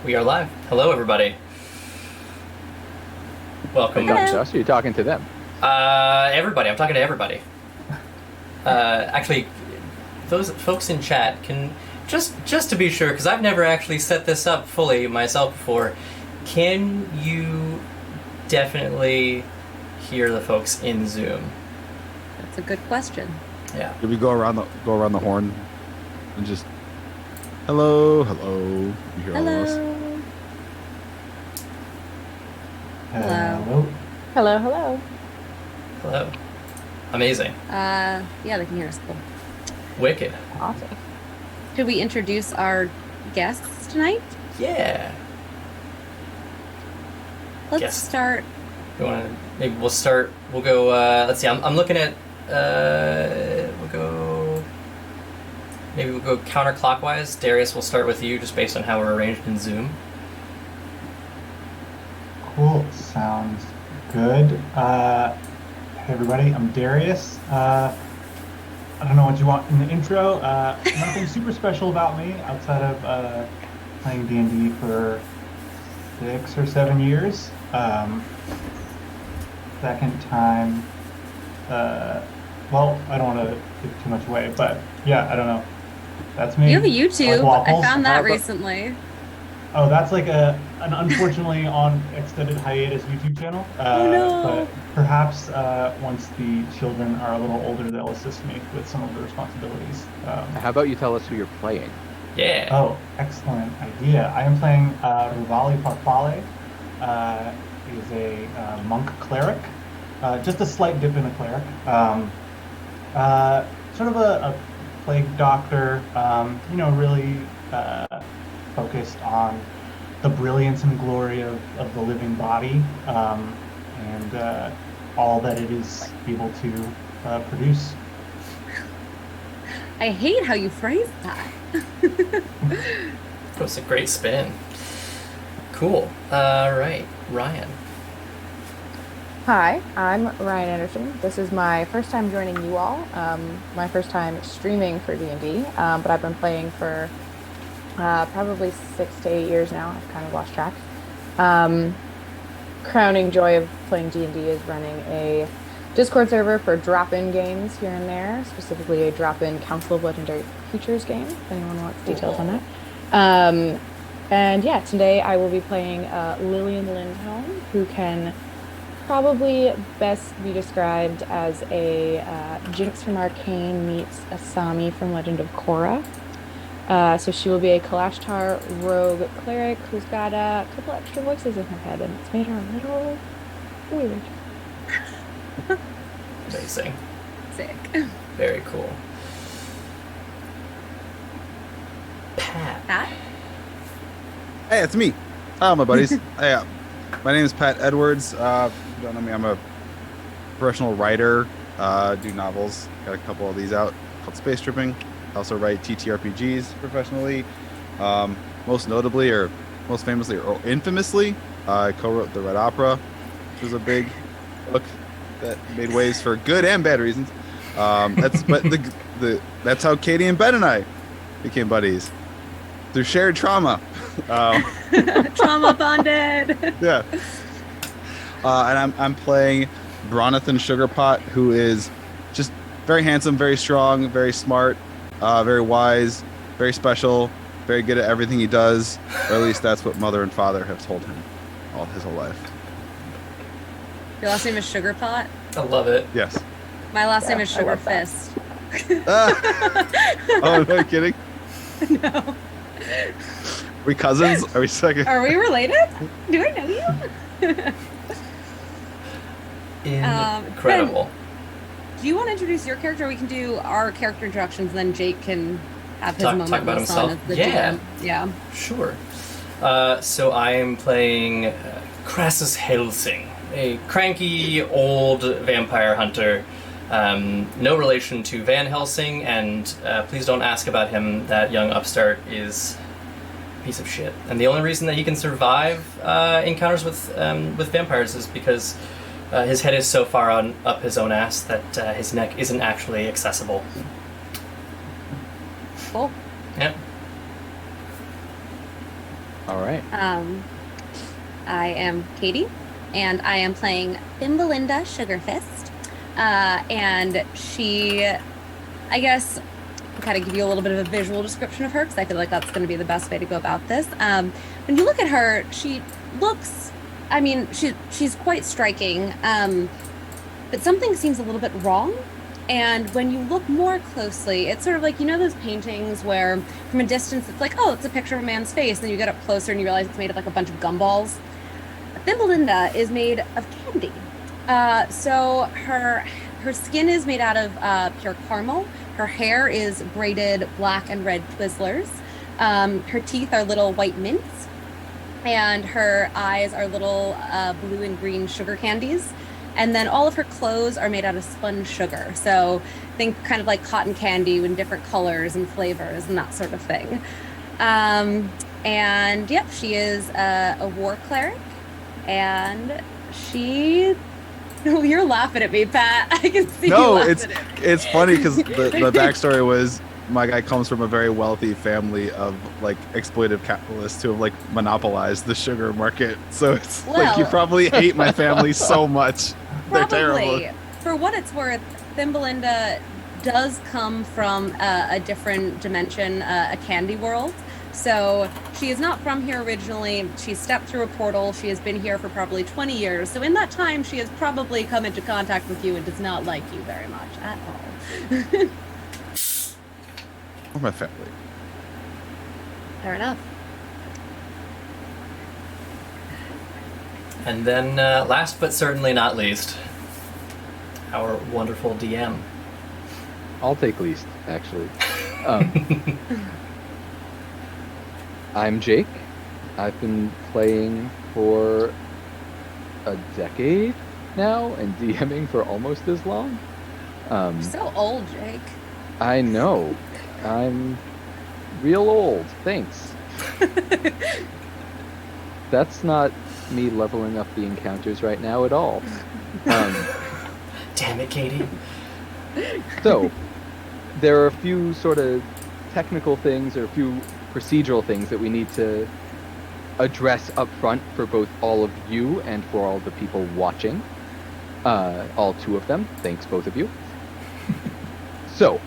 We are live. Hello, everybody. Welcome. You're talking to us, or you're talking to them? Everybody. I'm talking to everybody. Actually, those folks in chat can just to be sure, because I've never actually set this up fully myself before. Can you definitely hear the folks in Zoom? That's a good question. Yeah. Did we go around the horn and just hello? You hear all of us? Hello. Hello. Amazing. Yeah, they can hear us. Cool. Wicked. Awesome. Should we introduce guests tonight? Yeah. Let's start. You want to? Maybe we'll start. We'll go. Let's see. I'm looking at. We'll go. Maybe we'll go counterclockwise. Darius, we'll start with you, just based on how we're arranged in Zoom. Cool. Sounds good. Hey everybody, I'm Darius. I don't know what you want in the intro. Nothing super special about me outside of playing D&D for 6 or 7 years. Second time. Well, I don't want to give too much away, but yeah, I don't know. That's me. You have a YouTube. Like I found that recently. Oh, that's like an unfortunately on extended hiatus YouTube channel. Oh no. But perhaps once the children are a little older, they'll assist me with some of the responsibilities. How about you tell us who you're playing? Yeah. Oh, excellent idea. I am playing Rivali Farfalle. He's a monk cleric, just a slight dip in a cleric. Sort of a plague doctor, really focused on the brilliance and glory of the living body, and all that it is able to produce. I hate how you phrase that. That was a great spin. Cool. Right, Ryan. Hi, I'm Ryan Anderson. This is my first time joining you all. My first time streaming for D&D, but I've been playing for probably 6 to 8 years now. I've kind of lost track. Crowning joy of playing D&D is running a Discord server for drop-in games here and there, specifically a drop-in Council of Legendary Creatures game, if anyone wants details on that. And yeah, today I will be playing Lillian Lindholm, who can probably best be described as a Jinx from Arcane meets Asami from Legend of Korra. So she will be a Kalashtar rogue cleric who's got a couple extra voices in her head, and it's made her a little weird. Amazing. Sick. Very cool. Pat. Pat? Hey, it's me. Hi, my buddies. Hey, my name is Pat Edwards. If you don't know me, I'm a professional writer. Do novels. Got a couple of these out called Space Tripping. I also write TTRPGs professionally. Most notably, or most famously, or infamously, I co-wrote The Red Opera, which was a big book that made waves for good and bad reasons. That's how Katie and Ben and I became buddies, through shared trauma. Trauma bonded. Yeah. And I'm playing Bronathan Sugarpot, who is just very handsome, very strong, very smart, very wise, very special, very good at everything he does, or at least that's what mother and father have told him all his whole life. Your last name is Sugarpot? I love it. Yes. My last name is I love Sugar that. Fist. Oh, no kidding? No. We cousins? Are we second? Are we related? Do I know you? Incredible. Do you want to introduce your character? We can do our character introductions, and then Jake can have his Talk moment about with Son himself? as the Yeah. GM. Yeah. Sure. So I am playing Crassus Helsing, a cranky old vampire hunter. No relation to Van Helsing, and please don't ask about him. That young upstart is a piece of shit. And the only reason that he can survive encounters with vampires is because his head is so far up his own ass that his neck isn't actually accessible. Cool. Yep. All right. I am Katie, and I am playing Thimbelinda Sugarfist. And she, I guess, I'll kind of give you a little bit of a visual description of her, because I feel like that's going to be the best way to go about this. When you look at her, she looks, I mean, she's quite striking, but something seems a little bit wrong. And when you look more closely, it's sort of like, you know those paintings where from a distance it's like, oh, it's a picture of a man's face, and then you get up closer and you realize it's made of like a bunch of gumballs. Thimbelinda is made of candy. So her skin is made out of pure caramel. Her hair is braided black and red Twizzlers. Her teeth are little white mints, and her eyes are little blue and green sugar candies. And then all of her clothes are made out of spun sugar. So think kind of like cotton candy with different colors and flavors and that sort of thing. And yep, she is a war cleric, and she. No, you're laughing at me, Pat. I can see you laughing at me. It's funny because the backstory was my guy comes from a very wealthy family of like exploitive capitalists who have like monopolized the sugar market. So it's like you probably hate my family so much. They're terrible. For what it's worth, Thimbelinda does come from a different dimension, a candy world. So she is not from here originally. She stepped through a portal. She has been here for probably 20 years. So in that time, she has probably come into contact with you and does not like you very much at all. Or my family. Fair enough. And then, last but certainly not least, our wonderful DM. I'll take least, actually. I'm Jake. I've been playing for a decade now and DMing for almost as long. You're so old, Jake. I know. I'm real old. Thanks. That's not me leveling up the encounters right now at all. Damn it, Katie. So, there are a few sort of technical things or a few procedural things that we need to address up front for both all of you and for all the people watching. All two of them. Thanks, both of you. So,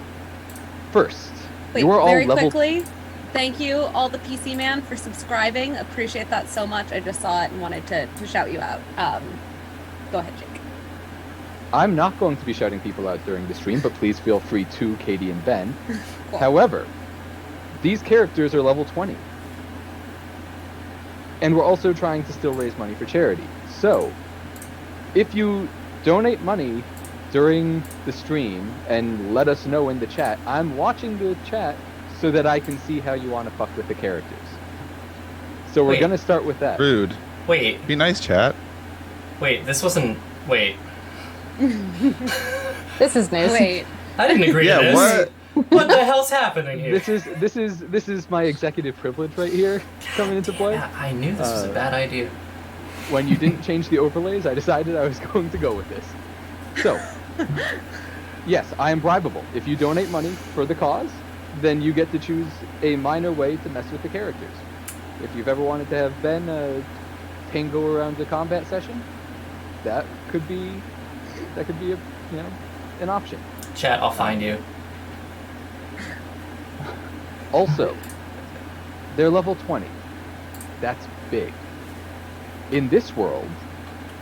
first, Wait, you are all very level... quickly, thank you, all the PC Man, for subscribing. Appreciate that so much. I just saw it and wanted to shout you out. Go ahead, Jake. I'm not going to be shouting people out during the stream, but please feel free to, Katie and Ben. Cool. However, these characters are level 20. And we're also trying to still raise money for charity. So, if you donate money during the stream and let us know in the chat, I'm watching the chat so that I can see how you want to fuck with the characters. So we're Wait. going to start with that. Rude. Wait, Be nice, chat. this wasn't... Wait. This is news. Wait. I didn't agree to Yeah, this. what? What the hell's happening here? This is my executive privilege right here coming into play. Yeah, I knew this was a bad idea. When you didn't change the overlays, I decided I was going to go with this. So, yes, I am bribable. If you donate money for the cause, then you get to choose a minor way to mess with the characters. If you've ever wanted to have Ben tango around the combat session, that could be a an option. Chat, I'll find you. Also, they're level 20. That's big. In this world,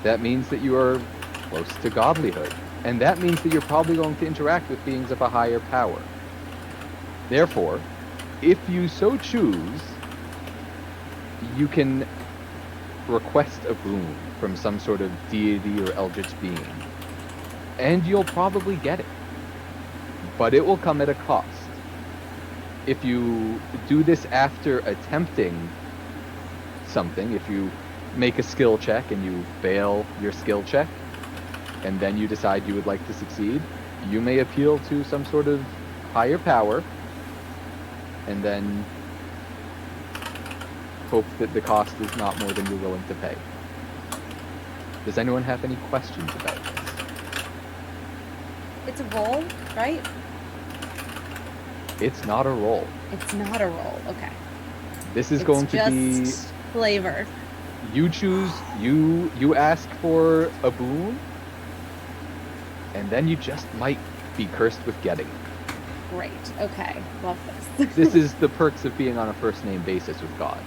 that means that you are close to godlyhood, and that means that you're probably going to interact with beings of a higher power. Therefore, if you so choose, you can request a boon from some sort of deity or eldritch being, and you'll probably get it. But it will come at a cost. If you do this after attempting something, if you make a skill check and you fail your skill check, and then you decide you would like to succeed, you may appeal to some sort of higher power, and then hope that the cost is not more than you're willing to pay. Does anyone have any questions about this? It's a roll, right? It's not a roll. It's not a roll. Okay. This is It's going to be... just flavor. You choose, you ask for a boon, and then you just might be cursed with getting it. Great. Okay. Love this. This is the perks of being on a first name basis with gods.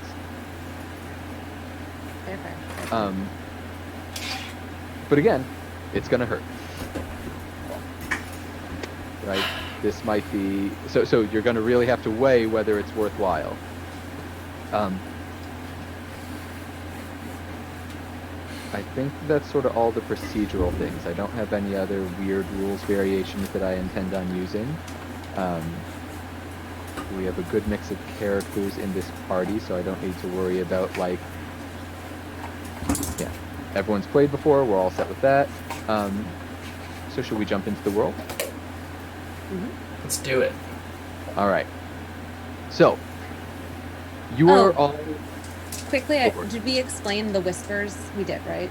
Fair, fair. But again, it's gonna hurt. Right? This might be so you're gonna really have to weigh whether it's worthwhile. I think that's sort of all the procedural things. I don't have any other weird rules variations that I intend on using. We have a good mix of characters in this party, so I don't need to worry about, like... Yeah, everyone's played before, we're all set with that. So should we jump into the world? Mm-hmm. Let's do it. Alright. So, you are all... Quickly, Forward. did we explain the whispers? We did, right?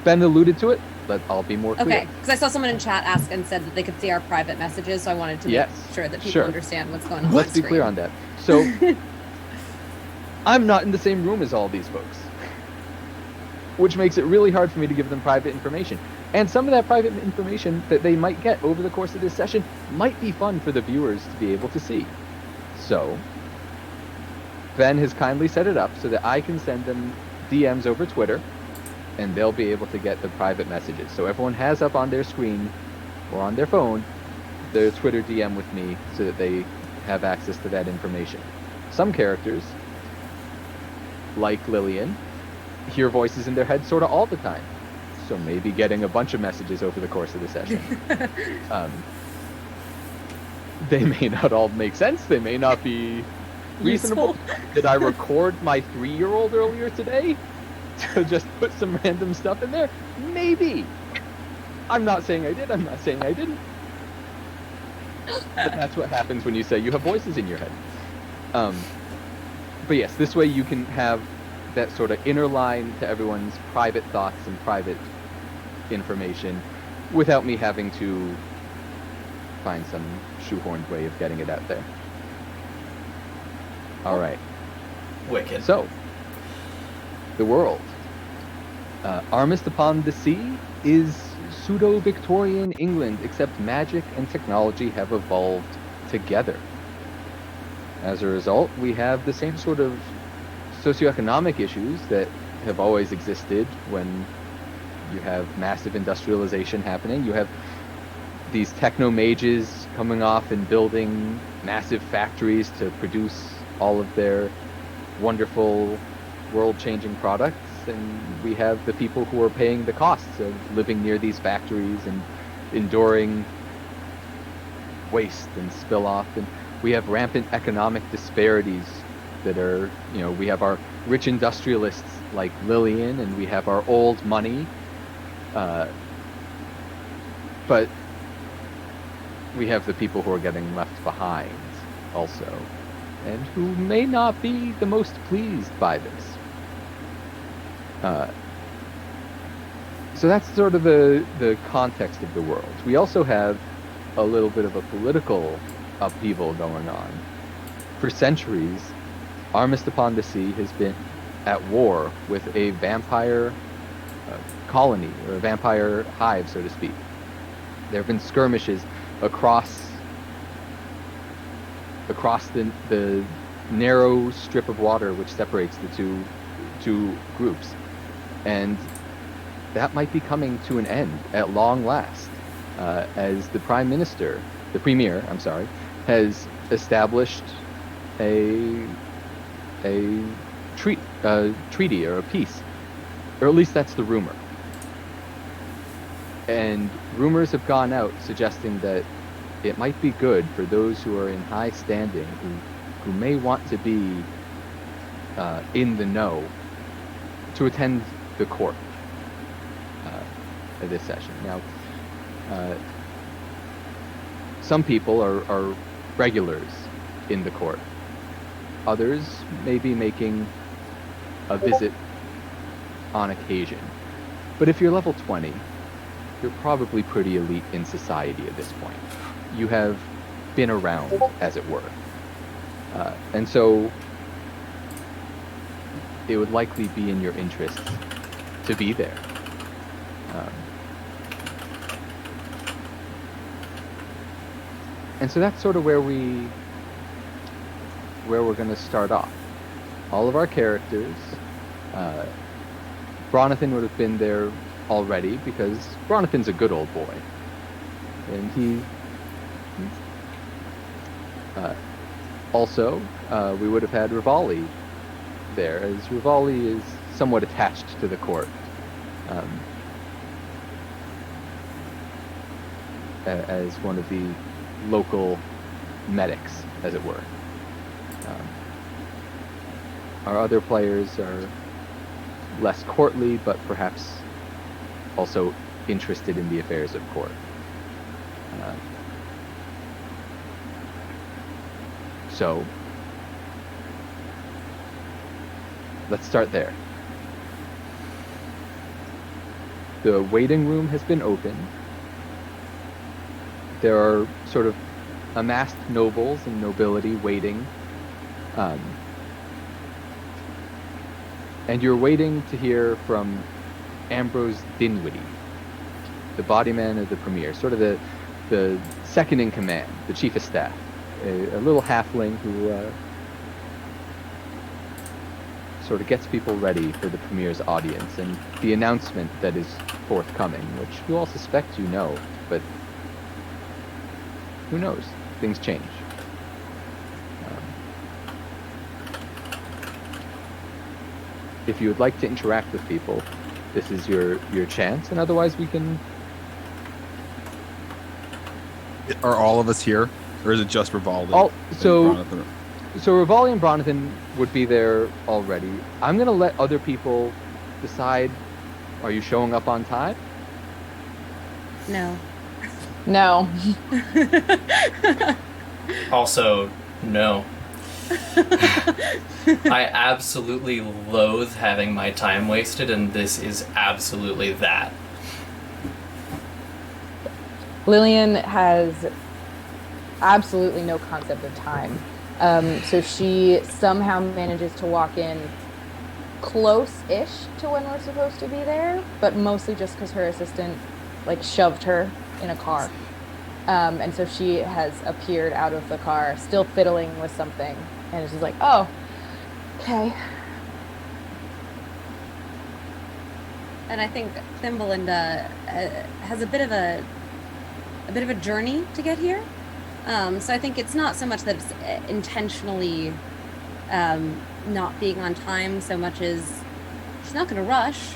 Ben alluded to it, but I'll be more clear. Okay, because I saw someone in chat ask and said that they could see our private messages, so I wanted to Yes, make sure that people sure. understand what's going on. Let's on be screen. clear on that. So, I'm not in the same room as all these folks, which makes it really hard for me to give them private information. And some of that private information that they might get over the course of this session might be fun for the viewers to be able to see. So, Ben has kindly set it up so that I can send them DMs over Twitter, and they'll be able to get the private messages. So everyone has up on their screen or on their phone their Twitter DM with me so that they have access to that information. Some characters, like Lillian, hear voices in their head sort of all the time. So maybe getting a bunch of messages over the course of the session. They may not all make sense. They may not be reasonable. Did I record my 3-year-old earlier today to just put some random stuff in there? Maybe. I'm not saying I did. I'm not saying I didn't. But that's what happens when you say you have voices in your head. But yes, this way you can have that sort of inner line to everyone's private thoughts and private information without me having to find some shoehorned way of getting it out there. All right. Wicked. So, the world. Armist-Upon-the-Sea is pseudo-Victorian England, except magic and technology have evolved together. As a result, we have the same sort of socioeconomic issues that have always existed when you have massive industrialization happening. You have these techno-mages coming off and building massive factories to produce all of their wonderful, world-changing products. And we have the people who are paying the costs of living near these factories and enduring waste and spill-off. And we have rampant economic disparities that are, we have our rich industrialists like Lillian, and we have our old money. But we have the people who are getting left behind also, and who may not be the most pleased by this. So that's sort of the context of the world. We also have a little bit of a political upheaval going on. For centuries, Armist-Upon-the-Sea has been at war with a vampire colony, or a vampire hive, so to speak. There have been skirmishes across the narrow strip of water which separates the two groups. And that might be coming to an end at long last, as the premier, has established a treaty or a peace, or at least that's the rumor. And rumors have gone out suggesting that it might be good for those who are in high standing, who may want to be in the know, to attend the court at this session. Now, some people are regulars in the court. Others may be making a visit on occasion. But if you're level 20, you're probably pretty elite in society at this point. You have been around, as it were. And so it would likely be in your interest to be there. And so that's sort of where we're going to start off. All of our characters, Bronathan would have been there already because Bronathan's a good old boy, and also we would have had Rivali there, as Rivali is somewhat attached to the court, as one of the local medics, as it were. Our other players are less courtly, but perhaps also interested in the affairs of court. So, let's start there. The waiting room has been opened. There are sort of amassed nobles and nobility waiting. And you're waiting to hear from Ambrose Dinwiddie, the bodyman of the premier, sort of the second in command, the chief of staff, a little halfling sort of gets people ready for the premiere's audience and the announcement that is forthcoming, which you all suspect you know, but who knows? Things change. If you would like to interact with people, this is your chance, and otherwise we can... Are all of us here, or is it just Rivaldi? So Bronathan? Rivali and Bronathan would be there already. I'm going to let other people decide, are you showing up on time? No. No. Also, no. I absolutely loathe having my time wasted, and this is absolutely that. Lillian has absolutely no concept of time. So she somehow manages to walk in close-ish to when we're supposed to be there, but mostly just because her assistant like shoved her in a car. And so she has appeared out of the car, still fiddling with something, and is just like, oh, okay. And I think Thimbelinda has a bit of a journey to get here. So I think it's not so much that it's intentionally not being on time so much as she's not going to rush,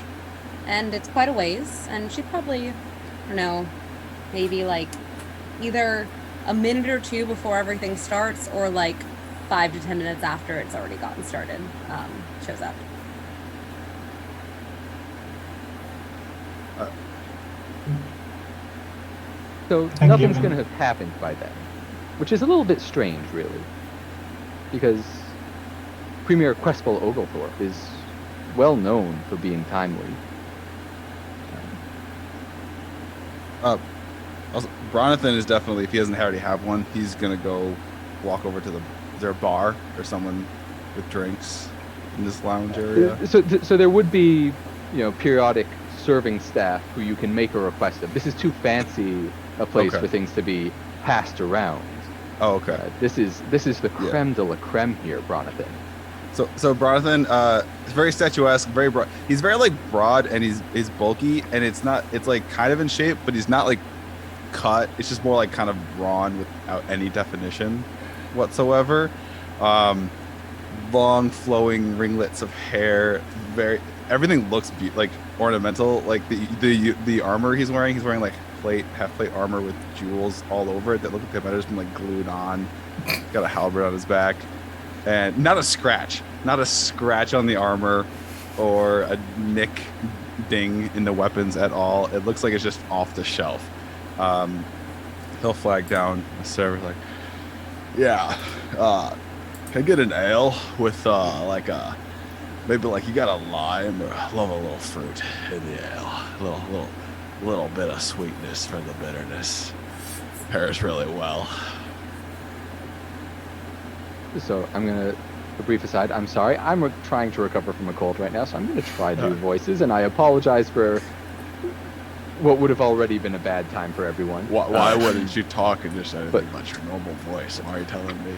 and it's quite a ways, and she probably, I don't know, maybe like either a minute or two before everything starts, or like 5 to 10 minutes after it's already gotten started, shows up. So nothing's going to have happened by then, which is a little bit strange, really, because Premier Quespel Oglethorpe is well known for being timely. Also, Bronathan is definitely, if he doesn't already have one, he's gonna go walk over to is there a bar or someone with drinks in this lounge area? So there would be, periodic serving staff who you can make a request of. This is too fancy a place for things to be passed around. Oh, okay. This is the creme de la creme here, Bronathan. So Bronathan, is very statuesque, very broad. He's very like broad, and he's bulky, and it's like kind of in shape, but he's not like cut. It's just more like kind of drawn without any definition whatsoever. Long flowing ringlets of hair. Everything looks like ornamental. Like the armor he's wearing like half plate armor with jewels all over it that look like they might have just been like glued on. Got a halberd on his back. And not a scratch on the armor or a nick ding in the weapons at all. It looks like it's just off the shelf. He'll flag down the server like, yeah, can I get an ale with maybe like you got a lime or love a little fruit in the ale, a little bit of sweetness for the bitterness. Pairs really well. So I'm gonna, a brief aside, I'm sorry, I'm trying to recover from a cold right now, so I'm gonna try to do voices, and I apologize for what would have already been a bad time for everyone. Why wouldn't you talk and just anything but your normal voice? Why are you telling me?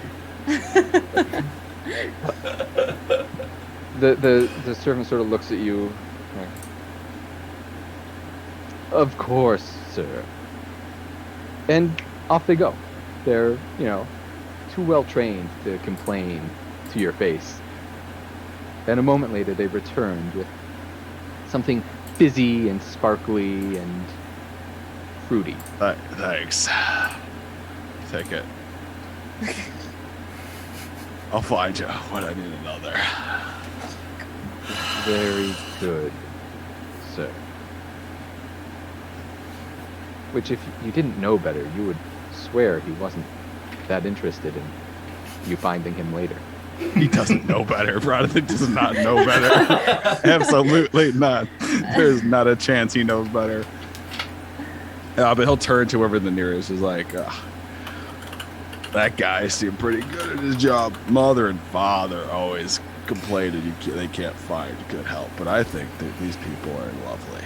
The servant sort of looks at you like, of course, sir. And off they go. They're, too well trained to complain to your face. And a moment later, they returned with something fizzy and sparkly and fruity. Thanks. Take it. I'll find you when I need another. Very good, sir. Which, if you didn't know better, you would swear he wasn't that interested in you finding him later. He doesn't know better. Bronathan does not know better. Absolutely not. There's not a chance he knows better. But he'll turn to whoever the nearest is like, that guy seemed pretty good at his job. Mother and father always complain they can't find good help, but I think that these people are lovely.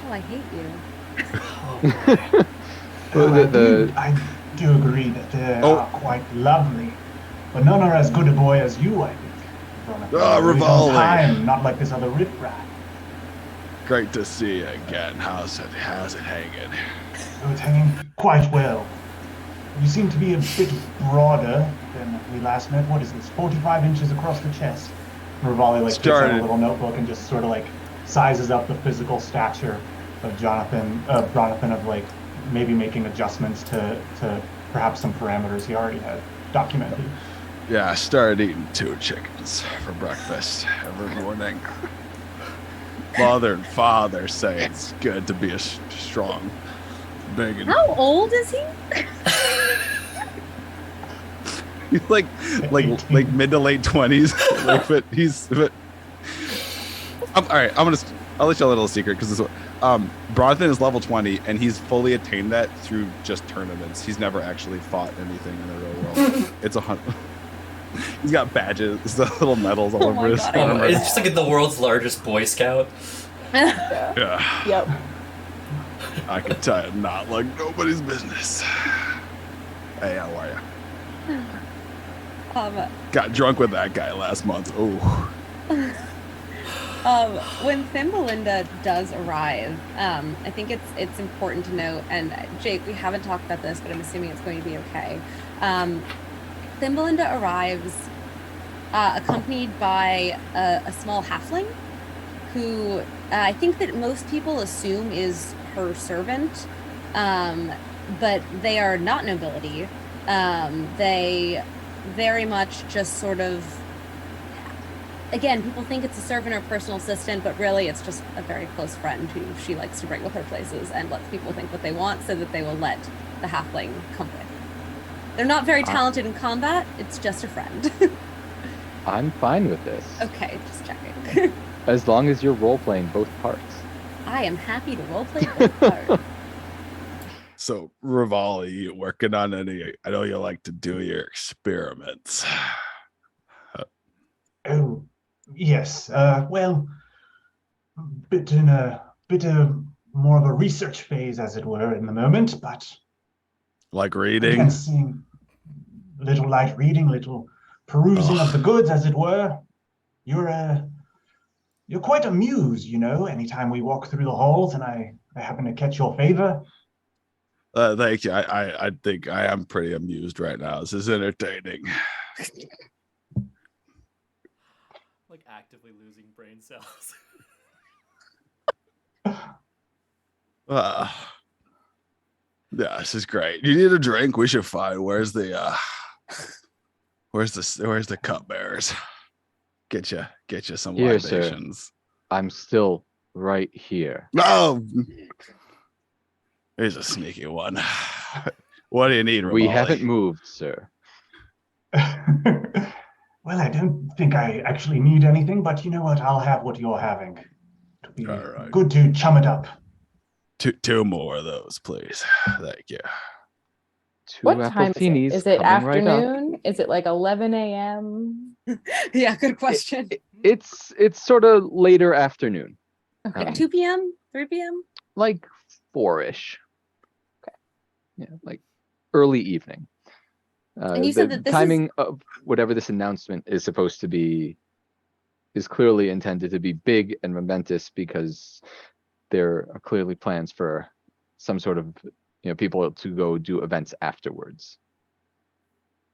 Oh, I hate you. I do agree that they are quite lovely, but none are as good a boy as you, I think. Jonathan. Ah, Really on Rivali. time, not like this other riffraff. Great to see you again. How's it hanging? Oh, it's hanging quite well. You seem to be a bit broader than we last met. What is this, 45 inches across the chest? Rivali like takes out a little notebook and just sort of like sizes up the physical stature of Jonathan of like maybe making adjustments to perhaps some parameters he already had documented. Yeah, I started eating 2 chickens for breakfast every morning. Mother and father say it's good to be a strong, big. And How old is he? he's like mid to late 20s. All right. I'll let you a little secret because this. Bronathan is level 20, and he's fully attained that through just tournaments. He's never actually fought anything in the real world. It's 100. He's got badges, the little medals all over his arm. It's just like the world's largest Boy Scout. Yeah. Yep. I can tell you, not like nobody's business. Hey, how are you? Got drunk with that guy last month. Oh. When Thimbelinda does arrive, I think it's important to note, and Jake, we haven't talked about this, but I'm assuming it's going to be okay. Thimbelinda arrives accompanied by a small halfling who I think that most people assume is her servant, but they are not nobility. They very much just sort of, again, people think it's a servant or personal assistant, but really it's just a very close friend who she likes to bring with her places and lets people think what they want so that they will let the halfling come with. They're not very talented in combat. It's just a friend. I'm fine with this. Okay, just checking. As long as you're role-playing both parts. I am happy to roleplay both parts. So, Rivali, you working on any? I know you like to do your experiments. Oh, yes. Well, bit more of a research phase, as it were, in the moment. But like reading, again, seeing little light reading, little perusing of the goods, as it were. You're quite amused, you know. Anytime we walk through the halls, and I happen to catch your favor. Thank you. I think I am pretty amused right now. This is entertaining. Like actively losing brain cells. Yeah, this is great. You need a drink? We should find where's the cupbearers? Get you some Here, libations. sir. I'm still right here. No, here's a sneaky one. What do you need, Rivali? We haven't moved, sir. Well, I don't think I actually need anything, but you know what? I'll have what you're having. It'll be right. Good to chum it up. Two more of those, please. Thank you. What time is it? Appletini's Is it coming right up. afternoon? Is it like 11 a.m.? Yeah, good question. It's sort of later afternoon, Okay. 2 p.m., 3 p.m. like 4-ish. Okay. Yeah, like early evening. And you said that this timing of whatever this announcement is supposed to be is clearly intended to be big and momentous because there are clearly plans for some sort of, people to go do events afterwards.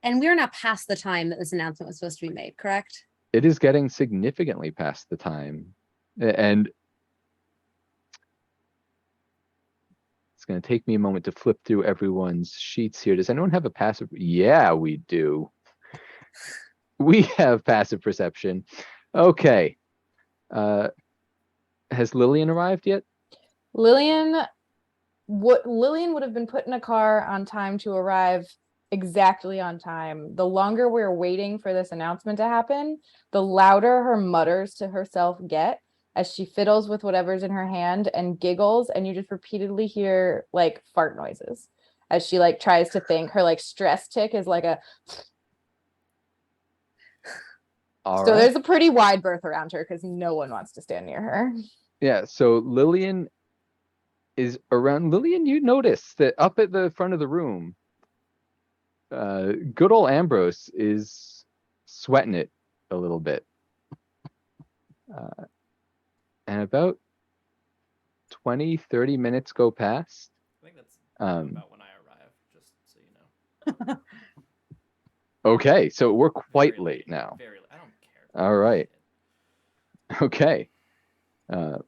And we're now past the time that this announcement was supposed to be made, correct? It is getting significantly past the time, and it's going to take me a moment to flip through everyone's sheets here. Does anyone have a passive? Yeah, we do. We have passive perception. Okay. Has Lillian arrived yet? Lillian would have been put in a car on time to arrive exactly on time. The longer we're waiting for this announcement to happen, the louder her mutters to herself get as she fiddles with whatever's in her hand and giggles, and you just repeatedly hear like fart noises as she like tries to think. Her like stress tick is like a All so right. there's a pretty wide berth around her because no one wants to stand near her. Yeah, so Lillian is around. Lillian, you notice that up at the front of the room, good old Ambrose is sweating it a little bit. And about 20, 30 minutes go past. I think that's about when I arrive, just so you know. Okay, so we're quite Very late now. Very late. I don't care. All right. Okay. Do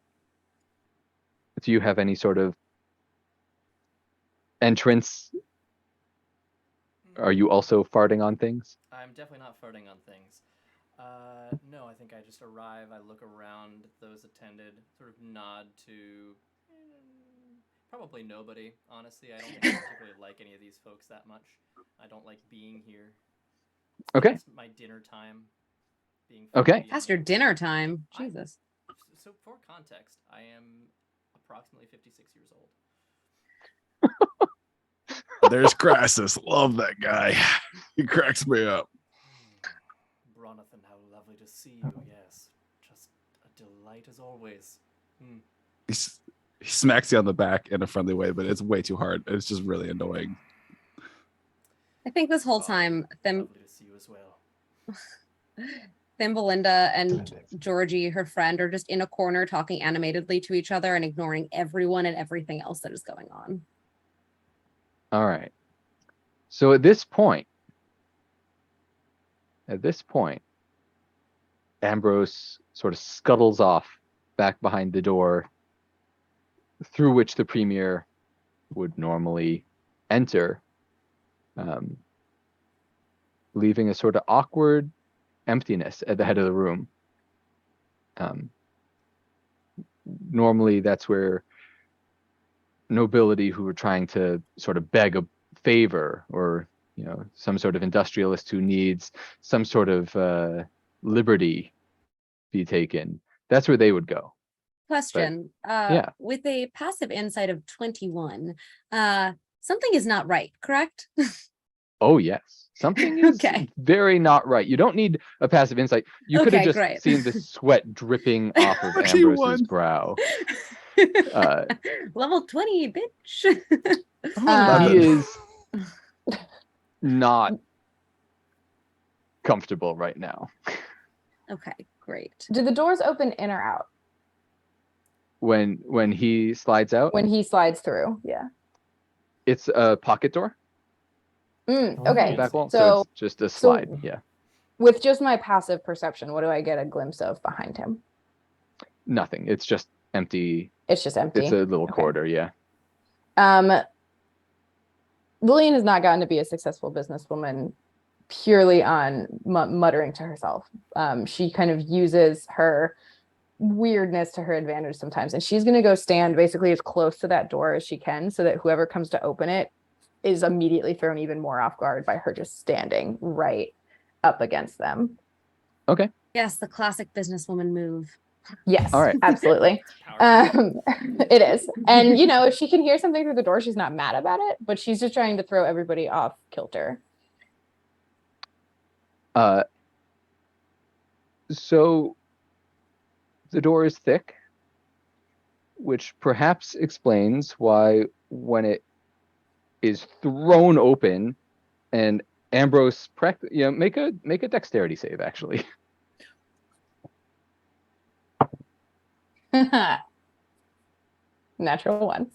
you have any sort of entrance? Are you also farting on things? I'm definitely not farting on things. No, I think I just arrive, I look around those attended, sort of nod to probably nobody, honestly. I don't think I particularly like any of these folks that much. I don't like being here. Okay. It's my dinner time. Okay. Past your dinner time. Jesus. So for context, I am approximately 56 years old. There's Crassus. Love that guy. He cracks me up. Bronathan, how lovely to see you. Yes, just a delight as always. He smacks you on the back in a friendly way, but it's way too hard. It's just really annoying. I think this whole time, Lovely to see you as well. Belinda and Georgie, her friend, are just in a corner talking animatedly to each other and ignoring everyone and everything else that is going on. All right. So at this point, Ambrose sort of scuttles off back behind the door through which the premier would normally enter, leaving a sort of awkward emptiness at the head of the room. Normally that's where nobility who are trying to sort of beg a favor, or some sort of industrialist who needs some sort of liberty be taken, that's where they would go. Question. Yeah. With a passive insight of 21, something is not right, correct? Oh yes, something is Okay. very not right. You don't need a passive insight. You could have Okay, just great. seen the sweat dripping off of She Ambrose's won. brow. Level 20, bitch. He is not comfortable right now. Okay, great. Do the doors open in or out? When he slides out, When he slides through, yeah. it's a pocket door. Okay, Back wall, so it's just a slide. Yeah, with just my passive perception, what do I get a glimpse of behind him? nothing. It's just empty. It's just empty. It's a little Okay. corridor. Yeah. Lillian has not gotten to be a successful businesswoman purely on muttering to herself. She kind of uses her weirdness to her advantage sometimes, and she's going to go stand basically as close to that door as she can so that whoever comes to open it is immediately thrown even more off guard by her just standing right up against them. Okay. Yes, the classic businesswoman move. Yes. All right. Absolutely. Powerful. It is. And if she can hear something through the door, she's not mad about it, but she's just trying to throw everybody off kilter. So the door is thick, which perhaps explains why when it is thrown open, and Ambrose make a dexterity save actually. Natural one.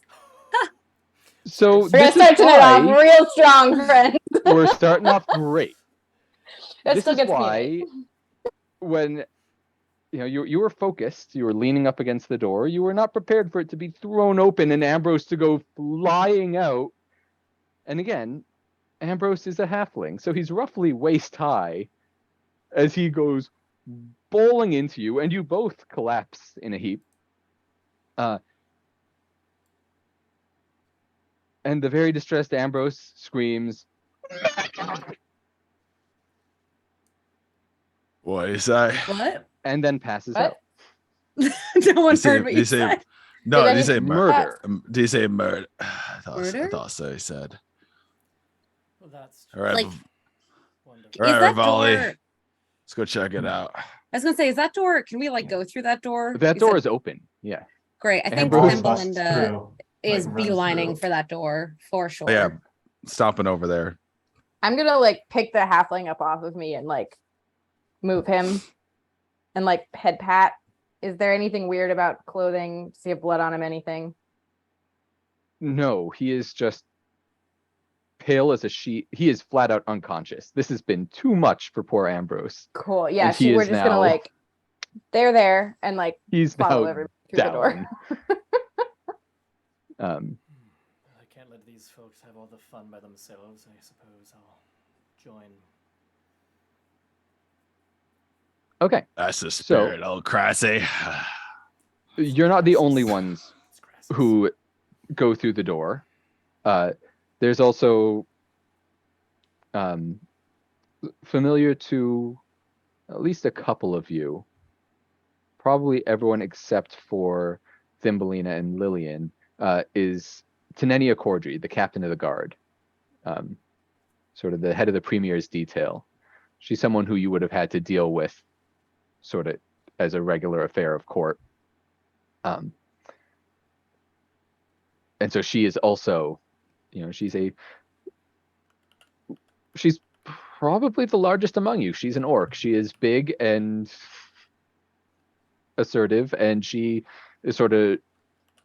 So We're gonna start tonight off real strong, friends. We're starting off great. That This still is gets why me. when you were focused, you were leaning up against the door, you were not prepared for it to be thrown open and Ambrose to go flying out. And again, Ambrose is a halfling, so he's roughly waist high as he goes bowling into you, and you both collapse in a heap. And the very distressed Ambrose screams, What is that? What? and then passes What? out. No one heard what you said. No, Did did he say Murder. Did he say murder? I Murder? thought so. He said. Well, that's All right, Like, wonderful. all Is right, that Rivali. door? Let's go check it out. I was gonna say, is that door? Can we go through that door? That door it- is open. Yeah. great. I think Ambrose Tim Belinda is runs beelining through. for that door for sure. Oh, yeah, stomping over there. I'm gonna pick the halfling up off of me and move him and head pat Is there anything weird about clothing? Does he have blood on him? Anything? No, he is just pale as a sheet. He is flat out unconscious. This has been too much for poor Ambrose. Cool. Yeah, And he we're is just gonna now- like, they're there and like He's follow now everybody through the door. down. I can't let these folks have all the fun by themselves. I suppose I'll join. Okay, That's the spirit, old Crassy. you're not the only ones It's Crassus. who go through the door. There's also familiar to at least a couple of you, probably everyone except for Thumbelina and Lillian, is Tenenia Cordry, the captain of the guard, sort of the head of the premier's detail. She's someone who you would have had to deal with sort of as a regular affair of court. And so she is also, she's probably the largest among you. She's an orc. She is big and assertive, and she is sort of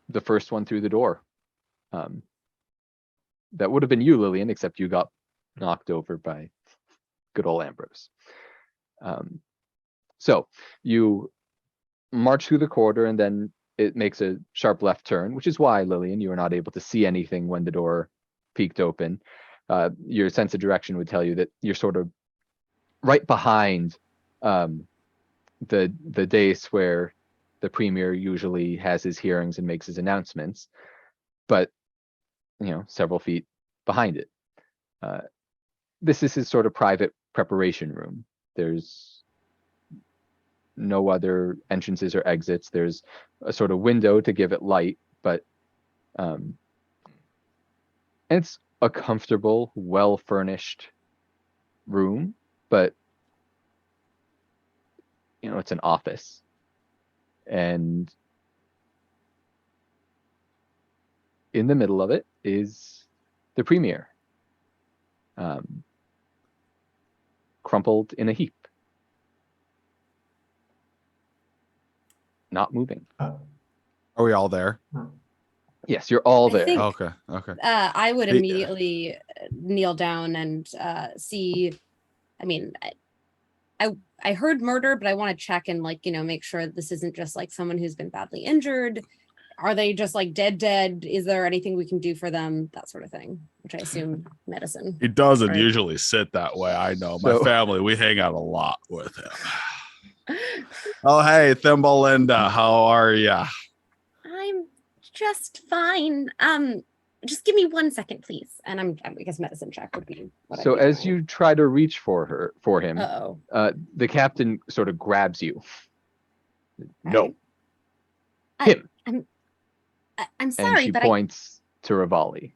the first one through the door. That would have been you, Lillian, except you got knocked over by good old Ambrose. So you march through the corridor, and then it makes a sharp left turn, which is why, Lillian, you were not able to see anything when the door peeked open. Your sense of direction would tell you that you're sort of right behind the dais where the premier usually has his hearings and makes his announcements, but several feet behind it. This is his sort of private preparation room. There's no other entrances or exits. There's a sort of window to give it light, but it's a comfortable, well-furnished room, but it's an office. And in the middle of it is the premier, crumpled in a heap, not moving. Are we all there? Yes, you're all I there. think- Okay. I would Hey, immediately kneel down and see. I mean, I heard murder, but I want to check and make sure this isn't just like someone who's been badly injured. Are they just like dead? Is there anything we can do for them? That sort of thing, which I assume medicine. He doesn't Right. usually sit that way. I know. My So- family, we hang out a lot with him. Oh, hey, Thumbelina, how are ya? I'm just fine. Just give me 1 second, please. And I guess medicine check would be what So as you try to reach for him, Uh-oh. the captain sort of grabs you. No. Him. I'm And sorry, she but points to Rivali.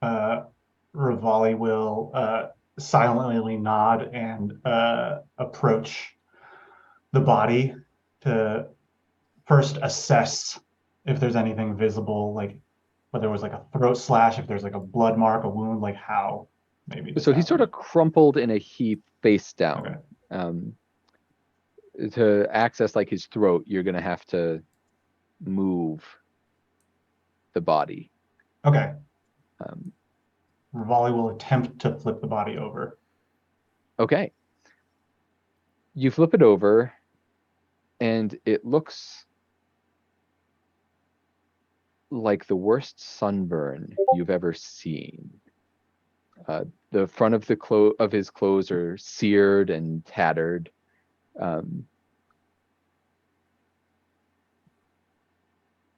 Rivali will silently nod and approach the body to first assess if there's anything visible, like whether it was like a throat slash, if there's like a blood mark, a wound, like how maybe. So he's sort of crumpled in a heap face down. Okay. To access like his throat, you're gonna have to move the body. Okay. Um, Rivali will attempt to flip the body over. okay. You flip it over, and it looks like the worst sunburn you've ever seen. The front of his clothes are seared and tattered.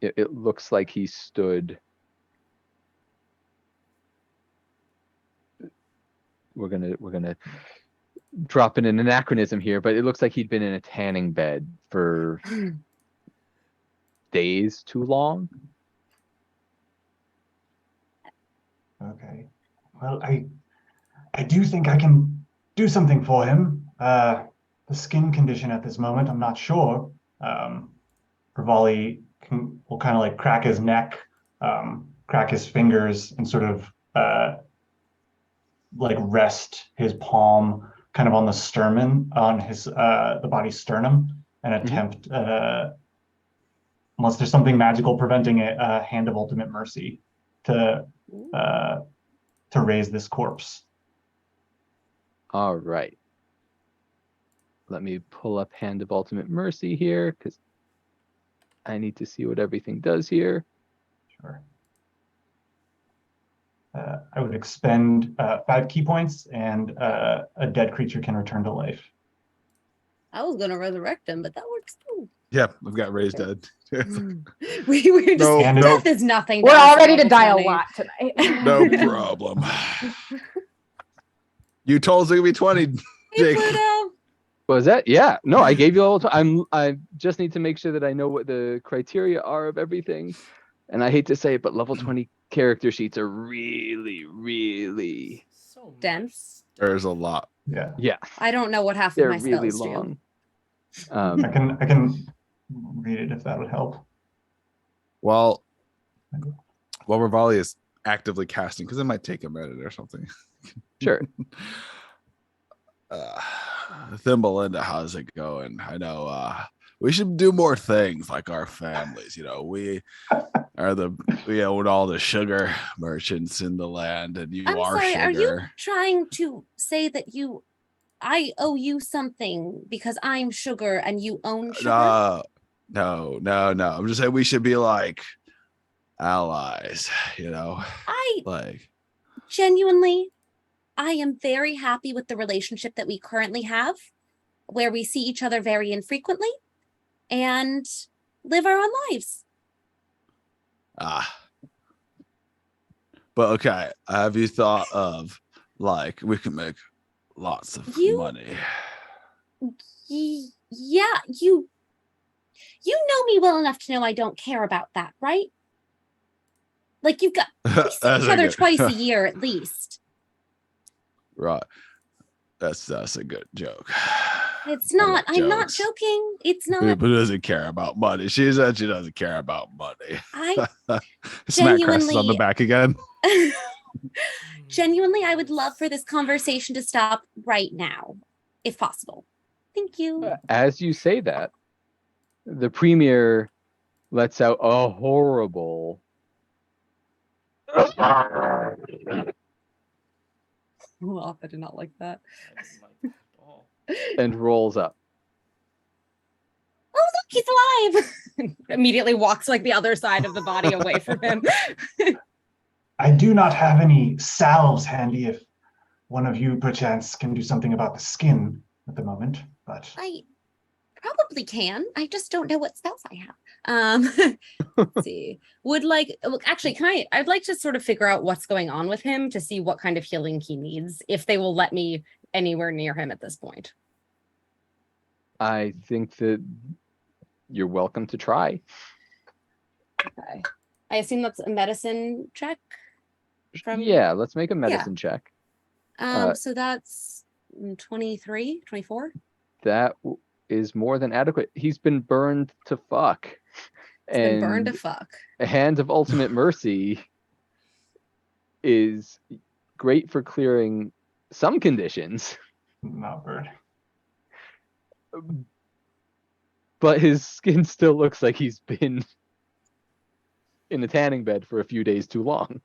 It looks like he stood. We're gonna drop in an anachronism here, but it looks like he'd been in a tanning bed for days too long. Okay. Well, I do think I can do something for him. The skin condition at this moment, I'm not sure. Rivali will kind of like crack his neck, crack his fingers, and sort of like rest his palm kind of on the sternum, on his the body's sternum, and attempt, unless there's something magical preventing it, Hand of Ultimate Mercy to raise this corpse. All right. Let me pull up Hand of Ultimate Mercy here, because I need to see what everything does here. Sure. I would expend 5 key points, and a dead creature can return to life. I was gonna resurrect him, but that works too. Yeah, I've got raised dead. we were just No, And death is nothing. We're to us all ready to level die 20. a lot tonight. No problem. You told us it would be 20, Hey, Jake. Pluto. Was that? Yeah. No, I gave you all the time. I just need to make sure that I know what the criteria are of everything. And I hate to say it, but level 20 character sheets are really, really, So Dense. There's a lot. Yeah, yeah, I don't know what half of they're my really spells do. long. I can read it if that would help. Well, Rivali is actively casting, because it might take a minute or something. Sure. Thimblelinda, how's it going? I know we should do more things like our families. We own all the sugar merchants in the land, and you I'm are sorry, sugar. are you trying to say that I owe you something because I'm sugar and you own sugar? No. I'm just saying we should be like allies, I like genuinely, I am very happy with the relationship that we currently have, where we see each other very infrequently and live our own lives. But okay, have you thought of like we can make lots of money? Yeah, you know me well enough to know I don't care about that, right? Like we see each other twice a year at least. Right. That's a good joke. It's not. like I'm not jokes. joking. It's not. Who doesn't care about money? She said she doesn't care about money. I Smack Crest on the genuinely- back again. Genuinely, I would love for this conversation to stop right now, if possible. Thank you. As you say that, the premier lets out a horrible. Oh, I did not like that. And rolls up. Oh, look, he's alive! Immediately walks like the other side of the body away from him. I do not have any salves handy if one of you perchance can do something about the skin at the moment, but I probably can. I just don't know what spells I have. Let's see. Actually, I'd like to sort of figure out what's going on with him to see what kind of healing he needs, if they will let me anywhere near him at this point. I think that you're welcome to try. Okay. I assume that's a medicine check? Yeah, let's make a medicine check. So that's 23, 24? That is more than adequate. He's been burned to fuck. Been burned to fuck. A Hand of Ultimate Mercy is great for clearing some conditions. not bird. But his skin still looks like he's been in a tanning bed for a few days too long.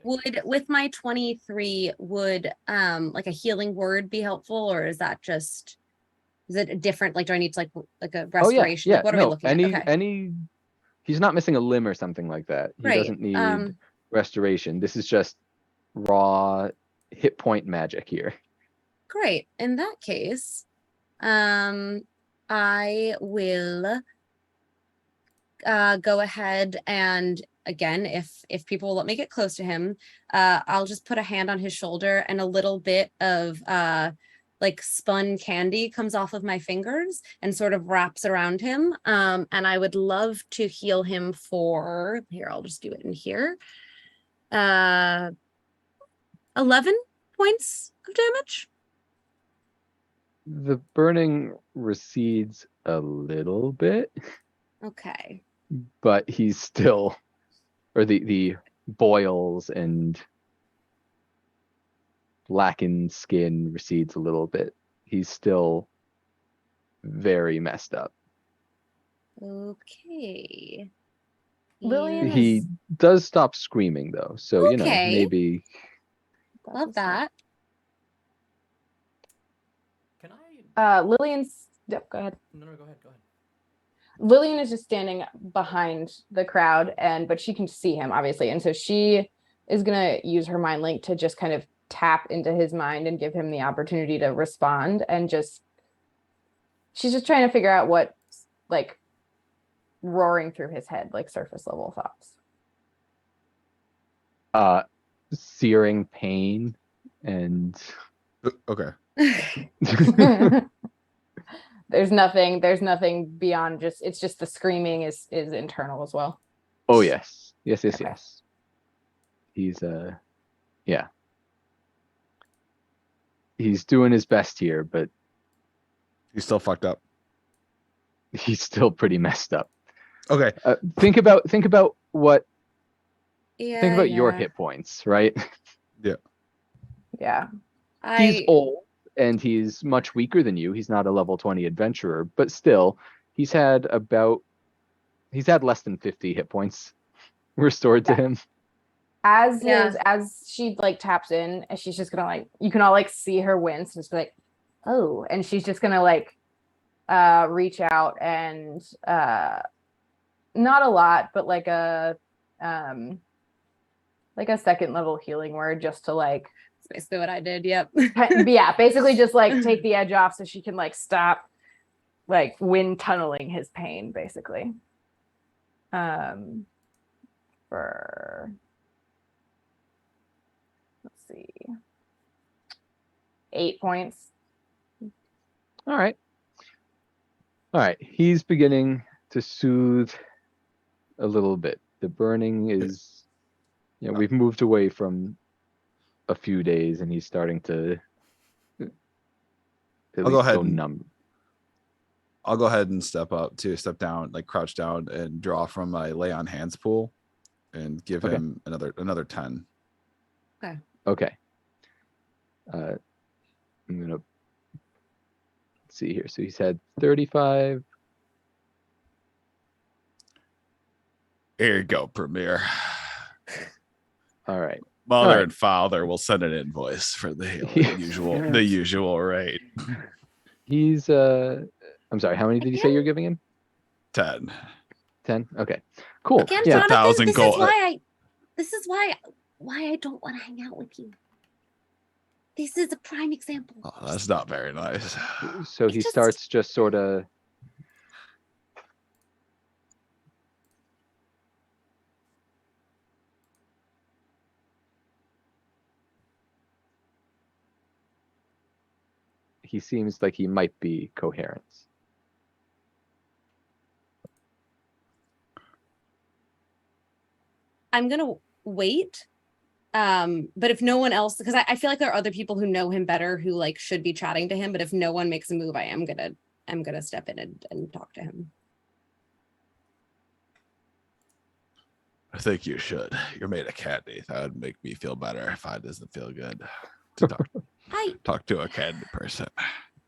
Lovely. With my 23, would like a healing word be helpful, or is it a different, like do I need to like a restoration? Oh, yeah. Like, what are we looking at? Okay. He's not missing a limb or something like that. He Right, doesn't need restoration. This is just raw hit point magic here. Great. In that case, I will go ahead and again, if people will let me get close to him, I'll just put a hand on his shoulder and a little bit of like spun candy comes off of my fingers and sort of wraps around him. And I would love to heal him for here. I'll just do it in here. 11 points of damage. The burning recedes a little bit, Okay. but he's still, or the boils and blackened skin recedes a little bit. He's still very messed up. Okay. Lillian Yeah. He is- does stop screaming though, so you know, Okay. maybe Love that. Can I? Lillian's. Yep, go ahead. No, go ahead. Go ahead. Lillian is just standing behind the crowd, but she can see him obviously, and so she is gonna use her mind link to just kind of tap into his mind and give him the opportunity to respond, and she's just trying to figure out what like roaring through his head, like surface level thoughts. searing pain and Okay. There's nothing beyond it's just the screaming is internal as well. oh yes. Yes. Okay. He's yeah. He's doing his best here, but He's still fucked up. he's still pretty messed up. Okay. Think about what Yeah. think about your yeah. hit points, right? Yeah. He's old and he's much weaker than you. He's not a level 20 adventurer, but still, he's had less than 50 hit points restored to him. As Yeah. as she like taps in, and she's just gonna like, you can all like see her wince and just be like, oh, and she's just gonna like reach out and not a lot, but like a second level healing word just to like That's basically what I did. Yep. yeah, basically just like take the edge off so she can like stop like wind tunneling his pain, basically. For let's see, 8 points. All right. He's beginning to soothe a little bit. The burning is, we've moved away from a few days and he's starting to at I'll least go ahead go and- numb. I'll go ahead and step down, like crouch down and draw from my lay on hands pool and give Okay. him another 10. Okay. I'm gonna see here. So he's had 35. Here you go, Premier. All right. Mother All right. and father will send an invoice for the Yeah. usual rate. He's I'm sorry, how many did you say you're giving him? 10. 10? Okay. Cool. Again, Yeah. Jonathan, 1,000 this gold. is why I don't want to hang out with you. This is a prime example. Oh, that's not very nice. So It he just- starts just sort of he seems like he might be coherent. I'm gonna wait. But if no one else, because I feel like there are other people who know him better who like should be chatting to him. But if no one makes a move, I'm gonna step in and talk to him. I think you should. You're made of candy. That would make me feel better if I doesn't feel good to talk to a candy person.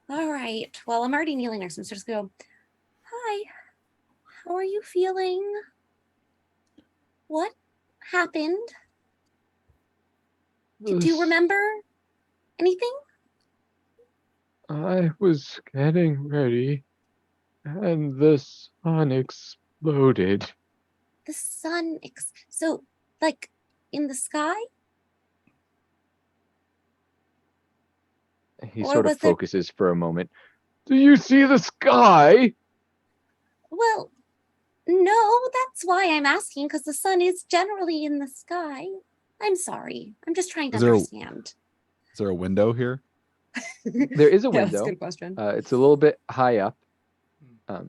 All right. Well, I'm already kneeling next to him, so just go. Hi. How are you feeling? What happened? Do you remember anything? I was getting ready and the sun exploded. The sun. So, like, in the sky? He Or sort was of there- focuses for a moment. Do you see the sky? Well, no, that's why I'm asking, because the sun is generally in the sky. I'm sorry. I'm just trying to Is there a- understand. Is there a window here? There is a Yeah, that's window. a good question. It's a little bit high up. Are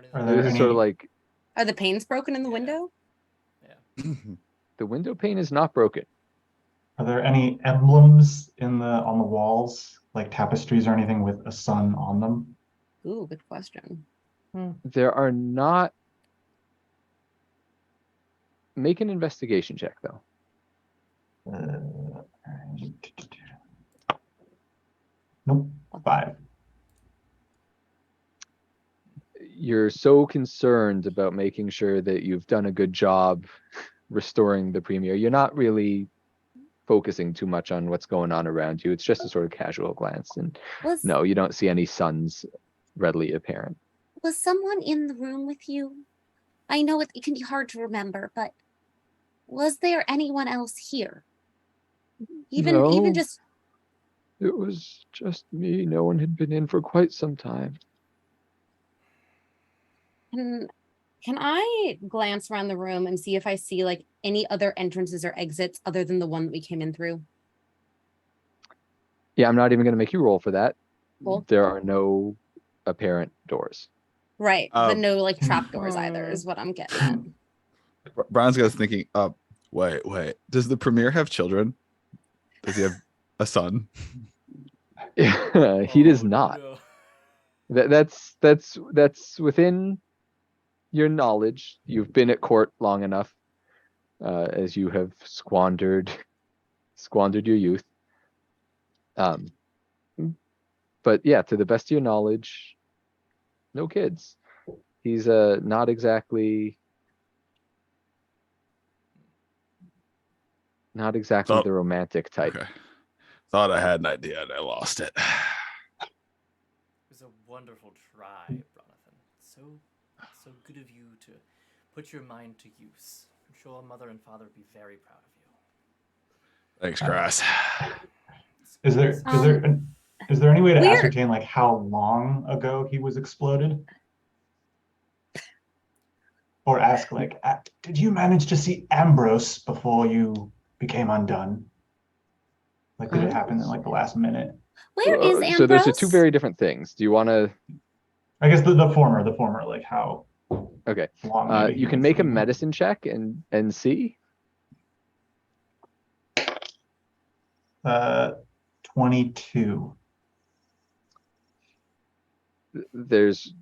This there is sort of any- like Are the panes broken in the window? the window pane is not broken. Are there any emblems on the walls, like tapestries or anything with a sun on them? Ooh, good question. There are not. Make an investigation check though. Nope. 5. you're so concerned about making sure that you've done a good job restoring the premier. You're not really focusing too much on what's going on around you. It's just a sort of casual glance, and Was no, you don't see any suns readily apparent. was someone in the room with you? I know it can be hard to remember, but was there anyone else here? Even No. just It was just me. No one had been in for quite some time. can I glance around the room and see if I see like any other entrances or exits other than the one that we came in through? Yeah, I'm not even going to make you roll for that. Cool. There are no apparent doors. Right, but no like Hmm. trapdoors either is what I'm getting at. Brian's guys thinking, wait. Does the premier have children? Does he have a son? He does not. No. That's within your knowledge. You've been at court long enough, as you have squandered your youth. But yeah, to the best of your knowledge, no kids. He's not exactly Oh. the romantic type. Okay. Thought I had an idea and I lost it. It was a wonderful try, Jonathan. So good of you to put your mind to use. I'm sure mother and father would be very proud of you. Thanks, Grass. Is there any way to ascertain like how long ago he was exploded? Or ask like, did you manage to see Ambrose before you became undone? Like, did it happen in like the last minute? Where is Ambrose? So those are two very different things. Do you want to? I guess the former, like how Okay. long? maybe he You can was make a sleeping. medicine check and see. 22. There's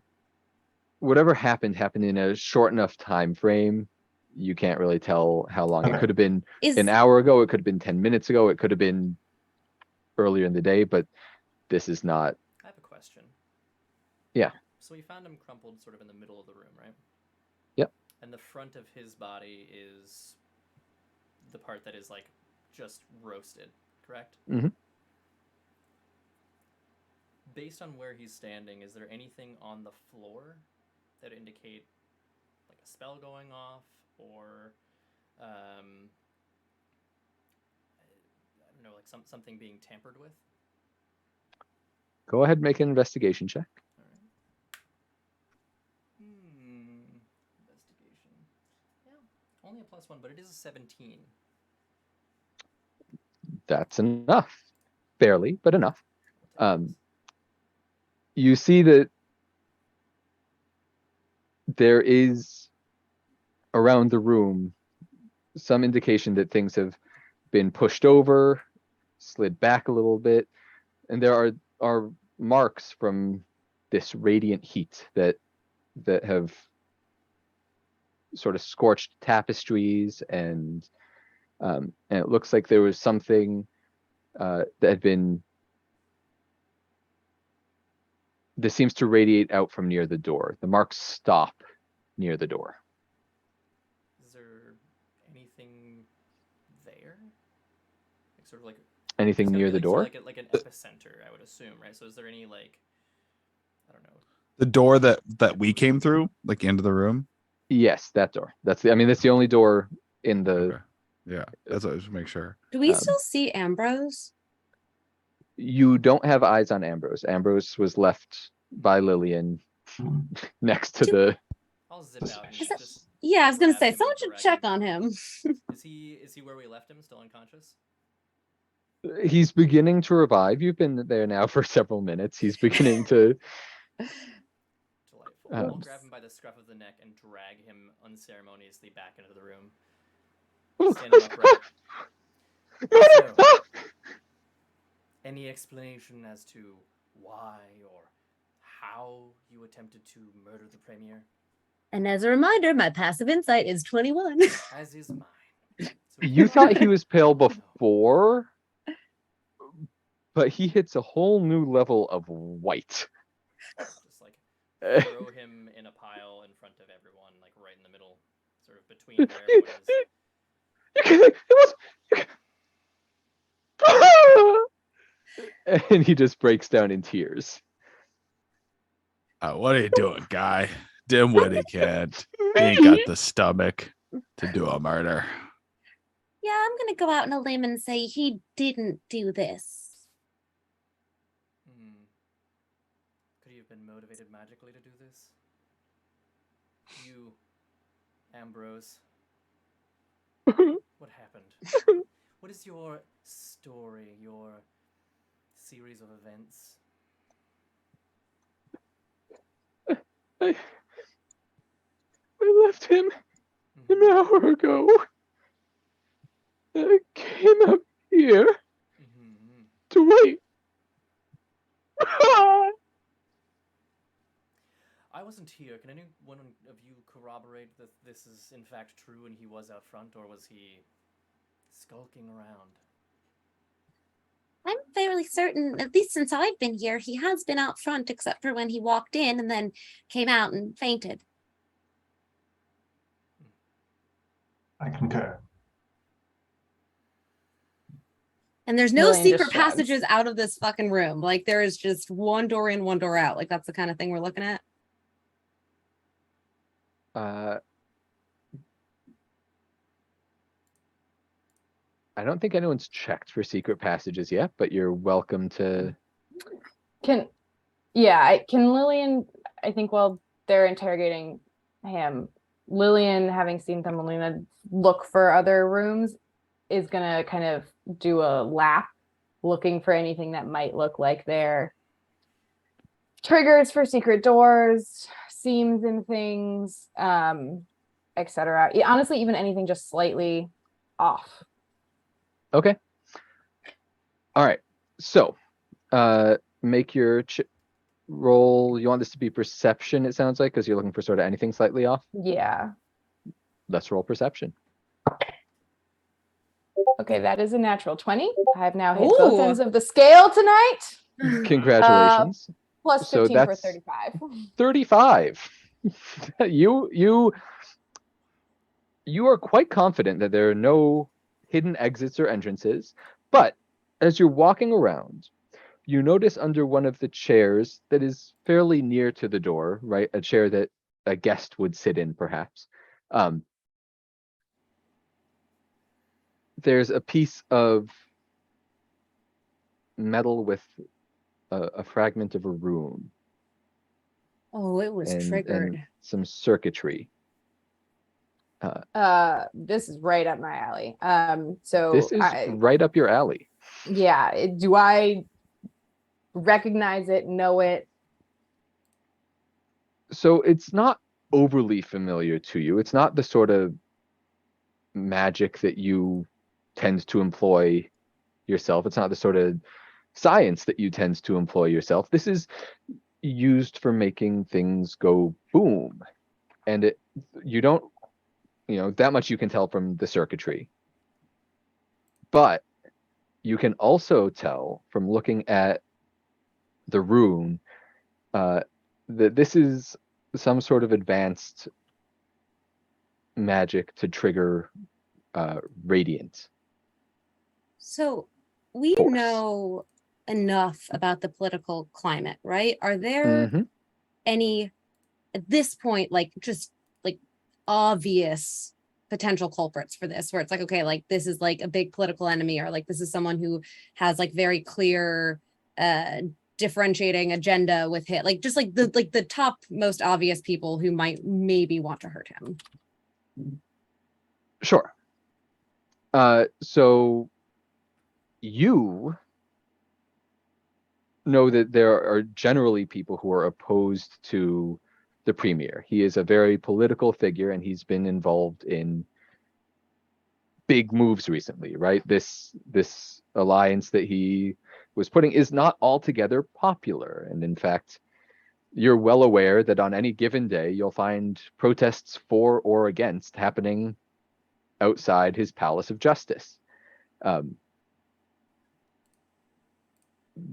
whatever happened in a short enough time frame. You can't really tell how long. Okay. It could have been Is an hour ago. It could have been 10 minutes ago. It could have been earlier in the day, but this is not. I have a question. Yeah. So we found him crumpled sort of in the middle of the room, right? Yep. And the front of his body is the part that is like just roasted, correct? Mhm. Based on where he's standing, is there anything on the floor that indicate like a spell going off or I don't know, like something being tampered with? Go ahead and make an investigation check. All right. Investigation. Yeah, only a +1, but it is a 17. That's enough. Barely, but enough. You see that there is around the room some indication that things have been pushed over, slid back a little bit, and there are marks from this radiant heat that have sort of scorched tapestries, and it looks like there was something that had been. This seems to radiate out from near the door. The marks stop near the door. Is there anything there? Like sort of like Anything it's gotta near be, the like, door? sort of like an epicenter, I would assume, right? So is there any like I don't know. The door that we came through, like into the room. Yes, that door. That's the only door in the. Okay. Yeah, that's what I just make sure. do we still see Ambrose? You don't have eyes on Ambrose. Ambrose was left by Lillian next to the. I'll zip out and Is that- just Yeah, I was gonna grab say him someone and should drag check him. on him. Is he where we left him, still unconscious? He's beginning to revive. You've been there now for several minutes. He's beginning to. Delightful. I'll Um, grab him by the scruff of the neck and drag him unceremoniously back into the room. Stand him upright. So, any explanation as to why or how you attempted to murder the premier? And as a reminder, my passive insight is 21. As is mine. So You thought he was pale before, but he hits a whole new level of white. Just like throw him in a between wherever it is. It was. And he just breaks down in tears. What are you doing, guy? Dimwitty can't. He ain't got the stomach to do a murder. Yeah, I'm gonna go out on a limb and say he didn't do this. Could he have been motivated magically to do this? You, Ambrose. What happened? What is your story, your series of events? I left him an hour ago. I came up here to wait. I wasn't here. Can anyone of you corroborate that this is in fact true and he was out front, or was he skulking around? I'm fairly certain, at least since I've been here, he has been out front, except for when he walked in and then came out and fainted. I concur. And there's no Lillian just secret shrugs. passages out of this fucking room. Like, there is just one door in, one door out. Like, that's the kind of thing we're looking at. I don't think anyone's checked for secret passages yet, but you're welcome to. Can Lillian, I think while they're interrogating him, Lillian, having seen Thumbelina look for other rooms, is gonna kind of do a lap looking for anything that might look like they're triggers for secret doors, seams in things, etc. Honestly, even anything just slightly off. Okay. All right. So, make your roll. You want this to be perception, it sounds like, because you're looking for sort of anything slightly off. Yeah. Let's roll perception. Okay, that is a natural 20. I have now hit Ooh. both ends of the scale tonight. Congratulations. Plus So 15 for that's 35. 35. You are quite confident that there are no hidden exits or entrances, but as you're walking around, you notice under one of the chairs that is fairly near to the door, right? A chair that a guest would sit in, perhaps. There's a piece of metal with a fragment of a rune. Oh, it was triggered. And some circuitry. This is right up my alley. So This is right up your alley. Yeah. Do I recognize it, know it? So it's not overly familiar to you. It's not the sort of magic that you tend to employ yourself. It's not the sort of science that you tend to employ yourself. This is used for making things go boom. And you don't, that much you can tell from the circuitry. But you can also tell from looking at the rune that this is some sort of advanced magic to trigger radiant. So we force. know enough about the political climate, right? Are there any, at this point, just obvious potential culprits for this, where it's like, okay, this is a big political enemy, or this is someone who has very clear differentiating agenda with him, the top most obvious people who might maybe want to hurt him? Sure. So you know that there are generally people who are opposed to the premier. He is a very political figure, and he's been involved in big moves recently, right? This alliance that he was putting is not altogether popular. And in fact, you're well aware that on any given day, you'll find protests for or against happening outside his Palace of Justice.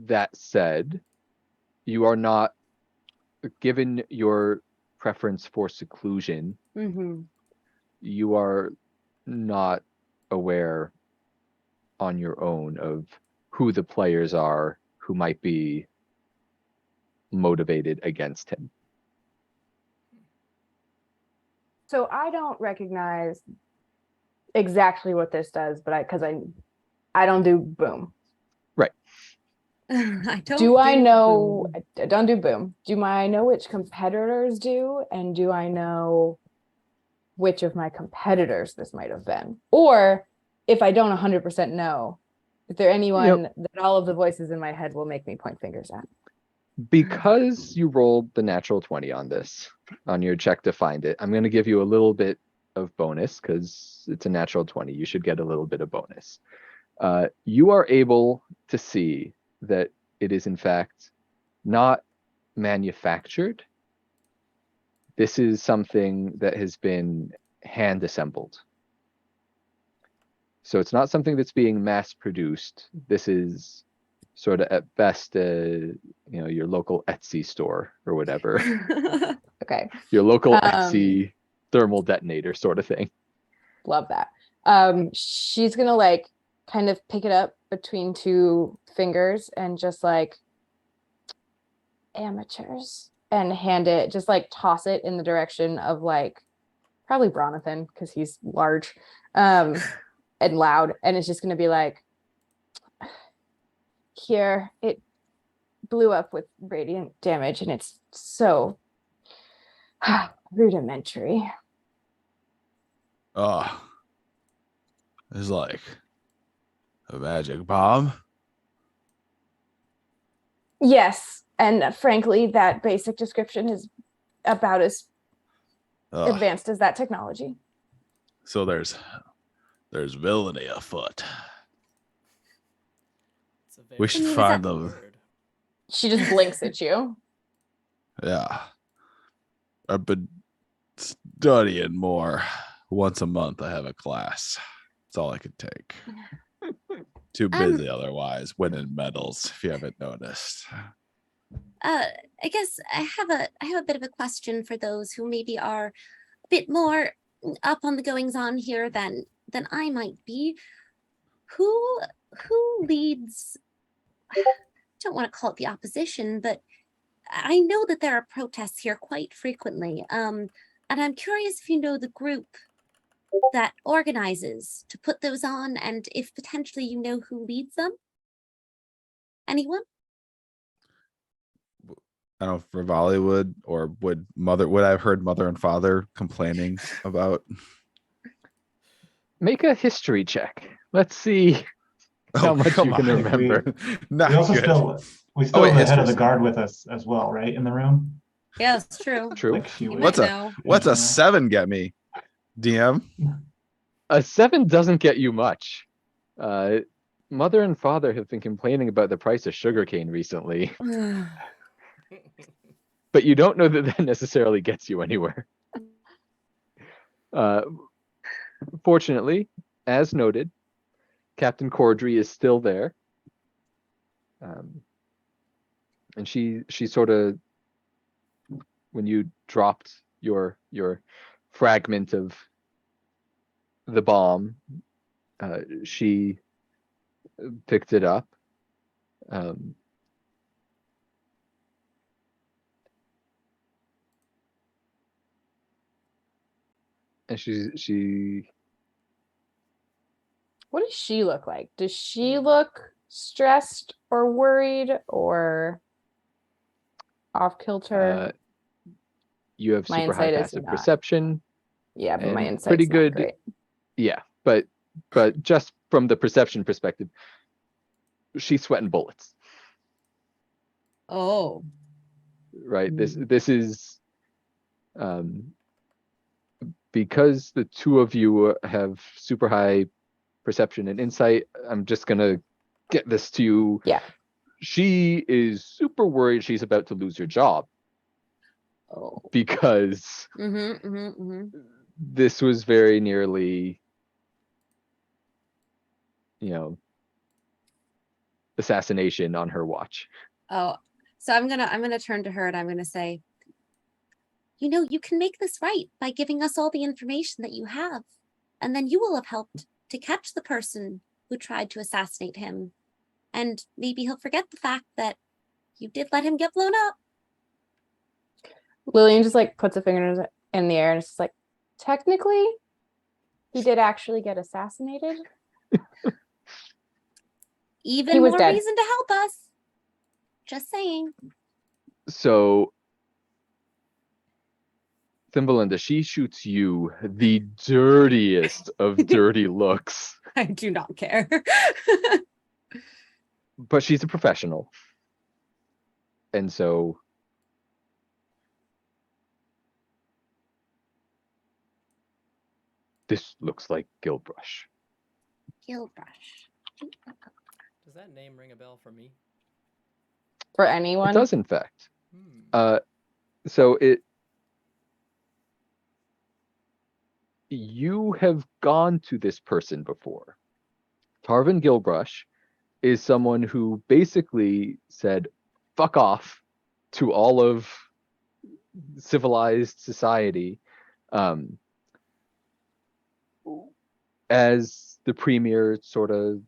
That said, you are not, given your preference for seclusion, you are not aware on your own of who the players are who might be motivated against him. So I don't recognize exactly what this does, but I don't do boom. I don't. Do I know? boom. I don't do boom. Do I know which competitors do, and do I know which of my competitors this might have been? Or if I don't 100% know, is there anyone that all of the voices in my head will make me point fingers at? Because you rolled the natural 20 on this, on your check to find it, I'm going to give you a little bit of bonus because it's a natural 20. You should get a little bit of bonus. You are able to see that it is in fact not manufactured. This is something that has been hand assembled. So it's not something that's being mass produced. This is sort of at best, your local Etsy store or whatever. Okay. Your local Etsy thermal detonator sort of thing. Love that. She's gonna like kind of pick it up between two fingers and just like amateurs and hand it, just like toss it in the direction of like probably Bronathan because he's large and loud, and it's just gonna be like, here, it blew up with radiant damage and it's so rudimentary. Oh, it's like a magic bomb. Yes, and frankly, that basic description is about as advanced as that technology. So there's villainy afoot. We should find them. She just blinks at you. Yeah. I've been studying more. Once a month I have a class. That's all I could take. Too busy otherwise, winning medals, if you haven't noticed. I guess I have a bit of a question for those who maybe are a bit more up on the goings on here than I might be. Who leads, I don't want to call it the opposition, but I know that there are protests here quite frequently. And I'm curious if you know the group that organizes to put those on, and if potentially you know who leads them. Anyone? I don't know if Rivali would, or would I've heard mother and father complaining about. Make a history check. Let's see how much you can remember. We still have the head of the guard with us as well, right? In the room. Yeah, it's true. True. Like she What's a 7 get me, DM? A 7 doesn't get you much. Mother and father have been complaining about the price of sugarcane recently. But you don't know that necessarily gets you anywhere. Fortunately, as noted, Captain Cordry is still there. And she sort of, when you dropped your fragment of the bomb, she picked it up. And she What does she look like? Does she look stressed or worried or off kilter? You have super high passive perception. Yeah, but my insight's pretty not good. great. Yeah, but just from the perception perspective, she's sweating bullets. Oh. Right. This is because the two of you have super high perception and insight. I'm just gonna get this to you. Yeah. She is super worried she's about to lose her job. Oh. Because this was very nearly, assassination on her watch. Oh, so I'm gonna turn to her and I'm gonna say, you can make this right by giving us all the information that you have. And then you will have helped to catch the person who tried to assassinate him. And maybe he'll forget the fact that you did let him get blown up. Lillian just like puts a finger in the air and it's just like, technically, he did actually get assassinated. Even He was more dead. reason to help us. Just saying. So, Thimbalinda, she shoots you the dirtiest of dirty looks, I do not care. but she's a professional. And so this looks like Gilbrush. Gilbrush. Does that name ring a bell for me? For It anyone. does, in fact. Hmm. So you have gone to this person before. Tarvin Gilbrush is someone who basically said, fuck off to all of civilized society as the premier sort of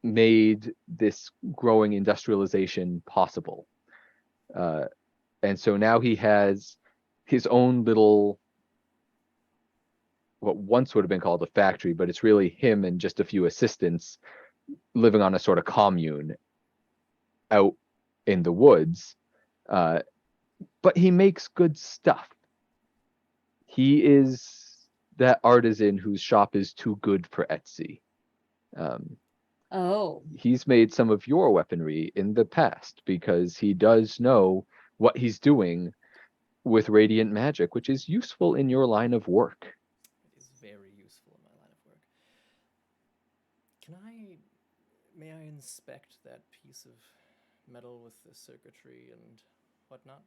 made this growing industrialization possible. And so now he has his own little, what once would have been called a factory, but it's really him and just a few assistants living on a sort of commune out in the woods. But he makes good stuff. He is that artisan whose shop is too good for Etsy. Oh. He's made some of your weaponry in the past because he does know what he's doing with radiant magic, which is useful in your line of work. It is very useful in my line of work. May I inspect that piece of metal with the circuitry and whatnot?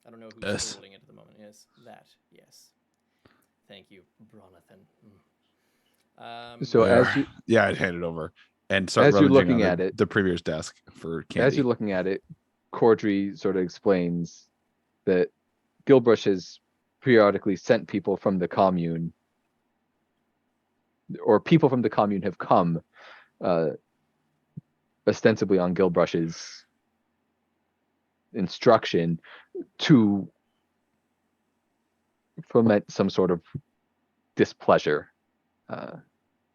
I don't know who's Yes. holding it at the moment. Yes, that. Yes. Thank you, Bronathan. So Yeah. as you Yeah, I'd hand it over and start As you're rummaging looking on at it- the premier's desk for candy. as you're looking at it, Cordry sort of explains that Gilbrush has periodically sent people from the commune, or people from the commune have come ostensibly on Gilbrush's instruction to foment some sort of displeasure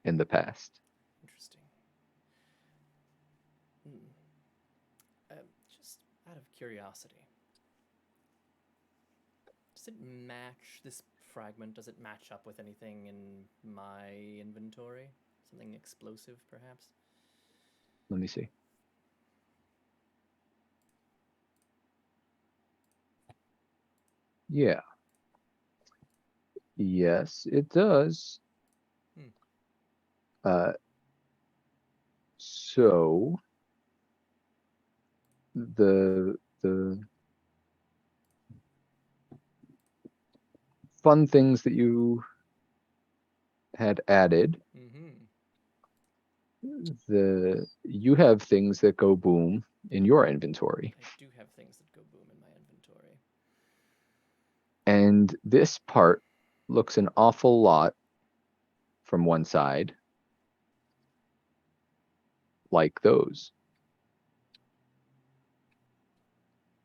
in the past. Interesting. Just out of curiosity, does it match this fragment? Does it match up with anything in my inventory? Something explosive, perhaps? Let me see. Yeah. Yes, it does. So the fun things that you had added, you have things that go boom in your inventory. I do have things that go boom in my inventory. And this part looks an awful lot from one side like those.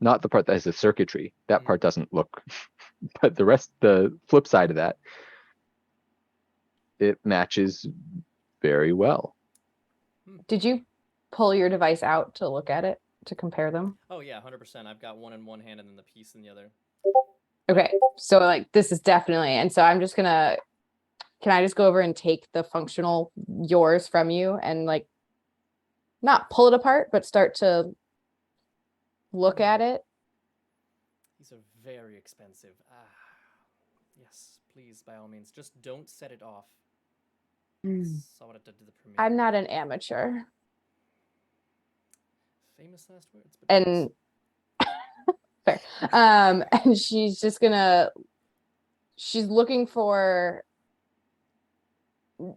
Not the part that has the circuitry. That part doesn't look, but the flip side of that, it matches very well. Did you pull your device out to look at it, to compare them? Oh yeah, 100%. I've got one in one hand and then the piece in the other. Okay, so like this is definitely, and so I'm just gonna, can I just go over and take the functional yours from you and like not pull it apart, but start to look at it? These are very expensive. Yes, please, by all means, just don't set it off. Saw what it did to the premiere. I'm not an amateur. Famous last words, but And fair. And she's just gonna, she's looking for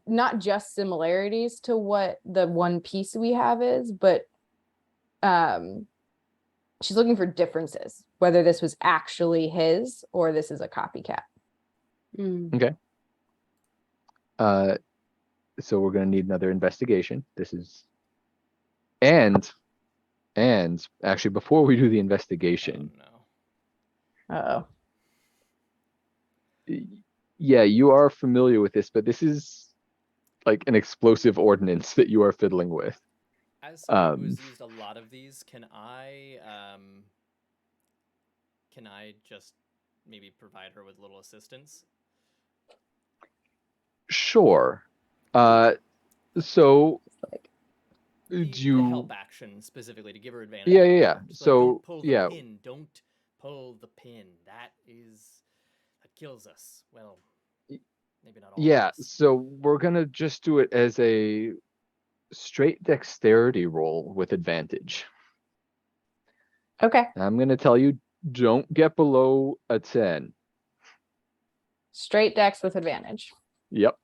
not just similarities to what the one piece we have is, but she's looking for differences, whether this was actually his or this is a copycat. Okay. So we're going to need another investigation. This is, and actually, before we do the investigation, Uh-oh. yeah, you are familiar with this, but this is like an explosive ordinance that you are fiddling with. As someone who's used a lot of these, can I just maybe provide her with a little assistance? Sure. So The do you help action specifically to give her advantage? Yeah. Just So don't pull the yeah. pin. Don't pull the pin. That kills us. Well, maybe not all of Yeah, us. so we're gonna just do it as a straight dexterity roll with advantage. Okay. I'm gonna tell you, don't get below a 10. Straight dex with advantage. Yep.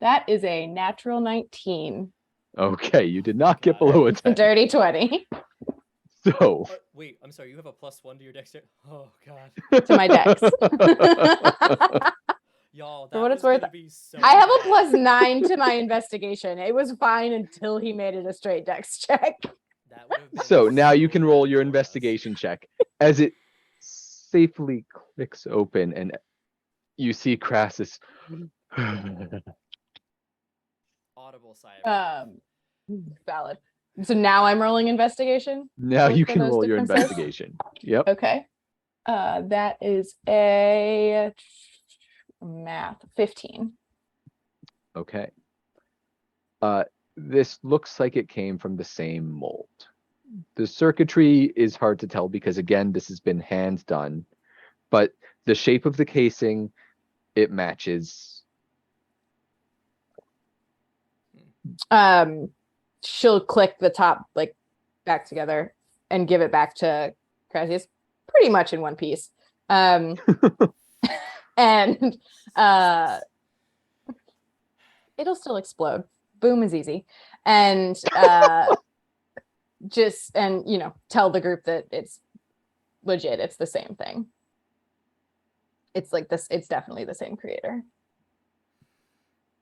That is a natural 19. Okay, you did not get Got it. below a A 10. dirty 20 So Wait, I'm sorry. You have a +1 to your dexterity. Oh God. to my dex. Y'all, For that what was it's worth, gonna be so I have a bad. +9 to my investigation. It was fine until he made it a straight dex check. That would have been so now you so can roll bad your for us. investigation check as it safely clicks open and you see Crassus. Audible sigh of relief. Valid. So now I'm rolling investigation. Now you for can those roll your differences? investigation. Yep. Okay. That is a math 15. Okay. This looks like it came from the same mold. The circuitry is hard to tell because, again, this has been hand done, but the shape of the casing, it matches. She'll click the top like back together and give it back to Crasius pretty much in one piece. And it'll still explode. Boom is easy. And tell the group that it's legit. It's the same thing. It's like this. It's definitely the same creator.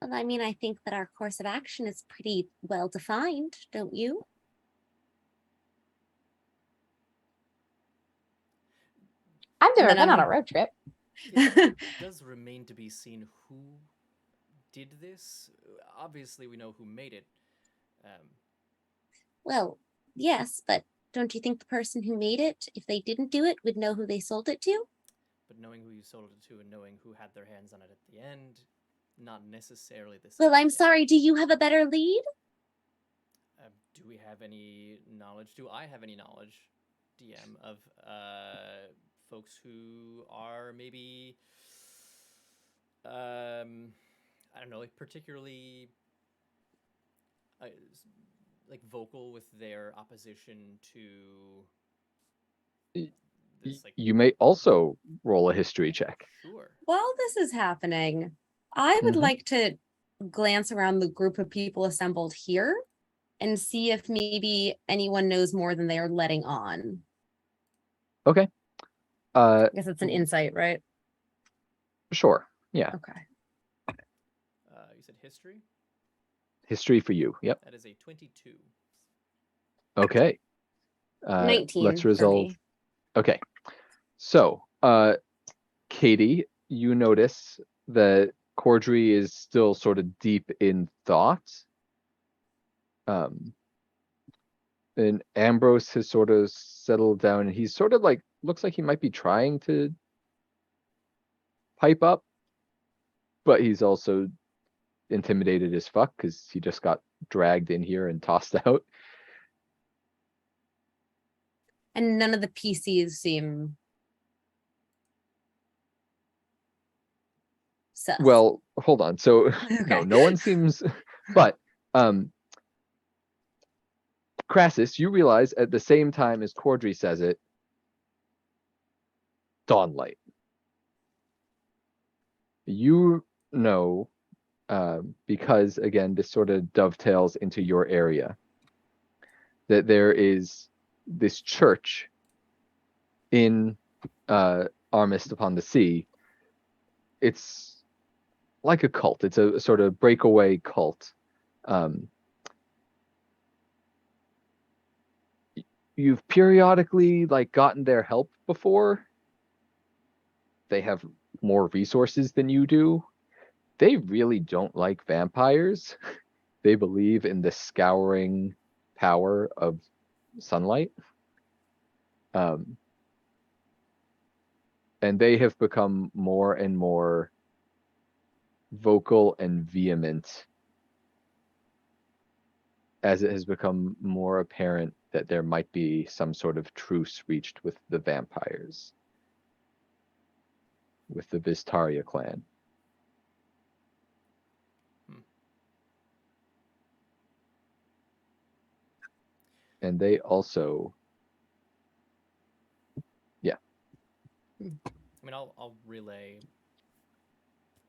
Well, I mean, I think that our course of action is pretty well defined, don't you? I've never then been on I'm- a road trip. It does remain to be seen who did this. Obviously, we know who made it. Well, yes, but don't you think the person who made it, if they didn't do it, would know who they sold it to? But knowing who you sold it to and knowing who had their hands on it at the end, not necessarily the same. Well, I'm thing. sorry, do you have a better lead? Do we have any knowledge? Do I have any knowledge, DM, of folks who are maybe, I don't know, like particularly like vocal with their opposition to this? Like, You may also roll a history check. sure. While this is happening, I would Mhm. like to glance around the group of people assembled here and see if maybe anyone knows more than they are letting on. Okay. I guess it's an insight, right? Sure. Yeah. Okay. You said history? History for you. Yep. That is a 22. Okay. 19 Let's for resolve. me. Okay. So, Katie, you notice that Cordry is still sort of deep in thought. And Ambrose has sort of settled down and he's sort of like, looks like he might be trying to pipe up, but he's also intimidated as fuck because he just got dragged in here and tossed out. And none of the PCs seem sus. Well, hold on. So Okay. no one seems, but Crassus, you realize at the same time as Cordry says it, Dawnlight. You know, because again, this sort of dovetails into your area. that there is this church in Armist-Upon-the-Sea. It's like a cult. It's a sort of breakaway cult. You've periodically gotten their help before. They have more resources than you do. They really don't like vampires. They believe in the scouring power of sunlight. And they have become more and more vocal and vehement as it has become more apparent that there might be some sort of truce reached with the vampires, with the Vistaria clan. And they also, I mean, I'll relay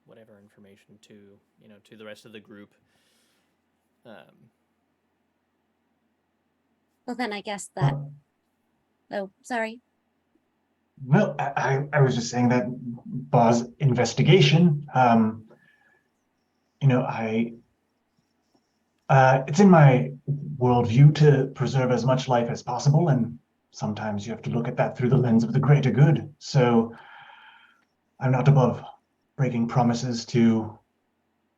whatever information to to the rest of the group. Well, then I guess that. Oh, sorry. Well, I was just saying that Bar's investigation, it's in my worldview to preserve as much life as possible, and sometimes you have to look at that through the lens of the greater good. So I'm not above breaking promises to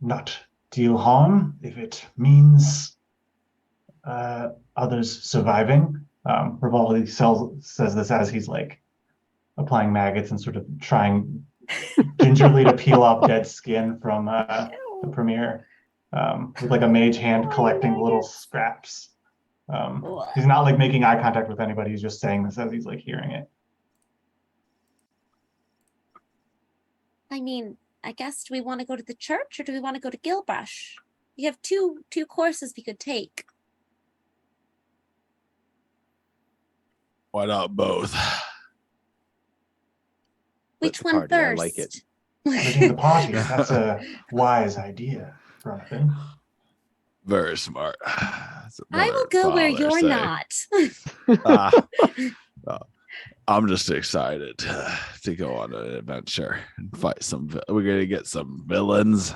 not deal harm if it means others surviving. Rivali says this as he's applying maggots and sort of trying gingerly to peel off dead skin from the premiere, with a mage hand collecting little scraps. He's not making eye contact with anybody. He's just saying this as he's hearing it. I mean, I guess, do we want to go to the church or do we want to go to Gilbrush? We have two courses we could take. Why not both? Which Split the one party, I first? like it. Splitting the party. That's a wise idea, Jonathan. Very smart. I will go where you're not. I'm just excited to go on an adventure and fight we're going to get some villains.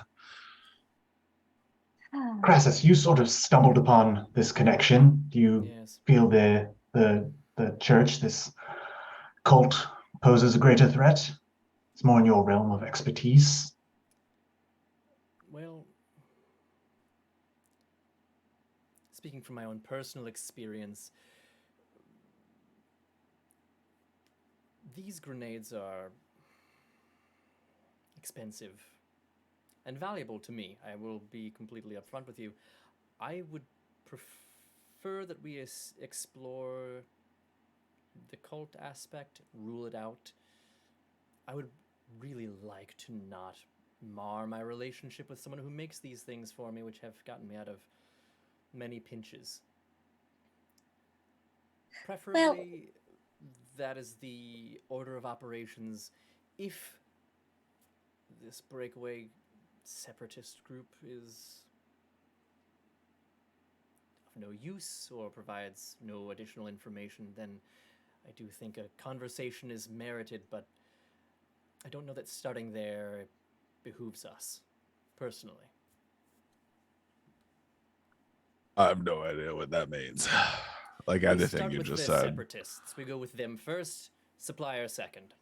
Crassus, you sort of stumbled upon this connection. Do you feel the church, this cult, poses a greater threat? It's more in your realm of expertise. Well, speaking from my own personal experience, these grenades are expensive and valuable to me. I will be completely upfront with you. I would prefer that we explore the cult aspect, rule it out. I would really like to not mar my relationship with someone who makes these things for me, which have gotten me out of many pinches. Preferably, that is the order of operations if this breakaway separatist group is of no use or provides no additional information, then I do think a conversation is merited, but I don't know that starting there behooves us, personally. I have no idea what that means. Everything you just said. Separatists. We go with them first, supplier second.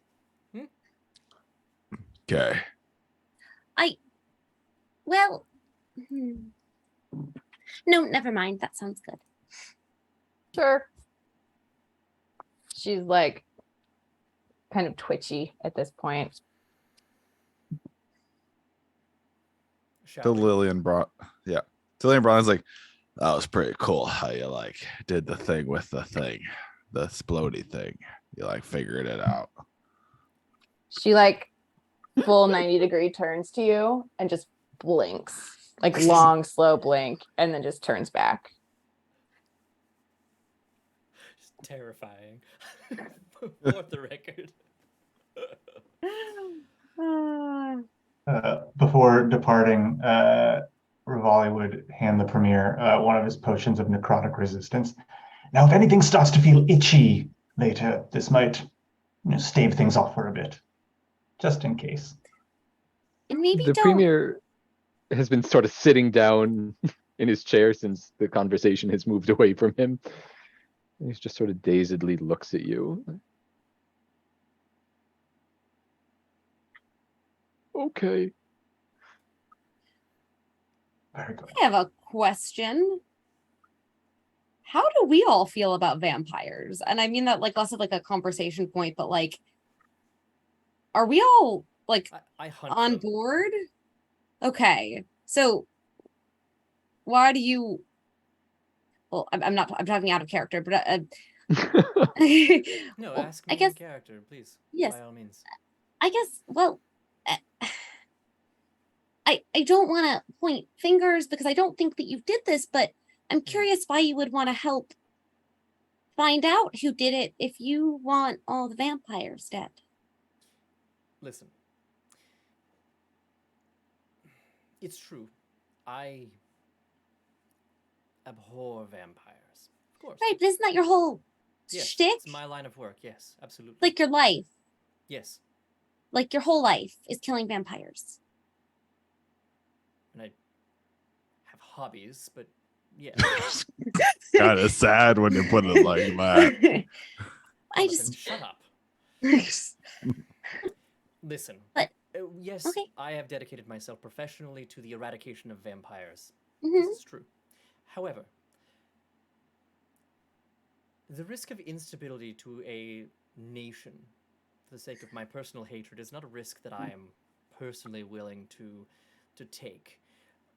Okay. No, never mind. That sounds good. Sure. She's kind of twitchy at this point. To Lillian Braun. Yeah. To Lillian Braun's that was pretty cool how you did the thing with the thing, the splody thing. You figured it out. She full 90-degree turns to you and just blinks. Long, slow blink, and then just turns back. Just terrifying. For the record. Before departing, Rivali would hand the premier one of his potions of necrotic resistance. Now, if anything starts to feel itchy later, this might stave things off for a bit, just in case. And maybe The don't. premier has been sort of sitting down in his chair since the conversation has moved away from him. And he's just sort of dazedly looks at you. Okay. Very good. I have a question. How do we all feel about vampires? And I mean that like less of like a conversation point, but like, are we all like I hunt on them. board? Okay, so why do you? Well, I'm talking out of character, but No, well, ask I me guess in character, please. yes. By all means. I guess. Well, uh, I don't want to point fingers because I don't think that you did this, but I'm curious why you would want to help find out who did it if you want all the vampires dead. Listen. It's true. I abhor vampires. Of course. Right, but isn't that your whole Yes, shtick? it's my line of work. Yes, absolutely. Like your life, Yes. like your whole life is killing vampires. And I have hobbies, but yeah. Kind of sad when you put it like that. I Jonathan, just shut up. Listen. But- yes, okay. I have dedicated myself professionally to the eradication of vampires. Mhm. This is true. However, the risk of instability to a nation for the sake of my personal hatred is not a risk that I am personally willing to take.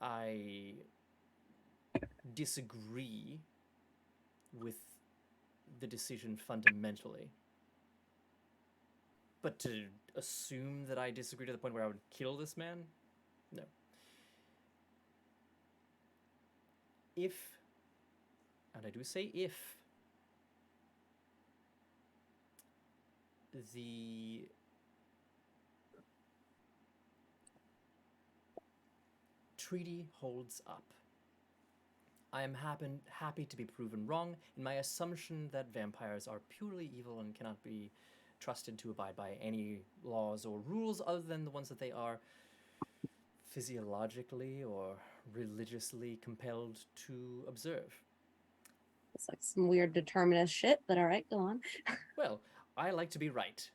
I disagree with the decision fundamentally. But to assume that I disagree to the point where I would kill this man? No. If, and I do say if, the treaty holds up, I am happy to be proven wrong in my assumption that vampires are purely evil and cannot be trusted to abide by any laws or rules other than the ones that they are physiologically or religiously compelled to observe. It's like some weird determinist shit, but all right, go on. Well, I like to be right.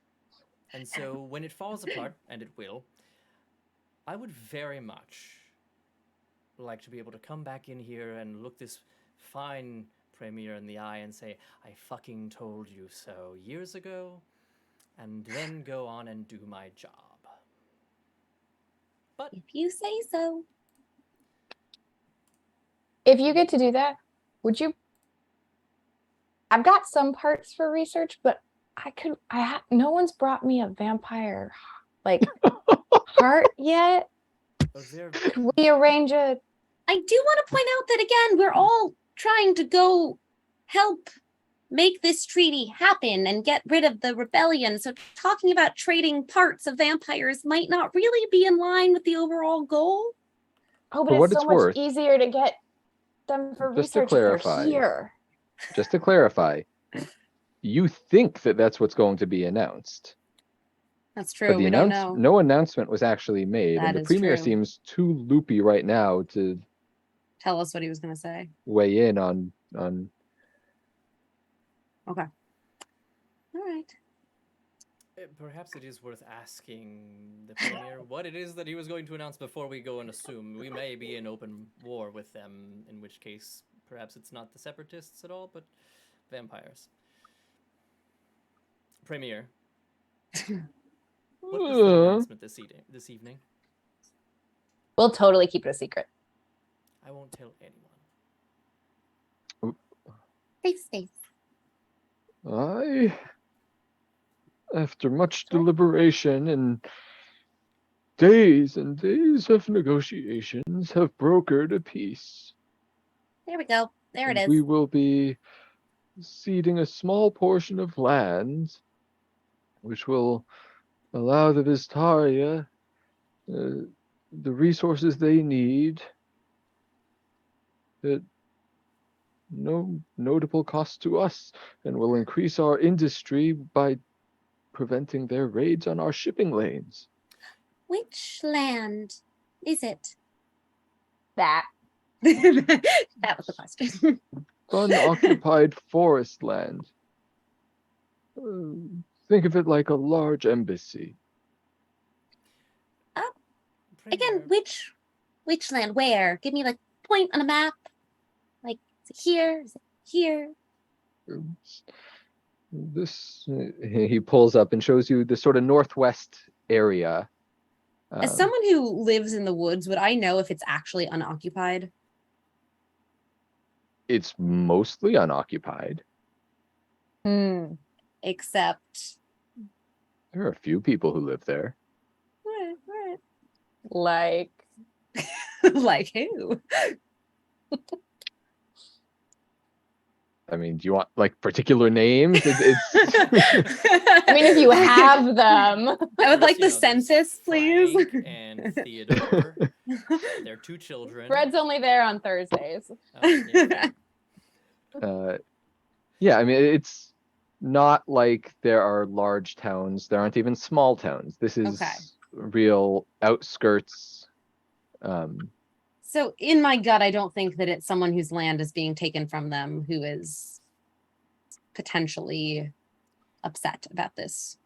And so when it falls apart, and it will, I would very much like to be able to come back in here and look this fine premier in the eye and say, I fucking told you so years ago, and then go on and do my job. But If you say so. If you get to do that, would you? I've got some parts for research, but no one's brought me a vampire like heart yet. Could we arrange a? I do want to point out that again, we're all trying to go help make this treaty happen and get rid of the rebellion. So talking about trading parts of vampires might not really be in line with the overall goal. Oh, For but what it's so it's much worth, easier to get them for just to research if they're clarify. here. Just to clarify, you think that that's what's going to be announced. That's true. But We don't know. no announcement was actually made, That and the is premier true. seems too loopy right now to Tell us what he was going to say. weigh in on. Okay. All right. perhaps it is worth asking the premier what it is that he was going to announce before we go and assume. We may be in open war with them, in which case perhaps it's not the separatists at all, but vampires. Premier. What was the announcement this evening? We'll totally keep it a secret. I won't tell anyone. Safe space. After much deliberation and days of negotiations, have brokered a peace. There we go. There it is. We will be ceding a small portion of land, which will allow the Vistaria the resources they need. That no notable cost to us and will increase our industry by preventing their raids on our shipping lanes. Which land is it? That. That was the question. Unoccupied forest land. Think of it like a large embassy. Again, which land? Where? Give me like point on a map. Like, is it here? Is it here? This he pulls up and shows you the sort of northwest area. As someone who lives in the woods, would I know if it's actually unoccupied? It's mostly unoccupied. Except, There are a few people who live there. Right. Like, Like who? I mean, do you want like particular names? It's I mean, if you have them. I would like the There's census, please. Frank and Theodore. Their 2 children. Fred's only there on Thursdays. Yeah, okay. yeah, I mean, it's not like there are large towns. There aren't even small towns. This is Okay. real outskirts. So in my gut, I don't think that it's someone whose land is being taken from them who is potentially upset about this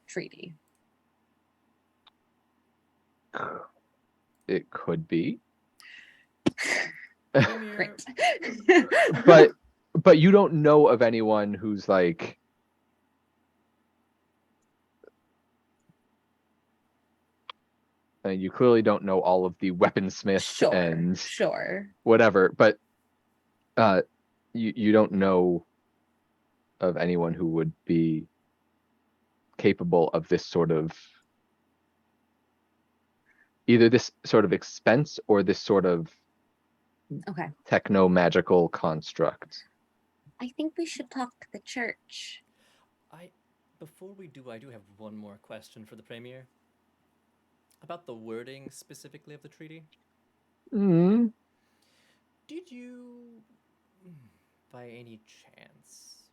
treaty. It could be. Great. But you don't know of anyone who's like you clearly don't know all of the weaponsmiths and Sure. whatever, but you don't know of anyone who would be capable of this sort of either this sort of expense or this sort of Okay. techno-magical construct. I think we should talk to the church. Before we do, I do have one more question for the Premier. About the wording specifically of the treaty. Mm-hmm. Did you, by any chance,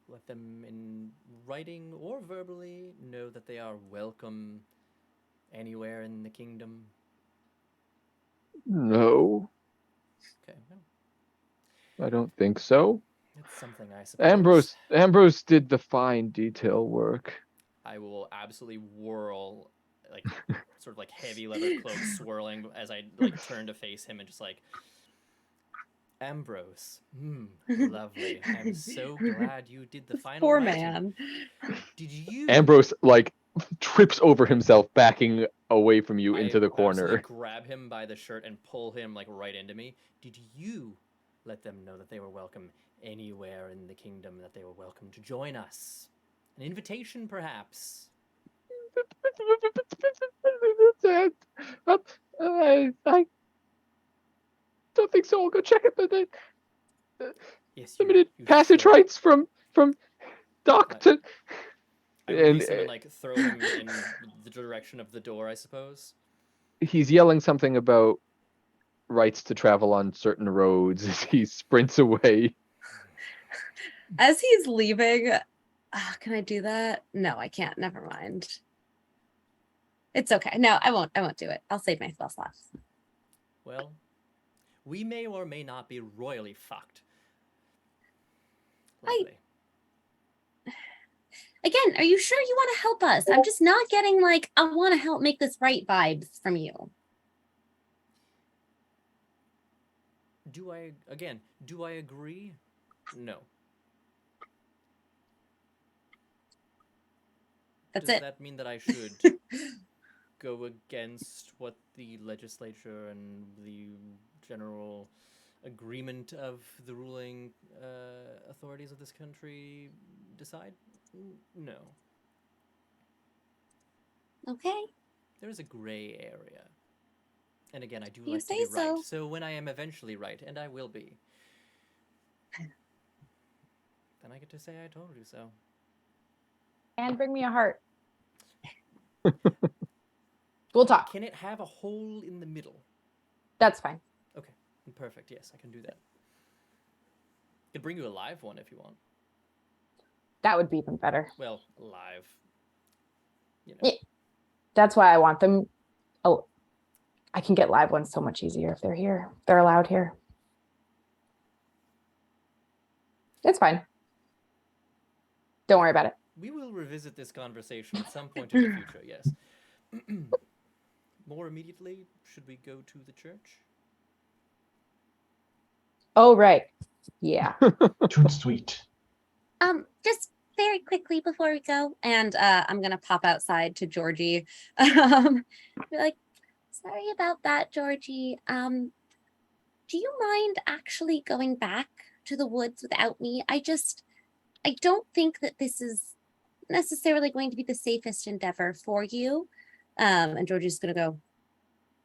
let them in writing or verbally know that they are welcome anywhere in the kingdom? No, Okay, well, I don't think so. that's something I suppose. Ambrose did the fine detail work. I will absolutely whirl, like, sort of like heavy leather cloak swirling as I like turn to face him and just like, Ambrose, lovely. I'm so glad you did the final Poor writing. man. Did you? Ambrose like trips over himself, backing away from you into the absolutely corner. grab him by the shirt and pull him like right into me. Did you let them know that they were welcome anywhere in the kingdom, that they were welcome to join us? An invitation, perhaps? I don't think so. I'll go check it. Yes, Limited you passage should. rights from dock to. I release him and like throw him in the direction of the door, I suppose. He's yelling something about rights to travel on certain roads as he sprints away. As he's leaving, can I do that? No, I can't. Never mind. It's okay. No, I won't do it. I'll save my spell slots. Well, we may or may not be royally fucked. Lovely. Again, are you sure you want to help us? I'm just not getting like, I want to help make this right vibes from you. Do I agree? No. That's Does it. that mean that I should go against what the legislature and the general agreement of the ruling authorities of this country decide? No. Okay. There is a gray area. And again, I do You like to say be right. so. So when I am eventually right, and I will be, then I get to say I told you so. And bring me a heart. We'll talk. Can it have a hole in the middle? That's fine. Okay, perfect. Yes, I can do that. Could bring you a live one if you want. That would be even better. Well, live. You know. Yeah. That's why I want them. Oh, I can get live ones so much easier if they're here. They're allowed here. It's fine. Don't worry about it. We will revisit this conversation at some point in the future, yes. More immediately, should we go to the church? Oh, right. Yeah. Toot sweet. Just very quickly before we go, and I'm gonna pop outside to Georgie. Be like, sorry about that, Georgie. Do you mind actually going back to the woods without me? I don't think that this is necessarily going to be the safest endeavor for you. And Georgie's gonna go,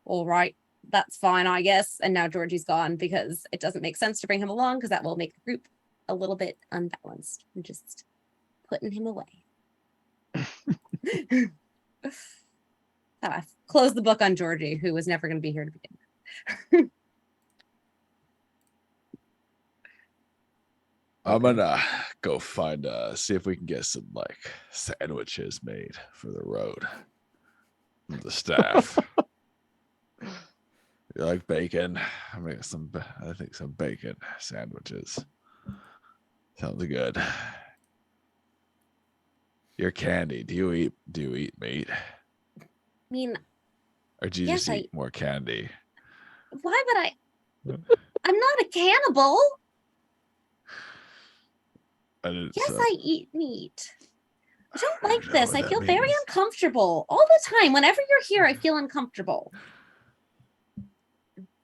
all right, that's fine, I guess. And now Georgie's gone because it doesn't make sense to bring him along because that will make the group a little bit unbalanced. I'm just putting him away. Close the book on Georgie, who was never going to be here to begin with. I'm gonna go find see if we can get some like sandwiches made for the road. From the staff. You like bacon? I mean I think some bacon sandwiches. Sounds good. Your candy. Do you eat meat? I mean, Or do you yes, just eat more candy? why would I? I'm not a cannibal. Yes, I eat meat. I don't like know this. what I that feel very means. uncomfortable all the time. Whenever you're here, I feel uncomfortable. I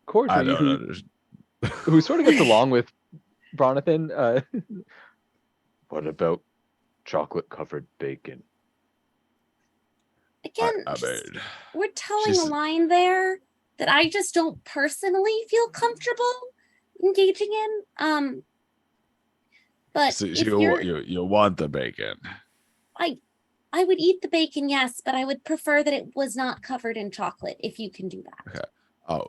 Corddry, don't understand. who sort of gets along with Bronathan, what about chocolate-covered bacon? Again, I just- mean, we're towing a she's- line there that I just don't personally feel comfortable engaging in. But so if you want the bacon. I would eat the bacon, yes, but I would prefer that it was not covered in chocolate if you can do that. Okay. Oh,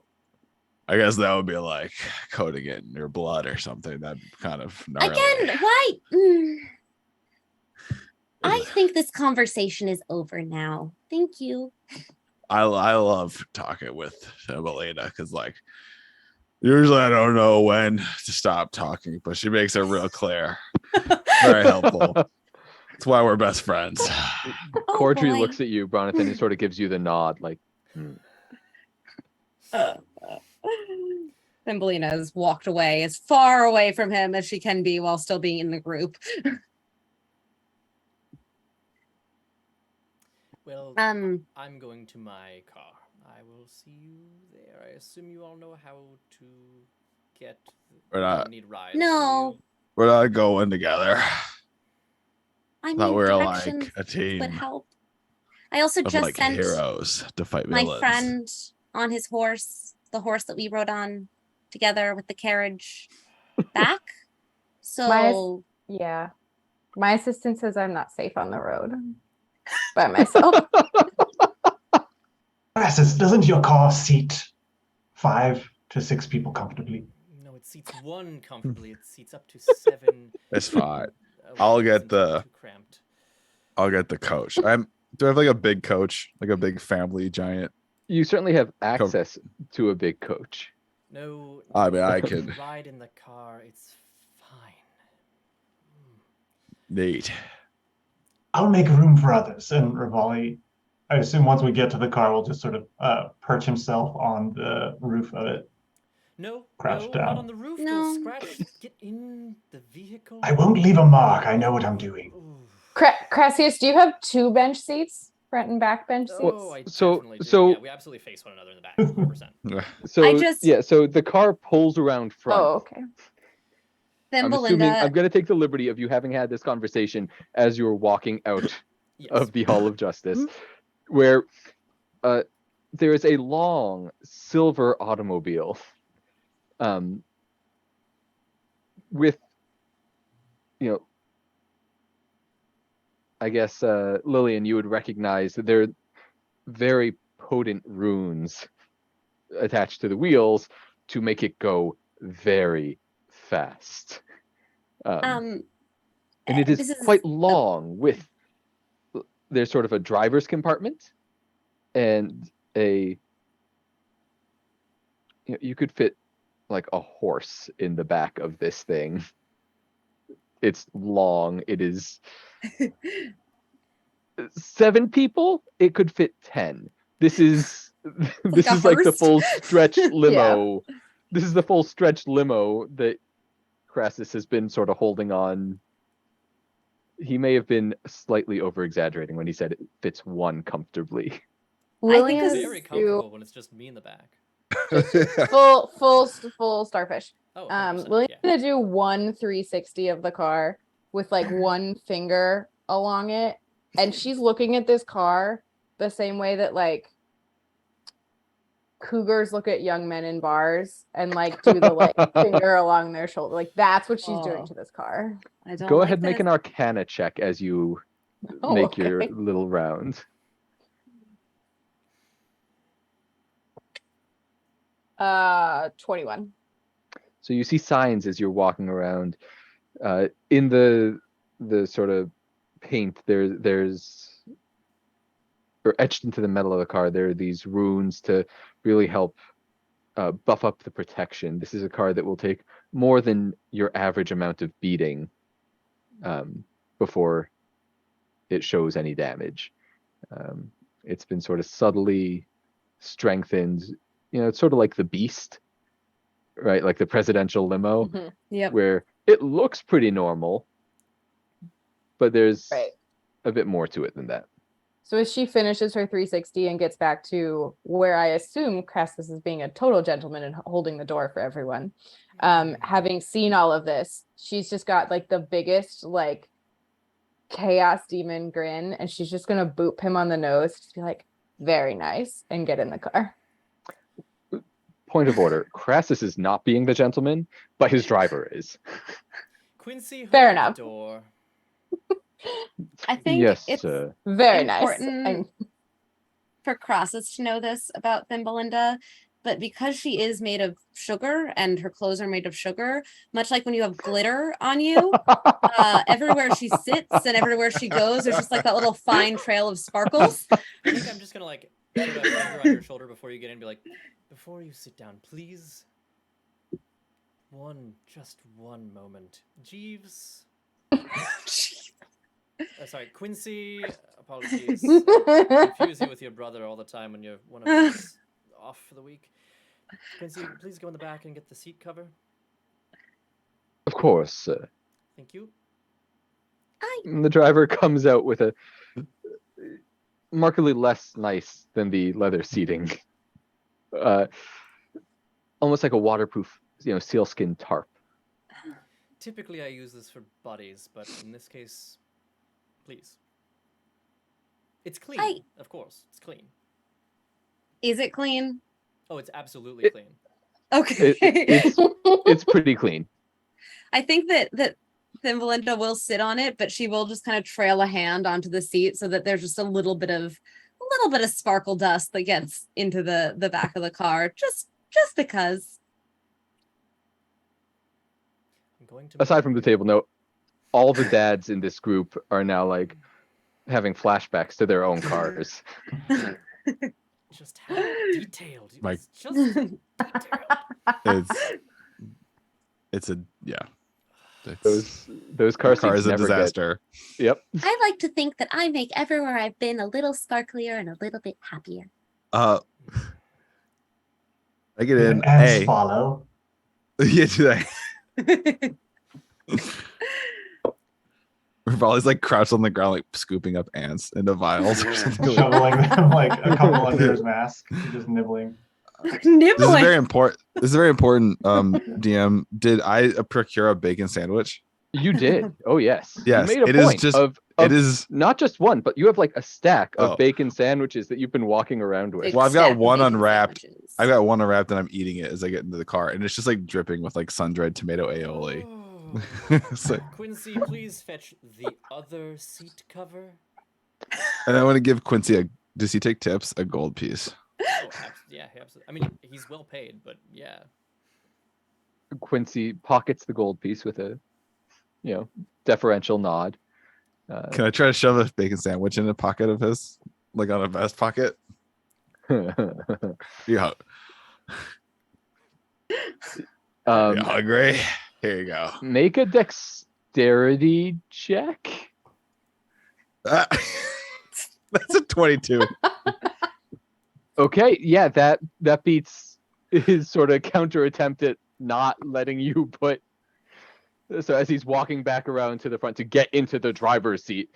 I guess that would be like coating it in your blood or something. That'd be kind of gnarly. Again, why? I think this conversation is over now. Thank you. I love talking with Emelina because like usually I don't know when to stop talking, but she makes it real clear. Very helpful. That's why we're best friends. Oh, Corddry boy. looks at you, Bronathan, and sort of gives you the nod, like, Thumbelina has walked away as far away from him as she can be while still being in the group. Well, Um, I'm going to my car. I will see you there. I assume you all know how to get. We're you not- don't need rides. do No. you? We're not going together. I Thought mean, we were directions like a team would help. I also of just like sent heroes to fight my villains. friend on his horse, the horse that we rode on together with the carriage back. So Yeah. My assistant says I'm not safe on the road by myself. Rassus, doesn't your car seat 5 to 6 people comfortably? No, it seats one comfortably. It seats up to 7. It's fine. Oh, I'll it get isn't the- too cramped. I'll get the coach. Do I have like a big coach, like a big family giant? you certainly have access to a big coach. No. I mean, I you could- ride in the car. It's fine. Neat. I'll make room for others. And Rivali, I assume once we get to the car, will just sort of perch himself on the roof of it. No, Crouch no, down. not on the roof. No. They'll scratch. Get in the vehicle. I won't leave a mark. I know what I'm doing. Ooh. Crassius, do you have 2 bench seats? Front and back bench seats? Oh, I So- definitely do. so- Yeah, we absolutely face one another in the back. 100%. So so the car pulls around front. Oh, okay. I'm assuming Thumbelina, I'm going to take the liberty of you having had this conversation as you're walking out Yes. of the Hall of Justice, where there is a long silver automobile with, I guess, Lillian, you would recognize that there are very potent runes attached to the wheels to make it go very fast. And it is this is quite long with there's sort of a driver's compartment and you could fit like a horse in the back of this thing. It's long. It is 7 people. It could fit 10. This is this a is like the hearse? full stretch limo. This is the full stretch limo that Crassus has been sort of holding on. He may have been slightly over exaggerating when he said it fits 1 comfortably. Willing this us is Very to comfortable when it's just me in the back. full starfish. Oh, 100%, William's yeah. gonna do 1 360 of the car with like 1 finger along it, and she's looking at this car the same way that like cougars look at young men in bars and like do the like finger along their shoulder. Like that's what she's doing Oh. to this car. I don't Go like ahead, make this. an Arcana check as you Oh, make your okay. little round. 21. So you see signs as you're walking around. In the sort of paint, there's or etched into the metal of the car, there are these runes to really help buff up the protection. This is a car that will take more than your average amount of beating before it shows any damage. It's been sort of subtly strengthened. You know, it's sort of like the Beast, right? Like the presidential limo, Mhm. Yep. where it looks pretty normal, but there's Right. a bit more to it than that. So as she finishes her 360 and gets back to where I assume Crassus is being a total gentleman and holding the door for everyone, having seen all of this, she's just got like the biggest like chaos demon grin, and she's just gonna boop him on the nose, just be like, "Very nice," and get in the car. Point of order: Crassus is not being the gentleman, but his driver is. Quincy, Fair hold enough. the door. I think Yes, it's sir. Very nice. important And for Crosses to know this about Thimbelinda, but because she is made of sugar and her clothes are made of sugar, much like when you have glitter on you, everywhere she sits and everywhere she goes, there's just like that little fine trail of sparkles. I think I'm just gonna like put a finger on your shoulder before you get in and be like, before you sit down, please. Just one moment. Jeeves. Sorry, Quincy. Apologies. I confuse you with your brother all the time when you're one of us off for the week. Quincy, please go in the back and get the seat cover. Of course, sir. Thank you. And the driver comes out with a markedly less nice than the leather seating. Almost like a waterproof, sealskin tarp. Typically, I use this for bodies, but in this case, please. It's clean, of course. It's clean. Is it clean? Oh, it's absolutely clean. Okay. It's pretty clean. I think that Thimbelinda will sit on it, but she will just kind of trail a hand onto the seat so that there's just a little bit of sparkle dust that gets into the back of the car, just because. I'm going to. Aside from the table note, all the dads in this group are now like having flashbacks to their own cars. Just how detailed. Mike. It's just detailed. It's a yeah. Those car car seats is a never disaster. Yep. I like to think that I make everywhere I've been a little sparklier and a little bit happier. I get in. And Hey, follow. yeah, do that. We're always like crouched on the ground, like scooping up ants into vials or something. Shoveling them like a couple under his mask, just nibbling. Nibbling. This is very important. DM, did I procure a bacon sandwich? You did. Oh yes. Yes, You made it a is point just- of It is. not just one, but you have like a stack of Oh. bacon sandwiches that you've been walking around with. Well, I've got Stack of one bacon unwrapped. sandwiches. I've got one unwrapped and I'm eating it as I get into the car, and it's just like dripping with like sun-dried tomato aioli. Oh. It's like, Quincy, please fetch the other seat cover. and I want to give Quincy a. Does he take tips? A gold piece. Oh, yeah, absolutely. I mean, he's well paid, but yeah. Quincy pockets the gold piece with a deferential nod. Can I try to shove a bacon sandwich in a pocket of his, like on a vest pocket? Yeah. You hungry? Here you go. Make a dexterity check. That's a 22. Okay, yeah, that beats his sort of counter attempt at not letting you put. So as he's walking back around to the front to get into the driver's seat,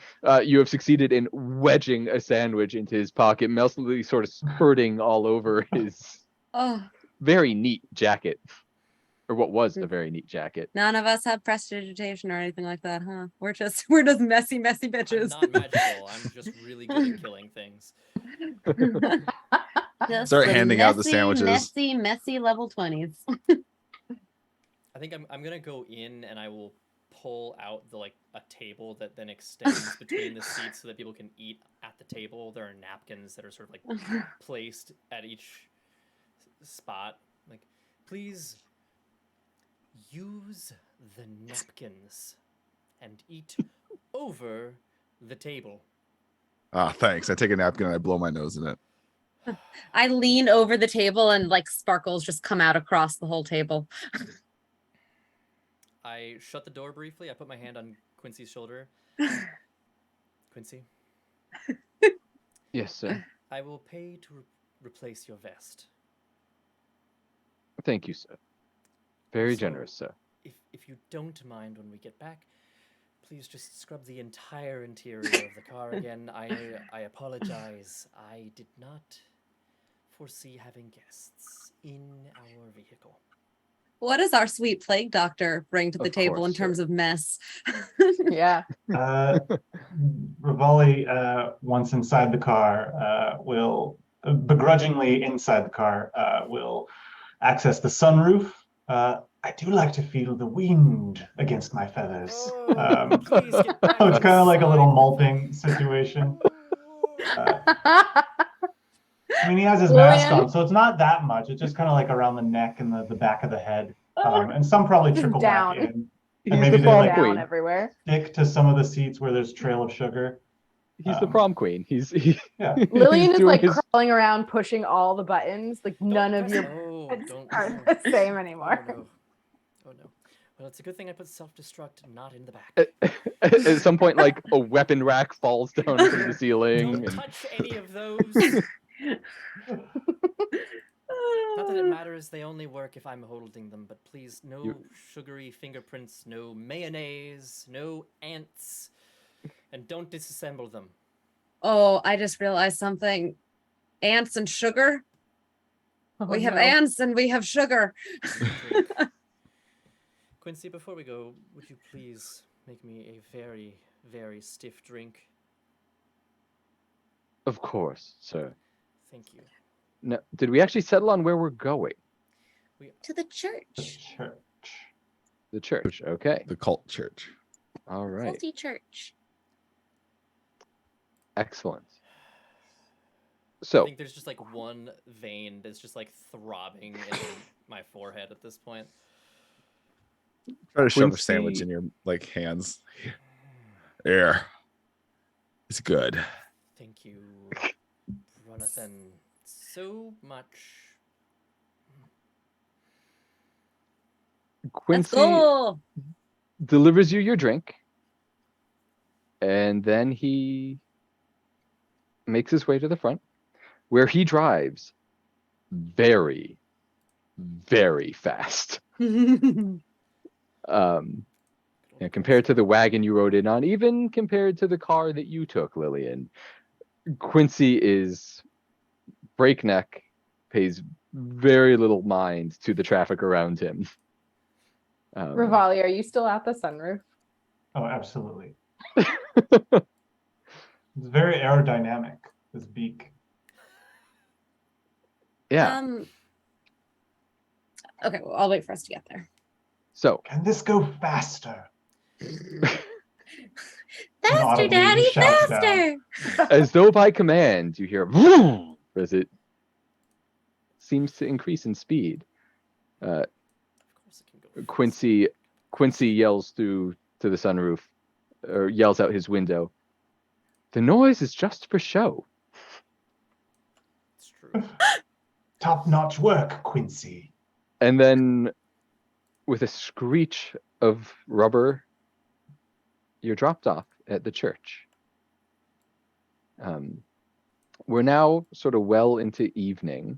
you have succeeded in wedging a sandwich into his pocket, mostly sort of spurting all over his Oh, very neat jacket, or what was a very neat jacket. none of us have prestidigitation or anything like that, huh? We're just messy bitches. I'm not magical. I'm just really good at killing things. Just Start the handing out the sandwiches. Messy level 20s. I think I'm gonna go in and I will pull out a table that then extends between the seats so that people can eat at the table. There are napkins that are sort of placed at each spot. Please use the napkins and eat over the table. Ah, thanks. I take a napkin and I blow my nose in it. I lean over the table and sparkles just come out across the whole table. I shut the door briefly. I put my hand on Quincy's shoulder. Quincy? Yes, sir. I will pay to replace your vest. Thank you, sir. Very Also, generous, sir. If you don't mind when we get back, please just scrub the entire interior of the car again. I apologize. I did not foresee having guests in our vehicle. What does our sweet plague doctor bring to the Of table course, in terms sir. of mess? Yeah. Rivali, once inside the car, will begrudgingly inside the car will access the sunroof. I do like to feel the wind against my feathers. Please get back So it's kind of like a little inside. molting situation. I mean, he has his mask Lillian? on, so it's not that much. It's just kind of around the neck and the back of the head. And some probably Just trickle down. back in. He's And maybe the they prom Down queen. everywhere. stick to some of the seats where there's trail of sugar. He's the prom queen. Yeah. Lillian is doing his- crawling around pushing all the buttons. None of your Oh, buttons don't. are the same anymore. Oh no. Oh no. Well, it's a good thing I put self-destruct not in the back. At some point, a weapon rack falls down from the ceiling. Don't and- touch any of those. Not that it matters, they only work if I'm holding them, but please, no sugary fingerprints, no mayonnaise, no ants, and don't disassemble them. Oh, I just realized something. Ants and sugar? We have ants and we have sugar. Quincy, before we go, would you please make me a very, very stiff drink? Of course, sir. Thank you. Now, did we actually settle on where we're going? To the church. Church. The church. Okay. The cult church. All right. Culty church. Excellent. I So, think there's just one vein that's just throbbing in my forehead at this point. Try to shove a Quincy- sandwich in your hands. Here. It's good. Thank you, Jonathan, so much. Let's Quincy go. delivers you your drink, and then he makes his way to the front, where he drives very, very fast. Compared to the wagon you rode in on, even compared to the car that you took, Lillian, Quincy is breakneck, pays very little mind to the traffic around him. Rivali, are you still at the sunroof? Oh, absolutely. It's very aerodynamic, this beak. Yeah. Okay, well, I'll wait for us to get there. So, Can this go faster? Faster, Audibly, Daddy, he shouts down. faster! as though by command, you hear vroom, as it seems to increase in speed. Of course it can go. Quincy yells through to the sunroof, or yells out his window, "The noise is just for show." It's true. Top-notch work, Quincy. And then, with a screech of rubber, you're dropped off at the church. We're now sort of well into evening,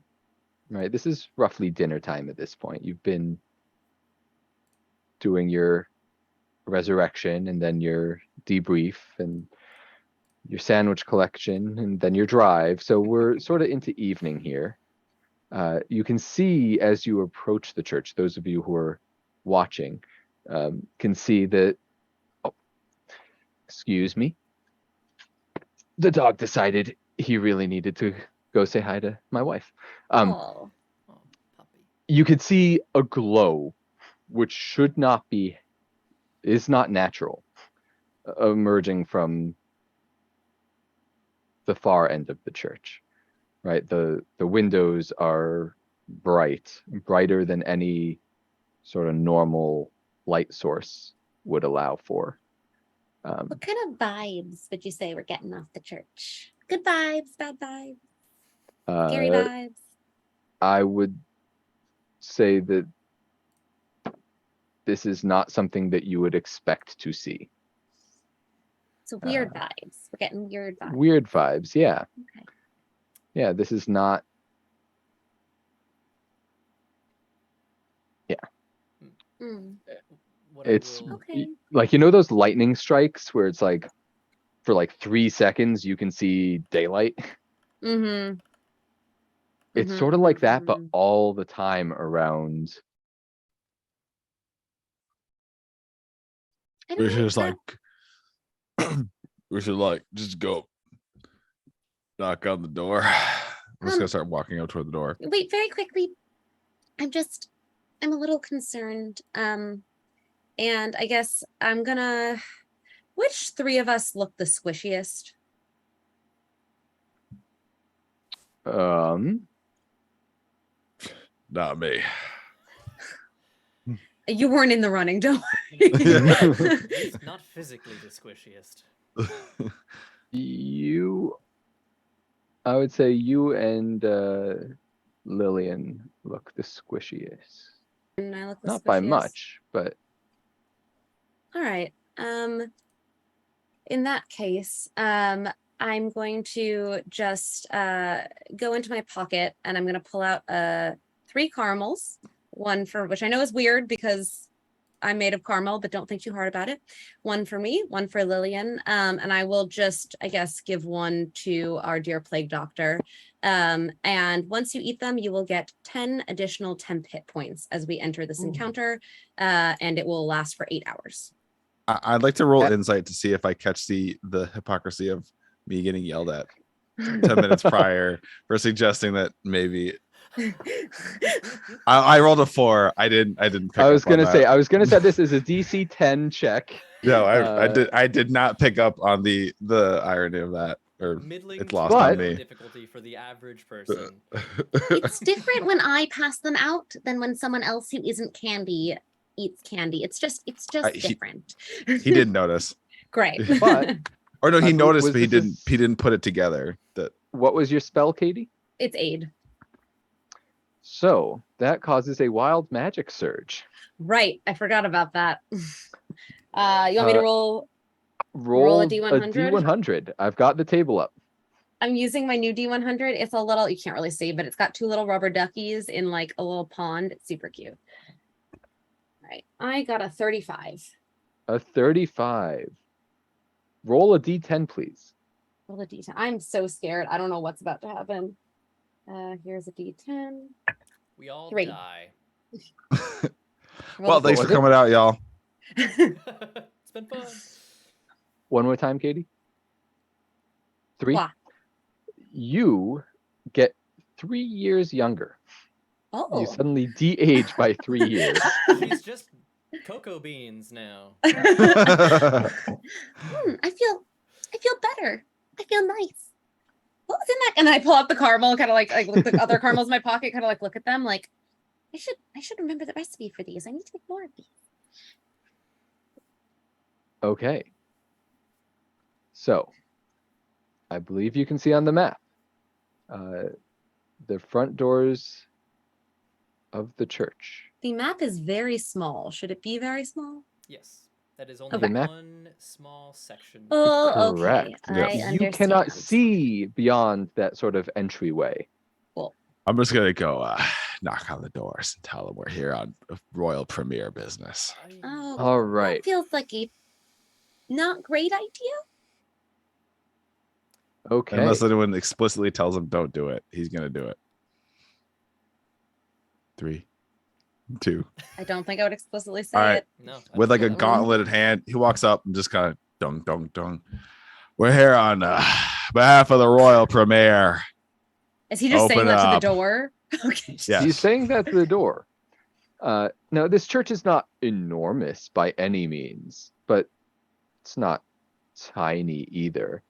right? This is roughly dinner time at this point. You've been doing your resurrection and then your debrief and your sandwich collection and then your drive. So we're sort of into evening here. You can see as you approach the church, those of you who are watching can see that, oh, excuse me, the dog decided he really needed to go say hi to my wife. Oh. Oh, puppy. You could see a glow, which should not be, is not natural, emerging from the far end of the church, right? The windows are brighter than any sort of normal light source would allow for. What kind of vibes would you say we're getting off the church? Good vibes, bad vibes, scary vibes. I would say that this is not something that you would expect to see. So weird vibes. We're getting weird vibes. Weird vibes, yeah. Okay. Yeah, this is not. Mm. What I It's will- Okay. like, you know those lightning strikes where it's like for like 3 seconds you can see daylight? Mm-hmm. It's Mhm, sort of like that, but mhm. all the time around. I don't We should know, just we should just go knock on the door. We're just gonna start walking up toward the door. wait, very quickly. I'm a little concerned. And I guess I'm gonna. Which 3 of us look the squishiest? Not me. You weren't in the running, don't worry. He's not physically the squishiest. I would say you and Lillian look the squishiest. And I look the Not by squishiest. much, but All right. In that case, I'm going to just go into my pocket and I'm going to pull out 3 caramels. One for, which I know is weird because I'm made of caramel, but don't think too hard about it. One for me, one for Lillian. And I will just, I guess, give one to our dear plague doctor. And once you eat them, you will get 10 additional temp hit points as we enter this encounter. And it will last for 8 hours. I'd like to roll insight to see if I catch the hypocrisy of me getting yelled at 10 minutes prior for suggesting that maybe I rolled a 4. I didn't pick I was up on gonna say that. this is a DC 10 check. No, I did not pick up on the irony of that, or Middling it's to lost on low me. difficulty for the average person. It's different when I pass them out than when someone else who isn't candy eats candy. It's just different. He didn't notice, Great. But or no, he I believe- noticed, was but he this didn't put it together. That what was your spell, Katie? It's aid. So that causes a wild magic surge. Right. I forgot about that. You want me to roll? Roll a D100? D100. I've got the table up. I'm using my new D100. It's a little, you can't really see, but it's got 2 little rubber duckies in like a little pond. It's super cute. All right. I got a 35. A 35. Roll a D10, please. Roll a D10. I'm so scared. I don't know what's about to happen. Here's a D10. We all 3. die. Roll well, a thanks was for it? coming out, y'all. It's been fun. One more time, Katie. 3. Wah. You get 3 years younger. Oh. You suddenly de-age by 3 years. She's just cocoa beans now. I feel better. I feel nice. What was in that? And I pull out the caramel and kind of like look at the other caramels in my pocket, kind of like look at them like, I should remember the recipe for these. I need to make more of these. Okay. So, I believe you can see on the map the front doors of the church. The map is very small. Should it be very small? Yes, that is only The map- one small section. Oh, okay. Correct. I Yes. understand. You cannot see beyond that sort of entryway. I'm just gonna go knock on the doors and tell them we're here on royal premiere business. Oh, All right. that feels like a not great idea. Okay. Unless anyone explicitly tells him don't do it, he's gonna do it. 3, 2. I don't think I would explicitly say All right. it. No, With like a absolutely. gauntleted hand, he walks up and just kind of dung dung dung. We're here on behalf of the royal premiere. Is he just Open saying that to up. the door? Okay. Yes. He's saying that to the door. Now, this church is not enormous by any means, but it's not tiny either.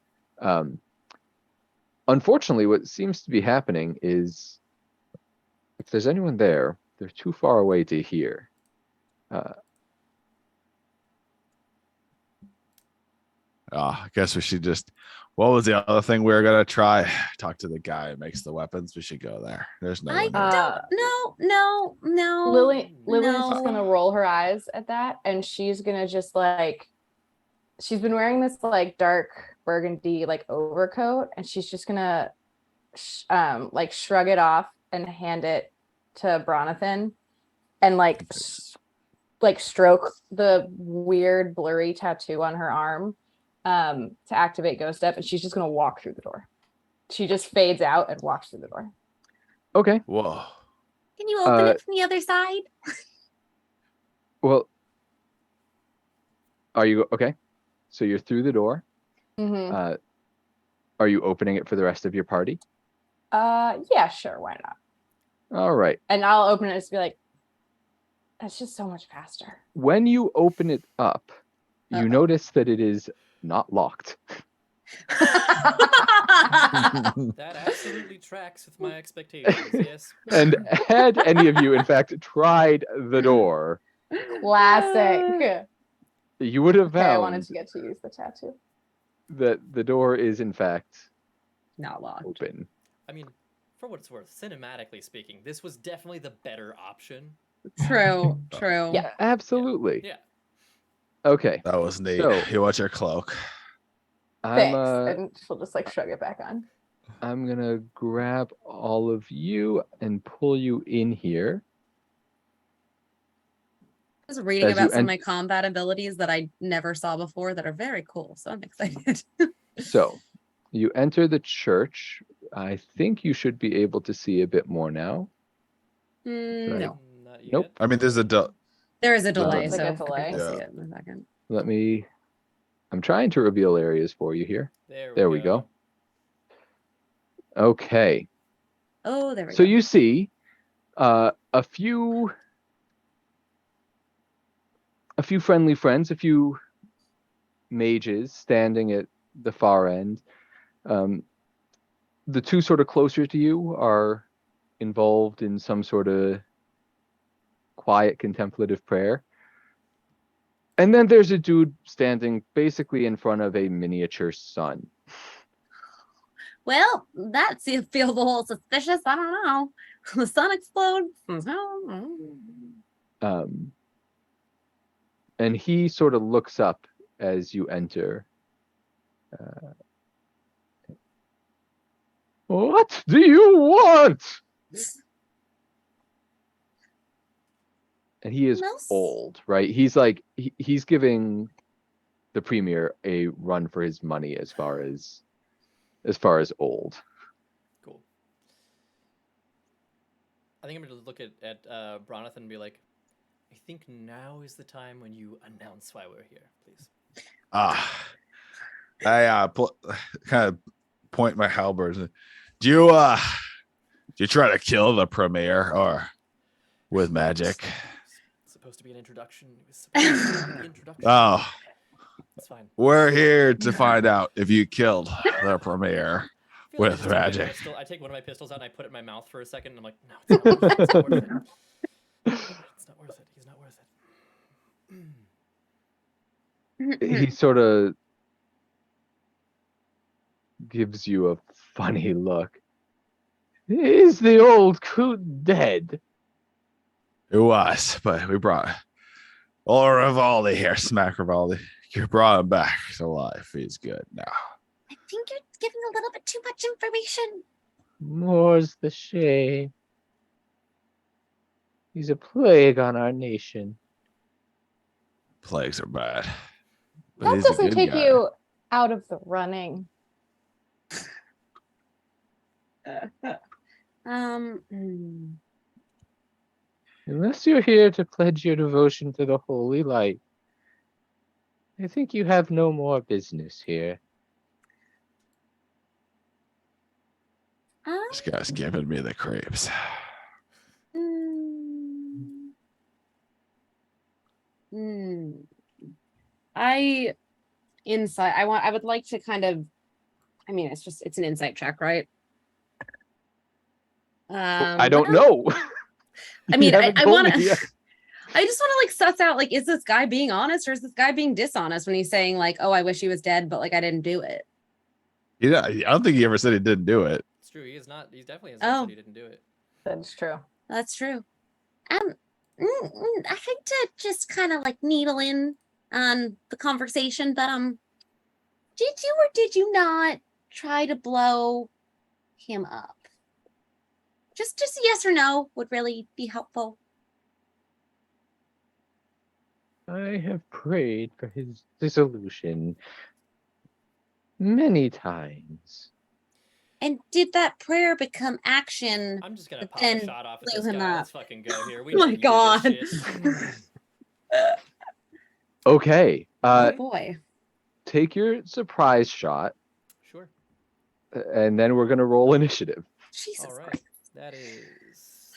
Unfortunately, what seems to be happening is if there's anyone there, they're too far away to hear. I guess we should just. What was the other thing we were gonna try? Talk to the guy who makes the weapons. We should go there. There's no I one don't. there. No. Lily's no. just gonna roll her eyes at that, and she's gonna just like, she's been wearing this like dark burgundy like overcoat, and she's just gonna like shrug it off and hand it to Bronathan, and like stroke the weird blurry tattoo on her arm to activate Ghost Step, and she's just gonna walk through the door. She just fades out and walks through the door. Okay. Whoa. Can you open it from the other side? Well, are you okay? So you're through the door. Mm-hmm. Are you opening it for the rest of your party? Yeah, sure, why not? All right. And I'll open it and just be like, that's just so much faster. When you open it up, you Uh-oh. notice that it is not locked. That absolutely tracks with my expectations. Yes. And had any of you, in fact, tried the door, Classic. you would have Okay, I wanted found to get to use the tattoo. that the door is, in fact, Not locked. open. I mean, for what it's worth, cinematically speaking, this was definitely the better option. True. True. Yeah. Absolutely. Yeah. Okay. That was neat. So- You want your cloak? I'm Thanks. And she'll just like shrug it back on. I'm gonna grab all of you and pull you in here. I was reading As you about some of en- my combat abilities that I never saw before that are very cool, so I'm excited. So, you enter the church. I think you should be able to see a bit more now. No. Not yet. Nope. I mean, there's a. There is a There's delay, like so a I think delay. we'll see Yeah. it in a second. I'm trying to reveal areas for you here. There we go. Okay. Oh, there we So go. you see a few friendly friends, a few mages standing at the far end. The two sort of closer to you are involved in some sort of quiet contemplative prayer. And then there's a dude standing basically in front of a miniature sun. Well, that feels a little suspicious. I don't know. The sun explodes. And he sort of looks up as you enter. What do you want? And he is No s- old, right? He's like he's giving the premier a run for his money as far as old. Cool. I think I'm going to look at Bronathan and be like, I think now is the time when you announce why we're here, please. I kind of point my halberd. Do you try to kill the premier or with magic? It's supposed to be an introduction. It was supposed to be an introduction. Oh, It's fine. we're here to find out if you killed the premier. I feel like With I just take my magic. pistol- I take one of my pistols out and I put it in my mouth for a second and I'm like, no, it's not worth it. It's not worth it. It's not worth it. He's not worth it. He sort of gives you a funny look. Is the old coot dead? It was, but we brought old Rivaldi here. Smack Rivaldi. You brought him back to life. He's good now. I think you're giving a little bit too much information. More's the shame. He's a plague on our nation. Plagues are bad. But That he's a doesn't good take guy. you out of the running. Hmm. Unless you're here to pledge your devotion to the holy light, I think you have no more business here. This guy's giving me the creeps. Mm, I insight. I would like to kind of. I mean, it's an insight check, right? I don't know. I mean, You I haven't want told me to. yet. I just want to like suss out like, is this guy being honest or is this guy being dishonest when he's saying like, oh, I wish he was dead, but like I didn't do it. Yeah, I don't think he ever said he didn't do it. It's true. He is not. He definitely has Oh. not said he didn't do it. That's true. That's true. I hate to just kind of like needle in on the conversation, but did you or did you not try to blow him up? Just a yes or no would really be helpful. I have prayed for his dissolution many times. And did that prayer become action? I'm just gonna But pop then a shot off at blew this him guy. up. Let's fucking go here. We Oh know my you do God. this shit. Okay. Oh boy. Take your surprise shot, Sure. and then we're gonna roll initiative. Jesus All right. Christ. That is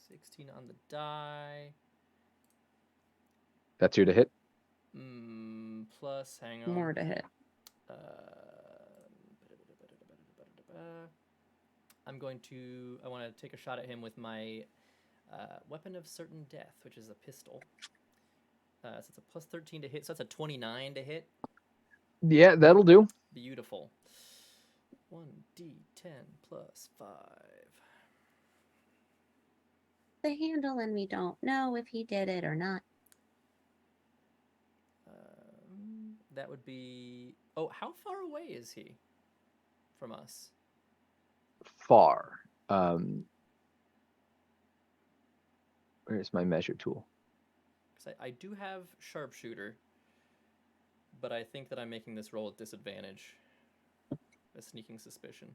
16 on the die. That's your to hit. Plus, hang on. More to hit. I'm going to. I want to take a shot at him with my weapon of certain death, which is a pistol. So it's a plus 13 to hit. So that's a 29 to hit. Yeah, that'll do. Beautiful. 1d10 plus 5. The handle, and we don't know if he did it or not. That would be. Oh, how far away is he from us? Far. Where's my measure tool? Because I do have sharpshooter, but I think that I'm making this roll at disadvantage. A sneaking suspicion.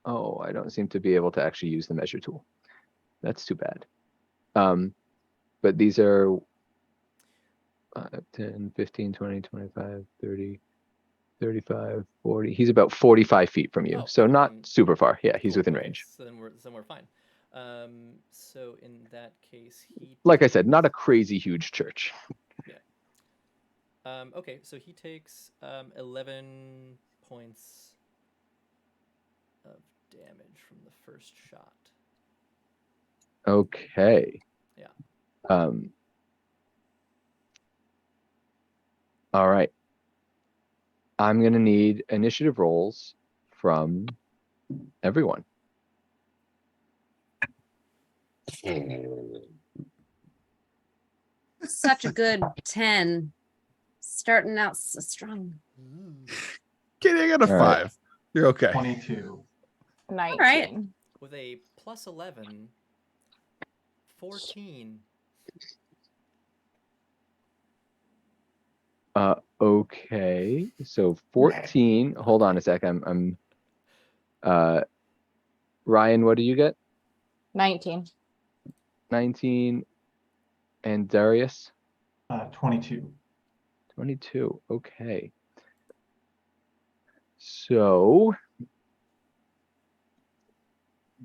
Oh, I don't seem to be able to actually use the measure tool. That's too bad. But these are 10, 15, 20, 25, 30, 35, 40. He's about 45 feet from you. Oh, So not then- super far. Yeah, he's Cool, within okay, range. So then we're fine. So in that case, he. Like I said, not a crazy huge church. Okay, so he takes 11 points of damage from the first shot. Okay. Yeah. All right. I'm going to need initiative rolls from everyone. Such a good 10. Starting out so strong. Kitty, I got a All right. 5. You're okay. 22. 19. right. With a plus 11, 14. Okay. So 14. Hold on a sec. I'm Ryan, what do you get? 19. 19. And Darius? 22. 22. Okay. So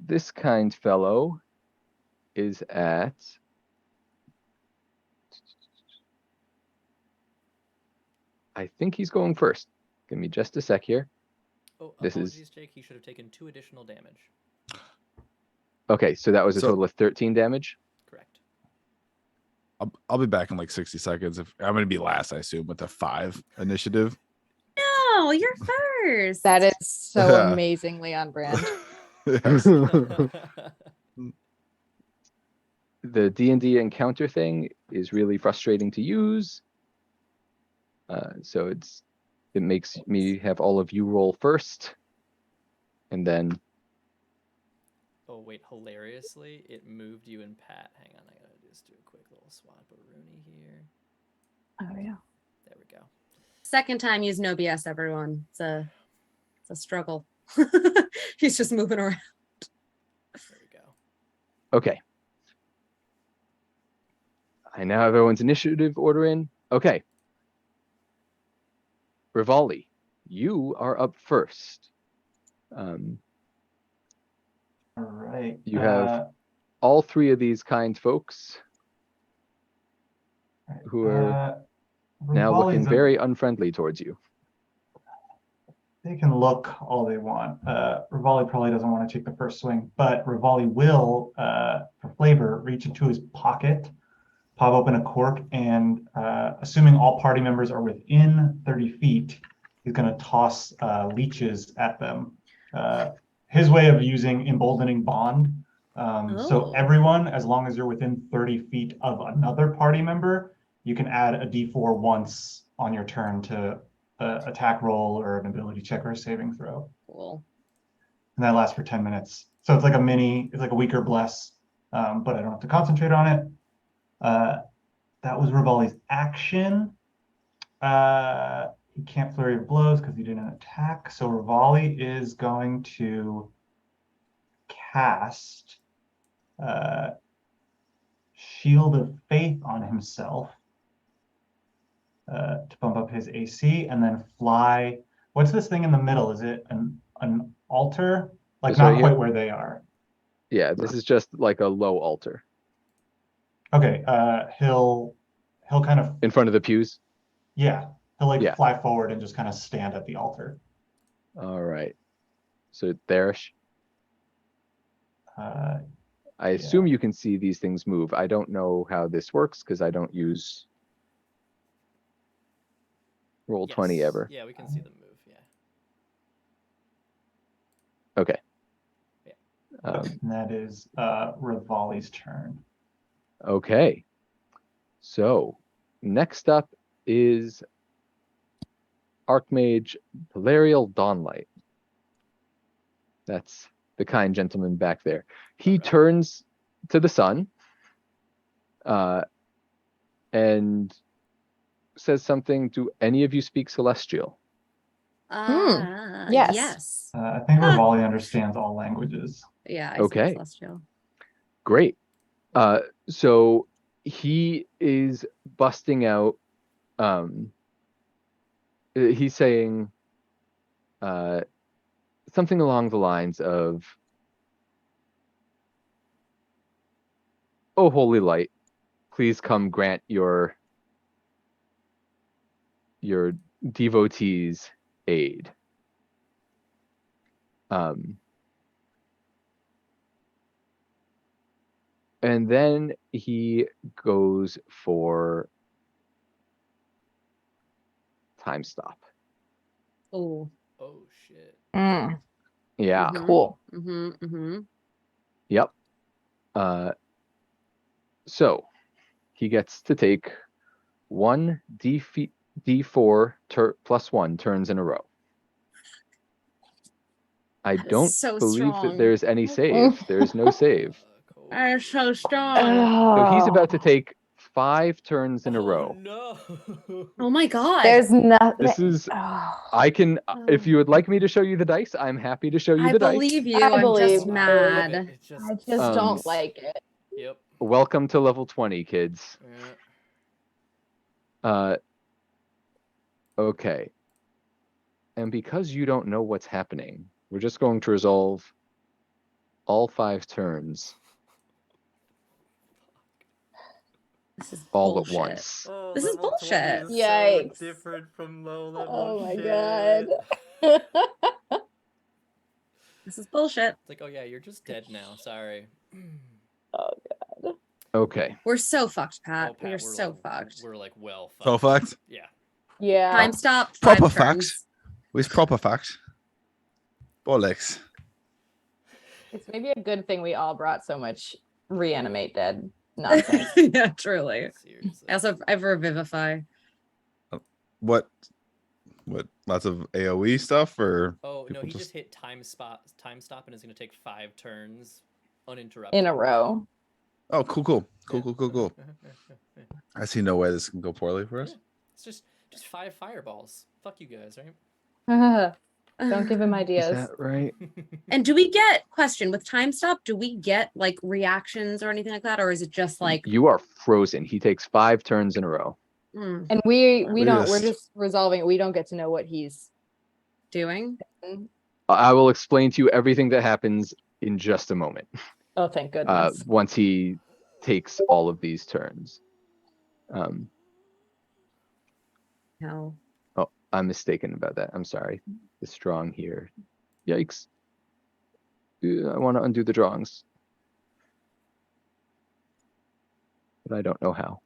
this kind fellow is at I think he's going first. Give me just a sec here. Oh, This is- apologies, Jake. He should have taken 2 additional damage. Okay, so that was a So- total of 13 damage. Correct. I'll be back in like 60 seconds. If I'm gonna be last, I assume, with a 5 initiative. No, you're first. That is so Yeah. amazingly on brand. The D&D encounter thing is really frustrating to use. So it makes me have all of you roll first, and then Oh wait, hilariously, it moved you and Pat. Hang on, I gotta just do a quick little swap of Rooney here. Oh yeah. There we go. Second time use no BS, everyone. It's a struggle. He's just moving around. There we go. okay. I now have everyone's initiative order in. Okay. Rivali, you are up first. All right. You have all 3 of these kind folks who are now looking very unfriendly towards you. They can look all they want. Rivali probably doesn't want to take the first swing, but Rivali will, for flavor, reach into his pocket, pop open a cork, and assuming all party members are within 30 feet, he's going to toss leeches at them. His way of using emboldening bond. So everyone, as long as you're within 30 feet of another party member, you can add a d4 once on your turn to attack roll or an ability check or a saving throw. Cool. And that lasts for 10 minutes. So it's like a weaker bless, but I don't have to concentrate on it. That was Rivali's action. He can't flurry of blows because he didn't attack. So Rivali is going to cast Shield of Faith on himself to bump up his AC, and then fly. What's this thing in the middle? Is it an altar? Like This not right quite here? where they are. Yeah, this is just like a low altar Okay. He'll kind of in front of the pews. he'll fly forward and just kind of stand at the altar. All right. So there. I assume you can see these things move. I don't know how this works because I don't use Roll20 ever. Yeah, we can see them move. Yeah. Okay. Yeah. And that is Rivali's turn. Okay. So next up is Archmage Valerial Dawnlight. That's the kind gentleman back there. He turns to the sun and says something. Do any of you speak Celestial? Yes. Yes. I think Rivali understands all languages. Yeah, I Okay. see Celestial. Great. So he is busting out. He's saying something along the lines of, "Oh, holy light, please come grant your devotees aid." And then he goes for time stop. Oh. Oh shit. Mm, Yeah. cool. Yep. So he gets to take 1 D4 plus 1 turns in a row. I That is don't so believe strong. that there's any save. There's no save. Cool. That is so strong. So he's about to take 5 turns in a row. No. Oh my god. There's nothing. This is. Oh, I can. If you would like me to show you the dice, I'm happy to show you I the dice. believe you. I I'm believe just you. mad. It's just, I just don't like it. Yep. Welcome to level 20, kids. Yeah. Okay. And because you don't know what's happening, we're just going to resolve all 5 turns This is all bullshit. at once. Oh, This is level 20 bullshit. is Yikes. So different from low level Oh my shit. god. This is bullshit. It's like, oh yeah, you're just dead now. Sorry. Oh god. Okay. We're so fucked, Pat. Oh, Pat, We're so fucked. We're like well fucked. So fucked. Yeah. Yeah. Time stop. 5 Proper turns. fact. With proper fact. Bollocks. It's maybe a good thing we all brought so much reanimate dead nonsense. Yeah, truly. Seriously. I also have Revivify. What? Lots of AoE stuff, or Oh no, people he just hit time stop, and it's gonna take 5 turns uninterrupted. In a row. Oh, cool. Yeah. I see no way this can go poorly for us. Yeah. It's just 5 fireballs. Fuck you guys, right? Don't give him Is ideas. that right? And do we get question with time stop? Do we get like reactions or anything like that, or is it just like? You are frozen. He takes 5 turns in a row. And we don't. We're Yes. just resolving it. We don't get to know what he's Doing? I will explain to you everything that happens in just a moment. Oh, thank goodness. Once he takes all of these turns. No. Oh, I'm mistaken about that. I'm sorry. The strong here. Yikes. I want to undo the drawings. But I don't know how.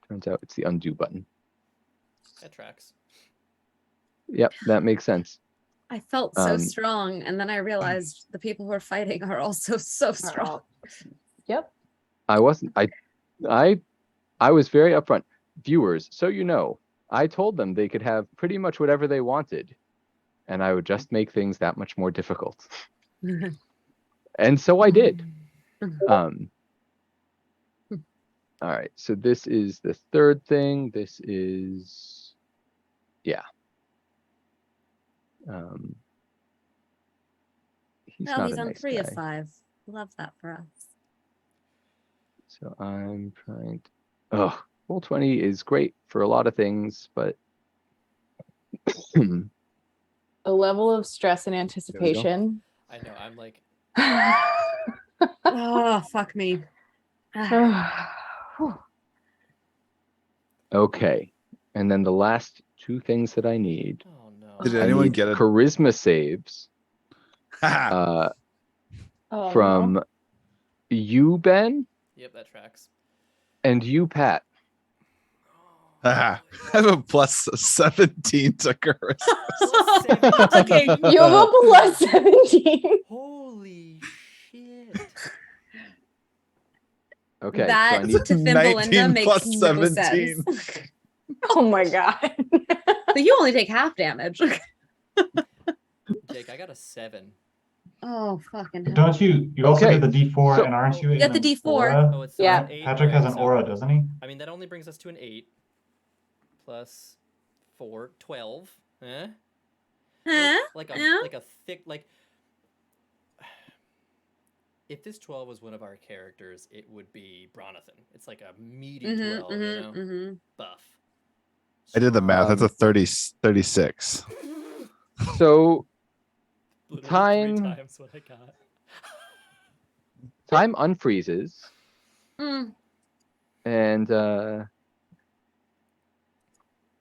Turns out it's the undo button. That tracks. Yep, that makes sense. I felt so Um, strong, and then I realized the people who are fighting are also so strong. Yep. I wasn't. I was very upfront. Viewers, so you know, I told them they could have pretty much whatever they wanted, and I would just make things that much more difficult. And so I did. All right, so this is the third thing. This is, yeah. He's Well, not he's a on nice 3 guy. of 5. Love that for us. So I'm trying to, oh, roll 20 is great for a lot of things, but A level of stress and anticipation. I know. I'm like, Oh, fuck me. okay. And then the last 2 things that I need. oh no. Did I anyone need get it? charisma saves Haha. Oh, from no. you, Ben, Yep, that tracks. and you, Pat. Haha. I have a plus 17 to charisma. Okay. You have a plus 17. Holy shit. Okay, That so I need to Thimblelinda 19 makes plus no 17. sense. Oh my god. But you only take half damage. Jake, I got a 7. Oh, fucking hell. Don't you also Okay, get the D4 so- and aren't you? You get in the an D4. aura? Oh, it's Yeah. an 8. Patrick has Alright, an so- aura, doesn't he? I mean, that only brings us to an 8. Plus 4, 12. Eh? Huh? Like Yeah. a thick, like... If this 12 was one of our characters, it would be Bronathan. It's like a meaty 12, you know? Buff. I did the math. That's a 30, 36. So Literally time- 3 times what I got. time unfreezes, Mm. and I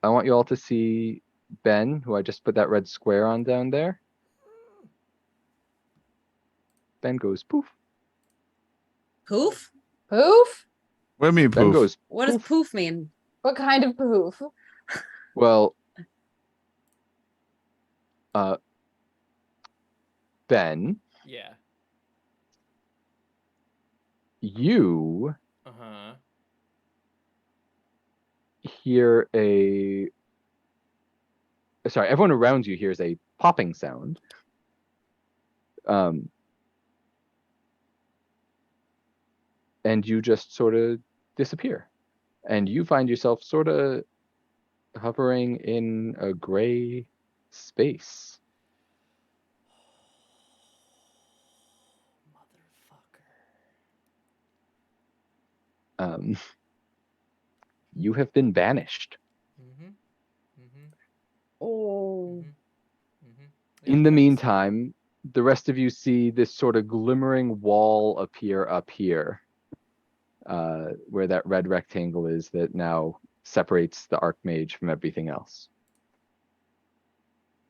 want you all to see Ben, who I just put that red square on down there. Ben goes poof. Poof? Poof? What do you mean, Ben poof? goes, What does poof mean? What kind of poof? well, Ben, Yeah. you Uh-huh. hear a, sorry, everyone around you hears a popping sound. And you just sort of disappear. And you find yourself sort of hovering in a gray space. Motherfucker. You have been banished. Mm-hmm. Mm-hmm. Oh. Mm-hmm. In the meantime, the rest of you see this sort of glimmering wall appear up here, where that red rectangle is that now separates the Archmage from everything else.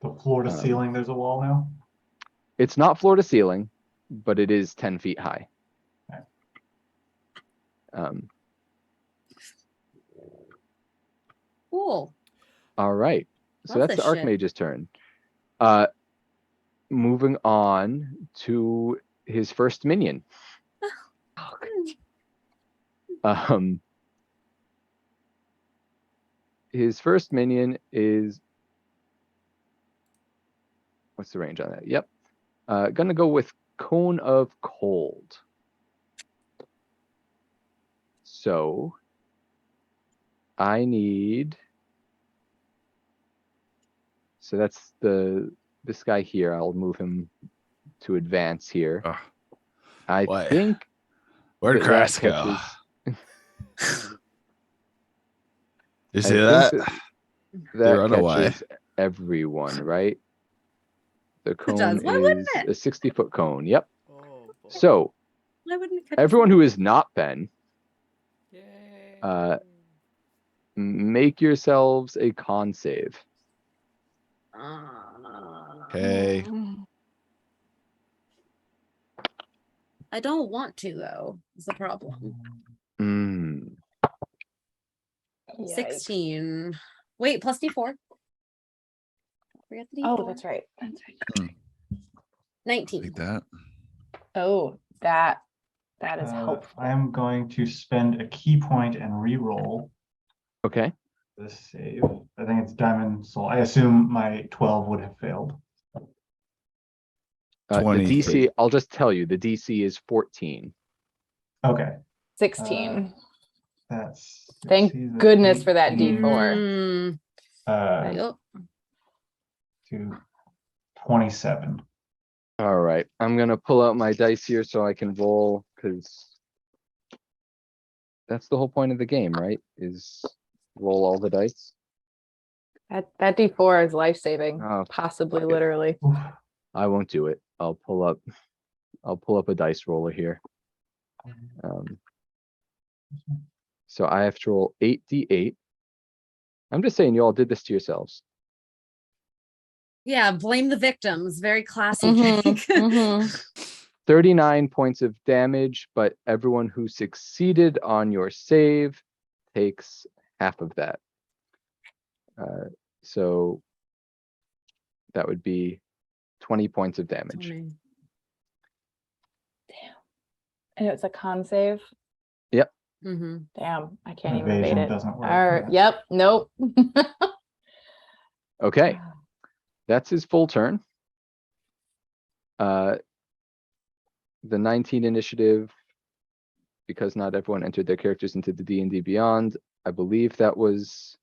The floor to ceiling, there's a wall now. It's not floor to ceiling. but it is 10 feet high. Okay. Cool. All right. So Love that's the this shit. Archmage's turn. Moving on to his first minion. His first minion is, what's the range on that? Yep. Gonna go with Cone of Cold. So I need, so that's this guy here. I'll move him to advance here. Oh, I boy. think Where'd that Crass go? catches- You I see think that? They that run away. catches everyone, right? The cone does. Why wouldn't is it? a 60-foot cone. Yep. Oh, boy. So Why wouldn't it catch everyone us who is not Ben, Yay. make yourselves a con save. all? Okay. I don't want to though. Is the problem. Mm. 16. Wait, plus D4. Forget the D4. Oh, that's right. That's right. 19. Like that. Oh, that is helpful. I am going to spend a key point and re-roll Okay. this save. I think it's Diamond Soul. I assume my 12 would have failed. The 23. DC, I'll just tell you, the DC is 14. Okay. 16. That's Thank see, the goodness for that 18, D4. Yep. To 27. All right. I'm going to pull out my dice here so I can roll, because that's the whole point of the game, right? Is roll all the dice. That D4 is life-saving, Oh, possibly fuck it. literally. Oof. I won't do it. I'll pull up a dice roller here. So I have to roll 8d8. I'm just saying you all did this to yourselves. Yeah, blame the victims. Very classy. Mhm, Jake. mhm. 39 points of damage, but everyone who succeeded on your save takes half of that. So that would be 20 points of damage. 20. And it's a con save. Mm-hmm. Damn, I can't even Evasion evade it. doesn't work. Or, Yeah. yep, nope. Okay, that's his full turn. The 19 initiative, because not everyone entered their characters into the D&D Beyond, I believe that was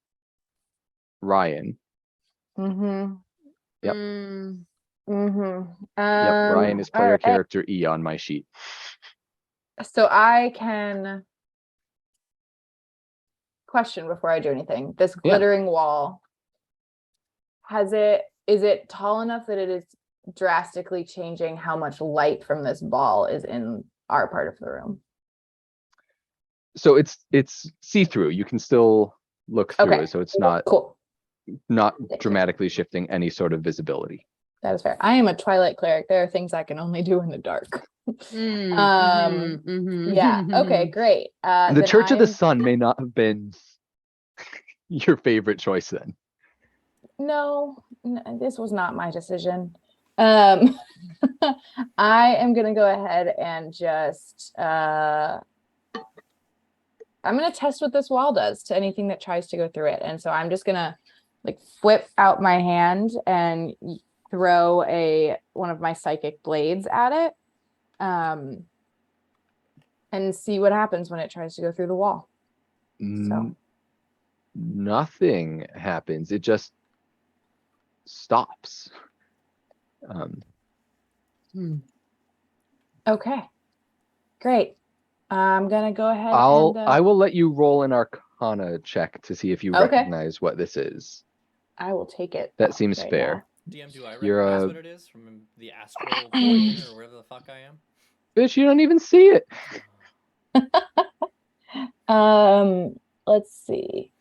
Ryan. Mm-hmm. Yep. Mm-hmm. Yep, Ryan is player alright. character E on my sheet. So I can question before I do anything. This Yeah. glittering wall, is it tall enough that it is drastically changing how much light from this ball is in our part of the room? So it's see-through. You can still look through Okay. it, so it's not Cool. dramatically shifting any sort of visibility. That is fair. I am a Twilight cleric. There are things I can only do in the dark. Mm-hmm. Yeah. Okay, great. The then Church of the I'm- Sun may not have been your favorite choice then. No, this was not my decision. I am gonna go ahead and just I'm gonna test what this wall does to anything that tries to go through it. And so I'm just gonna like whip out my hand and throw one of my psychic blades at it. And see what happens when it tries to go through the wall. So Nothing happens. It just stops. okay, great. I'm gonna go ahead I will let you roll an Arcana check to see if you Okay. recognize what this is. I will take it. That seems right fair. DM, do I You're recognize a- what it is from the astral plane or wherever the fuck I am? Bitch, you don't even see it. now. Let's see.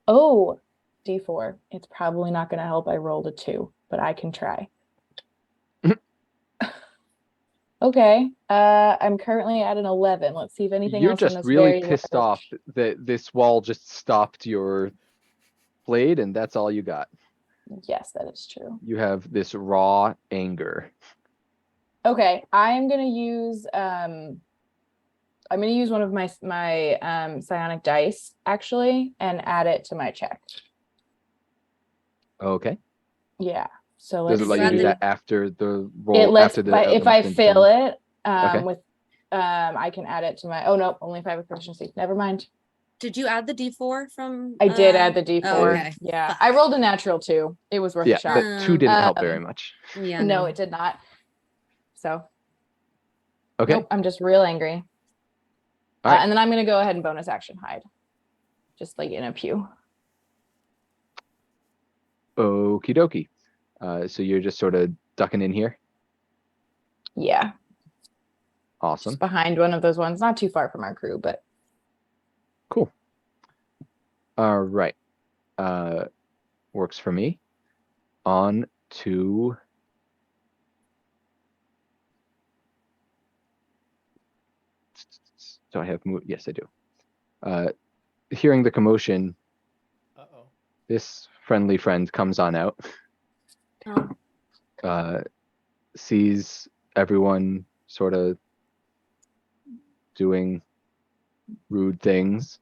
Oh, D4. It's probably not gonna help. I rolled a 2, but I can try. Okay. I'm currently at an 11. Let's see if anything You're else in just this really very pissed large- off that this wall just stopped your blade, and that's all you got. Yes, that is true. You have this raw anger. Okay, I'm gonna use one of my psionic dice actually and add it to my check. Okay. Yeah. So Does let's it let you do see. that after the roll? It lets after the if I element's been fail determined? it Okay. with I can add it to my. Oh no, only if I have a proficiency. Never mind. Did you add the D4 from? I did add the D4. Oh, okay. Yeah, Fuck. I rolled a natural 2. It was worth Yeah, a shot. that 2 didn't help very Um, much. Yeah. No, it did not. So Okay. nope, I'm just real angry. All right. And then I'm gonna go ahead and bonus action hide, just like in a pew. Okie dokie. So you're just sort of ducking in here. Yeah, Awesome. just behind one of those ones, not too far from our crew, but Cool. All right. Works for me. On to do I have move? Yes, I do. Hearing the commotion, Uh-oh. this friendly friend comes on out. Oh. Sees everyone sort of doing rude things.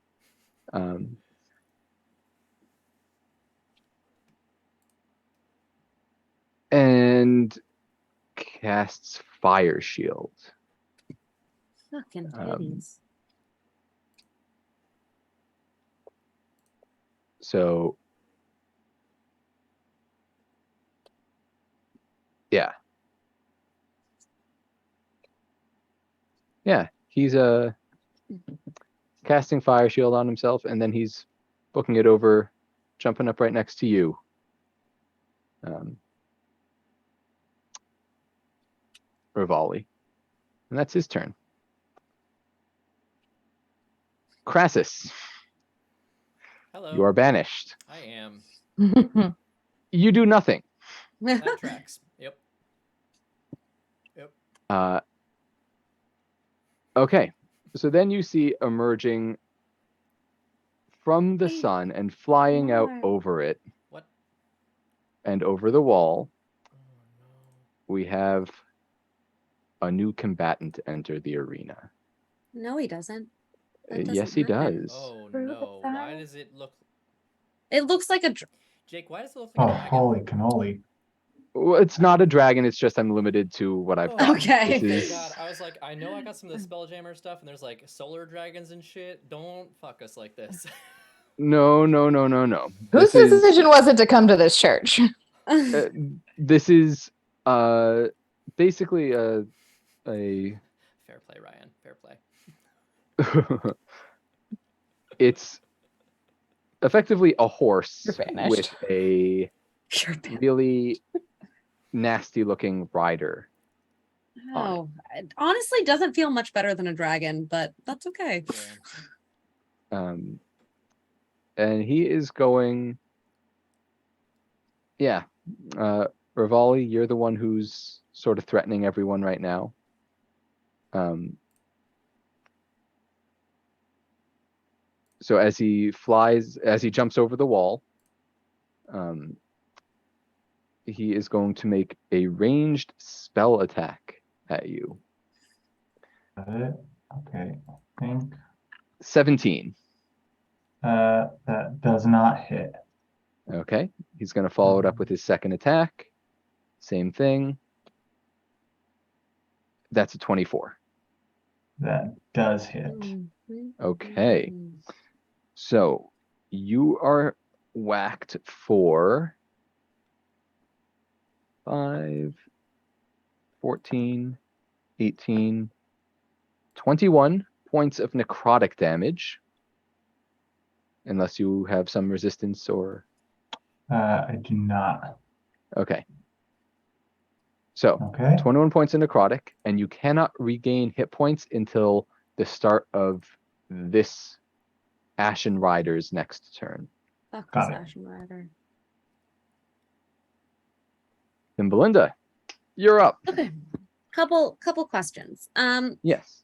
And casts Fire Shield. Fucking Um, titties. So, yeah. Yeah, he's casting Fire Shield on himself, and then he's booking it over, jumping up right next to you. Rivali. And that's his turn. Crassus, Hello. you are banished. I am. You do nothing. That tracks. Yep. Okay, so then you see emerging from the Hey, sun and flying out more. over it What? and over the wall, Oh we have a new combatant enter the arena. No, he doesn't. That Yes, doesn't he happen. does. no. Oh Prove it, no. Why Sarah. does it look It looks like a. Jake, why does it look like Oh, a dragon? holy cannoli. Well, it's not a dragon, it's just I'm limited to what I've got. Okay. This Thank is God. I was like, I know I got some of the Spelljammer stuff, and there's like solar dragons and shit. Don't fuck us like this. no. Whose This is decision was it to come to this church? this is basically a Fair play, Ryan. Fair play. it's effectively a horse You're banished. with a You're bad. really nasty looking rider. Oh, it honestly doesn't feel much better than a dragon, but that's okay. Yeah. And he is going. Yeah, Rivali, you're the one who's sort of threatening everyone right now. So as he jumps over the wall, he is going to make a ranged spell attack at you. Okay, I think 17. that does not hit. Okay, he's going to follow it up with his second attack. Same thing. That's a 24. That does hit. Okay. So you are whacked for 5, 14, 18, 21 points of necrotic damage. Unless you have some resistance or... I do not. Okay. So, Okay. 21 points of necrotic, and you cannot regain hit points until the start of this Ashen Rider's next turn. Fuck Got this it. Ashen Rider. Then Belinda, you're up. Okay. Couple questions. Yes.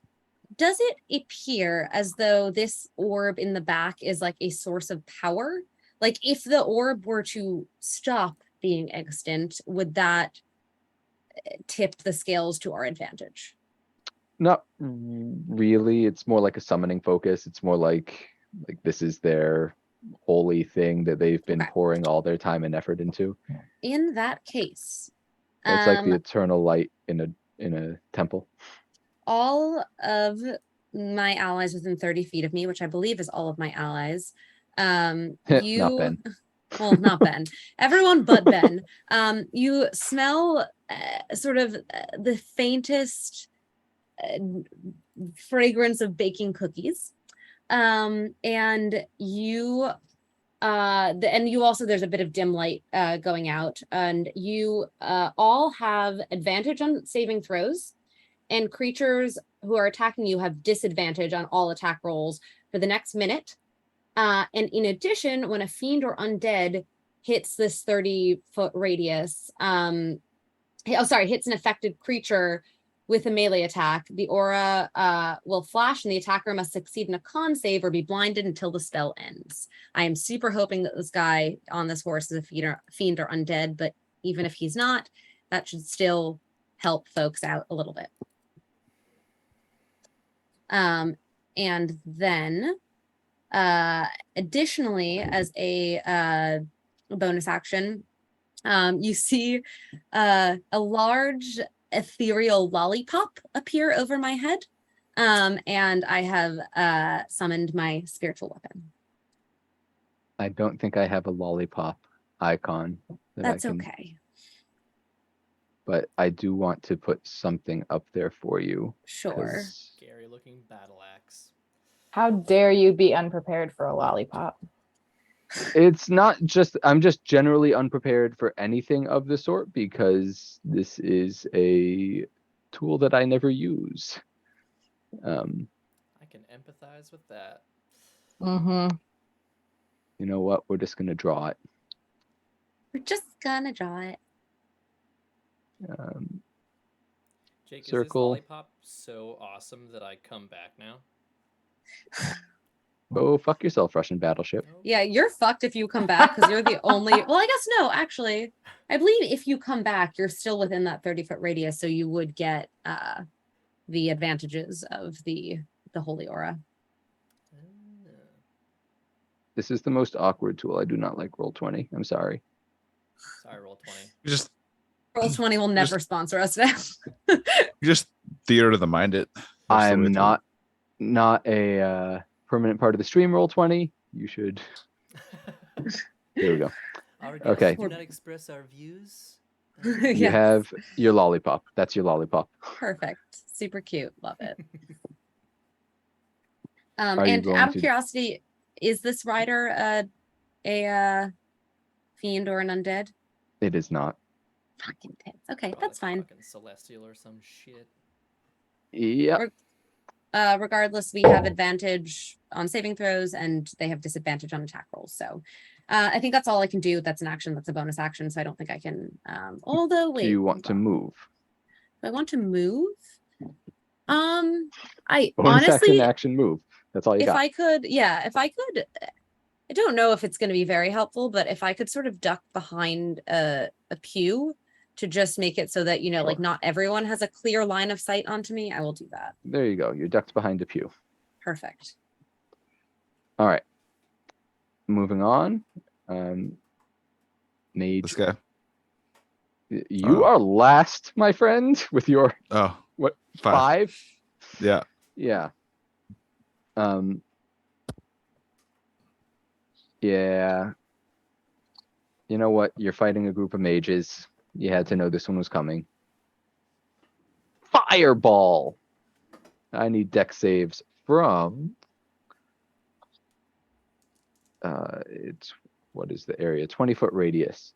Does it appear as though this orb in the back is like a source of power? Like if the orb were to stop being extant, would that tip the scales to our advantage? Not really. It's more like a summoning focus. It's more like this is their holy thing that they've been Okay. pouring all their time and effort into. In that case, It's like the eternal light in a temple. all of my allies within 30 feet of me, which I believe is all of my allies, you Not Ben. well, not Ben, everyone but Ben, you smell sort of the faintest fragrance of baking cookies, and you and you also, there's a bit of dim light going out, and you all have advantage on saving throws, and creatures who are attacking you have disadvantage on all attack rolls for the next minute. And in addition, when a fiend or undead hits this 30-foot radius, hits an affected creature with a melee attack, the aura will flash and the attacker must succeed in a con save or be blinded until the spell ends. I am super hoping that this guy on this horse is a fiend or undead, but even if he's not, that should still help folks out a little bit. And then additionally, as a bonus action, you see a large ethereal lollipop appear over my head, and I have summoned my spiritual weapon. I don't think I have a lollipop icon. That's okay. But I do want to put something up there for you. Sure. Scary looking battle axe. How dare you be unprepared for a lollipop? It's not just, I'm just generally unprepared for anything of the sort because this is a tool that I never use. I can empathize with that. Mm-hmm. You know what? We're just going to draw it. We're just gonna draw it. Jake, circle. is this lollipop so awesome that I come back now? Oh, fuck yourself, Russian battleship. Yeah, you're fucked if you come back because you're the only. Well, I guess no, actually. I believe if you come back, you're still within that 30-foot radius, so you would get the advantages of the holy aura. This is the most awkward tool. I do not like Roll20. I'm sorry. Sorry, Roll20. Just Roll20 will never sponsor us now. you just theater of the mind it. I'm not a permanent part of the stream. Roll20. You should. There we go. Our guests Okay. do not express our views. You Yes. have your lollipop. That's your lollipop. Perfect. Super cute. Love it. Are you And going out of to- curiosity, is this rider a fiend or an undead? It is not. Fucking tits. Okay, Probably that's fine. Fucking celestial or some shit. Yep. Regardless, we have advantage on saving throws and they have disadvantage on attack rolls. So I think that's all I can do. That's an action. That's a bonus action. So I don't think I can. Although, wait. Do you want to move? Do I want to move? I Bonus honestly, action, move. That's all you if got. I could, I don't know if it's going to be very helpful, but if I could sort of duck behind a pew to just make it so that, you know, like Sure. not everyone has a clear line of sight onto me, I will do that. There you go. You're ducked behind a pew. Perfect. All right. Moving on. Mage. This guy. You are last, my friend, with your Oh, what? 5. 5? Yeah. Yeah. Yeah. You know what? You're fighting a group of mages. You had to know this one was coming. Fireball. I need deck saves from. It's what is the area? 20-foot radius.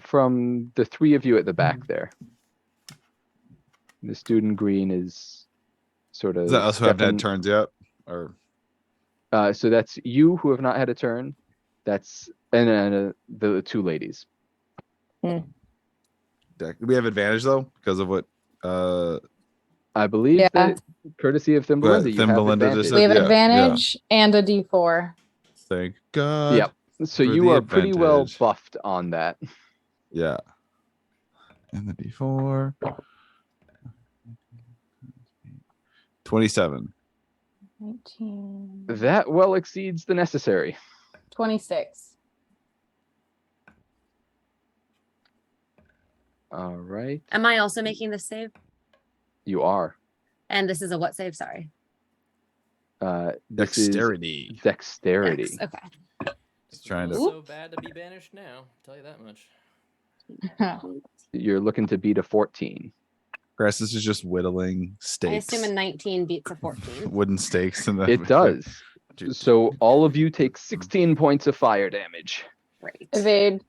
From the 3 of you at the back there. This dude in green is sort of. Is that us who haven't stepping- had turns yet? Or So that's you who have not had a turn. That's and then the 2 ladies. deck. Do we have advantage though because of what? I believe Yeah. that courtesy of Thimbelinda, you have Thimbelinda advantage. just We have yeah, advantage and a D4. Thank God. Yep. So for you the are pretty well advantage. buffed on that. Yeah. And the D4. 27. 19. That well exceeds the necessary. 26. All right. Am I also making this save? You are. And this is a what save? Sorry. This Dexterity. is dexterity. Dex, okay. Just trying It's to. so bad to be banished now. I'll tell you that much. You're looking to beat a 14. Grass, this is just whittling I stakes. assume a 19 beats a 14. Wooden stakes. And It does. Dude. So all of you take 16 points of fire damage. Right. Evade.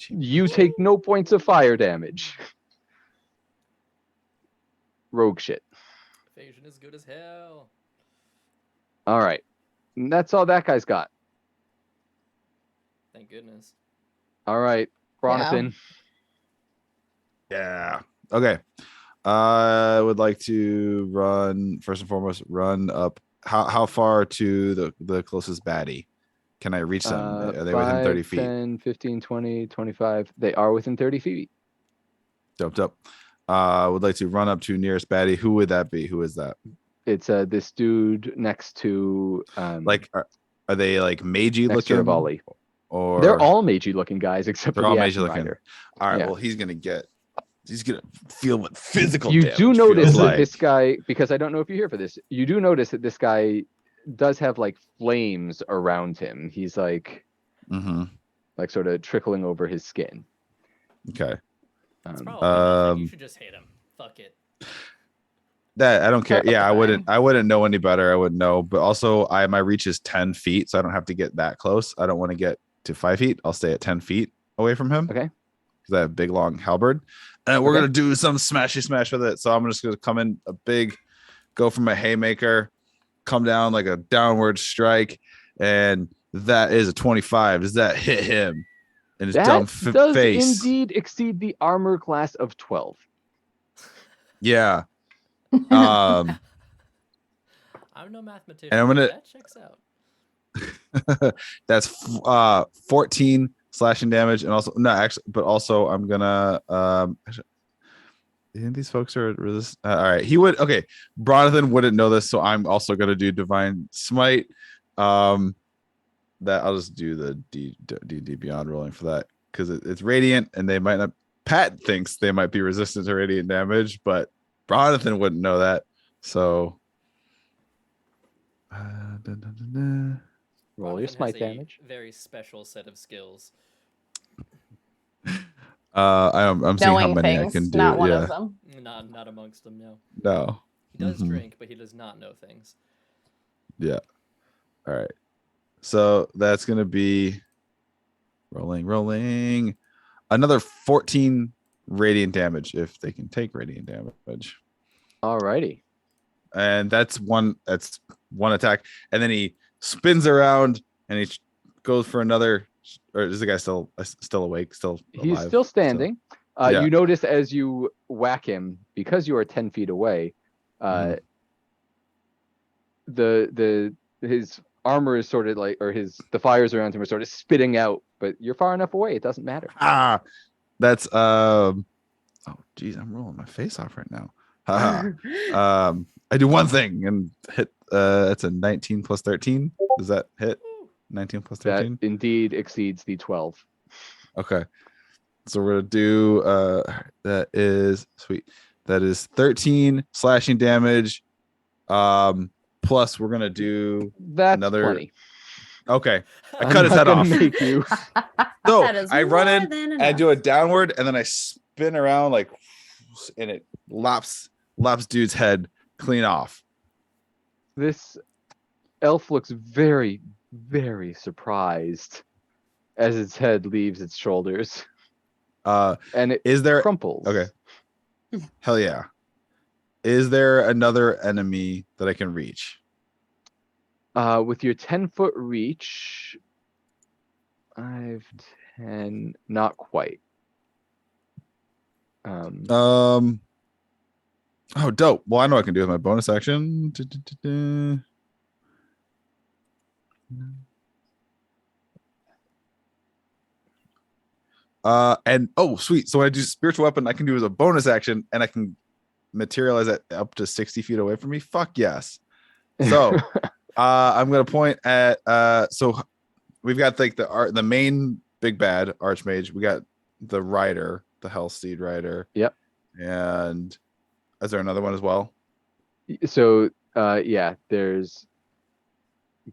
You take no points of fire damage. Rogue shit. Evasion is good as hell. All right. And that's all that guy's got. Thank goodness. All right. Bronathan. Yeah. Okay. I would like to run first and foremost. Run up. How far to the closest baddie? Can I reach them? Are they within 30 feet? 10, 15, 20, 25. They are within 30 feet. Doped up. Would like to run up to nearest baddie. Who would that be? Who is that? It's this dude next to Like, are they like magey next to looking? Rivali. Or They're all magey looking guys except they're for all the magey action looking. rider. All right. Yeah. Well, he's gonna feel what physical. You damage do feels notice that like. this guy, because I don't know if you're here for this, you do notice that this guy does have like flames around him. He's like sort of trickling over his skin. Okay. It's probably nothing. You Um, should just hit him. Fuck it. That I don't care. That's Yeah, fine. I wouldn't know any better. I wouldn't know. But also, my reach is 10 feet, so I don't have to get that close. I don't want to get to 5 feet. I'll stay at 10 feet away from him. Okay. Because I have a big long halberd, and we're Okay. gonna do some smashy smash with it. So I'm just gonna come in go from a haymaker, come down like a downward strike, and that is a 25. Does that hit him in his That dumb does face? indeed exceed the armor class of 12. Yeah. I'm no mathematician. And I'm gonna- That checks out. That's 14 slashing damage, and also I'm gonna these folks are resist. All right, he would. Okay, Bronathan wouldn't know this, so I'm also gonna do divine smite. That I'll just do the D beyond rolling for that because it's radiant, and they might not. Pat thinks they might be resistant to radiant damage, but Bronathan wouldn't know that. So. Roll your Bronathan smite has a damage. Very special set of skills. I'm seeing how Knowing many things, I can do. not one yeah. of them. Not amongst them. No. No. He does Mhm. drink, but he does not know things. Yeah. All right. So that's gonna be rolling. Another 14 radiant damage if they can take radiant damage. Alrighty. And that's one attack. And then he spins around and he goes for another. Or is the guy still awake? Still alive? He's still standing. Yeah. You notice as you whack him, because you are 10 feet away, Mhm. his armor is sort of like, or the fires around him are sort of spitting out, but you're far enough away, it doesn't matter. That's oh geez, I'm rolling my face off right now. Haha. I do one thing and hit it's a 19 plus 13. Does that hit? 19 plus That 13? indeed exceeds the 12. Okay. So we're gonna do that is sweet. That is 13 slashing damage. Plus we're gonna do That's another. plenty. Okay. I I'm cut his not head gonna off. make you. So That is I run more in than and I enough. do a downward and then I spin around like and it lops dude's head clean off. This elf looks very, very surprised as its head leaves its shoulders. And it Is there crumples. Okay. Hell yeah. Is there another enemy that I can reach? With your 10-foot reach, 5, 10, not quite. Oh, dope. Well, I know what I can do with my bonus action. And oh, sweet. So when I do spiritual weapon, I can do as a bonus action, and I can materialize it up to 60 feet away from me. Fuck yes. So I'm gonna point at so we've got like the main big bad archmage. We got the rider, the Hellsteed rider. Yep. And is there another one as well? So yeah, there's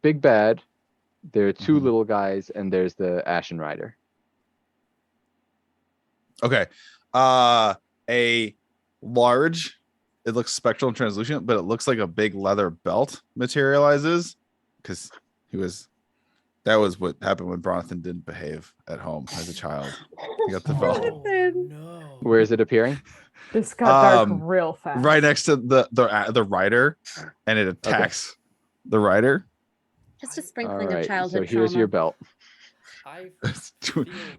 big bad. There are 2 little guys, and there's the Ashen Rider. Okay. A large, it looks spectral and translucent, but it looks like a big leather belt materializes because that was what happened when Bronathan didn't behave at home as a child. He got the belt. No. Where is it appearing? This got dark real fast. Right next to the rider, and it attacks the rider. Just a All sprinkling right. of childhood So here's trauma. your belt. I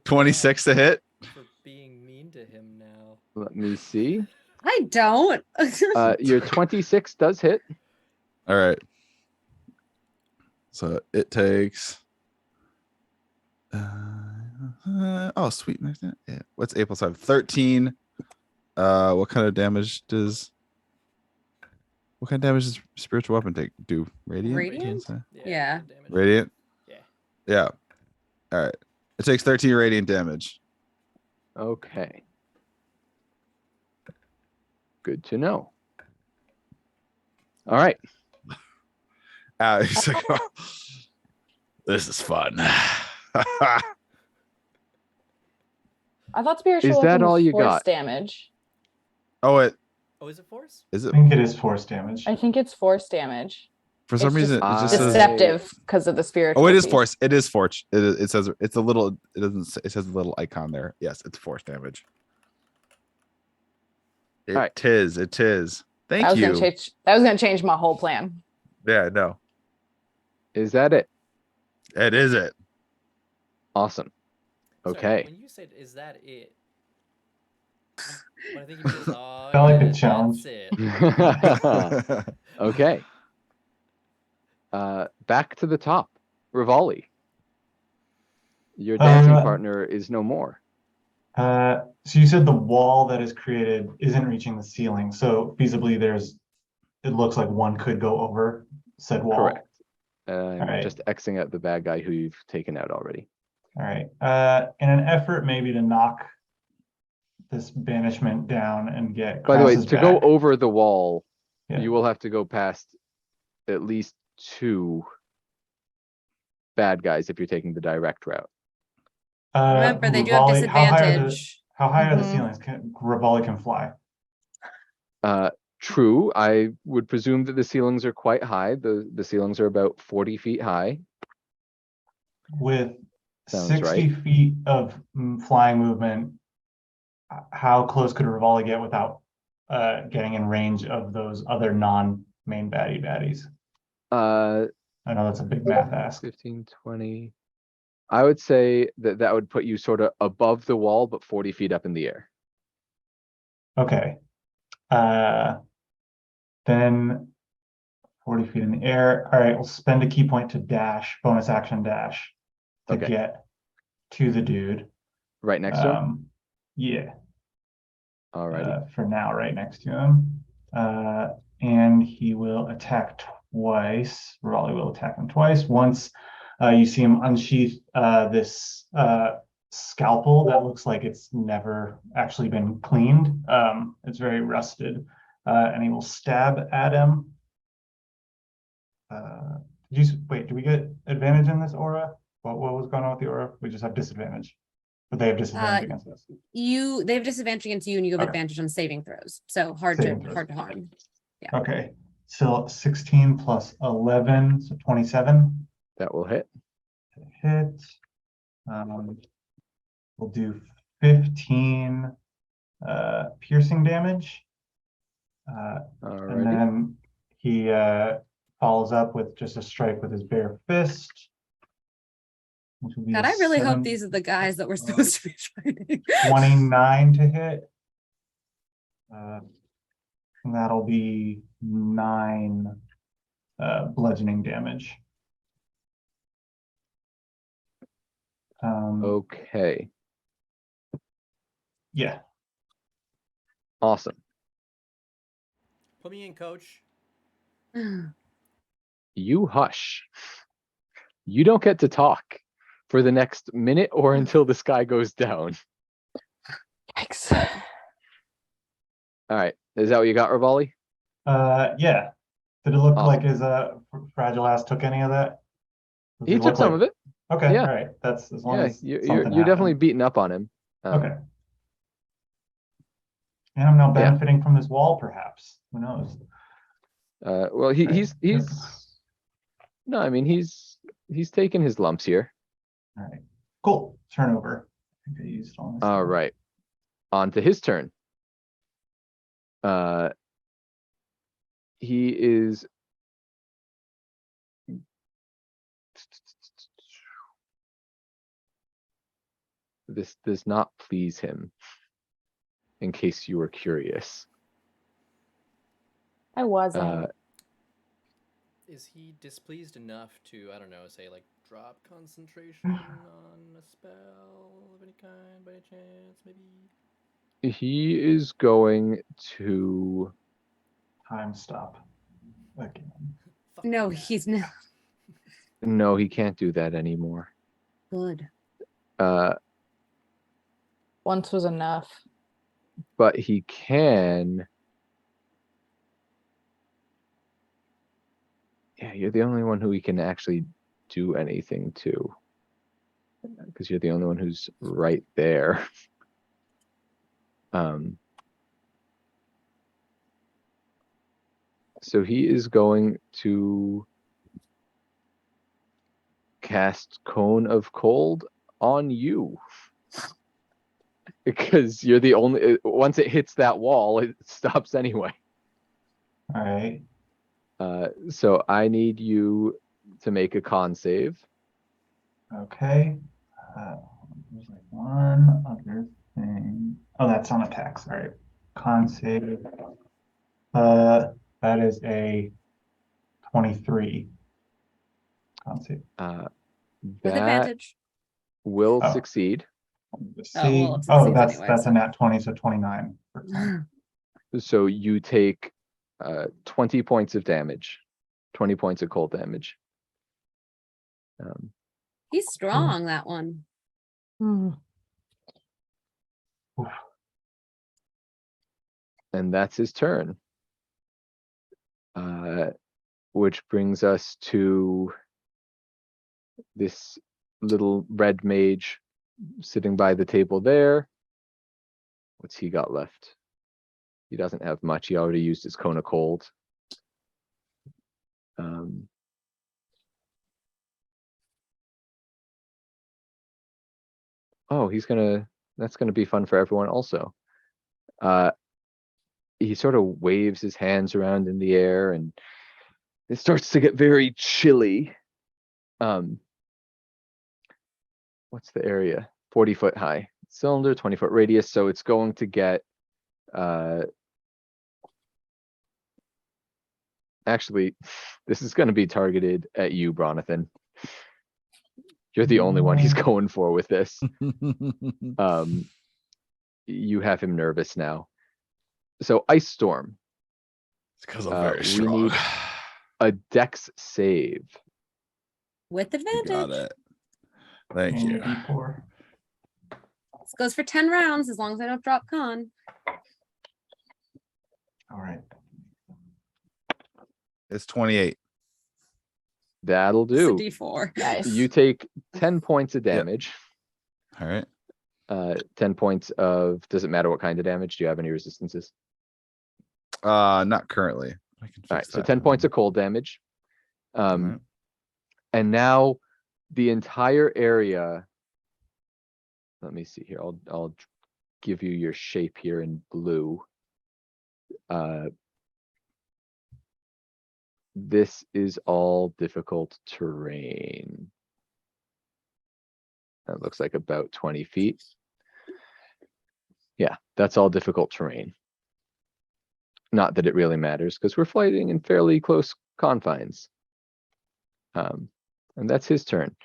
26 to hit. for being mean to him now. Let me see. I don't. Your 26 does hit. All right. So it takes. Oh, sweet. Yeah. What's 8 plus 5? 13. What kind of damage does spiritual weapon do? Radiant? Radiant? Yeah. good damage. Radiant? Yeah. Yeah. All right. It takes 13 radiant damage. Okay. Good to know. All right. He's like, oh, this is fun. I thought spiritual Is that weapon all was you force got? damage. Oh, it Oh, is it force? is I it think it is force damage. I think it's force damage. for some it's reason just it just says Deceptive because of the spiritual. oh, it is piece. force. It is force. It says it's a little. It doesn't. It says a little icon there. Yes, it's force damage. It Alright. is. It is. Thank That was you. gonna change my whole plan. Yeah. No. Is that it? It is it. Awesome. Sorry, Okay. when you said, "Is that it?" What I think you mean is, oh, I like the yeah, challenge. That's it. Okay. Back to the top. Rivali. Your dancing partner is no more. So you said the wall that is created isn't reaching the ceiling. So feasibly, it looks like one could go over said wall. Correct. All right. Just Xing out the bad guy who you've taken out already. All right. In an effort maybe to knock this banishment down and get By the way, Krause's to go back. over the wall, Yeah. you will have to go past at least 2 bad guys if you're taking the direct route. Remember, they do have Rivali, disadvantage. How high are the Mhm. ceilings? Rivali can fly. True. I would presume that the ceilings are quite high. The ceilings are about 40 feet high. With Sounds 60 right. feet of flying movement, how close could Rivali get without getting in range of those other non-main baddies? Uh, I know that's a big math ask. 15, 20. I would say that would put you sort of above the wall, but 40 feet up in the air. Okay. Then 40 feet in the air. All right, we'll spend a key point to dash, bonus action dash, to Okay. get to the dude. Right next to him? Yeah. Alrighty. For now, right next to him. And he will attack twice. Raleigh will attack him twice. Once you see him unsheath this scalpel that looks like it's never actually been cleaned. It's very rusted. And he will stab at him. Wait, do we get advantage in this aura? What was going on with the aura? We just have disadvantage. But they have disadvantage against us. They have disadvantage against you, and you have Okay. advantage on saving throws. So hard Saving to throws. hard to harm. Okay. So 16 plus 11, so 27. That will hit. Hit. We'll do 15 piercing damage. And Alrighty. then he follows up with just a strike with his bare fist. which will be God, a I really hope 7 these are the guys that we're supposed to be fighting. 29 to hit. And that'll be 9 bludgeoning damage. Okay. Yeah. Awesome. Put me in, coach. You hush. You don't get to talk for the next minute or until the sky goes down. Yikes. All right. Is that what you got, Rivali? Yeah. Did it look Awesome. like his fragile ass took any of that? Does He it took look some like... of it. Okay, Yeah. all right. That's as long Yeah, as you're something definitely happened. beating up on him. Okay. And I'm now Yeah. benefiting from this wall, perhaps. Who knows? Well, Right. he's no, I mean he's taking his lumps here. All right. Cool. Turnover. I think I used all this. All right. On to his turn. He is this does not please him, in case you were curious. I wasn't. Is he displeased enough to, I don't know, say like drop concentration on a spell of any kind by any chance, maybe? He is going to Time stop. Again. Fuck No, yeah. he's not. no, he can't do that anymore. Good. Once was enough. But he can. Yeah, you're the only one who he can actually do anything to. Because you're the only one who's right there. So he is going to cast Cone of Cold on you. Because you're the only, once it hits that wall, it stops anyway. All right. So I need you to make a con save. Okay. There's like one other thing. Oh, that's on attacks. All right. Con save. That is a 23. Con save. With That advantage. will Oh. succeed. Let's Oh, see. well, it Oh, succeeds that's anyways. a nat 20, so 29. So you take 20 points of damage, 20 points of cold damage. He's strong, that one. And that's his turn. Which brings us to this little red mage sitting by the table there. What's he got left? He doesn't have much. He already used his Cone of Cold. Oh, that's gonna be fun for everyone also. He sort of waves his hands around in the air and it starts to get very chilly. What's the area? 40-foot high cylinder, 20-foot radius. So it's going to get, actually, this is going to be targeted at you, Bronathan. You're the only one he's going for with this. You have him nervous now. So Ice Storm. It's because I'm very strong. We need a Dex save. With You got advantage. it. Thank And you. your D4. This goes for 10 rounds as long as I don't drop con. All right. It's 28. That'll It's a do. D4. Nice. You take 10 points of damage. All right. 10 points of, does it matter what kind of damage? Do you have any resistances? Not currently. I can fix All right, so that. 10 points of cold damage. Alright. And now the entire area, let me see here. I'll give you your shape here in blue. This is all difficult terrain. That looks like about 20 feet. Yeah, that's all difficult terrain. Not that it really matters, because we're fighting in fairly close confines. And that's his turn.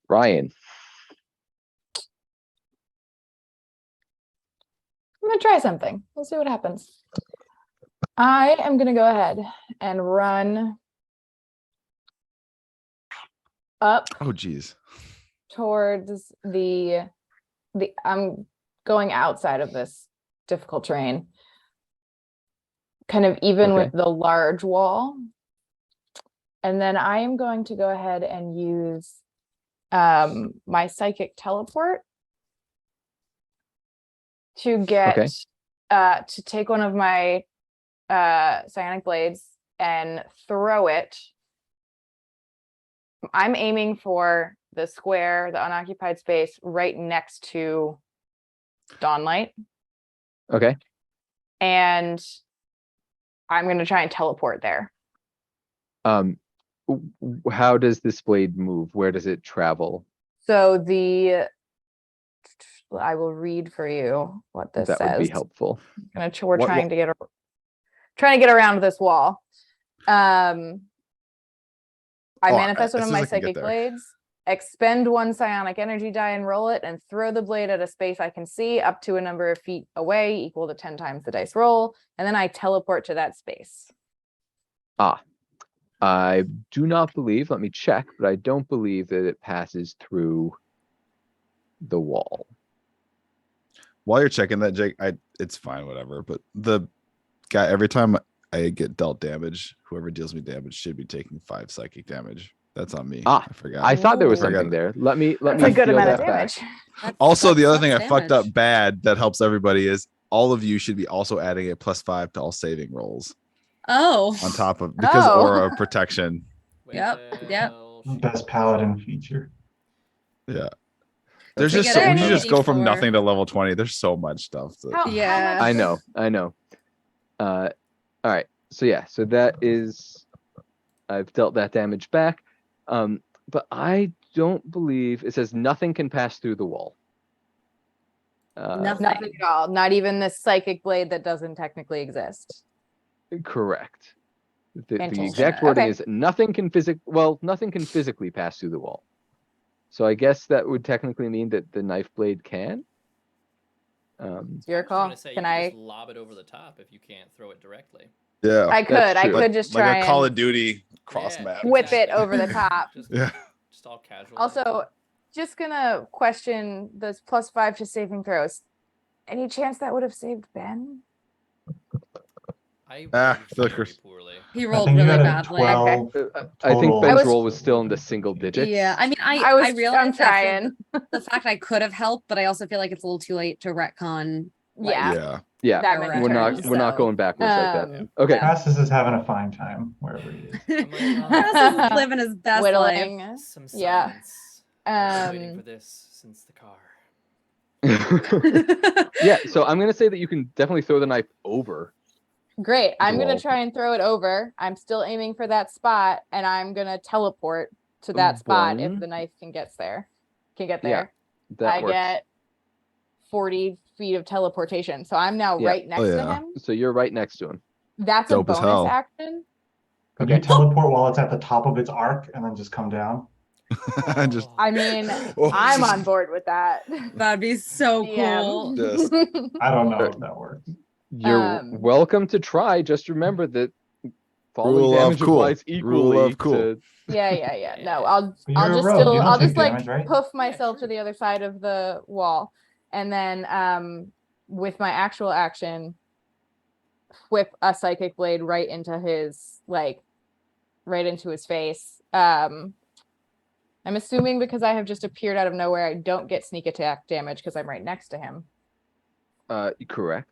Ryan. I'm gonna try something. We'll see what happens. I am gonna go ahead and run up Oh, geez. towards the I'm going outside of this difficult terrain, kind of even Okay. with the large wall. And then I am going to go ahead and use my psychic teleport to get Okay. To take one of my psionic blades and throw it. I'm aiming for the square, the unoccupied space right next to Dawnlight, Okay. and I'm going to try and teleport there. How does this blade move? Where does it travel? So I will read for you what this That says. would be helpful. We're What- trying to get around this wall. I manifest one as of soon my as I can get psychic there. blades, expend one psionic energy die and roll it, and throw the blade at a space I can see up to a number of feet away equal to 10 times the dice roll, and then I teleport to that space. I do not believe, let me check, but I don't believe that it passes through the wall. While you're checking that, Jake, it's fine, whatever. But the guy, every time I get dealt damage, whoever deals me damage should be taking 5 psychic damage. That's on me. Ah, I forgot. I thought there was Ooh. something there. Let me That's a good feel amount of that back. damage. Also, the other thing I sucks fucked up damage. bad that helps everybody is all of you should be also adding a +5 to all saving rolls Oh. on top of because Oh. aura of protection. Yep, yep. Well, Best paladin feature. Yeah. There's To just get so an when you just go from ability nothing to level 20, there's so much stuff. How Yeah. much I does- know. All right. So that is, I've dealt that damage back. But I don't believe it says nothing can pass through the wall. Nothing. Nothing at all. Not even this psychic blade that doesn't technically exist. Correct. The Fantastic. exact wording Okay. is nothing can physically pass through the wall. So I guess that would technically mean that the knife blade can. It's your I was call. gonna say, Can you I? just lob it over the top if you can't throw it directly. Yeah. I could. That's I true. could just like try a Call and of Duty cross Yeah, map. whip it exactly. over the top. Just, Yeah. just all casual. Also, just gonna question this +5 to saving throws. Any chance that would have saved Ben? I Ah, rolled feel like very we're- poorly. He I rolled think you really had a badly. 12. I think Total. Ben's I was- roll was still in the single digits. Yeah, I mean, I I'm realized after trying. the fact I could have helped, but I also feel like it's a little too late to retcon. Like, Yeah, Yeah. Yeah, that We're many we're not turns. we're not so, going backwards like that. Um, Okay. Crassus is having a fine time wherever he is. I'm like, oh, Crassus is living his best life. Whittling. some Yeah. silence. I've been waiting Um, for this since the car. Yeah, so I'm gonna say that you can definitely throw the knife over. Great. I'm wall. gonna try and throw it over. I'm still aiming for that spot, and I'm gonna teleport to that spot if Boing. the knife can get there. Yeah, there. That I works. get 40 feet of teleportation, so I'm now Yeah. right next to yeah. him. So you're right next to him. That's Dope a as bonus hell. action. Could Okay. you teleport while it's at the top of its arc and then just come down? Just I mean, Oh. I'm on board with that. That'd be so cool. Yes. I don't know if that works. You're Um, welcome to try. Just remember that falling Rule of damage cool. applies Rule equally of cool. to. Yeah. No, I'll But you're a just rogue, you don't I'll take just like damage, right? poof myself to sure. the other side of the wall, and then with my actual action, whip a psychic blade right into his face. I'm assuming because I have just appeared out of nowhere, I don't get sneak attack damage because I'm right next to him. Correct.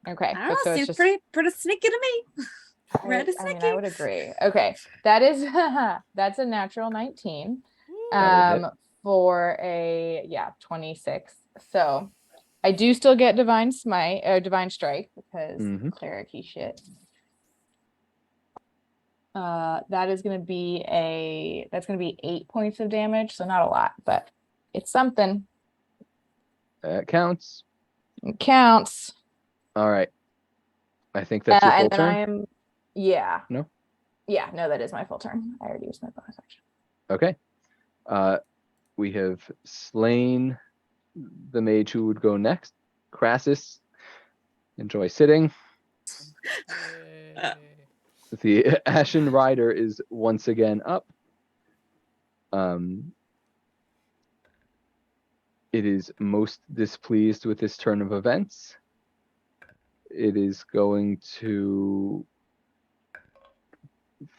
Okay, I don't know. so it's Seems just pretty sneaky to me. Red is I mean, I sneaky. would agree. Okay, that is that's a natural 19. That'll hit. For a 26. So I do still get divine smite or divine strike because Mhm. cleric-y shit. That is going to be 8 points of damage, so not a lot, but it's something. That counts. It counts. All right. I think that's your full and then turn. Yeah. No? Yeah, no, that is my full turn. I already used my bonus action. Okay. We have slain the mage who would go next. Crassus. Enjoy sitting. Yay. The Ashen Rider is once again up. It is most displeased with this turn of events. It is going to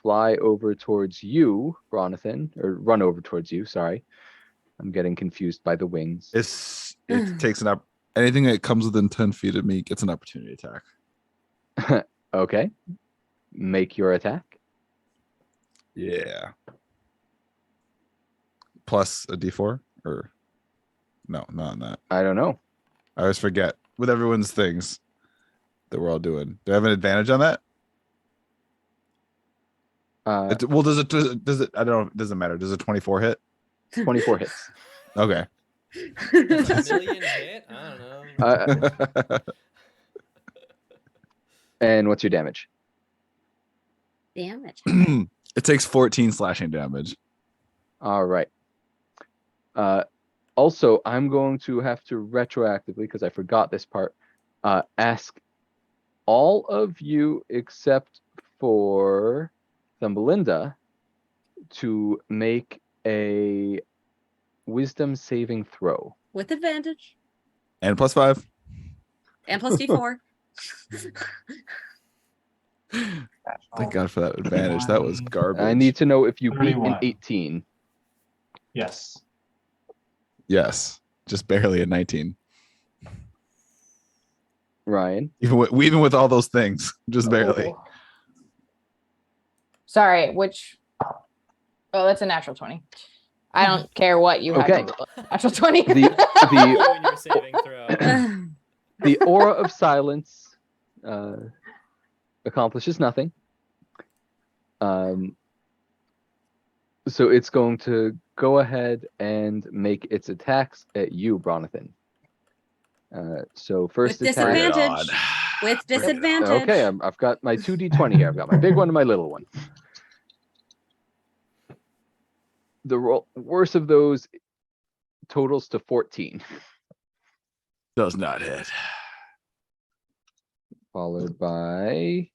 fly over towards you, Bronathan, or run over towards you, sorry. I'm getting confused by the wings. It takes anything that comes within 10 feet of me gets an opportunity attack. Okay. Make your attack. Yeah. Plus a D4 or no, not on that. I don't know. I always forget with everyone's things that we're all doing. Do I have an advantage on that? Well, does it? I don't know. It doesn't matter. Does a 24 hit? 24 hits. Okay. That's a million hit? I don't know. And what's your damage? Damage. It takes 14 slashing damage. All right. Also, I'm going to have to retroactively, because I forgot this part, ask all of you except for Thumbelina to make a wisdom saving throw. With advantage. And +5. And plus D4. Thank God for that advantage. That was garbage. I need to know if you beat 31. an 18. Yes. Yes. Just barely a 19. Ryan. Even with all those things, just barely. Oh. Sorry, which... Oh, that's a natural 20. I don't care what you Okay. have to roll. Natural 20. The You and your saving throw. the aura of silence accomplishes nothing. So it's going to go ahead and make its attacks at you, Bronathan. So first With attack. disadvantage. With disadvantage. Okay, I've got my 2d20 here. I've got my big one and my little one. The worst of those totals to 14. Does not hit. Followed by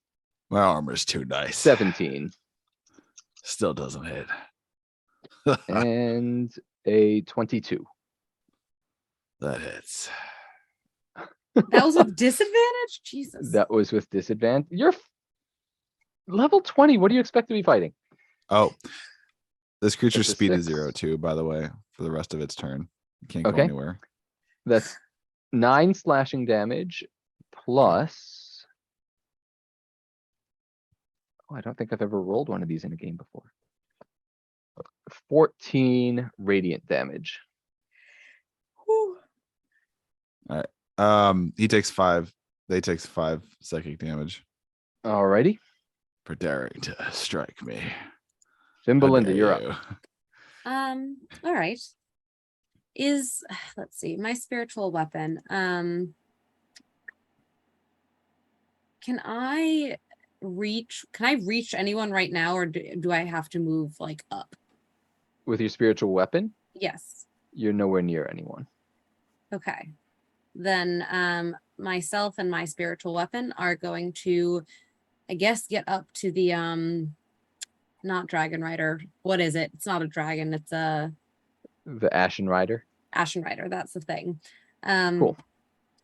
My armor's too nice. 17. Still doesn't hit. And a 22. That hits. That was with disadvantage? Jesus. That was with disadvantage. You're level 20. What do you expect to be fighting? Oh, this creature's That's a speed is 6. 0 too, by the way, for the rest of its turn. It can't go Okay. anywhere. That's 9 slashing damage plus. Oh, I don't think I've ever rolled one of these in a game before. 14 radiant damage. Whew. He takes 5. They takes 5 psychic damage Alrighty. for daring to strike me. Belinda, How you're dare up. you. All right. Let's see, my spiritual weapon. Can I reach anyone right now, or do I have to move like up? With your spiritual weapon, Yes. you're nowhere near anyone. Okay. Then myself and my spiritual weapon are going to, I guess, get up to the not dragon rider. What is it? It's not a dragon, it's a The Ashen Rider. Ashen Rider, that's the thing. Cool.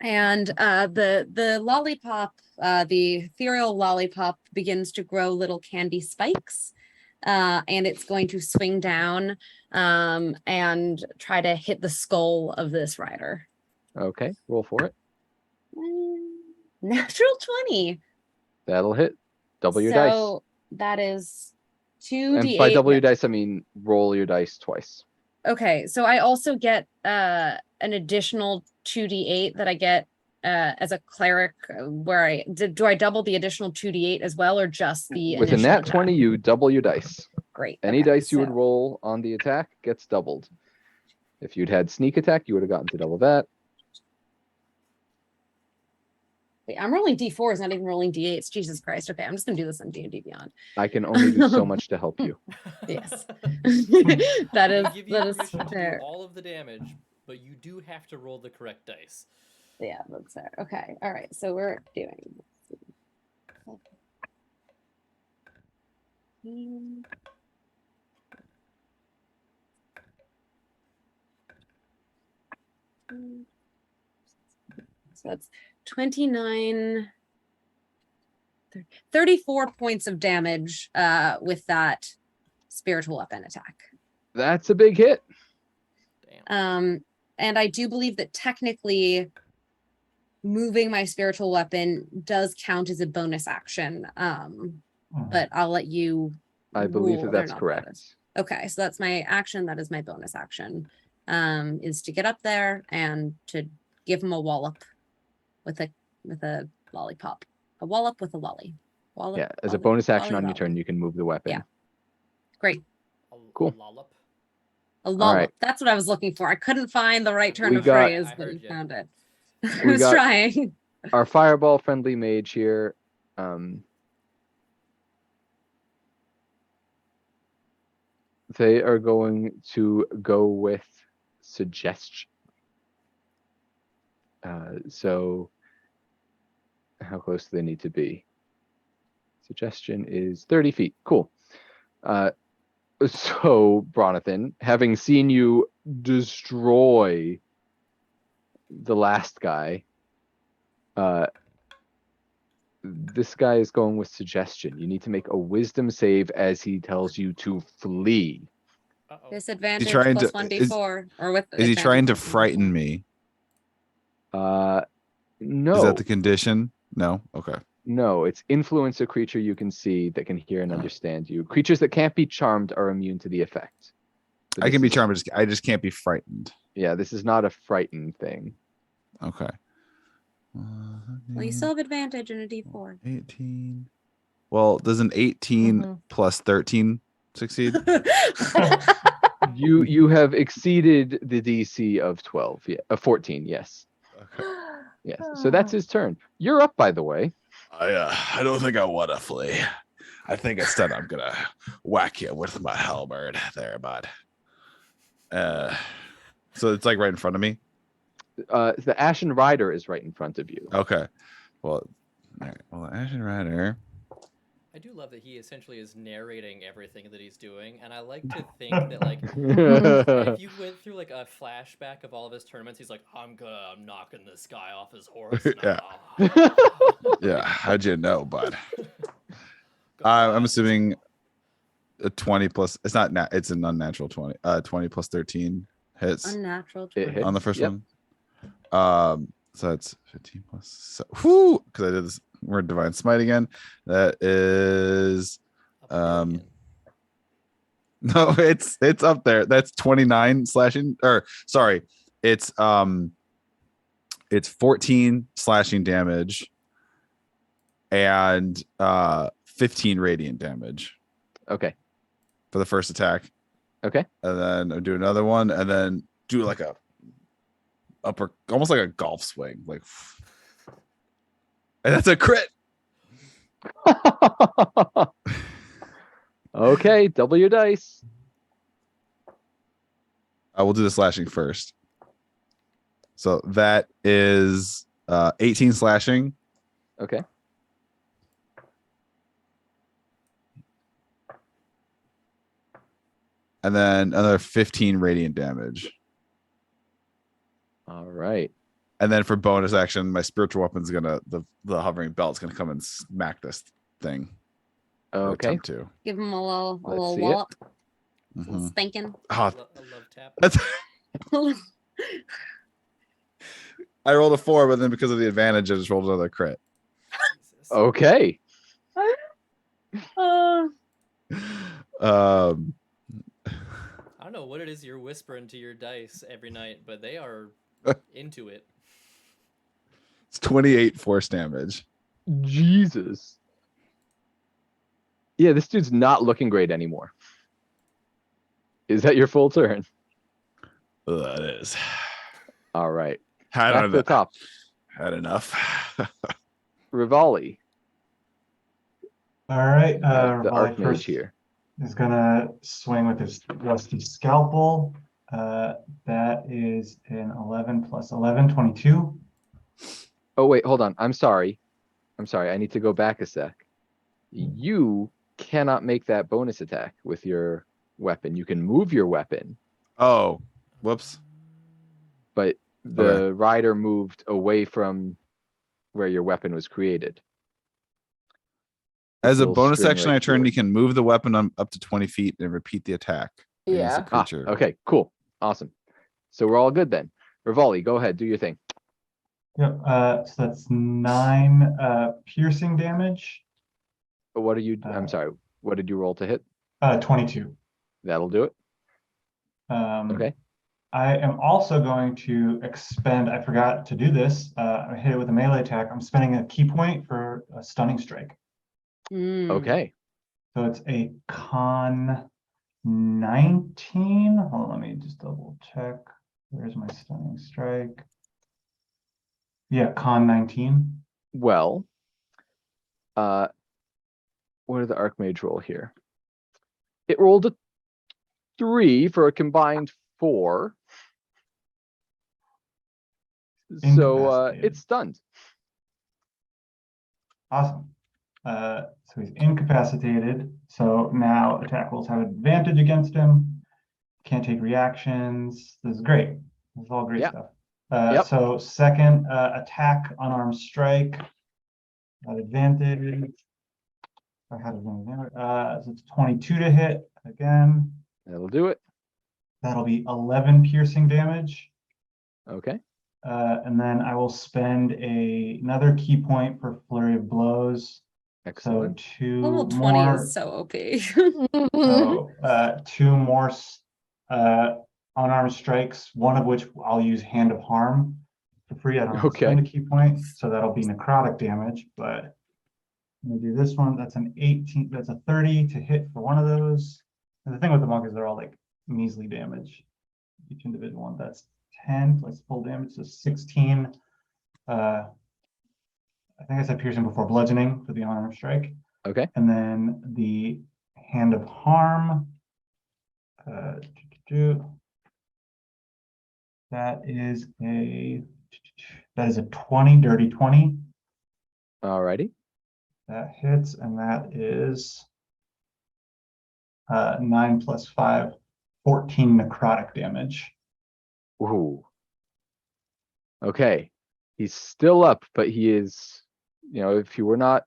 And the lollipop, the ethereal lollipop begins to grow little candy spikes. And it's going to swing down and try to hit the skull of this rider. Okay, roll for it. Natural 20. That'll hit. Double your dice. So that is 2d8. And by double your dice, I mean roll your dice twice. Okay, so I also get an additional 2d8 that I get as a cleric, where do I double the additional 2d8 as well, or just the With a initial nat attack? 20, you double your dice. Great. Any okay, dice you would so- roll on the attack gets doubled. If you'd had sneak attack, you would have gotten to double that. Wait, I'm rolling d4s, not even rolling d8s. Jesus Christ. Okay, I'm just gonna do this on D&D Beyond. I can only do so much to help you. Yes. We that give you is permission to do fair. all of the damage, but you do have to roll the correct dice. Yeah, that's fair. Okay. All right. So we're doing. So that's 29, 34 points of damage with that spiritual weapon attack. That's a big hit. Damn. And I do believe that technically moving my spiritual weapon does count as a bonus action. But I'll let you. I believe rule that whether or that's not correct. is. Okay, so that's my action. That is my bonus action. Is to get up there and to give him a wallop with a lollipop. A wallop with a lolly. Wallop, Yeah, as a lolly, bonus action lolly, on your lolly. turn, you can move the weapon. Yeah. Great. Cool. A lollop. A lollop. right. That's what I was looking for. I couldn't find the right turn We of got- phrase, I but heard you ya. found it. I We was got- trying. Our fireball friendly mage here. They are going to go with suggestion. So how close do they need to be? Suggestion is 30 feet. Cool. So, Bronathan, having seen you destroy the last guy, this guy is going with suggestion. You need to make a wisdom save as he tells you to flee. Uh-oh. Disadvantage trying plus to- 1d4. Or with Is he trying to advantage plus 1d4. frighten me? No. Is that the condition? No. Okay. No, it's influence a creature you can see that can hear and understand you. Creatures that can't be charmed are immune to the effect. So I this can be is- charmed. I just can't be frightened. Yeah, this is not a frightened thing. Okay. Well, you still have advantage in a d4. 18. Well, does an 18 Mhm. plus 13 succeed? You have exceeded the DC of 12. Yeah, 14. Yes. Okay. Yes. So that's his turn. You're up, by the way. I don't think I want to flee. I think instead I'm gonna whack you with my halberd there, bud. So it's like right in front of me. The Ashen Rider is right in front of you. Okay. Well, all right. Well, the Ashen Rider. I do love that he essentially is narrating everything that he's doing, and I like to think that like if you went through like a flashback of all of his tournaments, he's like, I'm knocking this guy off his horse Yeah. now. Yeah. How'd you know, bud? I'm assuming a 20 plus. It's not. It's an unnatural 20. 20 plus 13 hits Unnatural. It 20. hits. on the first Yep. one. So that's 15 plus. Whoo! Because I did this. We're Divine Smite again. That is. A Um, billion. No, it's up there. That's 29 slashing. Or sorry, it's 14 slashing damage and 15 radiant damage Okay. for the first attack. Okay. And then I'll do another one and then do like a upper, almost like a golf swing. Like, and that's a crit. Okay, double your dice. I will do the slashing first. So that is 18 slashing. Okay. And then another 15 radiant damage. All right. And then for bonus action, my spiritual weapon's gonna the hovering belt's gonna come and smack this thing. Or Okay. attempt to. Give him a Let's little see it. wallop. Mhm. Spanking. I Oh, love tap. that's, I rolled a 4, but then because of the advantage, I just rolled another crit. Jesus. Okay. Um, I don't know what it is you're whispering to your dice every night, but they are into it. It's 28 force damage. Jesus. Yeah, this dude's not looking great anymore. Is that your full turn? That is. All right. Had Back to the top. Had enough. Rivali, All right. the Rivali Archmage first here. is gonna swing with his rusty scalpel. That is an 11 plus 11, 22. Oh, wait, hold on. I'm sorry. I need to go back a sec. You cannot make that bonus attack with your weapon. You can move your weapon, Oh, whoops. but the rider moved away from where your weapon was created. As a Little bonus string action, right I turn. here. You can move the weapon up to 20 feet and repeat the attack against the Yeah. creature. Okay, cool. Awesome. So we're all good then. Rivali, go ahead. Do your thing. Yep. So that's 9 piercing damage. What are you? I'm sorry. What did you roll to hit? 22. That'll do it. Okay. I am also going to expend, I forgot to do this. I hit it with a melee attack. I'm spending a key point for a stunning strike. Okay. So it's a con 19. Hold on, let me just double check. Where's my stunning strike? Yeah, con 19. Well, what did the Archmage roll here? It rolled a 3 for a combined 4. So Incapacitated. it's stunned. Awesome. So he's incapacitated. So now attack rolls have advantage against him. Can't take reactions. This is great. This is all great Yeah. stuff. Yep. So second attack, unarmed strike at advantage. I had advantage. So it's 22 to hit again. That'll do it. That'll be 11 piercing damage. Okay. And then I will spend another key point for flurry of blows. Excellent. So 2 Level 20 more. is so OP. So 2 more unarmed strikes, one of which I'll use Hand of Harm for free. I don't have to spend a key point, so that'll be necrotic damage. But let me do this one. That's an 18. That's a 30 to hit for one of those. And the thing with the monk is they're all like measly damage. Each individual one. That's 10 plus full damage, so 16. I think I said piercing before bludgeoning for the unarmed strike. Okay. And then the Hand of Harm. That is a 20, dirty 20. Alrighty. That hits, and that is 9 plus 5, 14 necrotic damage. Ooh. Okay. He's still up, but he is, if he were not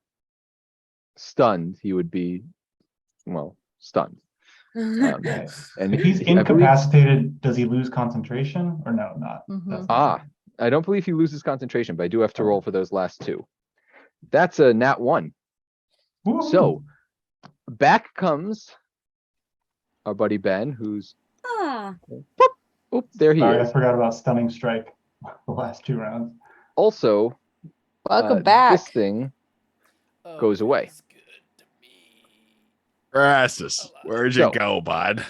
stunned, he would be, stunned. Okay. And If he's I believe- incapacitated, does he lose concentration or no? Not. Mhm. That's I don't believe he loses concentration, but I do have to roll for those last 2. That's a nat 1. Woo. So back comes our buddy Ben, who's there he Sorry, I is. forgot about stunning strike the last 2 rounds. Also, Welcome back. this thing goes away. Rastus, where'd you So- go, bud?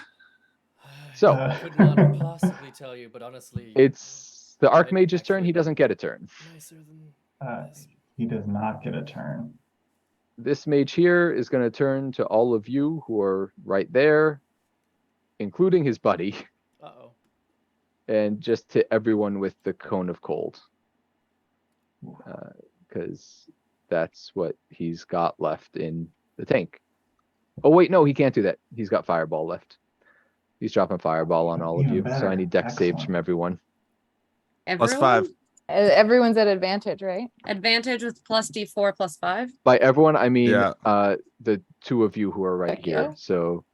So Could not possibly tell you, but honestly, it's the Archmage's turn. He doesn't get a turn. nicer than this. He does not get a turn. This mage here is going to turn to all of you who are right there, including his buddy, Uh-oh. and just hit everyone with the cone of cold. Because that's what he's got left in the tank. Oh, wait, no, he can't do that. He's got fireball left. He's dropping fireball on all of Even you. So better. I need dex saves Excellent. from everyone. Plus 5. Everyone's at advantage, right? Advantage with plus D4 plus 5. By everyone, I mean Yeah. the 2 of you who are right Heck here. yeah. So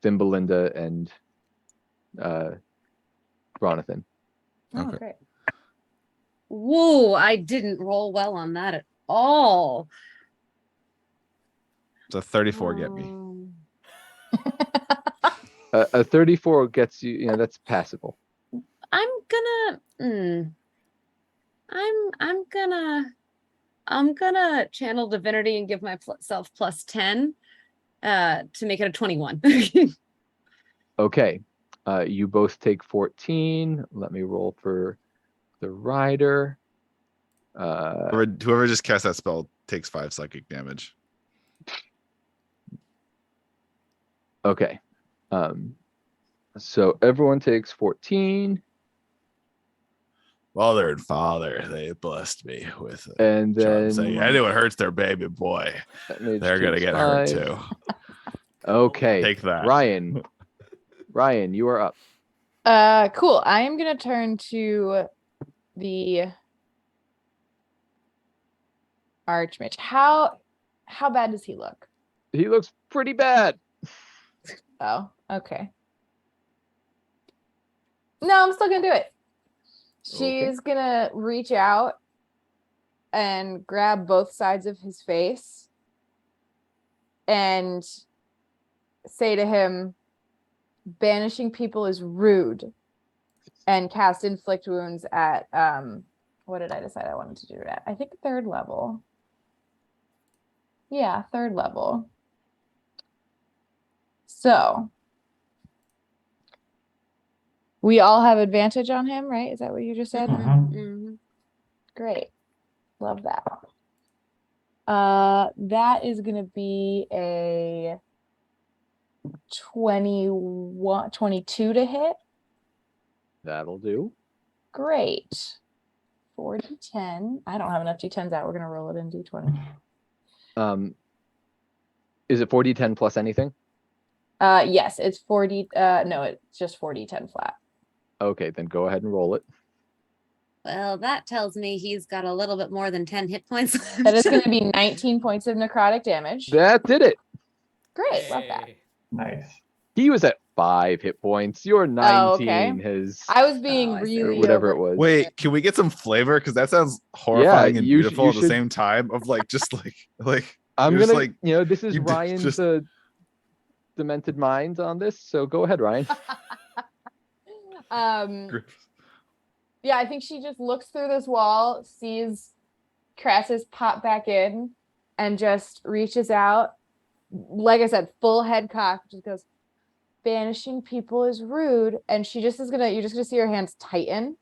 Thimbelinda and Ronathan. Oh, Okay. great. Whoa, I didn't roll well on that at all. It's a 34 get me. A 34 gets you, that's passable. I'm gonna I'm gonna channel divinity and give myself plus 10 to make it a 21. Okay. You both take 14. Let me roll for the rider. Whoever just cast that spell takes 5 psychic damage. Okay. So everyone takes 14. Mother and father, they blessed me with it. And then Saying, anyone hurts their baby boy, they're gonna get hurt too. Okay. Take that. Ryan, you are up. Cool. I am gonna turn to the Archmage. How bad does he look? He looks pretty bad. Oh, okay. No, I'm still gonna do it. She's gonna reach out and grab both sides of his face and say to him, banishing people is rude, and cast inflict wounds at what did I decide I wanted to do it at? I think 3rd level. Yeah, 3rd level. So we all have advantage on him, right? Is that what you just said? Mhm. Great. Love that. That is gonna be a 22 to hit. That'll do. Great. 4d10. I don't have enough d10s out. We're gonna roll it in d20. Is it 4d10 plus anything? Yes, it's 40. No, it's just 4d10 flat. Okay, then go ahead and roll it. Well, that tells me he's got a little bit more than 10 hit points left. That is going to be 19 points of necrotic damage. That did it. Great, love that. Nice. He was at 5 hit points. Your 19 has I was being I see. really whatever over- it was. Wait, can we get some flavor? Because that sounds horrifying and you beautiful at the should- same time. Of like, just like I'm It was gonna, like, this is you did Ryan's just- demented mind on this. So go ahead, Ryan. Yeah, I think she just looks through this wall, sees Crassus pop back in, and just reaches out. Like I said, full head cock, just goes, banishing people is rude. And she just is you're just gonna see her hands tighten.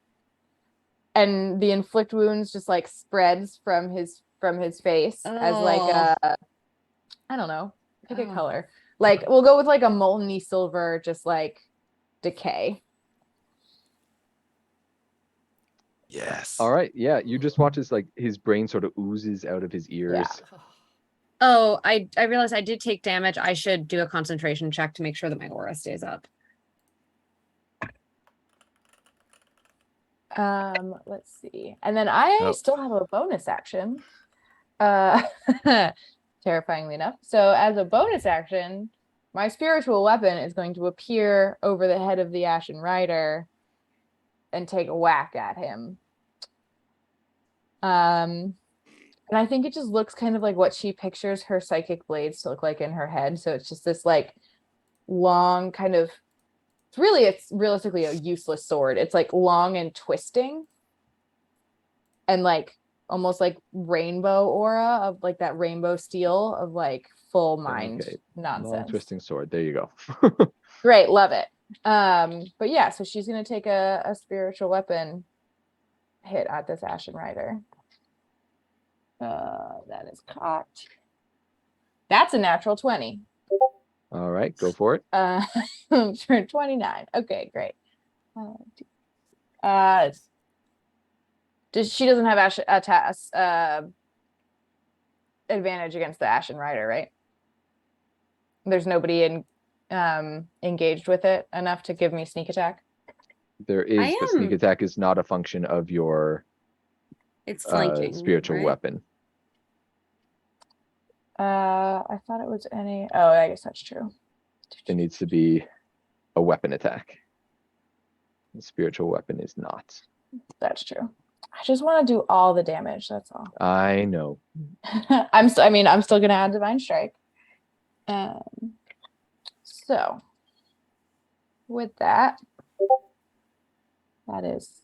And the inflict wounds just like spreads from his face as like a, I don't know, pick a color. Like we'll go with like a molteny silver, just like decay. yes. All right. Yeah. You just watch as like his brain sort of oozes out of his ears. Yeah. Oh, I realized I did take damage. I should do a concentration check to make sure that my aura stays up. Let's see. And then I still have a bonus action. Terrifyingly enough. So as a bonus action, my spiritual weapon is going to appear over the head of the Ashen Rider and take a whack at him. And I think it just looks kind of like what she pictures her psychic blades to look like in her head. So it's just this like long kind of, it's realistically a useless sword. It's like long and twisting and like almost like rainbow aura of like that rainbow steel of like full mind nonsense. Long twisting sword. There you go. Great. Love it. But yeah, so she's going to take a spiritual weapon hit at this Ashen Rider. That is cocked. That's a natural 20. All right, go for it. For 29. Okay, great. She doesn't have advantage against the Ashen Rider, right? There's nobody engaged with it enough to give me sneak attack. There is, but sneak attack is not a function of your It's flanking, spiritual right? weapon. I thought it was any. Oh, I guess that's true. It needs to be a weapon attack. The spiritual weapon is not. That's true. I just want to do all the damage. That's all. I know. I'm still gonna add Divine Strike. So with that is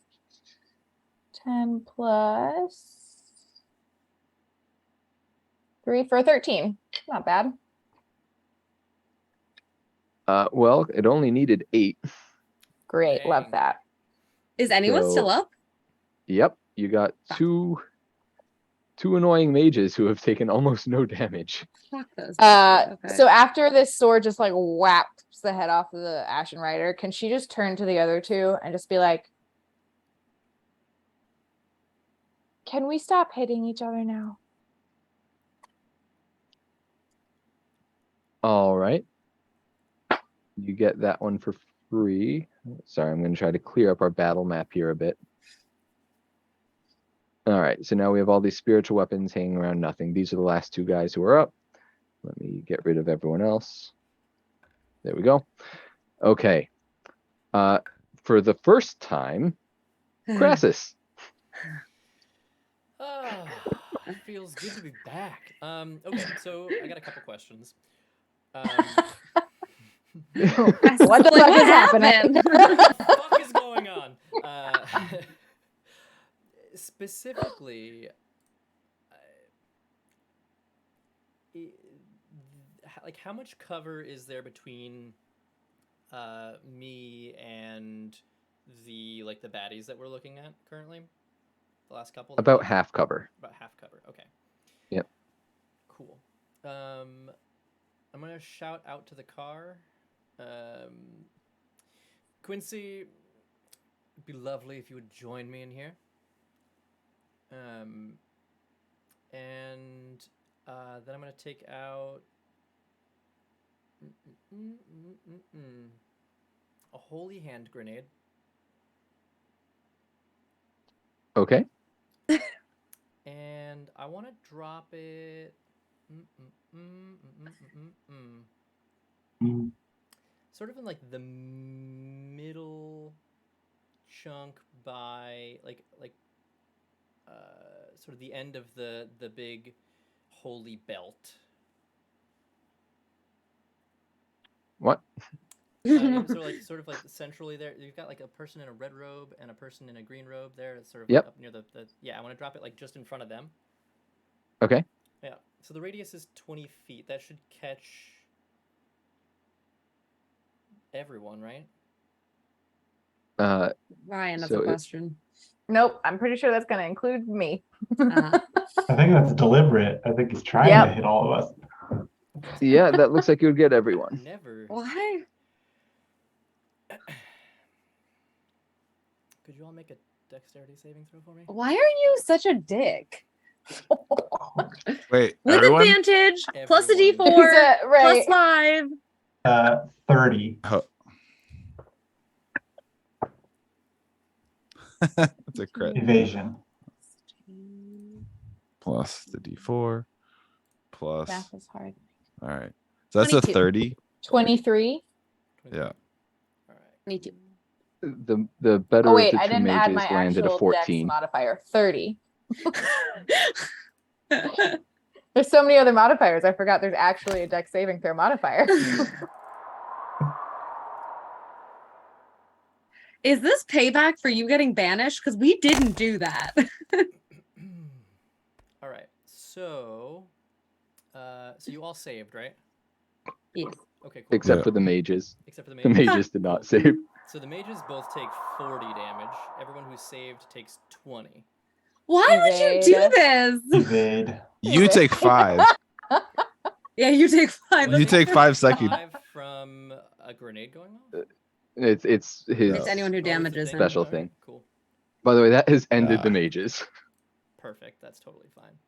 10 plus 3 for 13. Not bad. Well, it only needed 8. Great. Love Dang. that. Is anyone So- still up? Yep, you got two annoying mages who have taken almost no damage. Fuck those. Okay. So after this sword just like whaps the head off of the Ashen Rider, can she just turn to the other two and just be like, can we stop hitting each other now? All right. You get that one for free. Sorry, I'm going to try to clear up our battle map here a bit. All right, so now we have all these spiritual weapons hanging around nothing. These are the last 2 guys who are up. Let me get rid of everyone else. There we go. Okay. For the first time, Crassus. Ah, feels good to be back. Okay, so I got a couple questions. What the fuck is happening? What the fuck is going on? Specifically, like how much cover is there between me and the baddies that we're looking at currently? The last couple. About half cover. About half cover. Okay. Yep. Cool. I'm gonna shout out to the car. Quincy, it'd be lovely if you would join me in here. And then I'm gonna take out a holy hand grenade. Okay. And I want to drop it Mm. sort of in like the middle chunk by sort of the end of the big holy belt. What? Sort of like centrally there. You've got like a person in a red robe and a person in a green robe there. It's sort of Yep. up near the yeah. I want to drop it like just in front of them. Okay. Yeah. So the radius is 20 feet. That should catch everyone, right? Ryan, that's So a it- question. Nope, I'm pretty sure that's going to include me. Uh, I think that's deliberate. I think he's trying Yep. to hit all of us. Yeah, that looks like it would get everyone. Never. why? Could you all make a dexterity saving throw for me? Why are you such a dick? Wait, With everyone? advantage, plus a Everyone. D4, He's a- right. plus 5. 30. Oh. That's a crit. Evasion. Plus the D4. Plus. Math is hard. All right. So that's a 22. 30. 23. Yeah. All right. 22. The better Oh, wait, of the I 2 didn't add mages my landed a actual dex 14. modifier. 30. There's so many other modifiers. I forgot there's actually a dex saving throw modifier. Is this payback for you getting banished? Because we didn't do that. All right. So you all saved, right? Yes. Okay, cool. Except Yeah. for the mages. Except for the The mages. mages did not save. So the mages both take 40 damage. Everyone who saved takes 20. Why would you do Evade. this? Evade. You take 5. Yeah, you take 5. You take 5 seconds. 5 from a grenade going off? It's his It's anyone who Oh, it's a damages thing? him. Special Alright, thing. Cool. By the way, that has ended Yeah. the mages. Perfect. That's totally fine.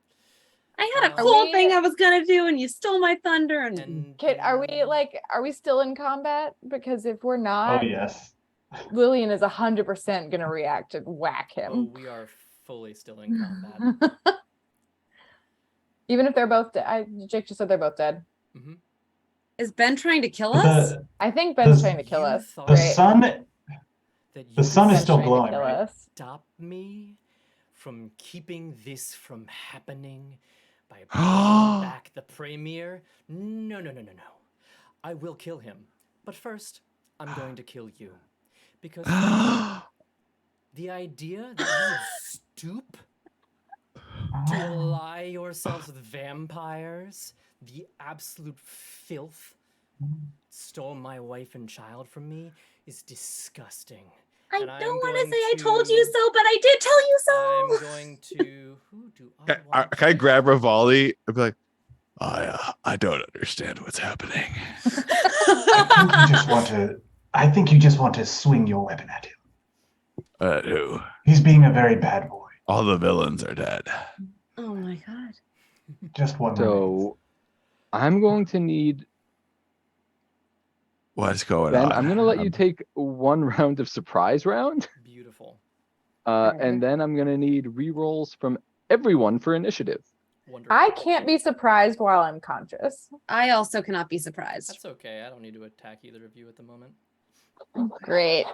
I had a Are cool we- thing I was gonna do, and you stole my thunder. And And Are we still in combat? Because if we're Oh, not, yes. Lillian is 100% going to react and whack oh, him. we are fully still in combat. Even if they're both dead. Jake just said they're both dead. Mm-hmm. is Ben trying to kill us? I think Ben's The- trying to kill You us. thought The Right? sun, that you the sun is Ben's still trying to glowing, kill right? us. stop me from keeping this from happening by bringing back the premier? No. I will kill him. But first, I'm going to kill you. Because The idea that you would stoop to ally yourselves with vampires, the absolute filth, stole my wife and child from me, is disgusting. I And don't I'm want going to say I told you to- so, but I did tell you so. I'm going to. Who do I want? Can I grab Rivali and be like, I don't understand what's happening. I think you just want to swing your weapon at him. Who? He's being a very bad boy. All the villains are dead. Oh my god. Just one remains. So I'm going to need What's going Ben. on? I'm going to let you take one round of surprise round, Beautiful. and then I'm going to need re-rolls from everyone for initiative. Wonderful. I can't be surprised while I'm conscious. I also cannot be surprised. That's okay. I don't need to attack either of you at the moment. Great.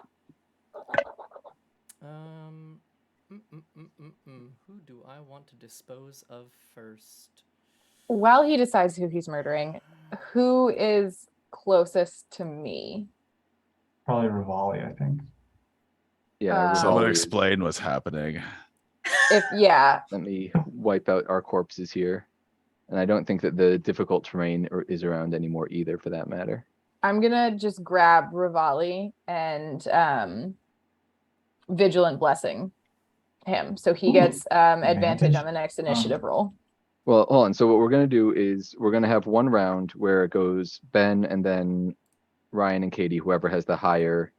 Who do I want to dispose of first? While he decides who he's murdering, who is closest to me? Probably Rivali, I think. Yeah. Someone Rivali. explain what's happening. Yeah. Let me wipe out our corpses here. And I don't think that the difficult terrain is around anymore either, for that matter. I'm gonna just grab Rivali and Vigilant Blessing him, so he gets advantage on the next initiative roll. Well, hold on. So what we're going to do is we're going to have one round where it goes Ben and then Ryan and Katie, whoever has the higher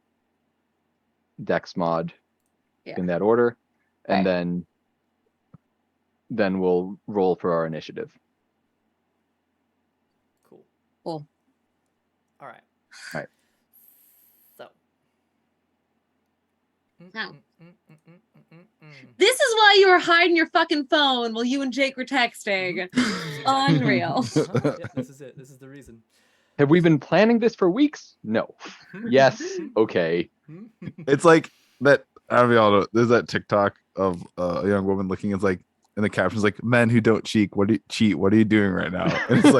dex mod in that order. And then we'll roll for our initiative. Cool. Cool. All right. All right. So. Now. This is why you were hiding your fucking phone while you and Jake were texting. Unreal. Yeah, this is it. This is the reason. Have we been planning this for weeks? No. Yes. Okay. It's like that. I don't know if y'all know. There's that TikTok of a young woman looking. It's like in the captions, like, "Men who don't cheat. What are you doing right now?" And it's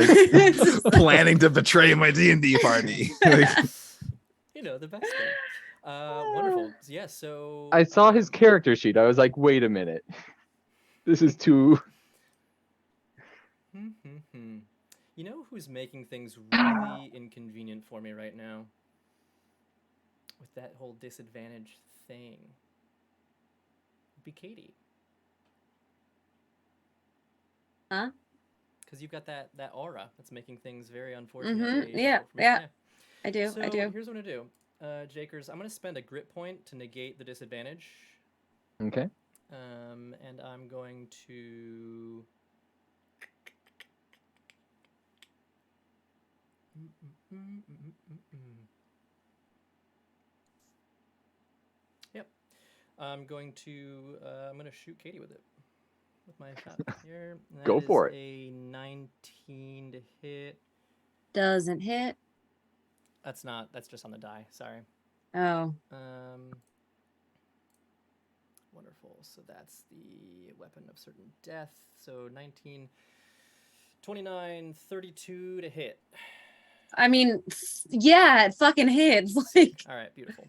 like planning to betray my D&D party. Like, You know, the best thing. Wonderful. Yeah, so I saw his character sheet. I was like, wait a minute. This is too... You know who's making things really inconvenient for me right now? With that whole disadvantage thing. It'd be Katie. Huh? Because you've got that aura that's making things very unfortunately Yeah, difficult for me. yeah. I do. So I do. here's what I'm gonna do. Jakers, I'm gonna spend a grit point to negate the disadvantage. Okay. And I'm going to Yep. I'm going to shoot Katie with it. With my shot here. Go for it. A 19 to hit. Doesn't hit. That's just on the die. Sorry. Oh. Wonderful. So that's the weapon of certain death. So 19, 29, 32 to hit. I mean, yeah, it fucking hits. Like, All right, beautiful.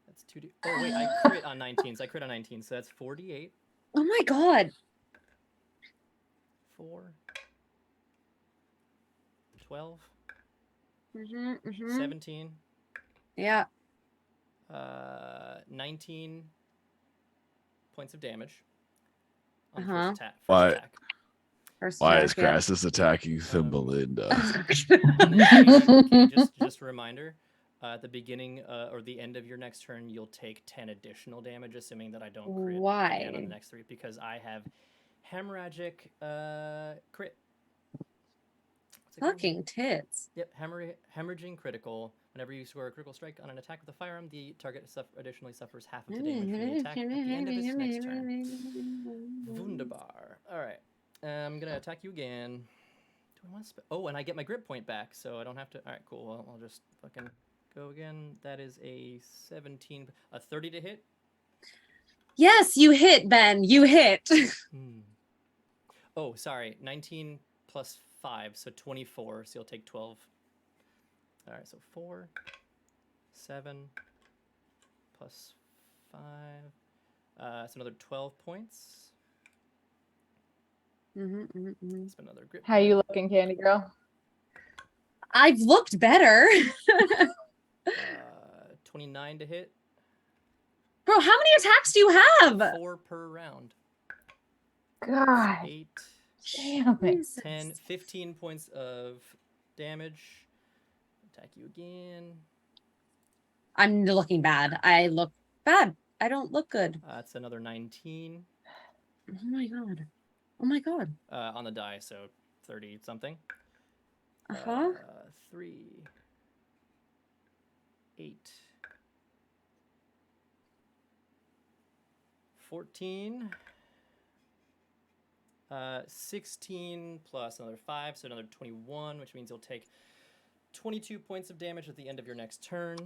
That's 2D. Oh wait, I crit on 19. So that's 48. oh my god. 4, 12, Mm-hmm. 17, Yeah. 19 points of damage. On Uh-huh. first attack. Why- Attack. First why attack, is Crassus attacking Thimbelinda? Okay, just a reminder. At the beginning or the end of your next turn, you'll take 10 additional damage, assuming that I don't crit Why? again on the next 3, because I have hemorrhagic crit. What's it called? Fucking tits. Yep, hemorrhaging critical. Whenever you score a critical strike on an attack with a firearm, the target additionally suffers half of the damage from the attack at the end of its next turn. Wunderbar. All right, I'm gonna attack you again. Do I want to? Oh, and I get my grip point back, so I don't have to. All right, cool. Well, I'll just fucking go again. That is a 17, a 30 to hit. Yes, you hit, Ben. You hit. Oh, sorry. 19 plus 5, so 24. So you'll take 12. All right, so 4, 7 plus 5, So another 12 points. Mm-hmm. Spend another grip. How you point. looking, Candy Girl? I've looked better. 29 to hit. Bro, how many attacks do you have? 4 per round. God 8, damn it. Jesus. 10, 15 points of damage. Attack you again. I'm looking bad. I look bad. I don't look good. That's another 19 Oh my god. Oh my god. on the die, so 30 something. Uh-huh. 3, 8, 14, 16 plus another 5, so another 21, which means you'll take 22 points of damage at the end of your next turn.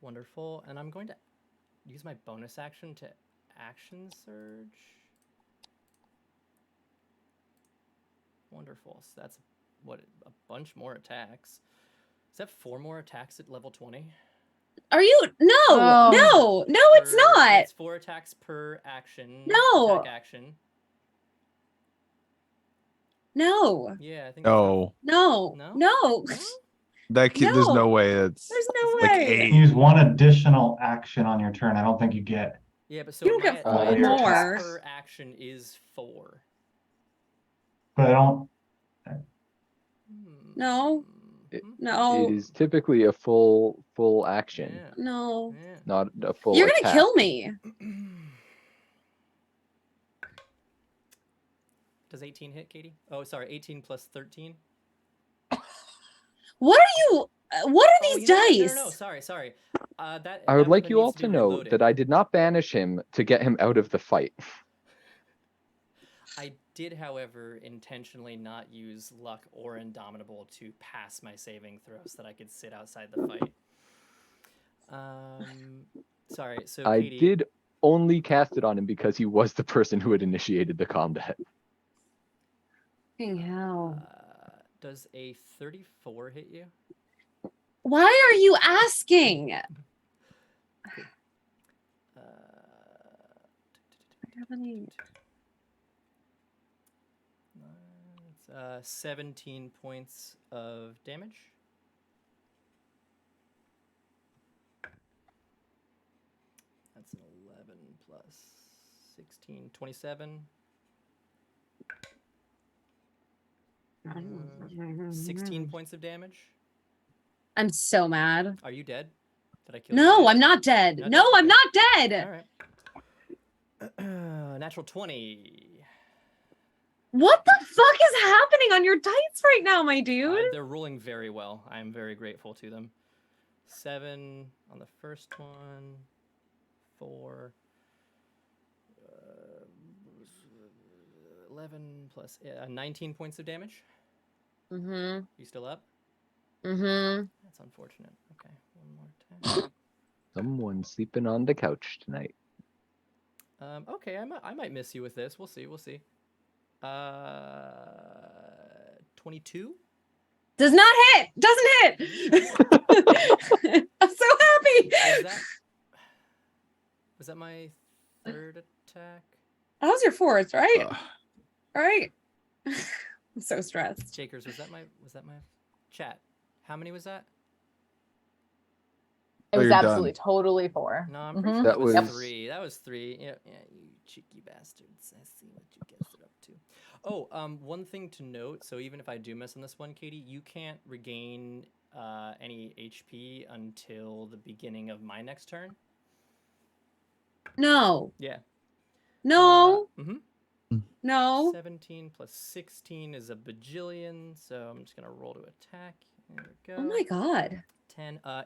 Wonderful. And I'm going to use my bonus action to action surge. Wonderful. So that's what, a bunch more attacks. Is that 4 more attacks at level 20? Are you? No, Oh. no, it's not. It's 4 attacks per action. No. Attack action. No, Yeah, I think No, no, No? no. there's no No. way. That's There's no like way. eight. Use one additional action on your turn. I don't think you get. Yeah, but so You don't my, get my four attacks more. per action is 4. But I don't. No. It No, is typically a full action, Yeah. no. Yeah. not a full You're gonna attack. kill me. Does 18 hit, Katie? Oh, sorry, 18 plus 13. What are you? What are Oh, these you know what? dice? No, sorry. That I would that like weapon you needs all be to know reloaded. that I did not banish him to get him out of the fight. I did, however, intentionally not use luck or indomitable to pass my saving throw so that I could sit outside the fight. Sorry. So I Katie, did only cast it on him because he was the person who had initiated the combat. Fucking hell. Does a 34 hit you? Why are you asking? Uh, It's 17 points of damage. That's an 11 plus 16, 27. 16 points of damage. I'm so mad. Are you dead? Did I kill you? No, yet? I'm not dead. Not No, dead? I'm Okay. not dead. All right. Natural 20. What the fuck is happening on your dice right now, my dude? They're rolling very well. I'm very grateful to them. 7 on the first one. 4. 11 plus 19 points of damage. Mm-hmm. You still up? Mm-hmm. That's unfortunate. Okay, one more time. Someone's sleeping on the couch tonight. Okay, I might miss you with this. We'll see. 22. Does not hit. Doesn't hit. I'm so happy. Was that my third attack? That was your fourth, right? Ugh. Right. I'm so stressed. Jakers, was that my chat? How many was that? It Oh, was you're done. absolutely totally 4. No, I'm pretty Mhm. sure That that was was- 3. That was 3. Yeah, you cheeky bastards. I see what you guys are up to. Oh, one thing to note. So even if I do miss on this one, Katie, you can't regain any HP until the beginning of my next turn. No. Yeah. No. Mm-hmm. No. 17 plus 16 is a bajillion, so I'm just gonna roll to attack. There we go. Oh my god.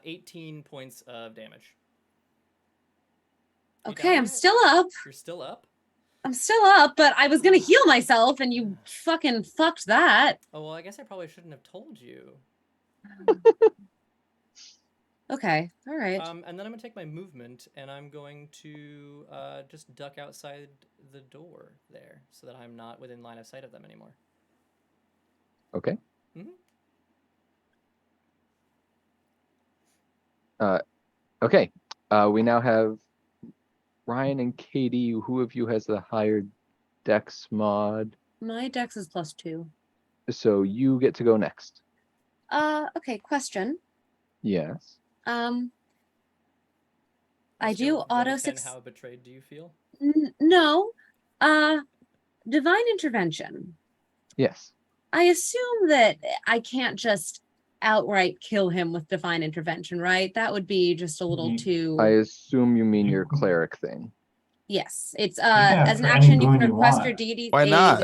18 points of damage. You Okay, down I'm yet? still up. You're still up? I'm still up, but I was gonna heal myself and you fucking fucked that. Oh, well, I guess I probably shouldn't have told you. Okay. All right. And then I'm gonna take my movement and I'm going to just duck outside the door there so that I'm not within line of sight of them anymore. Okay. Mhm. Okay. We now have Ryan and Katie, who of you has the higher dex mod? My dex is +2. So you get to go next. Okay, question. Yes. I do auto How betrayed do you feel? No. Divine intervention. Yes. I assume that I can't just outright kill him with divine intervention, right? That would be just a little too. I assume you mean your cleric thing. Yes, it's have as an for any action you boon can you request want. your deity's Why aid. not?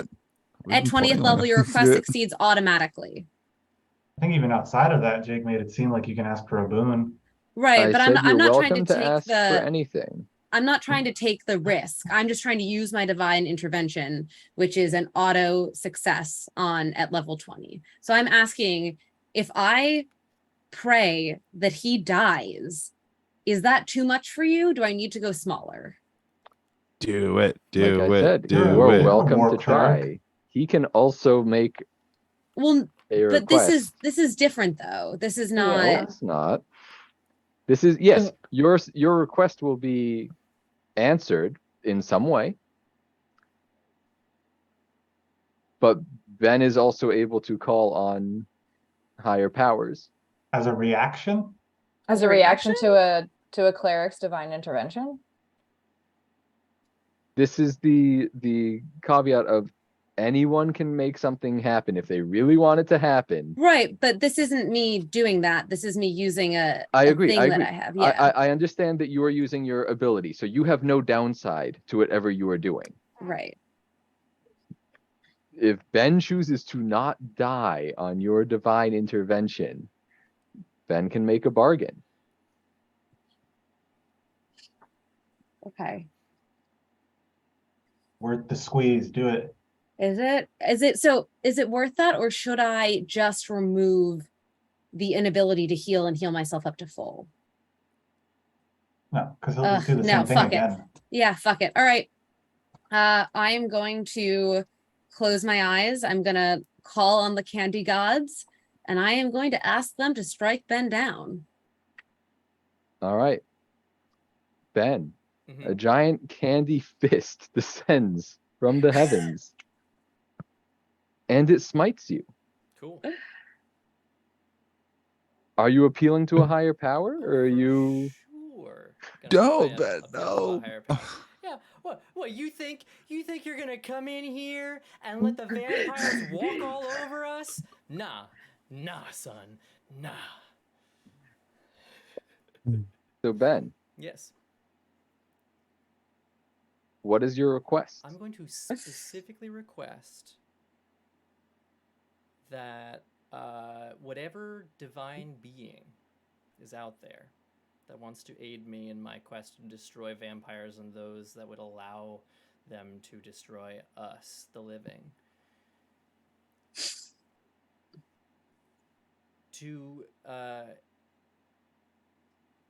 At 20th level, your request succeeds automatically. I think even outside of that, Jake made it seem like you can ask for a boon. Right, I but said you're I'm not trying welcome to to take ask for the anything. I'm not trying to take the risk. I'm just trying to use my divine intervention, which is an auto success at level 20. So I'm asking, if I pray that he dies, is that too much for you? Do I need to go smaller? Do it. Like I said, Do you are it. welcome Warp to shark. try. He can also make Well, a but request. this is different though. This is No, not. it's not. This is yes. Your request will be answered in some way, but Ben is also able to call on higher powers. As a reaction? As a reaction to a cleric's divine intervention? This is the caveat of anyone can make something happen if they really want it to happen. Right, but this isn't me doing that. This is me using I a agree. thing I that agree. I have. Yeah. I understand that you are using your ability, so you have no downside to whatever you are doing. Right. If Ben chooses to not die on your divine intervention, Ben can make a bargain. Okay. Worth the squeeze. Do it. Is it worth that, or should I just remove the inability to heal and heal myself up to full? No, because he'll just do the No, same thing fuck again. Yeah, fuck it. All right. I am going to close my eyes. I'm gonna call on the candy gods, and I am going to ask them to strike Ben down. All right. Ben, Mhm. a giant candy fist descends from the heavens, and it smites you. Cool. Are you appealing to a higher power, or are you? Sure. No, Gonna Ben, appeal to a no. higher power. Yeah. What? You think you're gonna come in here and let the vampires walk all over us? Nah, son. Nah. So Ben, Yes. what is your request? I'm going to specifically request that whatever divine being is out there that wants to aid me in my quest to destroy vampires and those that would allow them to destroy us, the living, to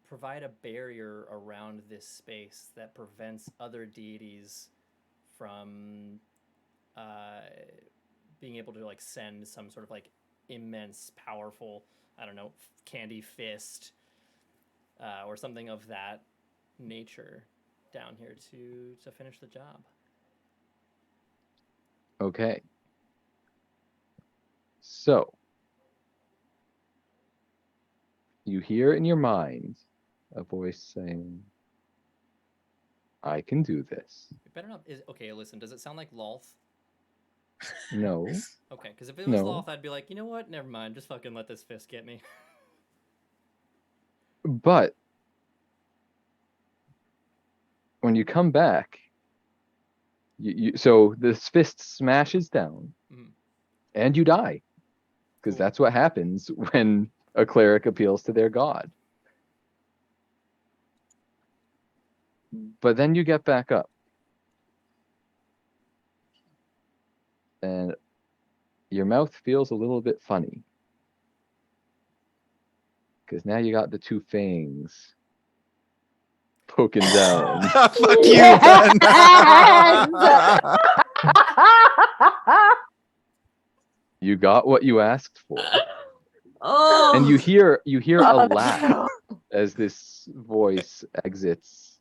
provide a barrier around this space that prevents other deities from being able to like send some sort of like immense, powerful, I don't know, candy fist or something of that nature down here to finish the job. Okay. So you hear in your mind a voice saying, I can do this. It better not. Okay, listen, does it sound like Lolth? No. Okay, because if it was No. Lolth, I'd be like, you know what? Never mind. Just fucking let this fist get me. But when you come back, so this fist smashes down and you die. Because that's what happens when a cleric appeals to their god. But then you get back up. And your mouth feels a little bit funny. Because now you got the two fangs poking down. Fuck you, Ben. You got what you asked for. Oh. And you hear a laugh as this voice exits.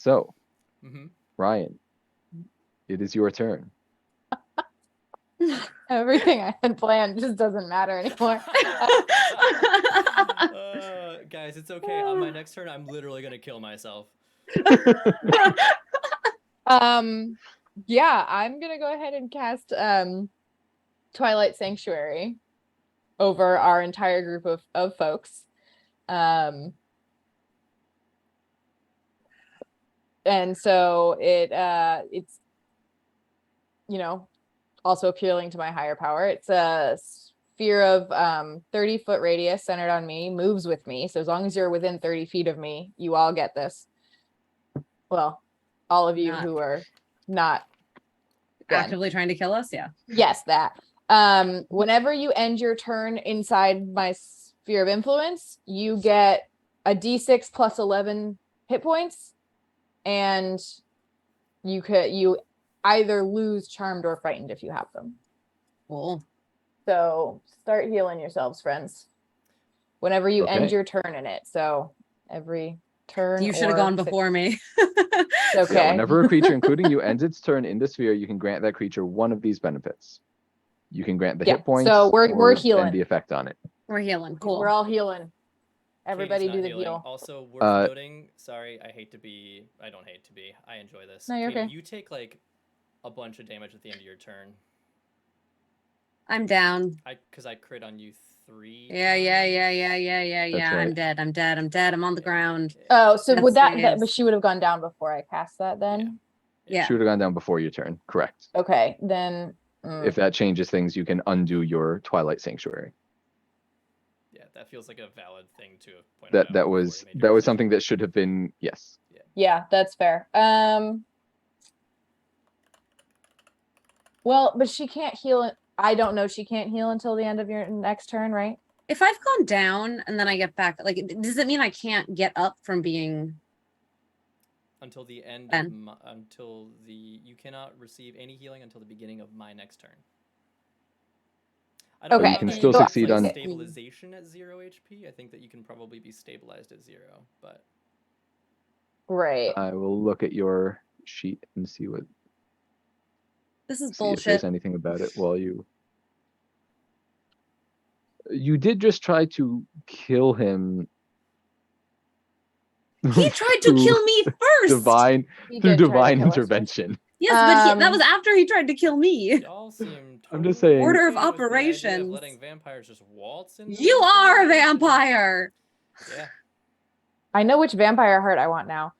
So, Mm-hmm. Ryan, it is your turn. Everything I had planned just doesn't matter anymore. Guys, it's okay. On my next turn, I'm literally gonna kill myself. Yeah, I'm gonna go ahead and cast Twilight Sanctuary over our entire group of folks. And so it's also appealing to my higher power. It's a sphere of 30-foot radius centered on me, moves with me. So as long as you're within 30 feet of me, you all get this. Well, all of you who are not Actively trying to kill us, yeah. Yes, that. Whenever you end your turn inside my sphere of influence, you get a d6 plus 11 hit points, and you either lose charmed or frightened if you have them. Cool. So start healing yourselves, friends. Whenever you end your turn in it. So every turn. You should have gone before me. Okay. Yeah, whenever a creature, including you, ends its turn in the sphere, you can grant that creature one of these benefits. You can grant the hit points. So we're healing. and the effect on it. We're healing. Cool. We're all healing. Everybody Katie's do the not healing. heal. Also, worth noting, sorry, I don't hate to be. I enjoy this. No, you're Katie, okay. you take like a bunch of damage at the end of your turn. I'm down. Because I crit on you 3 Yeah. Right. I'm dead. I'm on the ground. Oh, so would that saves. but she would have gone down before I cast that then? Yeah. She would have gone down before your turn. Correct. Okay, then If that changes things, you can undo your Twilight Sanctuary. Yeah, that feels like a valid thing to have pointed That out that before was you made that your was decision. something that should have been yes. Yeah, that's fair. Well, but she can't heal it. I don't know. She can't heal until the end of your next turn, right? If I've gone down and then I get back, like, does it mean I can't get up from being? Until the end you cannot receive any healing until the beginning of my next turn. I don't know Okay. how You can that still impacts, succeed like, on stabilization at 0 HP. I think that you can probably be stabilized at 0, but Right. I will look at your sheet and see if This is there's bullshit. anything about it while you did just try to kill him. He tried to kill me first. Divine He through did try to divine kill us first. intervention. Yes, but that was after he tried to kill me. y'all seem I'm just totally saying- Order of okay with the idea operations. letting vampires just waltz in. You are a vampire. Yeah. I know which vampire heart I want now.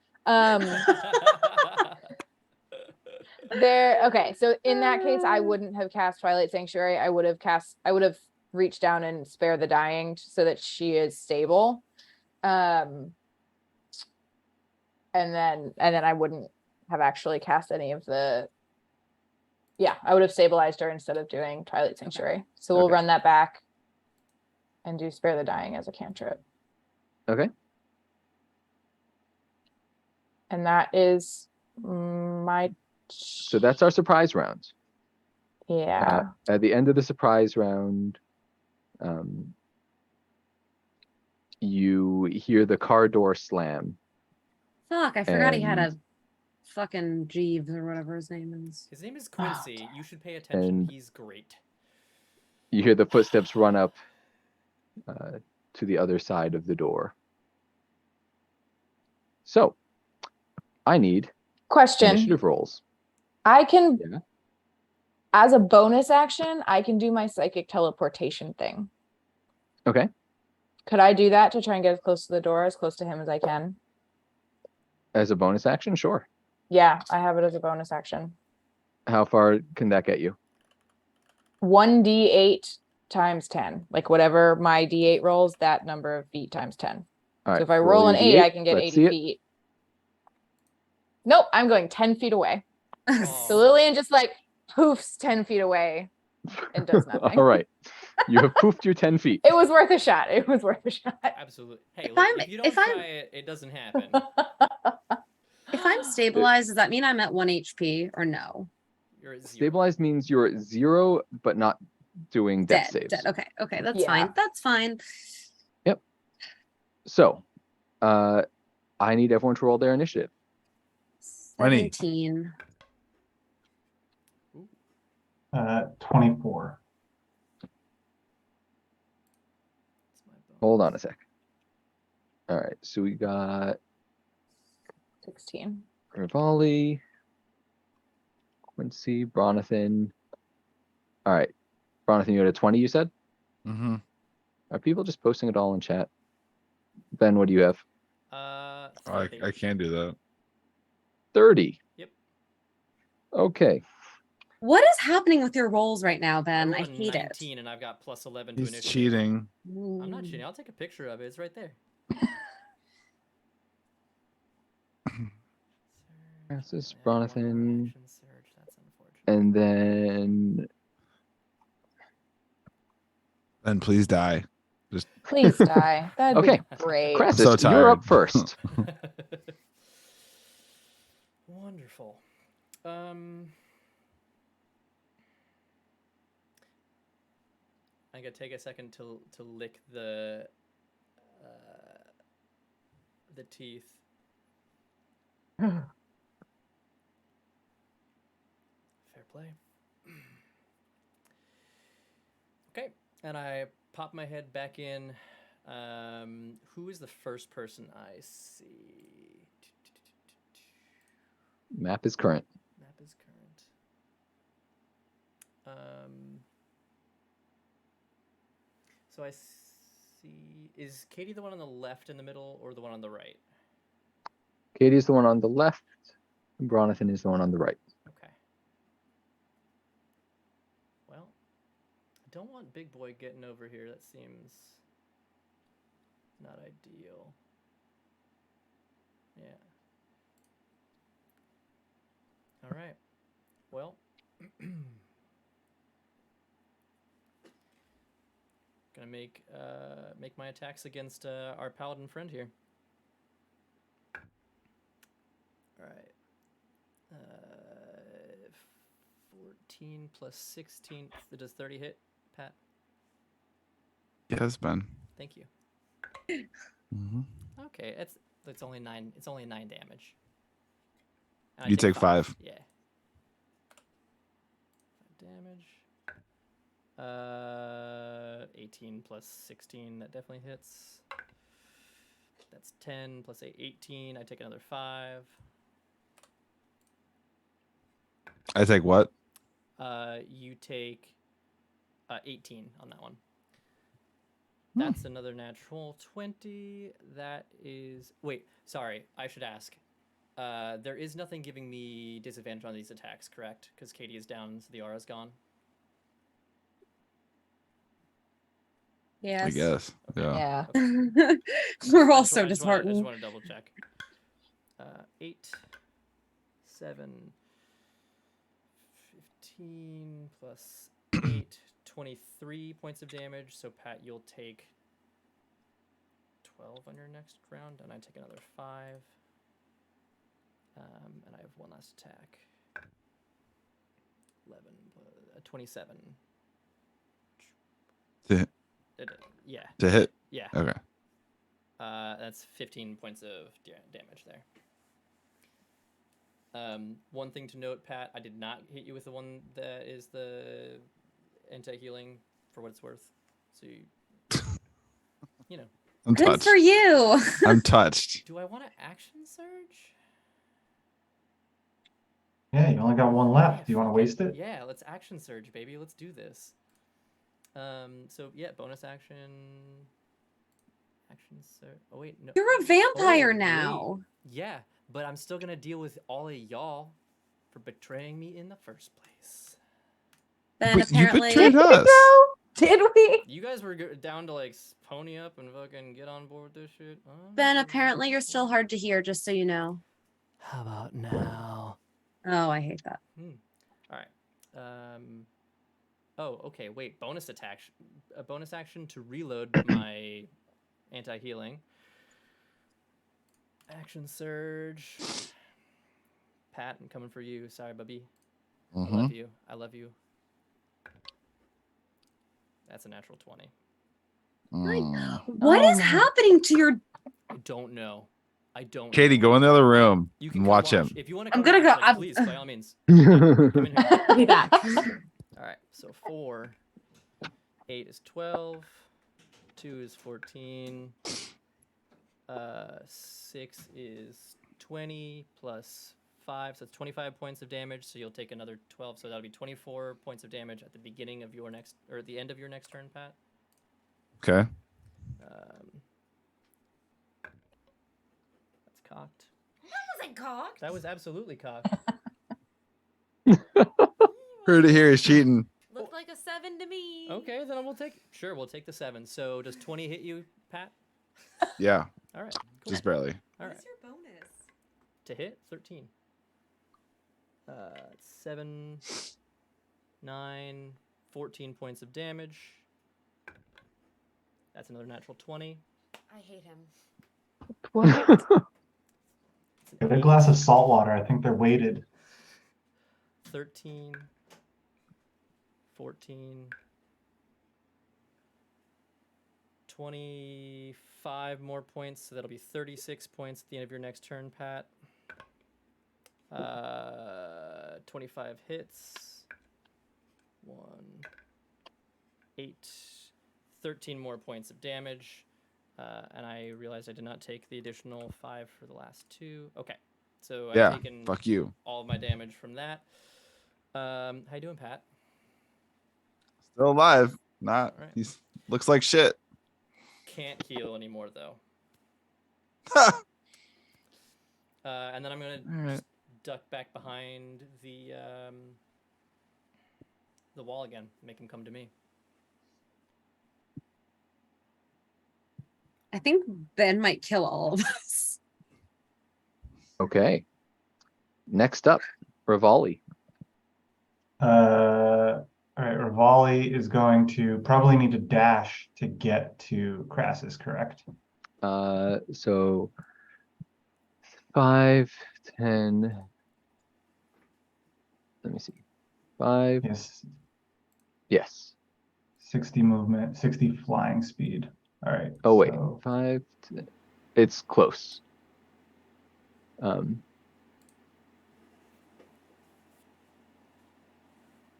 Okay, so in that case, I wouldn't have cast Twilight Sanctuary. I would have reached down and spare the dying so that she is stable. And then I wouldn't have actually cast any of the. Yeah, I would have stabilized her instead of doing Twilight Sanctuary. So we'll run that back and do Spare the Dying as a cantrip. Okay. And that is my. So that's our surprise round. Yeah. At the end of the surprise round, you hear the car door slam. Fuck, I forgot he had a And- fucking Jeeves or whatever his name is. His name is Quincy. damn You should pay attention. And- He's great. You hear the footsteps run up to the other side of the door. So, I need Question. initiative rolls. I can, Yeah. as a bonus action, I can do my psychic teleportation thing. Okay. Could I do that to try and get as close to the door, as close to him as I can? As a bonus action, sure. Yeah, I have it as a bonus action. How far can that get you? 1d8 times 10. Like whatever my d8 rolls, that number of feet times 10. All right. So if I roll an your 8, D8. I can get Let's 80 see it. feet. Nope, I'm going 10 feet away. Oh. So Lillian just like poofs 10 feet away and does nothing. All right. You have poofed your 10 feet. It was worth a shot. It was worth a shot. Absolutely. Hey, If look, I'm- if you don't if I'm- try it, it doesn't happen. If I'm stabilized, does that mean I'm at 1 HP or no? You're at 0. Stabilized means you're at 0, but not doing death saves. Dead. Okay, that's Yeah. fine. That's fine. So, I need everyone to roll their initiative. 20. 17. 24. Hold on a sec. All right, so we got 16. Rivali, Quincy, Bronathan. All right, Bronathan, you had a 20, you said? Mm-hmm. Are people just posting it all in chat? Ben, what do you have? I 30. can't do that. 30. Yep. Okay. What is happening with your rolls right now, Ben? I rolled a hate 19 and I've got plus 11 to He's initiative. cheating. it. I'm not cheating. I'll take a picture of it. It's right there. Francis, Yeah, one more Bronathan, action surge. That's unfortunate. and then Then please die. Please die. That'd Okay. be great. Crassus, so you're tired. up first. Wonderful. I gotta take a second to lick the teeth. Fair play. Okay, and I pop my head back in. Who is the first person I see? Map is current. Map is current. So I see. Is Katie the one on the left in the middle, or the one on the right? Katie is the one on the left, and Bronathan is the one on the right. Okay. Well, I don't want Big Boy getting over here. That seems not ideal. Yeah. All right. Well, gonna make my attacks against our paladin friend here. All right. 14 plus 16. Does 30 hit, Pat? Yes, Ben. Thank you. Mm-hmm. Okay, it's only 9. It's only 9 damage. And I You take 5. Yeah. 5 damage. 18 plus 16. That definitely hits. That's 10 plus 8, 18. I take another 5. I take what? You take 18 on that one. That's another natural 20. That is... Wait, sorry. I should ask. There is nothing giving me disadvantage on these attacks, correct? Because Katie is down, so the aura's gone. Yes. I guess. Yeah. Yeah. Okay. We're all so I just disheartened. want to double check. 8, 7, 15 plus 8, 23 points of damage. So, Pat, you'll take 12 on your next round, and I take another 5. And I have one last attack. 11, 27. To hit. Yeah. To hit. Yeah. Okay. That's 15 points of damage there. One thing to note, Pat, I did not hit you with the one that is the anti-healing, for what it's worth. So, you know. I'm Good touched. for you. I'm touched. Do I want to action surge? Yeah, you only got one left. Do you want to waste it? Yeah, let's action surge, baby. Let's do this. So yeah, bonus action. Action surge. Oh wait, no. You're a vampire Oh, now. wait. Yeah, but I'm still gonna deal with all of y'all for betraying me in the first place. Then Wait, you apparently betrayed us. Did we? You guys were down to like pony up and fucking get on board with this shit. Ben, apparently you're still hard to hear, just so you know. How about now? Oh, I hate that. All right. Oh, okay. Wait. Bonus attack. A bonus action to reload my anti-healing. Action surge. Pat, I'm coming for you. Sorry, Bubby. I love you. I love you. That's a natural 20. What is happening to your... I don't know. I don't. Katie, go in the other room You can and come watch him. If you want to I'm come gonna watch, go- like, I'm- please, by all means. Come in here. I'll be back. All right, so 4, 8 is 12, 2 is 14, 6 is 20 plus 5, so it's 25 points of damage. So you'll take another 12, so that'll be 24 points of damage at the beginning of your next, or at the end of your next turn, Pat. Okay. That's cocked. Wasn't cocked. That was absolutely cocked. Heard it here. He's cheating. Looked like a 7 to me. Okay, then we'll take the 7. So does 20 hit you, Pat? Yeah, All right, cool. just barely. All right. What's your bonus? To hit 13. 7, 9, 14 points of damage. That's another natural 20. I hate him. What? Get a glass of salt water. I think they're weighted. 13, 14, 25 more points, so that'll be 36 points at the end of your next turn, Pat. 25 hits. 1, 8, 13 more points of damage. And I realized I did not take the additional 5 for the last 2. Okay, so I've Yeah, taken fuck you. all of my damage from that. How you doing, Pat? Still alive. Not. All right. He's looks like shit. Can't heal anymore though. And then I'm gonna All right. just duck back behind the wall again. Make him come to me. I think Ben might kill all of us. Okay. Next up, Rivali. All right, Rivali is going to probably need to dash to get to Crassus, correct? So 5, 10. Let me see. 5. Yes, Yes. 60 movement, 60 flying speed. All right. Oh wait, so- 5. It's close.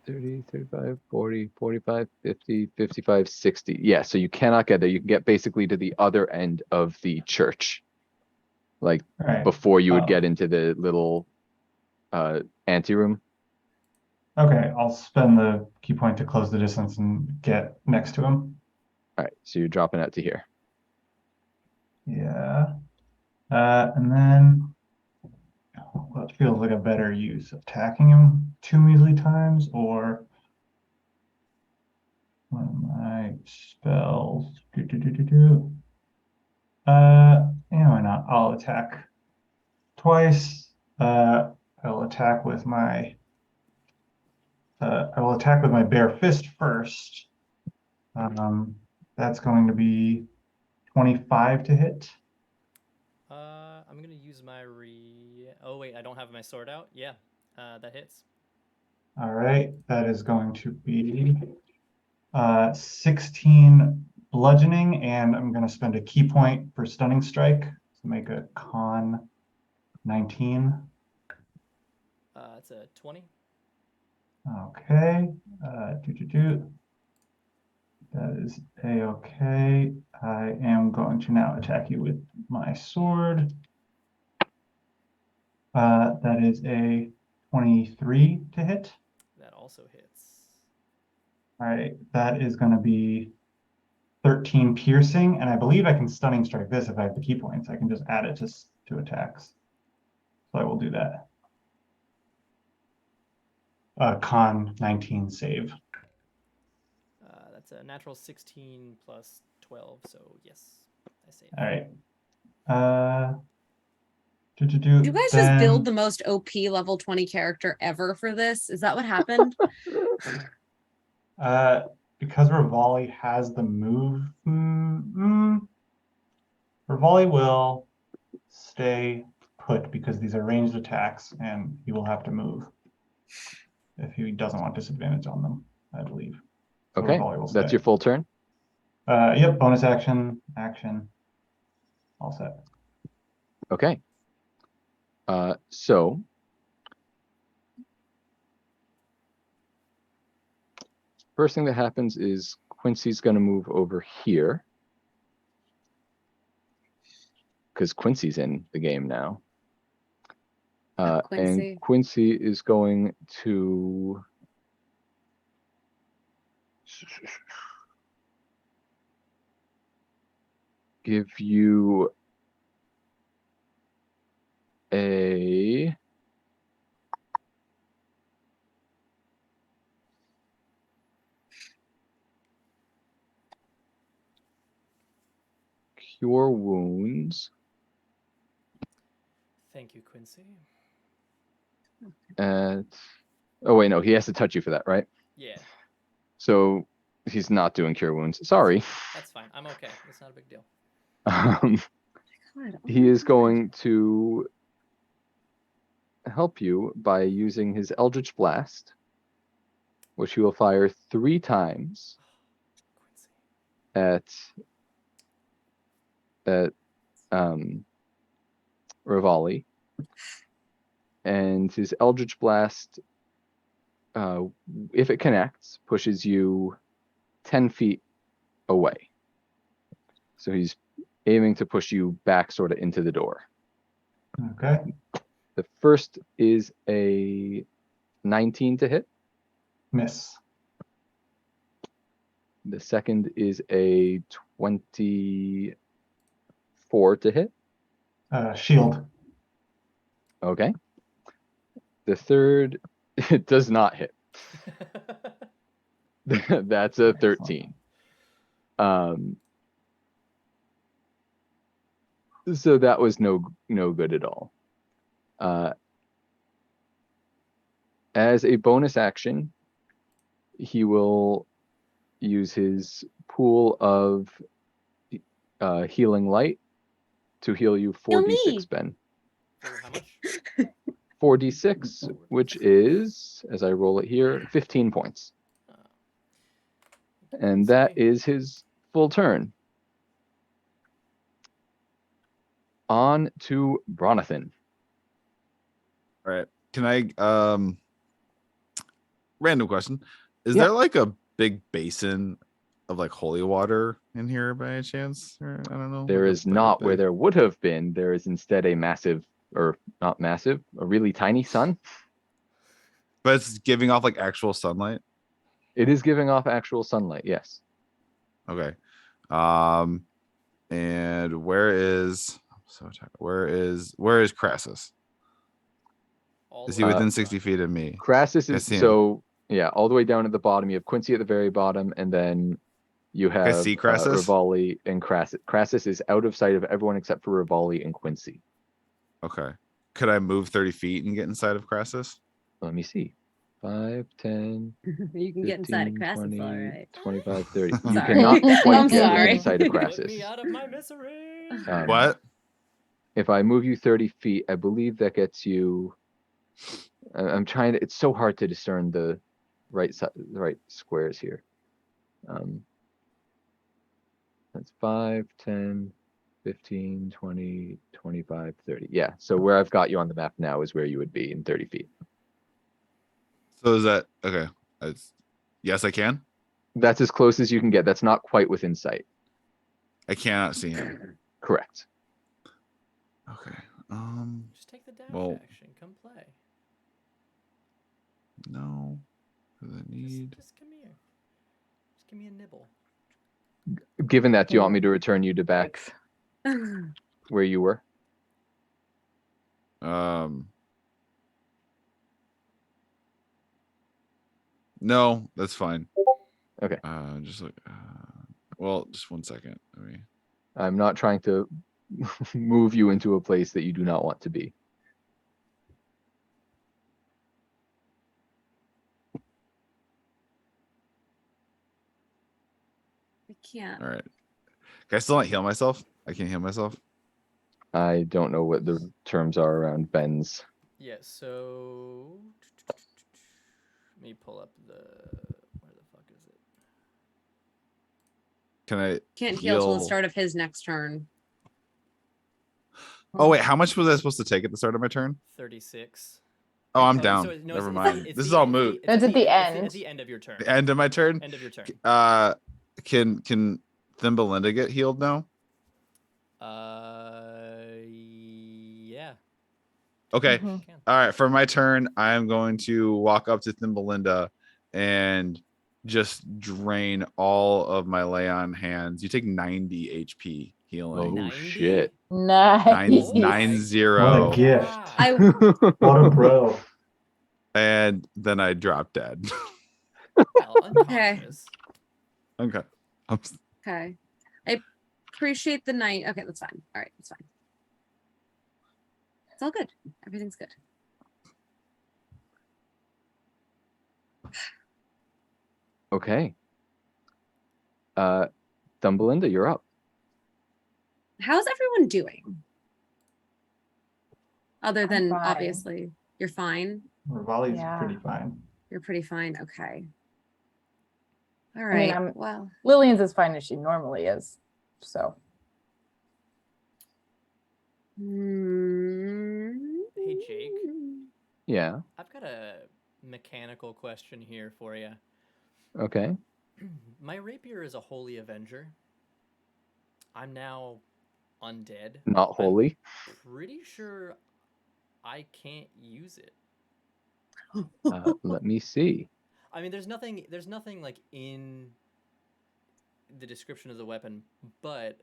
30, 35, 40, 45, 50, 55, 60. Yeah, so you cannot get there. You can get basically to the other end of the church. Like All right. before you would Oh. get into the little anteroom. Okay, I'll spend the key point to close the distance and get next to him. All right, so you're dropping out to here. Yeah. And then what feels like a better use? Attacking him 2 measly times or one of my spells? Yeah, why not? I'll attack twice. I'll attack with my I will attack with my bare fist first. That's going to be 25 to hit. I'm gonna use my Oh wait, I don't have my sword out. Yeah, that hits. All right, that is going to be 16 bludgeoning, and I'm going to spend a key point for stunning strike to make a con 19. It's a 20. Okay, that is a-okay. I am going to now attack you with my sword. That is a 23 to hit. That also hits. All right, that is going to be 13 piercing, and I believe I can stunning strike this if I have the key points. I can just add it to attacks. So I will do that. Con 19 save. That's a natural 16 plus 12, so yes, I save. All right. Did you guys just build the most OP level 20 character ever for this? Is that what happened? Because Rivali has the move, Rivali will stay put because these are ranged attacks and he will have to move if he doesn't want disadvantage on them, I believe. So Okay, Rivali will that's stay. your full turn. Yep, bonus action, all set. Okay. So first thing that happens is Quincy's going to move over here because Quincy's in the game now. And Quincy. Quincy is going to give you a cure wounds Thank you, Quincy. at, oh wait, no, he has to touch you for that, right? Yeah, So he's not doing cure wounds. Sorry. that's fine. I'm okay. It's not a big deal. Um, God, oh he my is God. going to help you by using his Eldritch Blast, which he will fire 3 times Quincy. at Rivali. And his Eldritch Blast, if it connects, pushes you 10 feet away. So he's aiming to push you back sort of into the door. Okay. The first is a 19 to hit. Miss. The second is a 24 to hit. Shield. Okay. The third, it does not hit. That's a 13. So that was no good at all. As a bonus action, he will use his pool of healing light to heal you Heal 4d6, me. Ben. For how much? 4d6, which is, as I roll it here, 15 points. And that is his full turn. On to Bronathan. All right. Can I random question. Is Yeah. there like a big basin of like holy water in here by any chance? Or I don't know. There like is not where there would have been. There is instead a massive, or not massive, a really tiny sun. But it's giving off like actual sunlight. It is giving off actual sunlight, yes. Okay. And where is Crassus? All Is the he way within up 60 feet of me? Crassus I is, see him. so yeah, all the way down at the bottom. You have Quincy at the very bottom, and then you I have see Crassus? Rivali and Crassus. Crassus is out of sight of everyone except for Rivali and Quincy. Okay. Could I move 30 feet and get inside of Crassus? Let me see. 5, 10, You can get inside of 15, Crassus, 20, all right. 25, 30. You Sorry. cannot quite I'm get sorry. inside of Put Crassus. me out of my misery. What? If I move you 30 feet, I believe that gets you. I'm trying to. It's so hard to discern the right squares here. That's 5, 10, 15, 20, 25, 30. Yeah. So where I've got you on the map now is where you would be in 30 feet. So is that okay? Yes, I can. That's as close as you can get. That's not quite within sight. I cannot see him. Correct. Okay. Just take the dash Well- action. Come play. No. Does it need? Just come here. Just give me a nibble. Given that, do you want me to return you to back where you were? No, that's fine. Okay. Just like. Well, just 1 second. I'm not trying to move you into a place that you do not want to be. I can't. All right. Can I still not heal myself? I can't heal myself. I don't know what the terms are around Ben's. Yeah, so let me pull up the where the fuck is it? Can I Can't heal till the start of his next turn. Oh wait, how much was I supposed to take at the start of my turn? 36. Oh, I'm Oh, down. so no, Never it's mind. it's This is the- all it's the- moot. It's at the It's end. at the end of your turn. The end of my turn. End of your turn. Can Thimbelinda get healed now? Yeah. Okay. Mhm. Can. All right. For my turn, I am going to walk up to Thimbelinda and just drain all of my lay on hands. You take 90 HP Oh healing. 90? shit. Nice. Oh my 9-0. What a gift. I What a bro. And then I drop dead. Well, unconscious. Okay. okay. I appreciate the night. Okay, that's fine. All right, that's fine. It's all good. Everything's good. Okay. Thumbbelinda, you're up. How's everyone doing? Other I'm than fine. obviously you're fine. Rivali's Yeah. pretty fine. You're pretty fine. Okay. All mean, right. I'm- Well, Lillian's as fine as she normally is. So Hey, Jake. Yeah. I've got a mechanical question here for you. Okay. My rapier is a holy avenger. I'm now undead. Not holy. Pretty sure I can't use it. Let me see. I mean, there's nothing like in the description of the weapon, but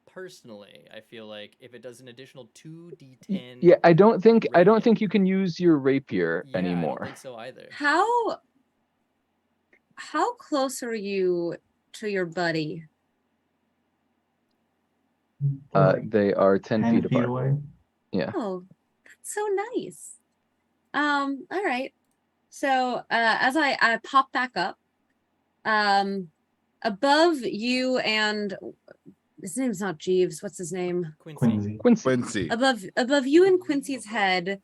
personally, I feel like if it does an additional 2d10, Yeah, I don't think Radiant. you can use your rapier I don't anymore. think so either. how close are you to your buddy? Like They are 10 feet apart. away. Yeah. Oh, that's so nice. All right. So as I pop back up, above you and his name's not Jeeves. What's his name? Quincy. Quincy. Above you and Quincy's head.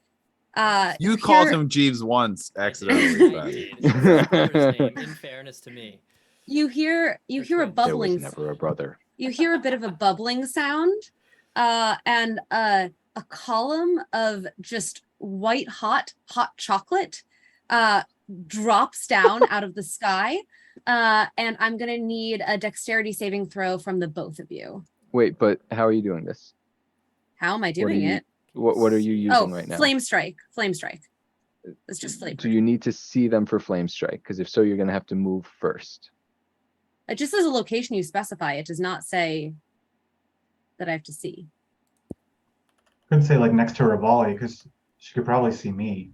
You called here- him Jeeves once I accidentally. did. but- It's his brother's name, in fairness to me. You hear a twins. There was bubbling. never a brother. You hear a bit of a bubbling sound, and a column of just white hot chocolate drops down out of the sky. And I'm gonna need a dexterity saving throw from the both of you. Wait, but how are you doing this? How am I What are doing you- it? What are you using Oh, right now? flame strike. Flame strike. It's just flame. Do you need to see them for flame strike? Because if so, you're gonna have to move first. It just says a location you specify. It does not say that I have to see. Could say like next to Rivali because she could probably see me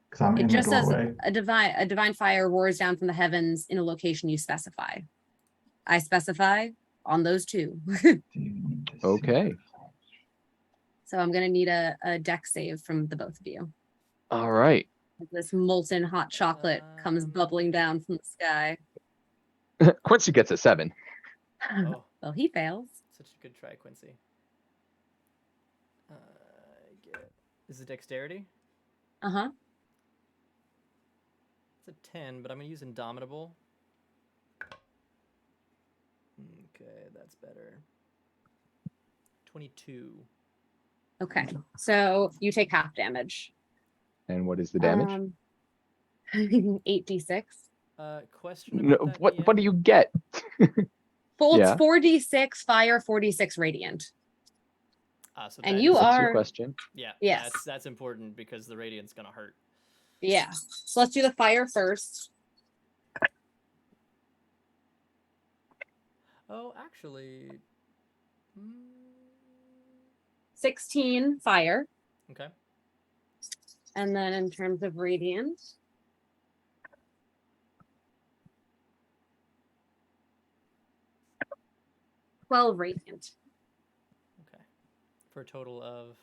because I'm It in the just says doorway. a divine fire roars down from the heavens in a location you specify. I specify on those two. Do you need to see Okay. So I'm gonna need a dex save from the both of you. All right. This molten hot chocolate comes bubbling down from the sky. Quincy gets a 7. Oh, Well, he fails. such a good try, Quincy. Is it dexterity? Uh-huh. It's a 10, but I'm gonna use Indomitable. Okay, that's better. 22. Okay. So you take half damage. And what is the damage? 8d6. Question No, about that, what do DM? you get? Well, Yeah. it's 4d6 fire, 4d6 radiant. So And that you is- What's are- your question? Yeah, Yes. that's important because the radiant's gonna hurt. Yeah. So let's do the fire first. Oh, actually, 16 fire. okay. And then in terms of radiant. Twelve radiant. Okay. For a total of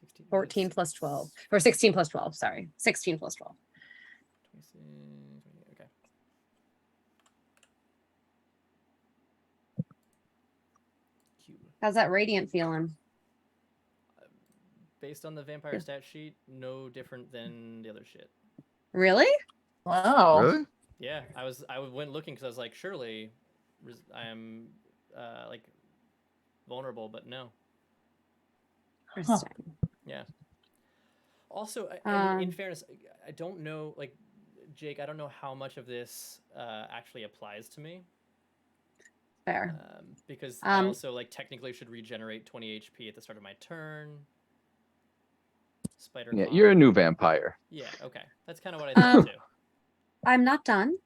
16. 14 plus 12. Or 16 plus 12, sorry. 16 plus 12. 26, okay. Cute. How's that radiant feeling? Based on the vampire Yeah. stat sheet, no different than the other shit. Really? Wow. Really? Yeah, I went looking because I was like, surely like vulnerable, but no. Interesting. Yeah. Also, in Um, fairness, I don't know, like, Jake, I don't know how much of this actually applies to me. Fair. Because I Um, also, like, technically should regenerate 20 HP at the start of my turn. Spider Yeah, climb. you're a new vampire. Yeah, okay. That's kind of what I thought, too. I'm not done.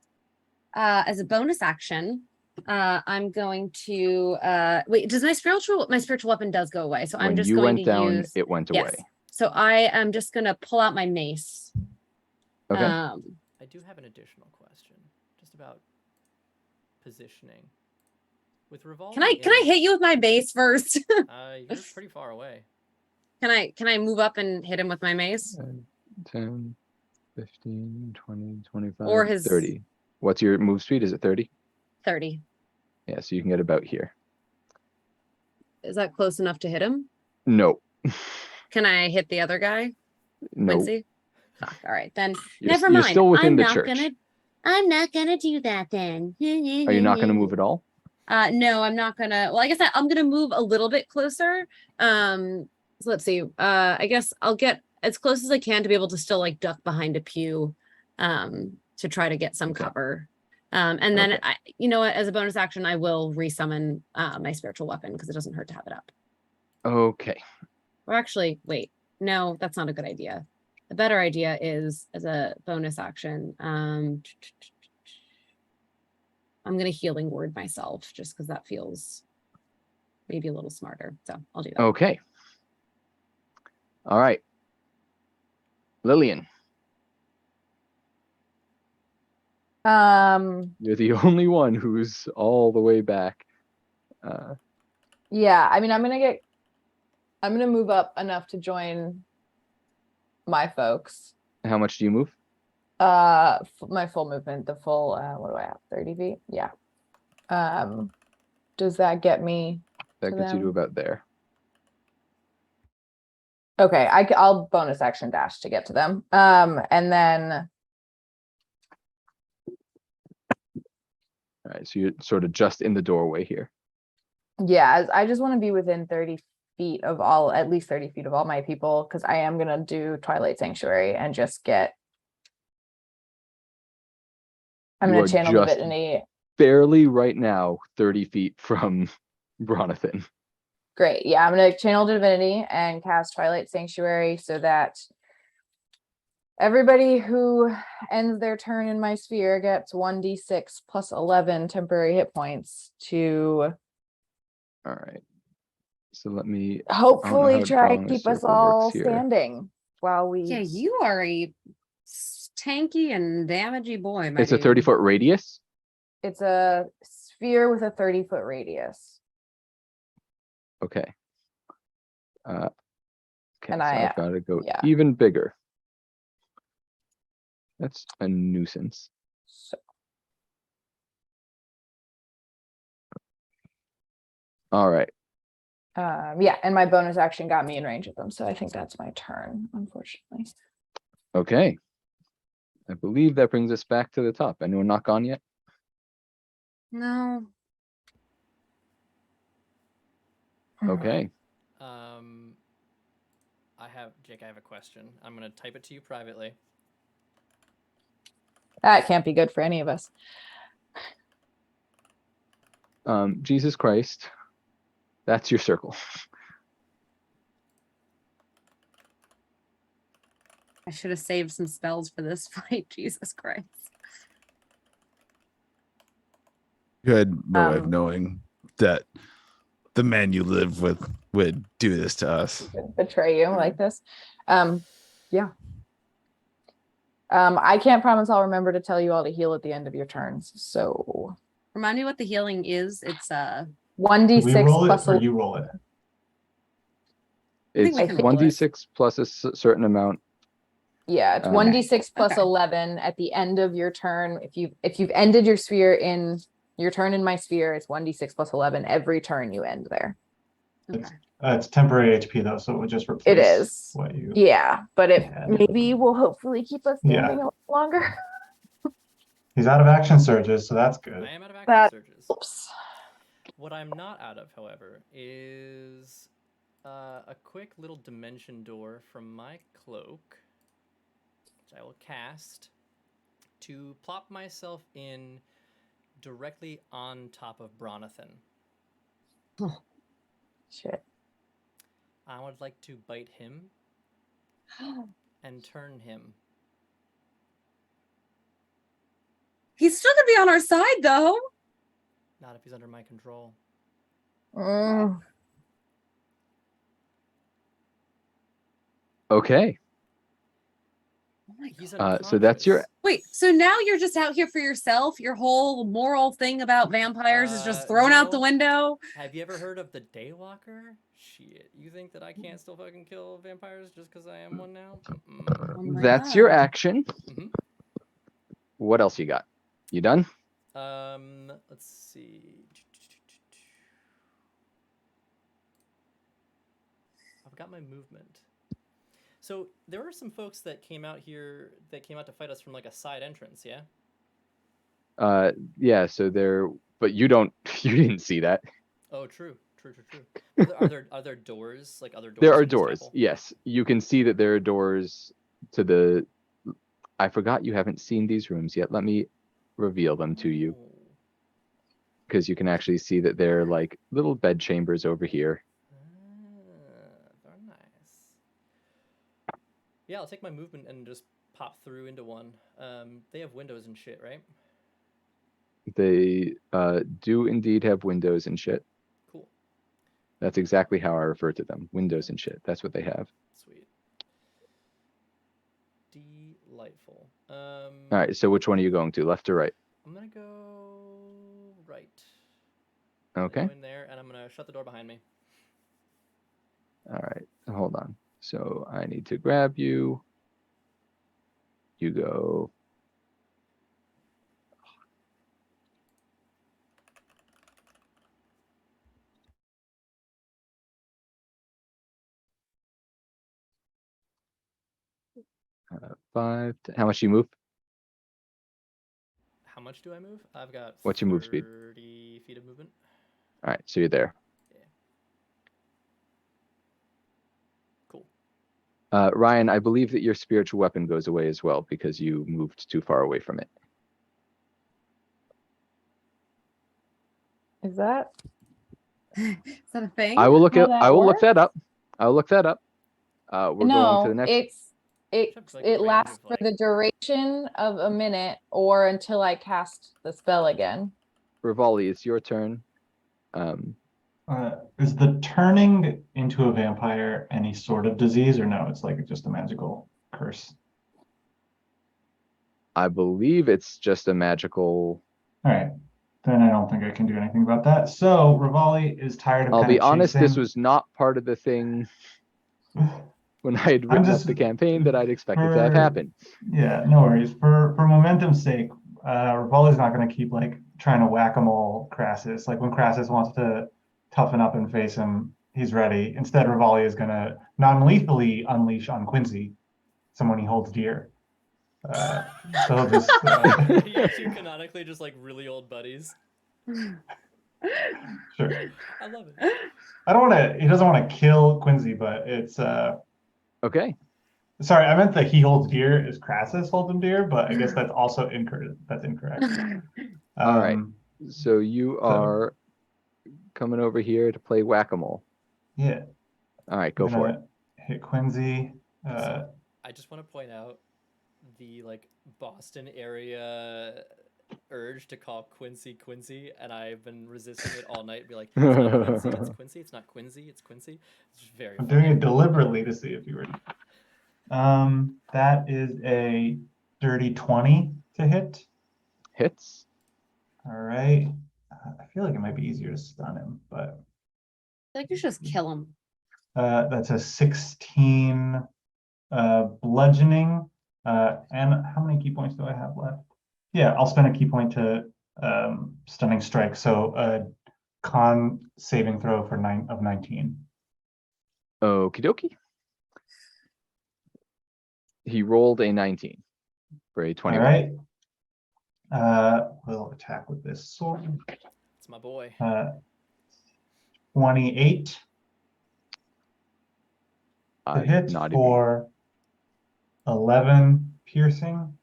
As a bonus action, I'm going to wait. Does my spiritual weapon does go away? So I'm When just you going went to down, use. it went Yes. away. So I am just gonna pull out my mace. Okay. I do have an additional question, just about positioning. With revolving. Can I hit you with my mace first? You're pretty far away. Can I move up and hit him with my mace? 10, 15, 20, 25, Or his 30. What's your move speed? Is it 30? 30. Yeah, so you can get about here. Is that close enough to hit him? No. Can I hit the other guy? No. Quincy? Fuck, all right, then You're, never you're mind. still within I'm the not church. gonna do that then. Are you not going to move at all? No, I'm not gonna. Well, I guess I'm gonna move a little bit closer. So let's see. I guess I'll get as close as I can to be able to still like duck behind a pew, to try to get some Okay. cover. And then Okay. you know what? As a bonus action, I will resummon my spiritual weapon because it doesn't hurt to have it up. Okay. Or actually, wait. No, that's not a good idea. The better idea is as a bonus action. I'm gonna healing word myself just because that feels maybe a little smarter. So I'll do that. Okay. All right. Lillian, you're the only one who's all the way back. Yeah, I mean, I'm gonna move up enough to join my folks. How much do you move? My full movement, the full, what do I have? 30 feet? Yeah. Does that get me? That to gets you to them? about there. Okay, I'll bonus action dash to get to them. And then, All right, so you're sort of just in the doorway here. yeah, I just want to be within 30 feet of at least 30 feet of all my people, because I am gonna do Twilight Sanctuary and just get. I'm You gonna are channel just divinity. barely right now 30 feet from Bronathan. Great. Yeah, I'm gonna channel divinity and cast Twilight Sanctuary so that everybody who ends their turn in my sphere gets 1d6 plus 11 temporary hit points to All right. So let me hopefully how try drawing and a keep us circle all works here. standing while we. Yeah, you are a tanky and damagey boy. My It's a dude. 30-foot radius. It's a sphere with a 30-foot radius. Okay. Okay, And so I, I've got to go yeah. even bigger. That's a nuisance. So, All right. yeah, and my bonus action got me in range of them, so I think that's my turn, unfortunately. Okay. I believe that brings us back to the top. Anyone not gone yet? No. Okay. Jake, I have a question. I'm gonna type it to you privately. That can't be good for any of us. Jesus Christ. That's your circle. I should have saved some spells for this fight. Jesus Christ. You had no way of knowing that the man you live with would do this to us. Betray you like this. Yeah. I can't promise I'll remember to tell you all to heal at the end of your turns. So Remind me what the healing is. It's Do we 1d6 roll plus it or you roll it? I think It's we can roll it. 1d6 plus a certain amount. Yeah, it's Okay. 1d6 plus Okay. 11 at the end of your turn. If you've ended your sphere in your turn in my sphere, it's 1d6 plus 11 every turn you end there. Okay. It's temporary HP though, so it would just replace It is. what you. Yeah, but it Yeah. maybe will hopefully keep us Yeah. standing a little longer. He's out of action surges, so that's good. I am out of action That- surges. Oops. What I'm not out of, however, is a quick little dimension door from my cloak, which I will cast to plop myself in directly on top of Bronathan. Shit. I would like to bite him and turn him. He's still gonna be on our side, though. Not if he's under my control. Okay. Oh my He's God. So that's your. Wait, so now you're just out here for yourself? Your whole moral thing about vampires is just thrown out the no. window? Have you ever heard of the Daywalker? Shit, you think that I can't still fucking kill vampires just because I am one now? Oh my That's your God. action. Mhm. What else you got? You done? Let's see. I've got my movement. So there were some folks that came out here that came out to fight us from like a side entrance, yeah? Yeah. So there, but you don't. You didn't see that. Oh, true. Are there doors, like other doors? There are from this doors. temple? Yes, you can see that there are doors to the. I forgot you haven't seen these rooms yet. Let me reveal them to you, Oh. because you can actually see that they're like little bed chambers over here. Very nice. Yeah, I'll take my movement and just pop through into one. They have windows and shit, right? They do indeed have windows and shit. Cool. That's exactly how I refer to them. Windows and shit. That's what they have. Sweet. Delightful. All right. So which one are you going to? Left or right? I'm gonna go right. Okay. Go in there, and I'm gonna shut the door behind me. All right. Hold on. So I need to grab you. You go. How much do you move? How much do I move? I've got What's your move speed? 30 feet of movement. All right. So you're there. Yeah. Cool. Ryan, I believe that your spiritual weapon goes away as well because you moved too far away from it. Is that Is that a thing? I will look how at. that I will look works? that up. I'll look that up. We're going to the No, next. Except, like, it range lasts of, for like- the duration of a minute or until I cast the spell again. Rivali, it's your turn. Is the turning into a vampire any sort of disease, or no? It's like just a magical curse. I believe it's just a magical. All right, then I don't think I can do anything about that. So Rivali is tired of. I'll kind be of honest. This chasing- was not part of the thing when I had I'm written up just- the campaign that I'd expected to have happen. Yeah, no worries. For momentum's sake, Rivali's not going to keep like trying to whack-a-mole Crassus. Like when Crassus wants to toughen up and face him, he's ready. Instead, Rivali is going to non-lethally unleash on Quincy, someone he holds dear. So he'll just. You two canonically just like really old buddies. Sure. I love it. I don't want to. He doesn't want to kill Quincy, but it's. Okay. Sorry, I meant that he holds dear is Crassus holds him dear, but I guess that's also incorrect. That's incorrect. All right. So you are coming over here to play whack-a-mole. Yeah. All right, go for it. Hit Quincy. I just want to point out the like Boston area urge to call Quincy Quincy, and I've been resisting it all night. Be like, it's not Quincy, it's Quincy. It's not Quincy, it's Quincy. It's just very. I'm funny. doing it deliberately to see if you were. That is a dirty 20 to hit. Hits. All right. I feel like it might be easier to stun him, but Like you should just kill him. that's a 16 bludgeoning. And how many key points do I have left? Yeah, I'll spend a key point to stunning strike. So con saving throw for 19. Okie dokie. He rolled a 19 for a 21. All right. We'll attack with this sword. It's my boy. 28 to hit not for 11 piercing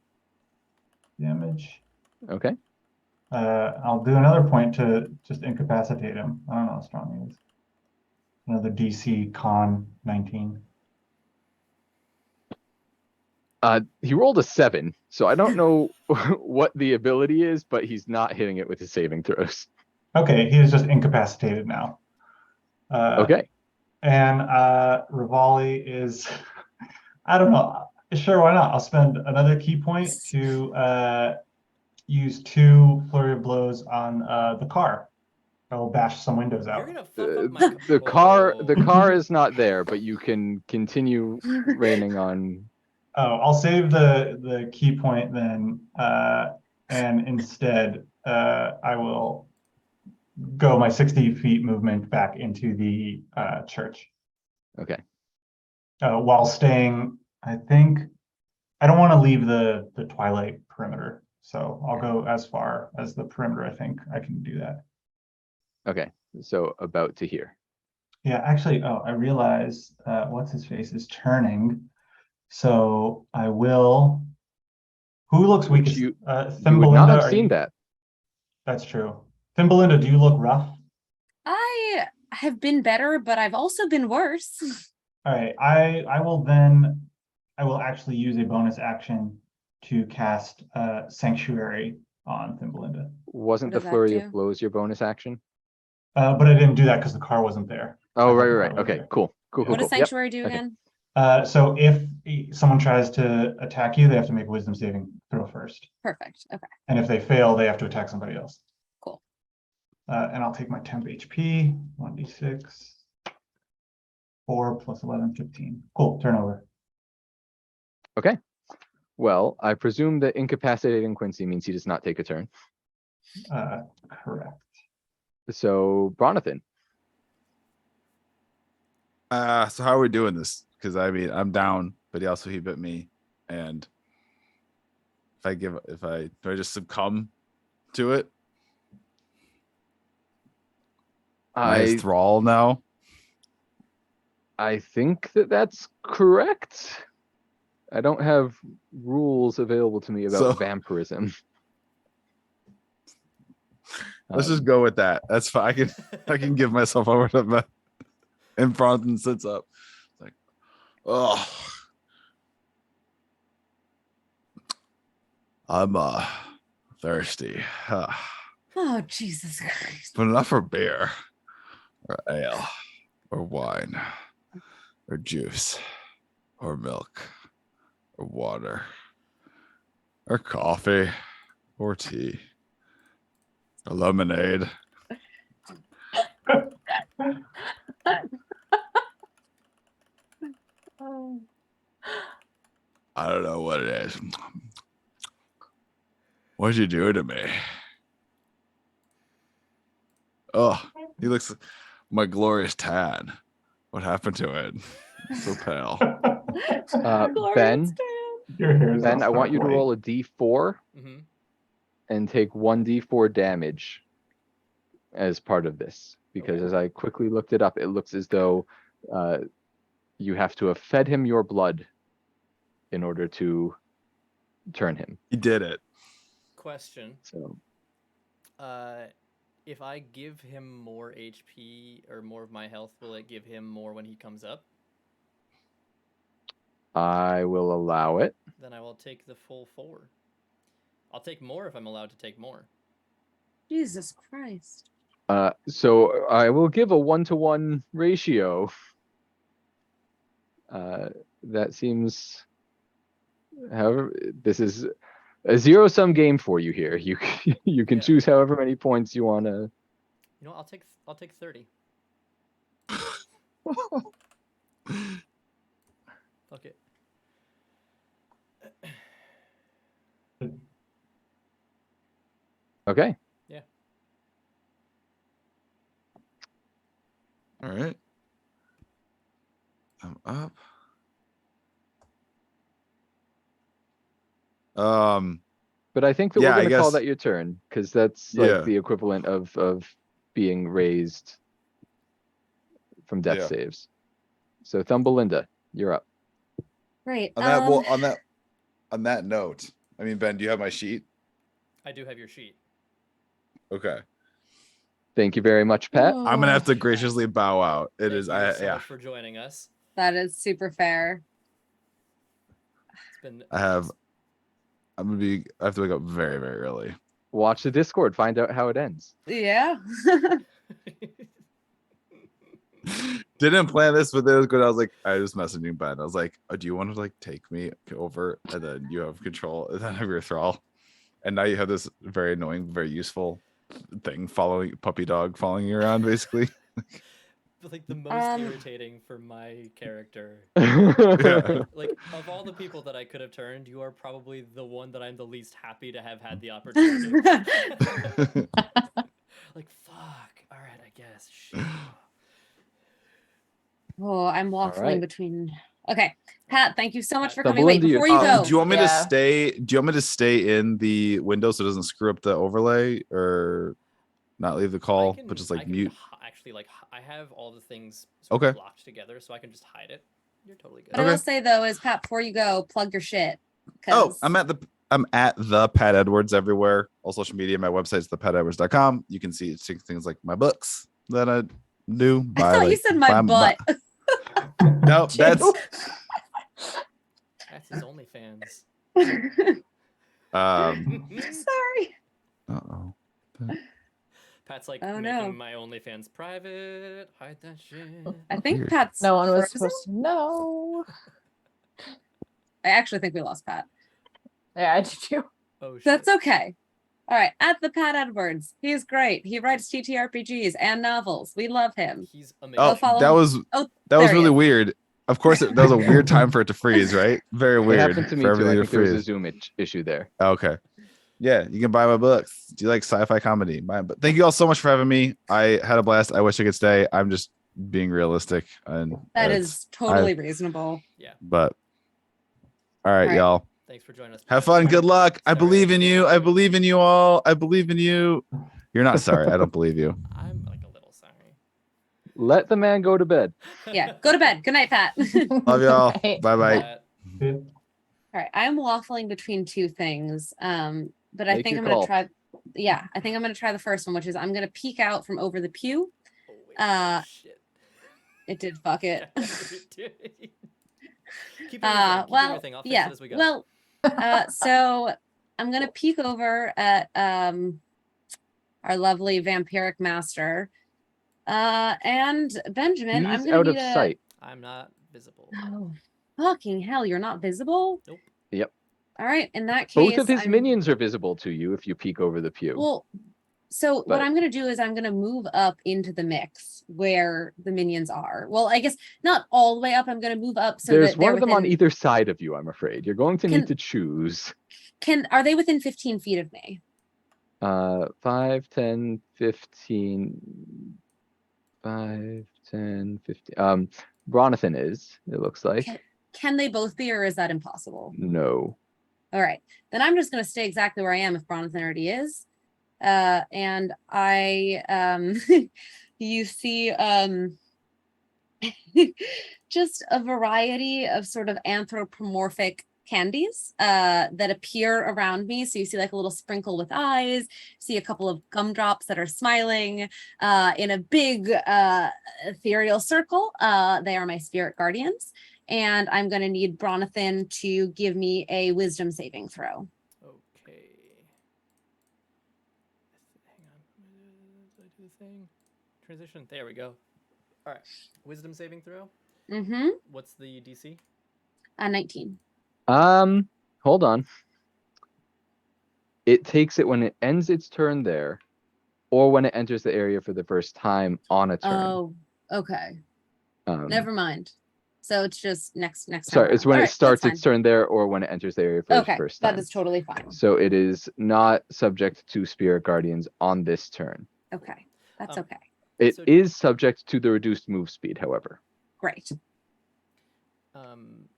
damage. Okay. I'll do another point to just incapacitate him. I don't know how strong he is. Another DC con 19. He rolled a 7, so I don't know what the ability is, but he's not hitting it with his saving throws. Okay, he is just incapacitated now. Okay. And Rivali is, I don't know. Sure, why not? I'll spend another key point to use 2 flurry of blows on the car. I will bash some windows out. You're gonna fuck up my The car is not there, but you can continue raining on. Oh, I'll save the key point then, and instead I will go my 60 feet movement back into the church. Okay. While staying, I think I don't want to leave the twilight perimeter, so I'll go as far as the perimeter. I think I can do that. Okay. So about to here. Yeah, actually, I realize what's his face is turning, so I will. Who looks Which weakest? you would not Thumbelina, have are seen you- that. That's true. Thumbelina, do you look rough? I have been better, but I've also been worse. All right, I will actually use a bonus action to cast Sanctuary on Thimblelinda. Wasn't the does that flurry do? of blows your bonus action? But I didn't do that because the car wasn't there. Oh, I thought right, the right, car right. was Okay, there. cool. Cool, cool, What does cool. Yep. Sanctuary do Okay. again? So if someone tries to attack you, they have to make a wisdom saving throw first. Perfect. Okay. And if they fail, they have to attack somebody else. Cool. And I'll take my temp HP, 1d6. 4 plus 11, 15. Cool, turnover. Okay. Well, I presume that incapacitating Quincy means he does not take a turn. Correct. So, Bronathan. So how are we doing this? Because I mean, I'm down, but he bit me, and do I just succumb to it? Am I his thrall now? I think that's correct. I don't have rules available to me about vampirism. Let's just go with that. That's fine. I can give myself over to that. And Bronson sits up. Like, oh, I'm thirsty. Oh, Jesus Christ. But enough for beer, or ale, or wine, or juice, or milk, or water, or coffee, or tea, or lemonade. I don't know what it is. What'd you do to me? Oh, he looks my glorious tan. What happened to it? So pale. Ben, Your hair's all I want you to stark roll a d4 Mhm. and take 1d4 damage as part of this. Because as I quickly looked it up, it looks as though you have to have fed him your blood in order to turn him. He did it. Question. So If I give him more HP or more of my health, will it give him more when he comes up? I will allow it. Then I will take the full 4. I'll take more if I'm allowed to take more. Jesus Christ. So I will give a 1-to-1 ratio. That seems, however, this is a zero-sum game for you here. You can choose however many points you want to. You know, I'll take 30. Okay. Okay. Yeah. All right. I'm up. But I think that Yeah, we're I going to call guess- that your turn, because that's Yeah. like the equivalent of being raised from death Yeah. saves. So Thumbbelinda, you're up. Great. On that, well, on that note, I mean, Ben, do you have my sheet? I do have your sheet. Okay. Thank you very much, Pat. I'm gonna have to graciously bow out. It Thank is, you I so yeah. much for joining us. That is super fair. It's been. I have to wake up very, very early. Watch the Discord, find out how it ends. Yeah. Didn't plan this, but it was good. I was like, I was messaging Ben. I was like, oh, do you want to like take me over, and then you have control, and then have your thrall, and now you have this very annoying, very useful thing following puppy dog following you around, basically. Like the most irritating for my character. Yeah. Like of all the people that I could have turned, you are probably the one that I'm the least happy to have had the opportunity. Like fuck. All right, I guess. Shit. Oh, I'm waffling right. between. Okay, Pat, thank you so much for Double coming. Wait, into your before you go, Do you want me to Yeah. stay? Do you want me to stay in the window so it doesn't screw up the overlay, or not leave the call, but just I like can mute? Actually, like I have all the things sort Okay. of locked together, so I can just hide it. You're totally good. what I will say though is, Pat, before you go, plug your shit. Oh, 'cause- I'm at the Pat Edwards everywhere. All social media. My website's thepatedwards.com. You can see things like my books that I do. I thought you said my butt. No, that's That's his OnlyFans. Sorry. uh-oh. Pat's like Oh, making no. my OnlyFans private. Hide that shit. I think Weird. Pat's. No one was frozen? supposed to know. I actually think we lost Pat. Yeah, I did too. Oh shit. That's okay. All right, at the Pat Edwards. He's great. He writes TTRPGs and novels. We love him. He's amazing. Oh, follow that him. was Oh, that was there he really is. weird. Of course, that was a weird time for it to freeze, right? Very It weird. happened to me for too. I everything think to there was a freeze. Zoom issue there. Okay. Yeah, you can buy my books. Do you like sci-fi comedy? But thank you all so much for having me. I had a blast. I wish I could stay. I'm just being realistic, and That it's- is totally reasonable. But all right, All right. y'all. Thanks for joining us. Have Pat. fun. Good luck. I Sorry. believe in you. I believe in you all. I believe in you. You're not sorry. I don't believe you. I'm like a little sorry. Let the man go to bed. Yeah, go to bed. Good night, Pat. Love y'all. Right. Bye bye. Pat. All right, I'm waffling between two things. But I Make think your I'm gonna call. try. Yeah, I think I'm gonna try the first one, which is I'm gonna peek out from over the pew. Oh, wait, Shit. It did fuck it. Keep everything. Keep Well, everything. I'll fix yeah. it as we go. Well, so I'm gonna peek over at our lovely vampiric master. And Benjamin, I'm He's gonna out need of a sight. I'm not visible. Oh, fucking hell, you're not visible? Nope. Yep. All right, in that case, Both of his I'm- minions are visible to you if you peek over the pew. Well, so what But- I'm going to do is I'm going to move up into the mix where the minions are. Well, I guess not all the way up. I'm going to move up so There's that one they're of them on within- either side of you, I'm afraid. You're going to Can- need to choose. Are they within 15 feet of me? 5, 10, 15. 5, 10, 15. Bronathan is, it looks like. Can they both be, or is that impossible? No. All right, then I'm just going to stay exactly where I am if Bronathan already is. And I, you see, just a variety of sort of anthropomorphic candies that appear around me. So you see like a little sprinkle with eyes, see a couple of gumdrops that are smiling in a big ethereal circle. They are my spirit guardians. And I'm going to need Bronathan to give me a wisdom saving throw. Okay. Hang on. Did I do the thing? Transition. There we go. All right. Wisdom saving throw. Mm-hmm. What's the DC? 19. Hold on. It takes it when it ends its turn there, or when it enters the area for the first time on a turn. Oh, okay. Never mind. So it's just next time. Sorry, it's around. when All it right, starts that's its turn there, or when it enters the area for fine. the Okay, first time. that is totally fine. So it is not subject to spirit guardians on this turn. Okay, that's Um, okay. It So- is subject to the reduced move speed, however. Great.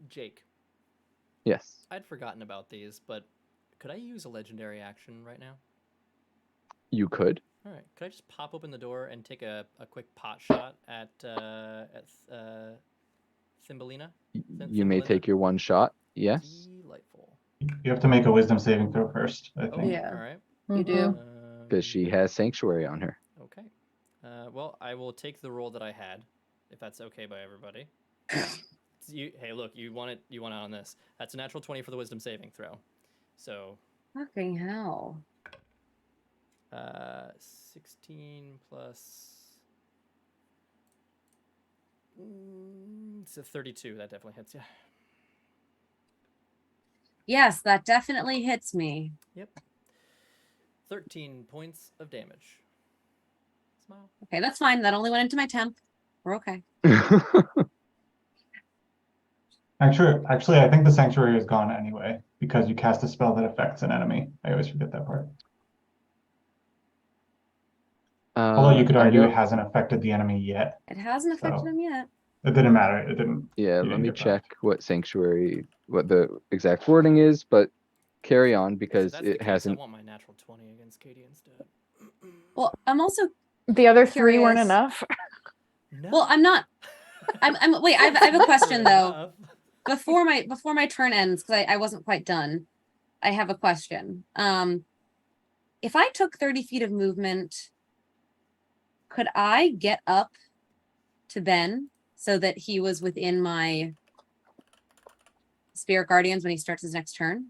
Jake, Yes. I'd forgotten about these, but Could I use a legendary action right now? You could. All right. Could I just pop open the door and take a quick pot shot at Thumbelina? You may Thumbelina? take your one shot. Yes. Delightful. You have to make a wisdom saving throw first, I Oh, think. Yeah. all right. You do. Because she has sanctuary on her. Okay. Well, I will take the roll that I had, if that's okay by everybody. Hey, look, you want out on this. That's a natural 20 for the wisdom saving throw. So, Fucking hell. 16 plus. It's a 32. That definitely hits you. Yes, that definitely hits me. Yep. 13 points of damage. Smile. Okay, that's fine. That only went into my temp. We're okay. Actually, I think the sanctuary is gone anyway because you cast a spell that affects an enemy. I always forget that part. Although you could argue it hasn't affected the enemy yet. It hasn't affected So- him yet. It didn't matter. It didn't. Yeah, you let didn't me get check what sanctuary, what the exact wording is, but carry on because If that's the it case, hasn't. I want my natural 20 against Katie instead. Well, I'm also The other three weren't Curious. enough. No. well, I'm not. I'm wait. I have a question though. Enough. Before my turn ends, because I wasn't quite done. I have a question. If I took 30 feet of movement, could I get up to Ben so that he was within my spirit guardians when he starts his next turn?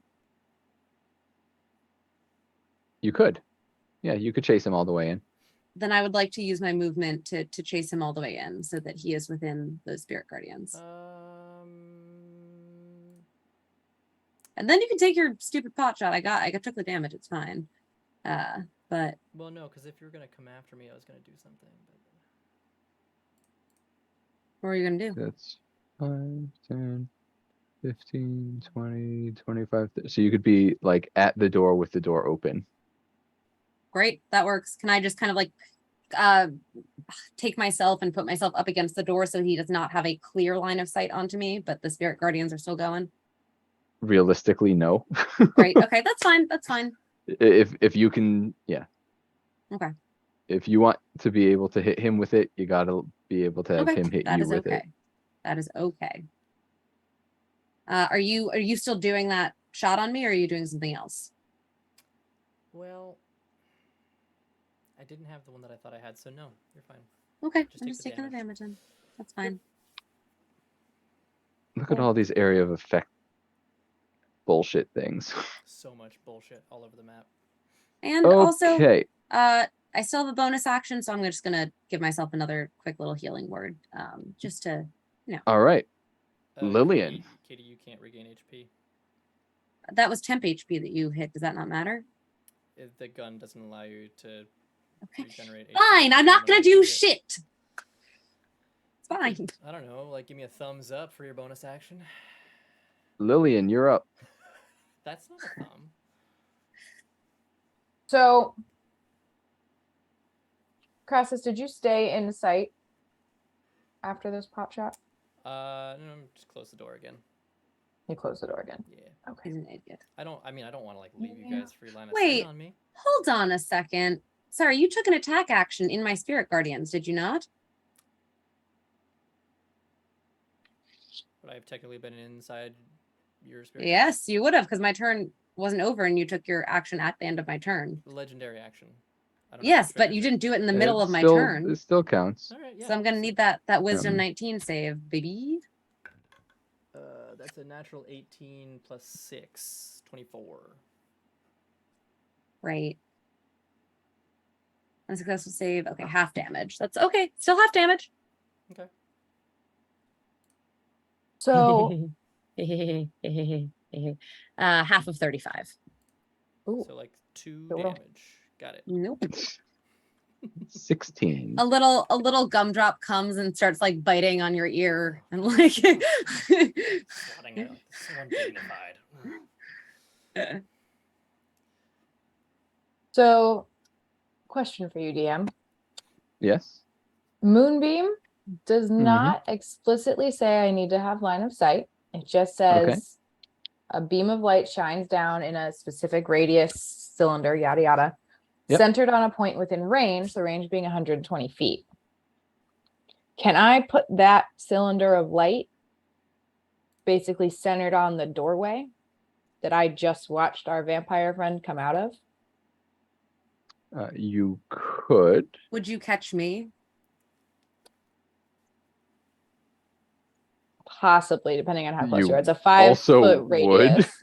You could. Yeah, you could chase him all the way in. Then I would like to use my movement to chase him all the way in so that he is within those spirit guardians. And then you can take your stupid pot shot. I took the damage. It's fine. But Well, no, because if you were gonna come after me, I was gonna do something. what are you gonna do? That's 5, 10, 15, 20, 25. So you could be like at the door with the door open. Great, that works. Can I just kind of like take myself and put myself up against the door so he does not have a clear line of sight onto me, but the spirit guardians are still going? Realistically, no. Great. Okay, that's fine. That's fine. If you can, yeah. Okay. If you want to be able to hit him with it, you gotta be able to have Okay, him hit that you is with okay. it. That is okay. Are you still doing that shot on me, or are you doing something else? Well, I didn't have the one that I thought I had, so no, you're fine. Okay, Just I'm take just the taking the damage. damage then. That's fine. Look at all these area of effect bullshit things. So much bullshit all over the map. And also, Okay. I still have a bonus action, so I'm just gonna give myself another quick little healing word, just to, All right. Uh, Lillian. Katie, you can't regain HP. that was temp HP that you hit. Does that not matter? If the gun doesn't allow you to Okay. regenerate HP. Fine, I'm not gonna do shit. It's fine. I don't know, like give me a thumbs up for your bonus action. Lillian, you're up. That's not a thumb. So, Crassus, did you stay in sight after this pot shot? No, just close the door again. You closed the door again. Yeah. He's an idiot. I don't want to like leave you guys free line of Wait. sight on me. Hold on a second. Sorry, you took an attack action in my spirit guardians, did you not? Would I have technically been inside your spirit? Yes, you would have, because my turn wasn't over and you took your action at the end of my turn. Legendary action. I don't know if Yes, it but triggers you it. didn't do it in the middle It of my still- turn. It still counts. All right, yeah. So I'm gonna need that wisdom Um, 19 save, baby. That's a natural 18 plus 6, 24. Right. Unsuccessful save. Okay, half damage. That's okay. Still half damage. Okay. So, Half of 35. ooh, So like 2 So well. damage. Got it. Nope. 16. A little gumdrop comes and starts like biting on your ear and like Swatting it. So undignified. so question for you, DM. Yes. Moonbeam does Mhm. not explicitly say I need to have line of sight. It just says A beam of light shines down in a specific radius cylinder, yada yada, Yep. centered on a point within range, the range being 120 feet. Can I put that cylinder of light basically centered on the doorway that I just watched our vampire friend come out of? You could. Would you catch me? Possibly, depending on how close You you are. It's a also 5-foot radius.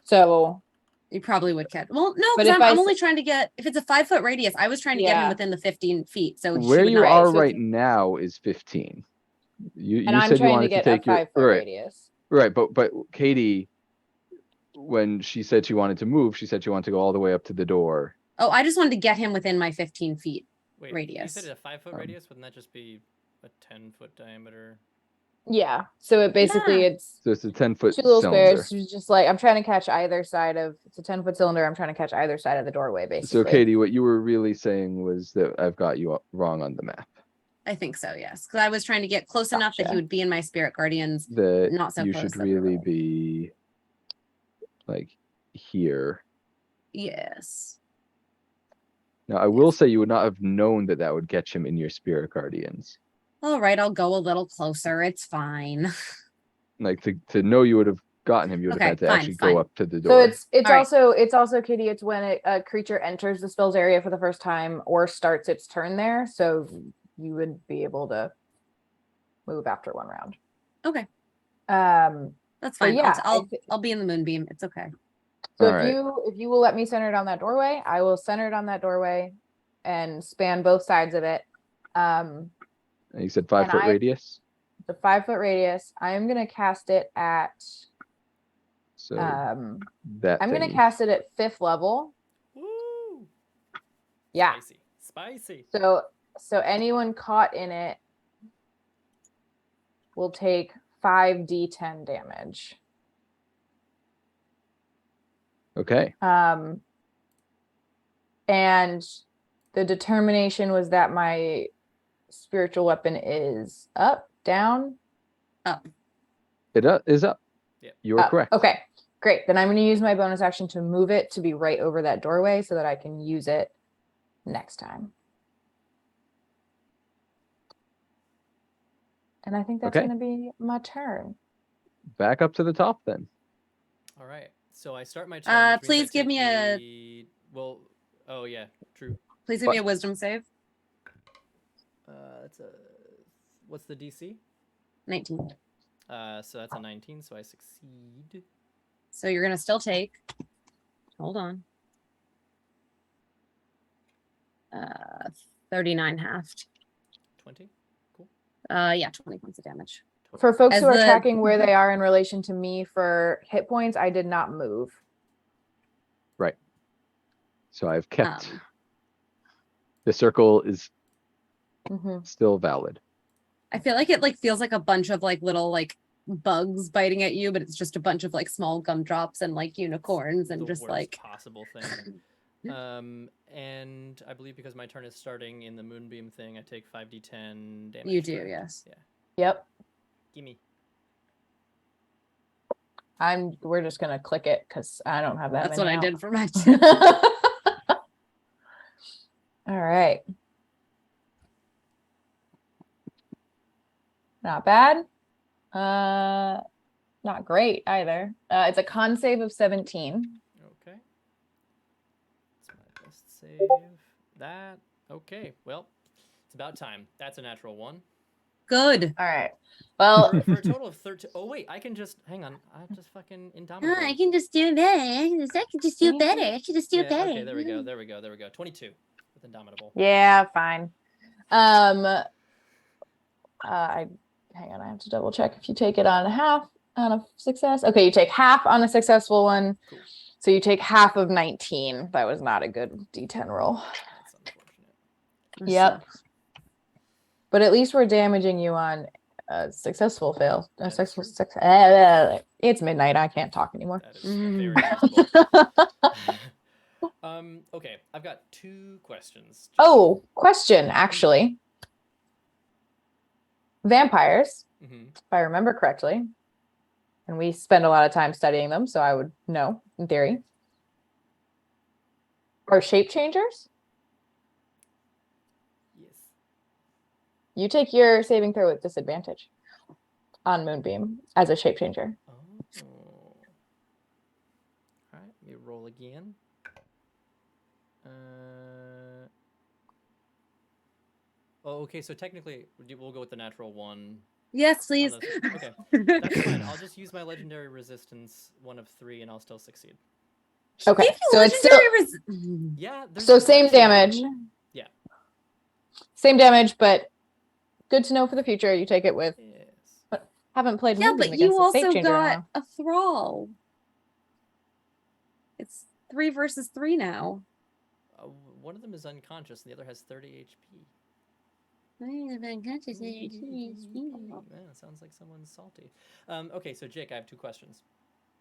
So You probably would catch. Well, no, But because if I'm I only trying to get. If it's a 5-foot radius, I was trying to get him Yeah. within the 15 feet. So she Where would you not. are so right it's- now is 15. You and I'm said you trying to wanted get to a take your 5-foot radius. right, but Katie, when she said she wanted to move, she said she wanted to go all the way up to the door. Oh, I just wanted to get him within my 15 feet. Wait, Radius. You said a 5-foot Um, radius? Wouldn't that just be a 10-foot diameter? Yeah. So it basically Yeah. it's So it's a 10-foot two little cylinder. squares. It's just like I'm trying to catch either side of. It's a 10-foot cylinder. I'm trying to catch either side of the doorway, basically. So Katie, what you were really saying was that I've got you wrong on the map. I think so, yes. Because I was trying to get close enough that he Gotcha. would be in my spirit guardians. That Not so you close should that we were really like- be like here. Yes. Now, I will say you would not have known that that would catch him in your spirit guardians. All right, I'll go a little closer. It's fine. Like to know you would have gotten him, you would Okay, have had to fine, actually fine. go up to the So door. it's All right. also Kitty. It's when a creature enters the spell's area for the first time or starts its turn there. So you would be able to move after one round. Okay, Um. that's But fine. yeah, I'll be in the moonbeam. It's okay. So All right. if you will let me center it on that doorway, I will center it on that doorway and span both sides of it. And you said 5-foot I- radius. The 5-foot radius. I'm gonna cast it at. So I'm gonna thingy. cast it at 5th level. Woo! Yeah. Spicy. So anyone caught in it will take 5d10 damage. Okay. And the determination was that my spiritual weapon is up, down, Up. It is up. Yeah. You are up. correct. Okay, great. Then I'm going to use my bonus action to move it to be right over that doorway so that I can use it next time. And I think that's Okay. going to be my turn. Back up to the top then. All right. So I start my turn. which means I please give take me a- the- Well, oh yeah, true. Please give me a wisdom save. That's a. What's the DC? 19. So that's a 19. So I succeed. So you're gonna still take. Hold on. 39 halved. 20. Cool. Yeah, 20 points of damage. For folks As who are the- tracking where they are in relation to me for hit points, I did not move. Right. So I've kept Um, the circle is Mhm. still valid. I feel like it feels like a bunch of little bugs biting at you, but it's just a bunch of small gumdrops and unicorns and The just worst possible thing. And I believe because my turn is starting in the moonbeam thing, I take 5d10 damage. You do, correct? yes. Yeah. Yep. Gimme. We're just gonna click it because I don't have that. That's what I many did for my out. All right. Not bad. Not great either. It's a con save of 17. Okay. That's my best save. That. Okay. Well, it's about time. That's a natural one. Good. All right. Well, For a total of 13. Oh, wait. I can just. Hang on. I'll just fucking indomitable. I can just do it better. I can just do it better. I should just do it better. Okay, there we go. There we go. There we go. 22 with indomitable. yeah, fine. Hang on, I have to double check if you take it on half on a success. Okay, you take half on a successful one. Cool. So you take half of 19. That was not a good D10 roll. That's unfortunate. Yep. But at least we're damaging you on a successful fail. A That's successful true. success. It's midnight. I can't talk anymore. That is Mm. very reasonable. Okay, I've got 2 questions. Oh, question, actually. Vampires, Hmm. if I remember correctly, and we spend a lot of time studying them, so I would know in theory. Are shape changers? Yes. You take your saving throw with disadvantage on Moonbeam as a shape changer. Oh. All right, let me roll again. Oh, okay. So technically, we'll go with the natural one. Yes, please. Okay, that's fine. I'll just use my legendary resistance, 1 of 3, and I'll still succeed. Okay, so it's still Yeah. so same damage. Yeah. Same damage, but good to know for the future. You take it with. Yes. Haven't played Yeah, Moonbeam but against you a shape also changer in a got while. a thrall. It's 3 versus 3 now. One of them is unconscious, and the other has 30 HP. Yeah, Man, it sounds like someone's salty. Okay, so Jake, I have 2 questions.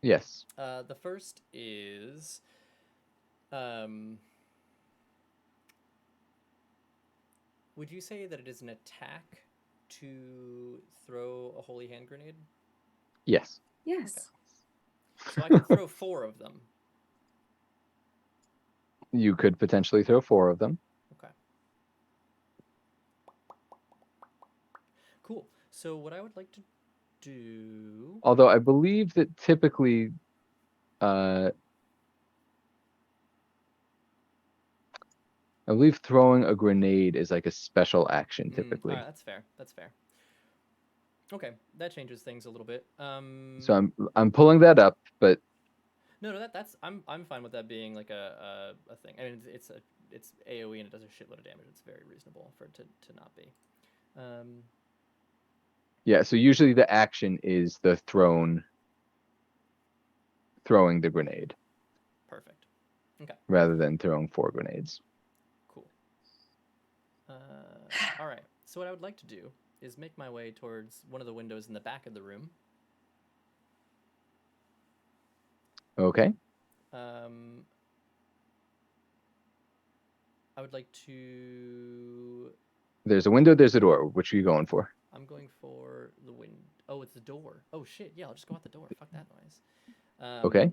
Yes. The first is, would you say that it is an attack to throw a holy hand grenade? Yes. Yes. Okay. So I could throw 4 of them. You could potentially throw 4 of them. Okay. Cool. So what I would like to do... Although I believe that typically, I believe throwing a grenade is like a special action typically. That's fair. That's fair. Okay, that changes things a little bit. So I'm pulling that up, but No, that's I'm fine with that being like a thing. I mean, it's AOE and it does a shitload of damage. It's very reasonable for it to not be. yeah. So usually the action is the throwing the grenade. Perfect. Okay. Rather than throwing 4 grenades. Cool. All right. So what I would like to do is make my way towards one of the windows in the back of the room. Okay. I would like to... There's a window, there's a door. Which are you going for? I'm going for the window. Oh, it's the door. Oh, shit. Yeah, I'll just go out the door. Fuck that noise. Okay.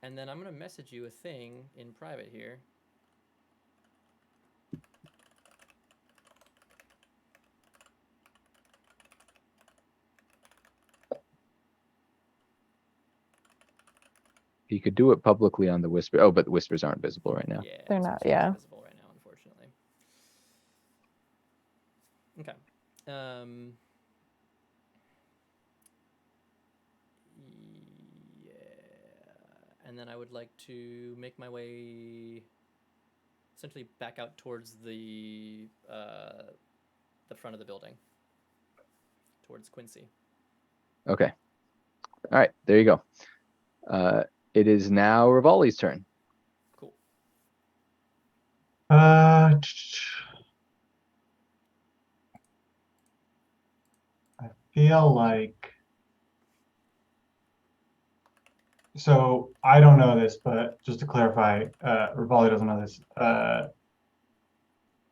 And then I'm going to message you a thing in private here. You could do it publicly on the Whisper. Oh, but the Whispers aren't visible right now. Yeah, They're not, yeah. visible right now, unfortunately. Okay. Yeah. And then I would like to make my way essentially back out towards the front of the building. Towards Quincy. Okay. All right, there you go. It is now Rivali's turn. Cool. I feel like, so I don't know this, but just to clarify, Rivali doesn't know this.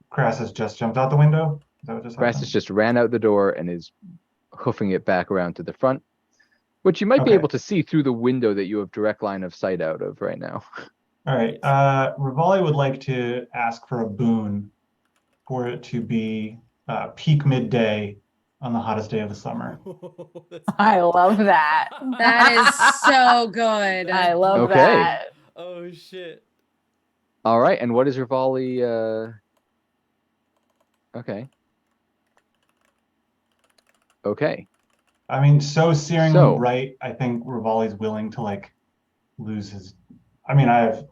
Crassus just jumped out the window. Is that what just happened? Crassus just ran out the door and is hoofing it back around to the front, which you might be Okay. able to see through the window that you have direct line of sight out of right now. All right. Rivali would like to ask for a boon for it to be peak midday on the hottest day of the summer. I love that. That is so good. I love Okay. that. Oh shit. All right, and what is Rivali? Okay. Okay. I mean, so searingly So- bright, I think Rivali's willing to like lose his. I mean, I have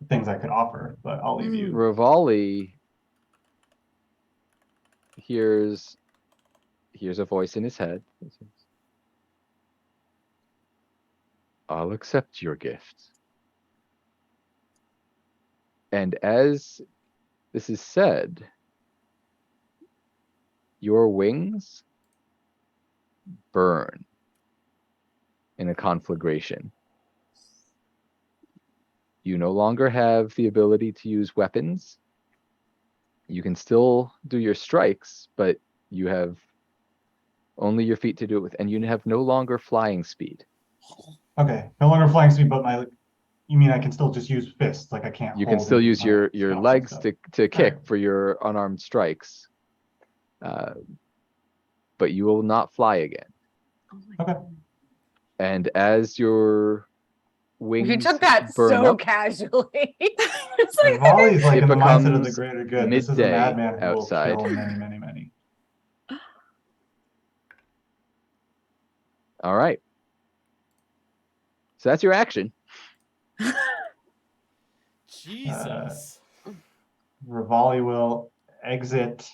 things I could offer, but I'll leave you. Rivali hears a voice in his head. I'll accept your gift. And as this is said, your wings burn in a conflagration. You no longer have the ability to use weapons. You can still do your strikes, but you have only your feet to do it with, and you have no longer flying speed. Okay, no longer flying speed, but you mean I can still just use fists? Like I can't. You can hold still and use my your stops and legs stuff. to kick Alright. for your unarmed strikes, but you will not fly again. Oh my Okay. God. And as your wings You took that burn so up, casually. It's like, Rivali's like It in the mindset of the becomes greater good. This is a midday madman who will outside. kill many, many, many. all right. So that's your action. Jesus. Rivali will exit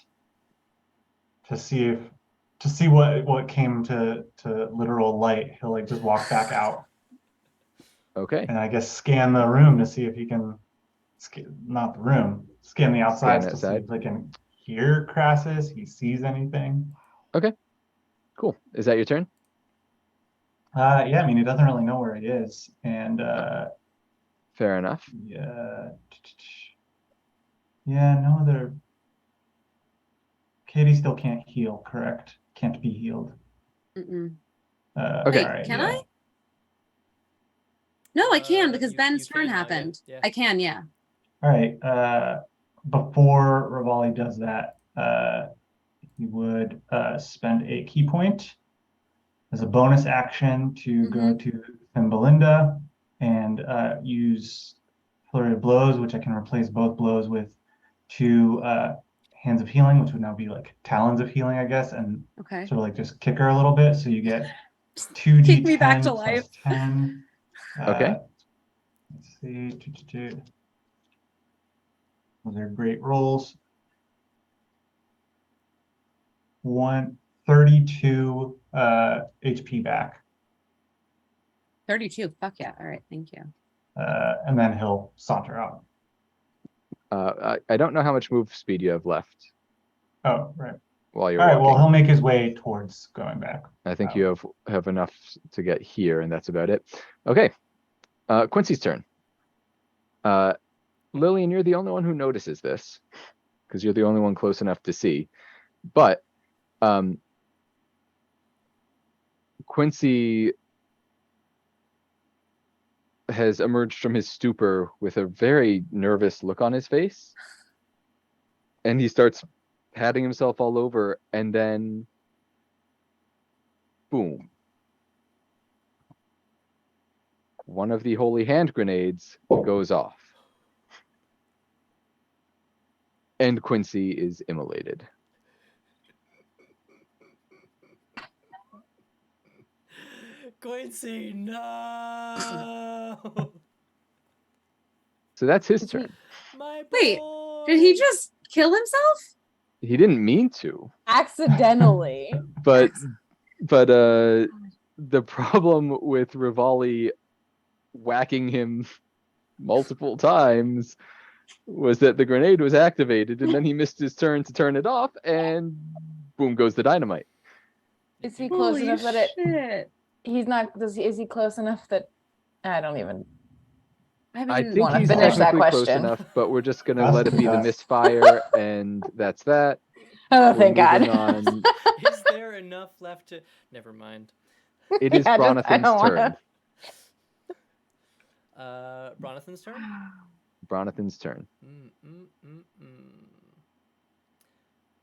to see what came to literal light. He'll like just walk back out Okay. and I guess scan the room to see if he can not the room, scan the outside to see outside. if he can hear Crassus, he sees anything. Okay. Cool. Is that your turn? Yeah, I mean he doesn't really know where he is, and Fair enough. yeah, no other. Katie still can't heal, correct? Can't be healed. mm-mm. Okay. Wait, all right, can yeah. I? No, I can because You Ben's can turn now, yeah, happened. yeah. I can, yeah. All right. Before Rivali does that, he would spend a key point as a bonus action to go to Thimbelinda and use Flurry of Blows, which I can replace both blows with two Hands of Healing, which would now be like Talons of Healing, I guess, and Okay. sort of like just kick her a little bit. So you get 2d10 Kick me back to plus life. 10. Okay. Let's see. Those are great rolls. 132 HP back. 32. Fuck yeah. All right. Thank you. And then he'll saunter out. I don't know how much move speed you have left Oh, right. while you're All right. walking. Well, he'll make his way towards going back. I think you have enough to get here, and that's about it. Okay. Quincy's turn. Lillian, you're the only one who notices this because you're the only one close enough to see. But Quincy has emerged from his stupor with a very nervous look on his face. And he starts patting himself all over, and then boom. One of the holy hand grenades goes off. And Quincy is immolated. Quincy, no! So that's his It's turn. me. My Wait, boy! did he just kill himself? He didn't mean to, Accidentally. but the problem with Rivali whacking him multiple times was that the grenade was activated, and then he missed his turn to turn it off, and boom goes the dynamite. Is he close Holy enough that shit. he's not? Is he close enough that I don't even? I think wanna he's finish that technically close question. enough, but we're just gonna Dust let it to be the dust. misfire, and that's that. Oh, We're thank God. moving on. Is there enough left to... Never mind. It is I Bronathan's don't turn. wanna- Bronathan's turn? Bronathan's turn.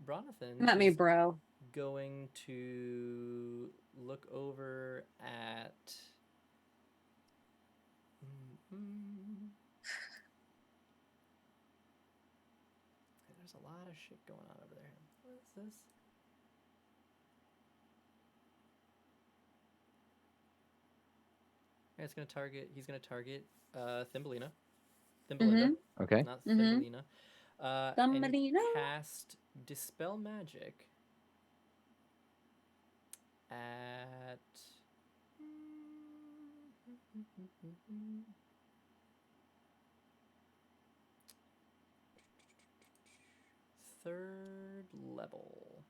Bronathan Not me, is bro. going to look over at... There's a lot of shit going on over there. What is this? Yeah, he's gonna target Thumbelina. Thumbelina. Okay. Not Thumbelina. Thumbelina? And cast Dispel Magic at third level.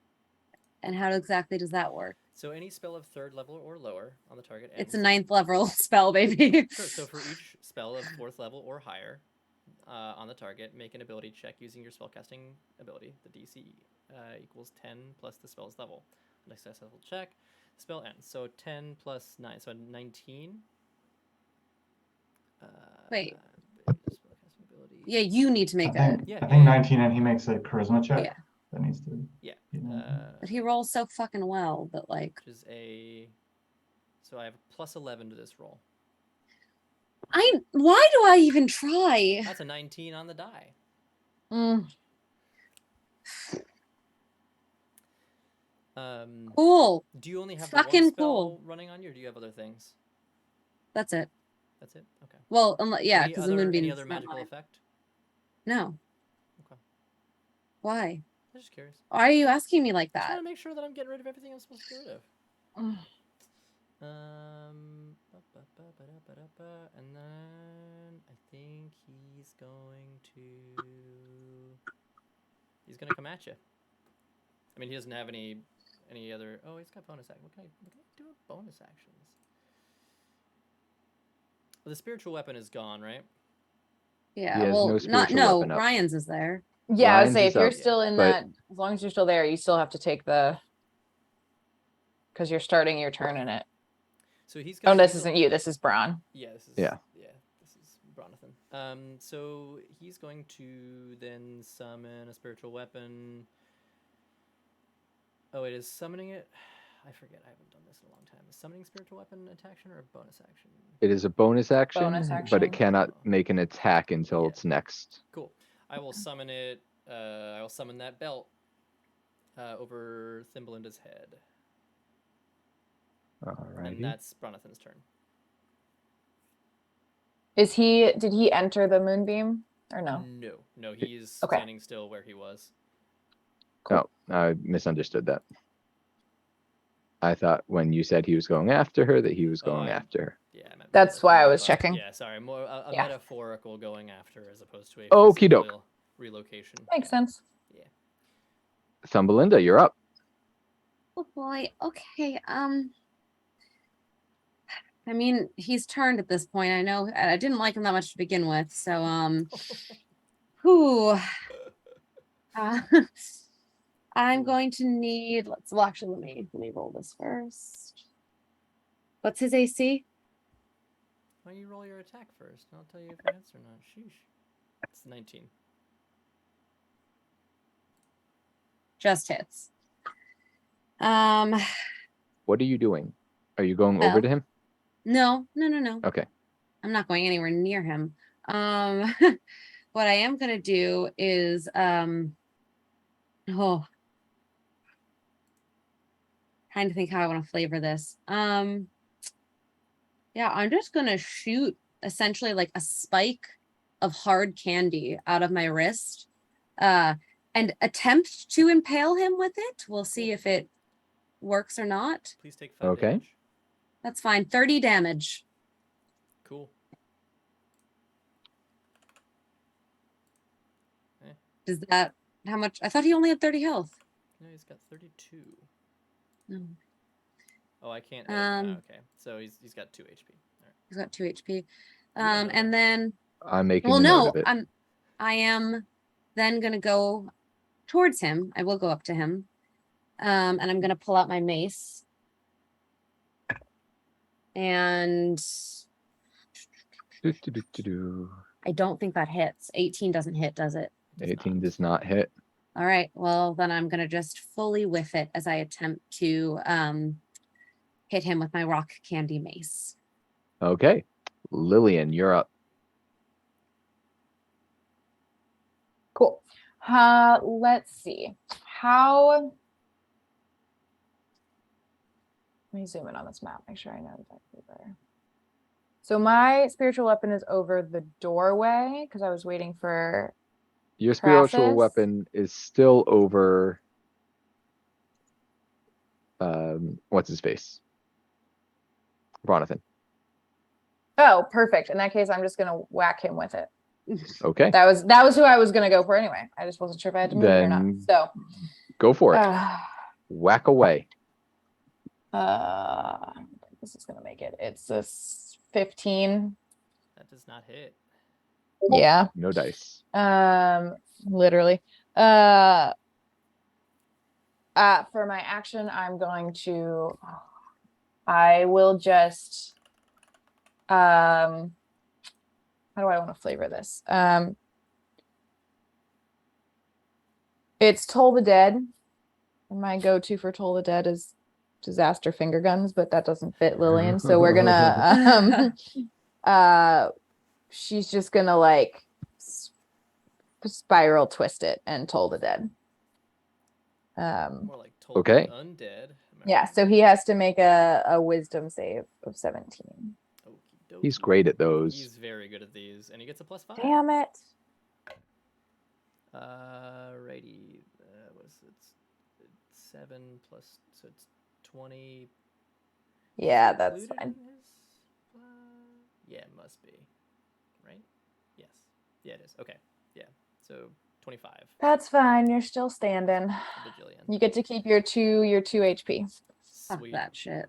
And how exactly does that work? So any spell of third level or lower on the target It's a ends. 9th level spell, baby. Sure. So for each spell of 4th level or higher on the target, make an ability check using your spellcasting ability. The DC equals 10 plus the spell's level. successful check. Spell ends. So 10 plus 9, so 19. Wait. Spellcasting ability. Yeah, you need to make I think, Yeah, I yeah, think yeah. 19 and he makes a charisma check. Yeah. That needs to Yeah. be 19. But he rolls so fucking well that like Which is a. So I have a plus 11 to this roll. why do I even try? That's a 19 on the die. Cool. Do you only have the one Fucking spell cool. running on you, or do you have other things? That's it. That's it? Okay. Well, yeah, Any because the other, moonbeam any is other not magical mine. effect? No. Okay. Why? I'm just curious. Why are you asking me like Just that? want to make sure that I'm getting rid of everything I'm supposed to get rid of. And then I think he's going to come at you. I mean, he doesn't have any other. Oh, he's got bonus action. What can I do with bonus actions? Well, the spiritual weapon is gone, right? Yeah. He has Well, no not spiritual weapon up. Ryan's is there. Yeah, I would Ryan's say is if you're up, still in but- that, as long as you're still there, you still have to take the, because you're starting your turn in it. So he's Oh, going. this isn't you. This is Braun. Yeah, this is. Yeah. Yeah, this is Bronathan. So he's going to then summon a spiritual weapon. Oh, it is summoning it. I forget. I haven't done this in a long time. Is summoning spiritual weapon an action or a bonus action? It is a bonus action, Bonus but it action. cannot make an attack until Yeah. it's next. Cool. I will summon it. I will summon that belt over Thimbelinda's head, and Alrighty. that's Bronathan's turn. Did he enter the moonbeam or no? No, he's Okay. standing still where he was. Oh, I misunderstood that. I thought when you said he was going after her, that he was going after her. Yeah, I meant That's why I was but- checking. Yeah, sorry, more a Yeah. metaphorical going after as opposed to a Okie doke. physical relocation. Makes sense. Yeah. Thumbbelinda, you're up. Oh boy. Okay. I mean, he's turned at this point. I know I didn't like him that much to begin with. So, whew. I'm going to need. Let me roll this first. What's his AC? Why don't you roll your attack first, and I'll tell you if it hits or not. Sheesh. It's 19. Just hits. What are you doing? Are you going over to him? No. Okay. I'm not going anywhere near him. What I am gonna do is trying to think how I want to flavor this. Yeah, I'm just gonna shoot essentially like a spike of hard candy out of my wrist, and attempt to impale him with it. We'll see if it works or not. Please take 5 Okay. damage. That's fine. 30 damage. Cool. Does that how much? I thought he only had 30 health. No, he's got 32. No. Oh, I can't. Okay, so he's got 2 HP. All right. He's got 2 HP. don't know And then I'm making well, a note no, of it. I am then gonna go towards him. I will go up to him. And I'm gonna pull out my mace. And Do-do-do-do-do. I don't think that hits. 18 doesn't hit, does it? 18 does not hit. All right. Well, then I'm gonna just fully whiff it as I attempt to hit him with my rock candy mace. Okay. Lillian, you're up. Cool. Let's see. Let me zoom in on this map, make sure I know exactly where. So my spiritual weapon is over the doorway because I was waiting for. Your spiritual Crassus? weapon is still over. What's his face? Bronathan. Oh, perfect. In that case, I'm just gonna whack him with it. Okay. That was who I was gonna go for anyway. I just wasn't sure if I had to move it or not. Then- So, Go for it. Whack away. this is gonna make it. It's this 15. That does not hit. Yeah. No dice. Literally. For my action, I will just, how do I want to flavor this? It's Toll the Dead. My go-to for Toll the Dead is disaster finger guns, but that doesn't fit Lillian. So we're gonna, she's just gonna like spiral twist it and Toll the Dead. More like told Okay. undead. Yeah, so he has to make a wisdom save of 17. Okey-dokey. He's great at those. He's very good at these, and he gets a +5. Damn it. Righty. Was it 7 plus? So it's 20. Yeah, that's included fine. in his yeah, it must be. Right? Yes. Yeah, it is. Okay. Yeah. So 25. That's fine. You're still standing. Bajillion. You get to keep your 2 HP. Fuck Sweet. that shit.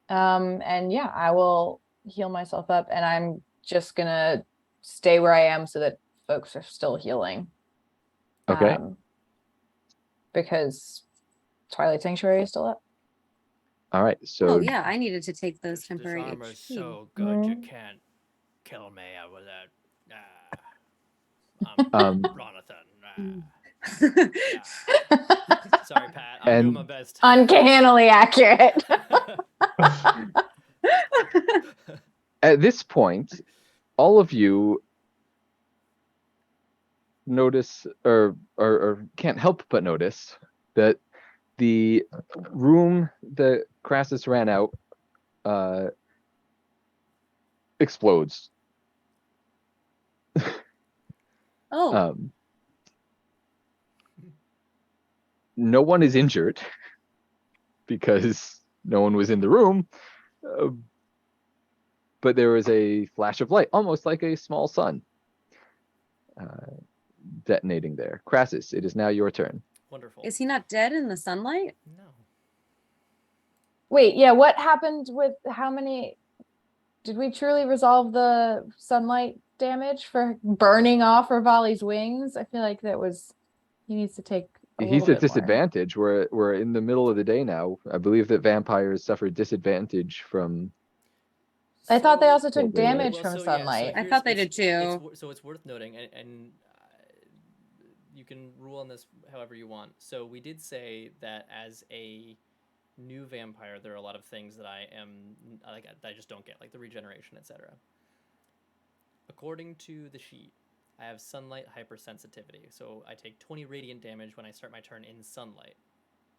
And yeah, I will heal myself up, and I'm just gonna stay where I am so that folks are still healing. Okay. Because Twilight Sanctuary is still up. All right. So Oh yeah, I needed to take those This temporary armor's HP. so good you Mhm. can't kill me without. Um, Ronathan. Sorry, Pat. I'm doing my best. Uncannily accurate. at this point, all of you notice or can't help but notice that the room that Crassus ran out explodes. Oh, No one is injured because no one was in the room, but there was a flash of light, almost like a small sun, detonating there. Crassus, it is now your turn. Wonderful. is he not dead in the sunlight? No. Wait, yeah, what happened with how many? Did we truly resolve the sunlight damage for burning off Rivali's wings? I feel like that was. He needs to take. He's at disadvantage. We're in the middle of the day now. I believe that vampires suffer disadvantage from. I thought they also Well, took damage from sunlight. I thought they did too. So it's worth noting, and you can rule on this however you want. So we did say that as a new vampire, there are a lot of things that I just don't get, like the regeneration, etc. According to the sheet, I have sunlight hypersensitivity, so I take 20 radiant damage when I start my turn in sunlight.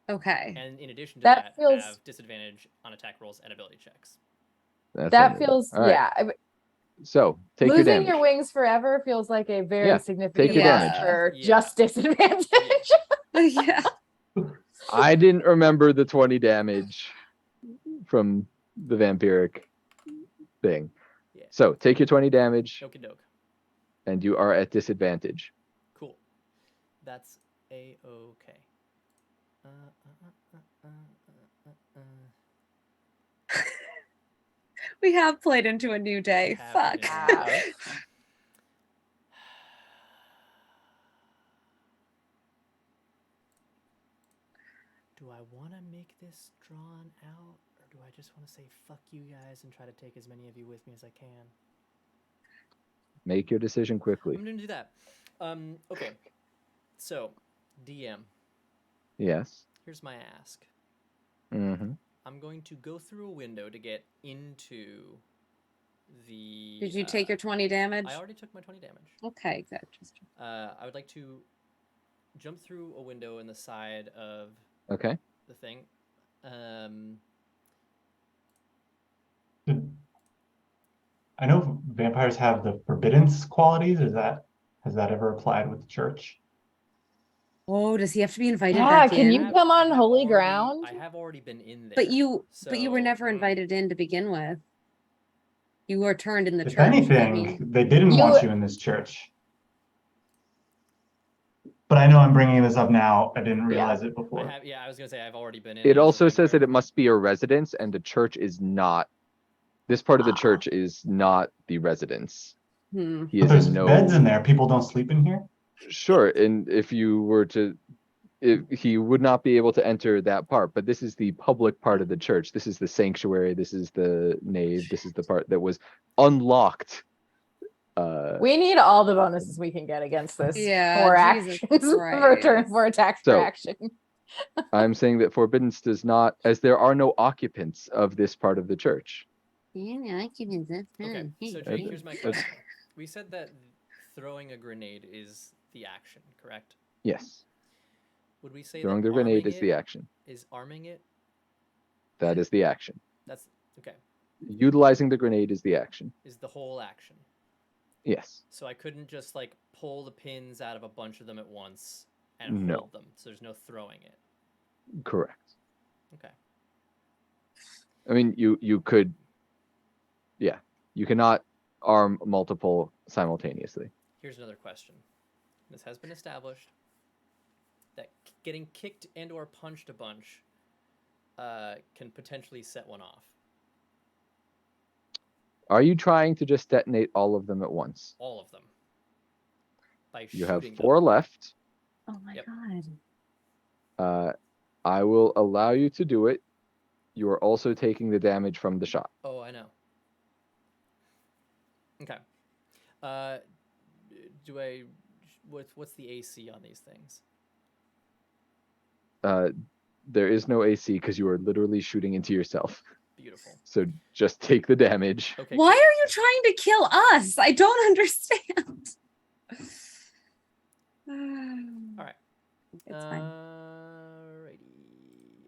Okay. And in addition to That that, feels- I have disadvantage on attack rolls and ability checks. That feels All right. yeah. So take your Losing damage. your wings forever feels like a very Yeah, significant take your loss damage. for Yeah. just disadvantage. Yeah. I didn't remember the 20 damage from the vampiric thing. Yeah. So take your 20 damage, Okie doke. and you are at disadvantage. Cool. That's a-okay. We have played into a new day. Have Fuck. it. Do I want to make this drawn out, or do I just want to say fuck you guys and try to take as many of you with me as I can? Make your decision quickly. I'm going to do that. Okay. So, DM, Yes. here's my ask. Mm-hmm. I'm going to go through a window to get into the... Did you take your 20 damage? I already took my 20 damage. Okay, good. Just I would like to jump through a window in the side of Okay. the thing. I know vampires have the forbiddance qualities. Has that ever applied with the church? Oh, does he have to be invited Yeah, back can in? you come on holy already- ground? I have already been in there. But you were so, never invited in to begin with. You were turned in the If church. anything, they didn't You- want you in this church. But I know I'm bringing this up now. I didn't realize it before. I was gonna say I've already been in. It as a also says that vampire. it must be a residence, and the church is not. This part of the church is not the residence. Hmm. He But is there's in no. beds in there. People don't sleep in here. Sure, and if you were to he would not be able to enter that part. But this is the public part of the church. This is the sanctuary. This is the nave. This is the part that was unlocked. We need all the bonuses we can get against this Yeah, for Jesus actions for attacks for So- action. I'm saying that forbiddance does not, as there are no occupants of this part of the church. Yeah, I can use that. Okay, so Okay. Jake, here's my question. We said that throwing a grenade is the action, correct? Yes, Would we say throwing that the grenade arming is the it action. is arming it? That is the action. That's okay. Utilizing the grenade is the action. Is the whole action. Yes. So I couldn't just like pull the pins out of a bunch of them at once and No. hold them. So there's no throwing it. Correct. Okay. I mean, you could, yeah, you cannot arm multiple simultaneously. Here's another question. This has been established that getting kicked and or punched a bunch can potentially set one off. Are you trying to just detonate all of them at once? All of them. By You have shooting 4 them. left. Oh my Yep. god. I will allow you to do it. You are also taking the damage from the shot. Oh, I know. Okay. Do I? What's the AC on these things? There is no AC because you are literally shooting into yourself. Beautiful. So just take the damage. Okay. Why cool. are you trying to kill us? I don't understand. All right. It's fine. Alrighty.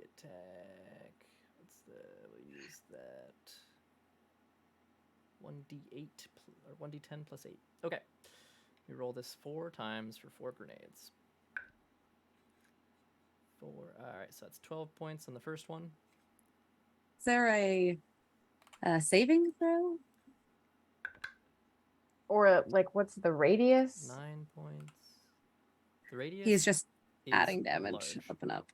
Attack. We'll use that. 1d8 or 1d10 plus 8. Okay. We roll this 4 times for 4 grenades. 4. Alright, so that's 12 points on the first one. Is there a saving throw? Or like, what's the radius? 9 points. The radius He's just is adding damage large. up and up.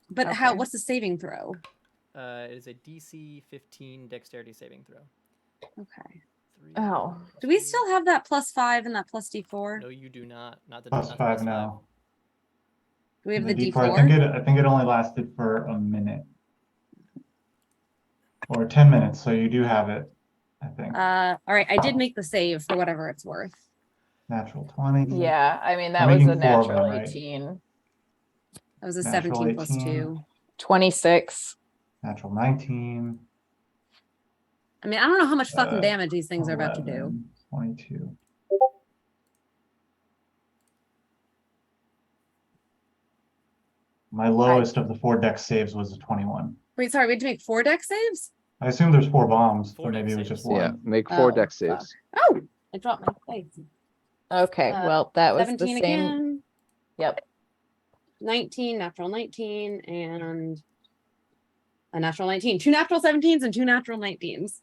But Okay. what's the saving throw? It is a DC 15 dexterity saving throw. Okay. 3, Oh. Do we still have that +5 and that +d4? No, you do not. Not the Plus not the 5 +5. now. Do we have And the D4, d4? I think it only lasted for a minute. Or 10 minutes, so you do have it, I think. All right, I did make the save for whatever it's worth. Natural 20. Yeah, I mean, that I'm was a making 4 of them, natural right? 18. That was a Natural 17 plus 18. 2. 26. Natural 19. I mean, I don't know how much fucking damage these things are about to do. 11, 22. My lowest of the 4 dex saves was a 21. Wait, sorry, we had to make 4 dex saves? I assume there's 4 bombs, 4 but maybe it was dex just saves. Yeah, one. make 4 Oh, dex fuck. saves. Oh, I dropped my dice. Okay, well, that was the 17 same. again. Yep. 19, natural 19, and a natural 19. 2 natural 17s and 2 natural 19s.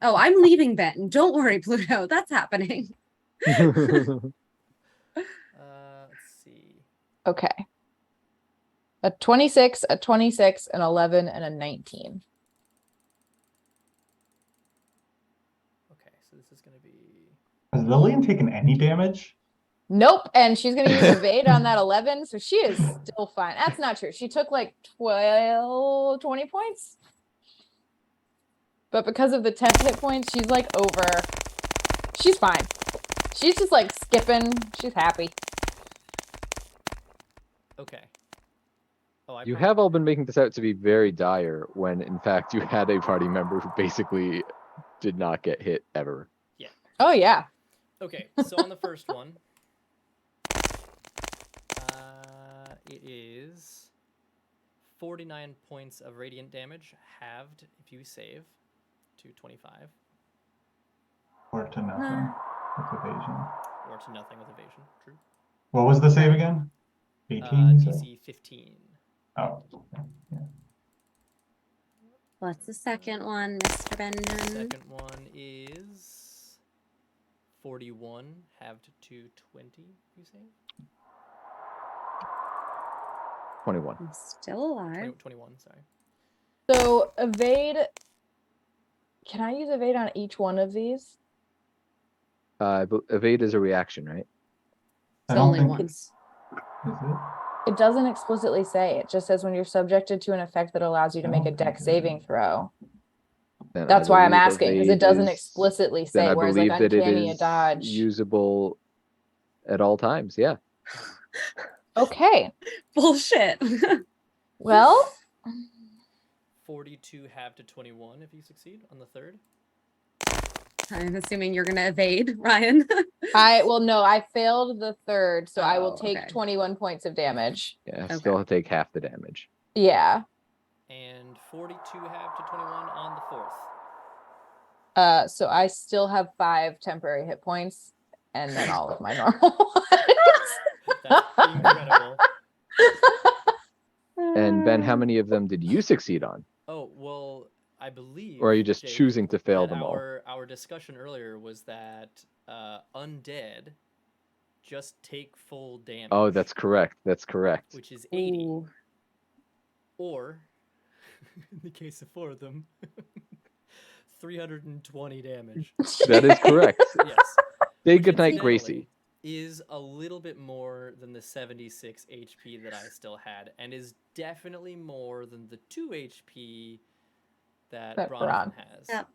Oh, I'm leaving Benton. Don't worry, Pluto. That's happening. Let's see. Okay. A 26, a 26, an 11, and a 19. Okay, so this is going to be Has Lillian taken any damage? Nope. And she's going to use evade on that 11. So she is still fine. That's not true. She took like 20 points. But because of the 10 hit points, she's like over. She's fine. She's just like skipping. She's happy. okay. Oh, I You prob- have all been making this out to be very dire when in fact you had a party member who basically did not get hit ever. Oh, yeah. Okay, so on the first one, it is 49 points of radiant damage, halved if you save to 25, Or to nothing with evasion. or to nothing with evasion. True. What was the save again? 18? you said? DC 15. Oh, yeah. What's the second one, Mr. Benjamin? Second one is 41, halved to 20, you say? 21. I'm still alive. 21, sorry. So evade. Can I use evade on each one of these? Evade is a reaction, right? I It's don't only think once. Is it? It doesn't explicitly say. It just says when you're subjected to an effect that allows you to make a deck saving throw. Then I That's why I'm believe asking, because it evade doesn't is- explicitly Then say, I whereas like believe that it uncanny, a is dodge. usable at all times. Yeah. Okay. Bullshit. Well, 42 half to 21 if you succeed on the third. I'm assuming you're gonna evade, Ryan. no, I failed the third, so I will Oh, take okay. 21 points of damage. Yeah. Okay. Still take half the damage. Yeah. And 42 half to 21 on the fourth. So I still have 5 temporary hit points, and then all of my normal That's incredible. And Ben, how many of them did you succeed on? Oh, well, I believe. Or are you just Jake, choosing to fail that them all? Our discussion earlier was that undead just take full damage. Oh, that's correct. That's correct. Which is 80. Ooh. Or, in the case of 4 of them, 320 damage. That is correct. Yes. Say Which goodnight, incidentally Gracie. is a little bit more than the 76 HP that I still had, and is definitely more than the 2 HP that That Bronwyn Bron. has. Yep.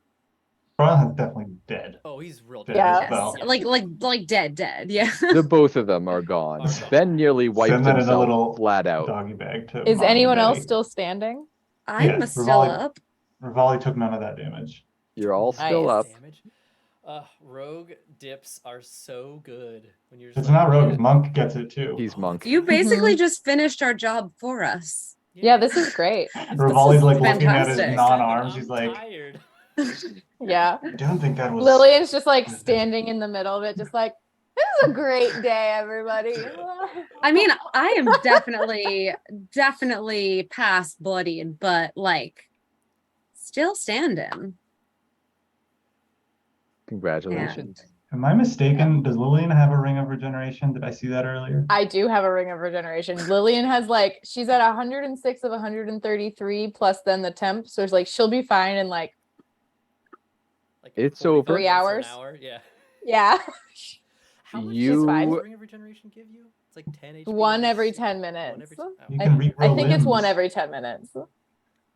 Bron is definitely dead. Oh, he's real Yeah. dead. Yes. Well. Like dead. Yeah. The both of them are gone. Are gone. Ben nearly wiped Send that in a himself little flat out. doggy bag to Is Mom and anyone else Daddy. still standing? I'm Yeah, still Rivali- up. Rivali took none of that damage. You're all still Nice. up. Damage. Rogue dips are so good when you're. It's Just not like, rogue. Monk gets it too. He's monk. You basically Mhm. just finished our job for us. Yeah, this is great. Rivali's like looking at his fantastic. non-arms. I'm He's like, tired. Yeah. I don't think that was. Lillian's just like standing in the middle of it, just like, this is a great day, everybody. I mean, I am definitely past bloodied, but like still standing. Congratulations. Am I mistaken? Does Lillian have a ring of regeneration? Did I see that earlier? I do have a ring of regeneration. Lillian has like, she's at 106 of 133 plus then the temp. So it's like, she'll be fine in like, Like It's 45 over. 3 minutes to an hours. hour, yeah. yeah, How much You- does fine. Ring of Regeneration give you? It's like 10 HP. 1 every Yes. 10 One minutes. every oh. You can regrow I think it's 1 limbs. every 10 minutes,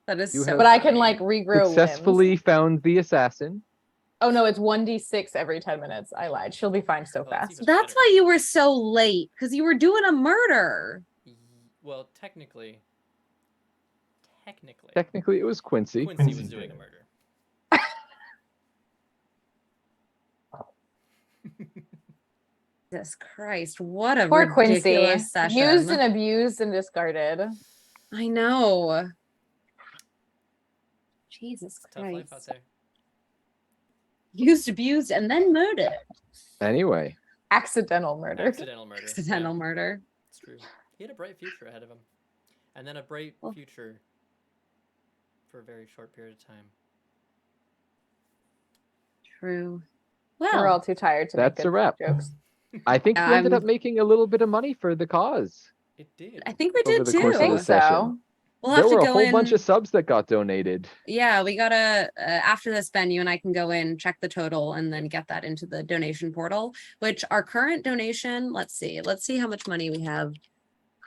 That is You so have- but I can funny. like regrow Successfully limbs. found the assassin. Oh no, it's 1d6 every 10 minutes. I lied. She'll be fine so Oh, that's fast. even That's better. why you were so late, because you were doing a murder. Well, technically, Technically, it was Quincy. Quincy was Quincy doing did a it. murder. Jesus Christ, what a Poor Quincy. ridiculous session. Used and abused and discarded. I know. Jesus Tough life out Christ. there. Used, abused, and then murdered. Anyway, Accidental murder. Accidental murder. Accidental Yeah, murder. it's true. He had a bright future ahead of him. And then a bright Well- future for a very short period of time. True. We're Well, all too tired to make That's a good wrap. jokes. I think we ended I'm- up making a little bit of money for the cause. It did. I think we over did the too. course I think of the session. We'll There have to were a go whole in. bunch of subs that got donated. Yeah, we gotta after this, Ben, you and I can go in, check the total, and then get that into the donation portal. Which our current donation, let's see how much money we have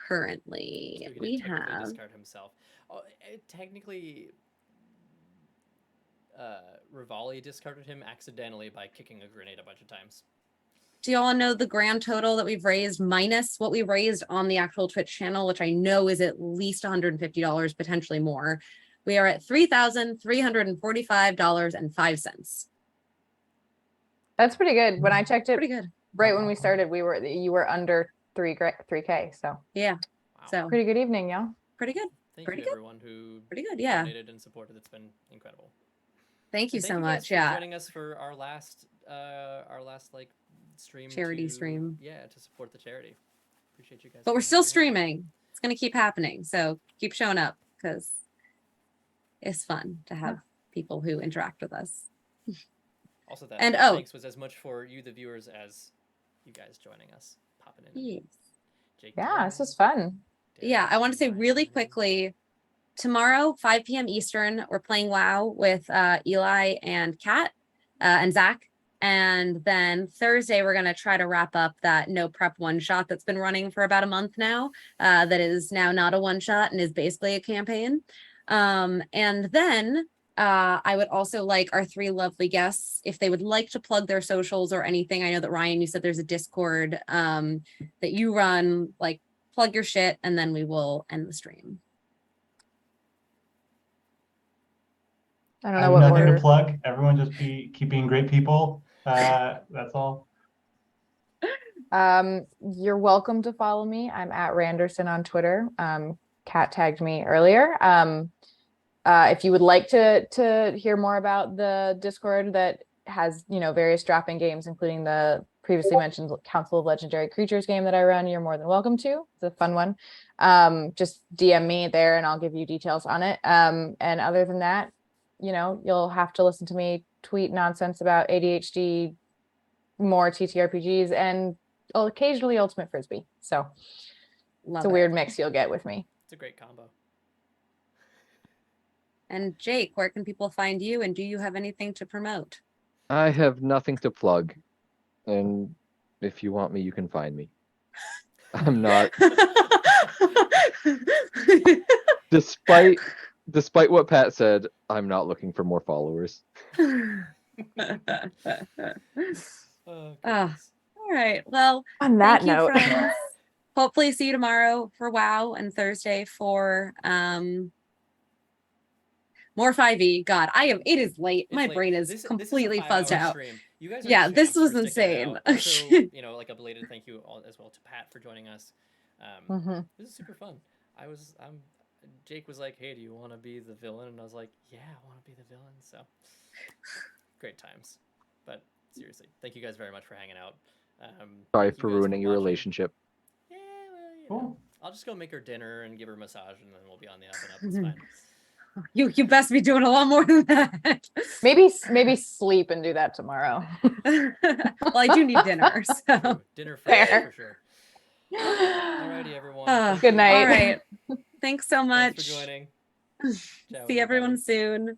currently. So he We did technically have discard himself. Oh, technically, Rivali discarded him accidentally by kicking a grenade a bunch of times. do y'all know the grand total that we've raised minus what we raised on the actual Twitch channel, which I know is at least $150, potentially more. We are at $3,345.05. That's pretty good. When I checked it Pretty good. right when we started, you were under 3K. So Yeah. Wow. So pretty good evening, y'all. pretty good. Thank pretty you good. to everyone who Pretty good. Yeah. donated and supported. It's been incredible. Thank you And so guys much. for Yeah. joining us for our last like stream. Charity stream. Yeah, to support the charity. Appreciate you guys. But we're coming still out. streaming. It's going to keep happening. So keep showing up because it's fun to have people who interact with us. Also, that And, thanks was as much for you, the viewers, as you guys joining us, popping in. Yes. Jake Yeah, this Darren, was fun. Yeah, I want to say Ryan, really Ryan. quickly, tomorrow, 5 p.m. Eastern, we're playing WoW with Eli and Kat and Zach. And then Thursday, we're going to try to wrap up that no prep one shot that's been running for about a month now. That is now not a one shot and is basically a campaign. And then I would also like our three lovely guests, if they would like to plug their socials or anything. I know that Ryan, you said there's a Discord that you run, like plug your shit, and then we will end the stream. I don't I know have what nothing order. to plug. Everyone just keep being great people. That's all. You're welcome to follow me. I'm at Randerson on Twitter. Kat tagged me earlier. If you would like to hear more about the Discord that has, various drop-in games, including the previously mentioned Council of Legendary Creatures game that I run, you're more than welcome to. It's a fun one. Just DM me there and I'll give you details on it. And other than that, you'll have to listen to me tweet nonsense about ADHD, more TTRPGs, and occasionally Ultimate Frisbee. So it's a weird mix you'll get with me. It's a great combo. And Jake, where can people find you? And do you have anything to promote? I have nothing to plug. And if you want me, you can find me. I'm not. Despite what Pat said, I'm not looking for more followers. All right. Well, on that thank you, note, friends. Hopefully see you tomorrow for WoW and Thursday for more 5e. God, it is late. My brain is completely fuzzed out. Stream. You guys Yeah, this was insane. Also, like a belated thank you as well to Pat for joining us. This is super fun. Jake was like, "Hey, do you want to be the villain?" And I was like, "Yeah, I want to be the villain." So great times. But seriously, thank you guys very much for hanging out. Sorry for ruining your relationship. Yeah, well, I'll just go make her dinner and give her a massage, and then we'll be on the up and up. It's fine. You best be doing a lot more than that. Maybe sleep and do that tomorrow. Well, I do need dinner, so dinner for sure. Alrighty, everyone. Good night. All right. Thanks so much. Thanks for joining. See everyone soon.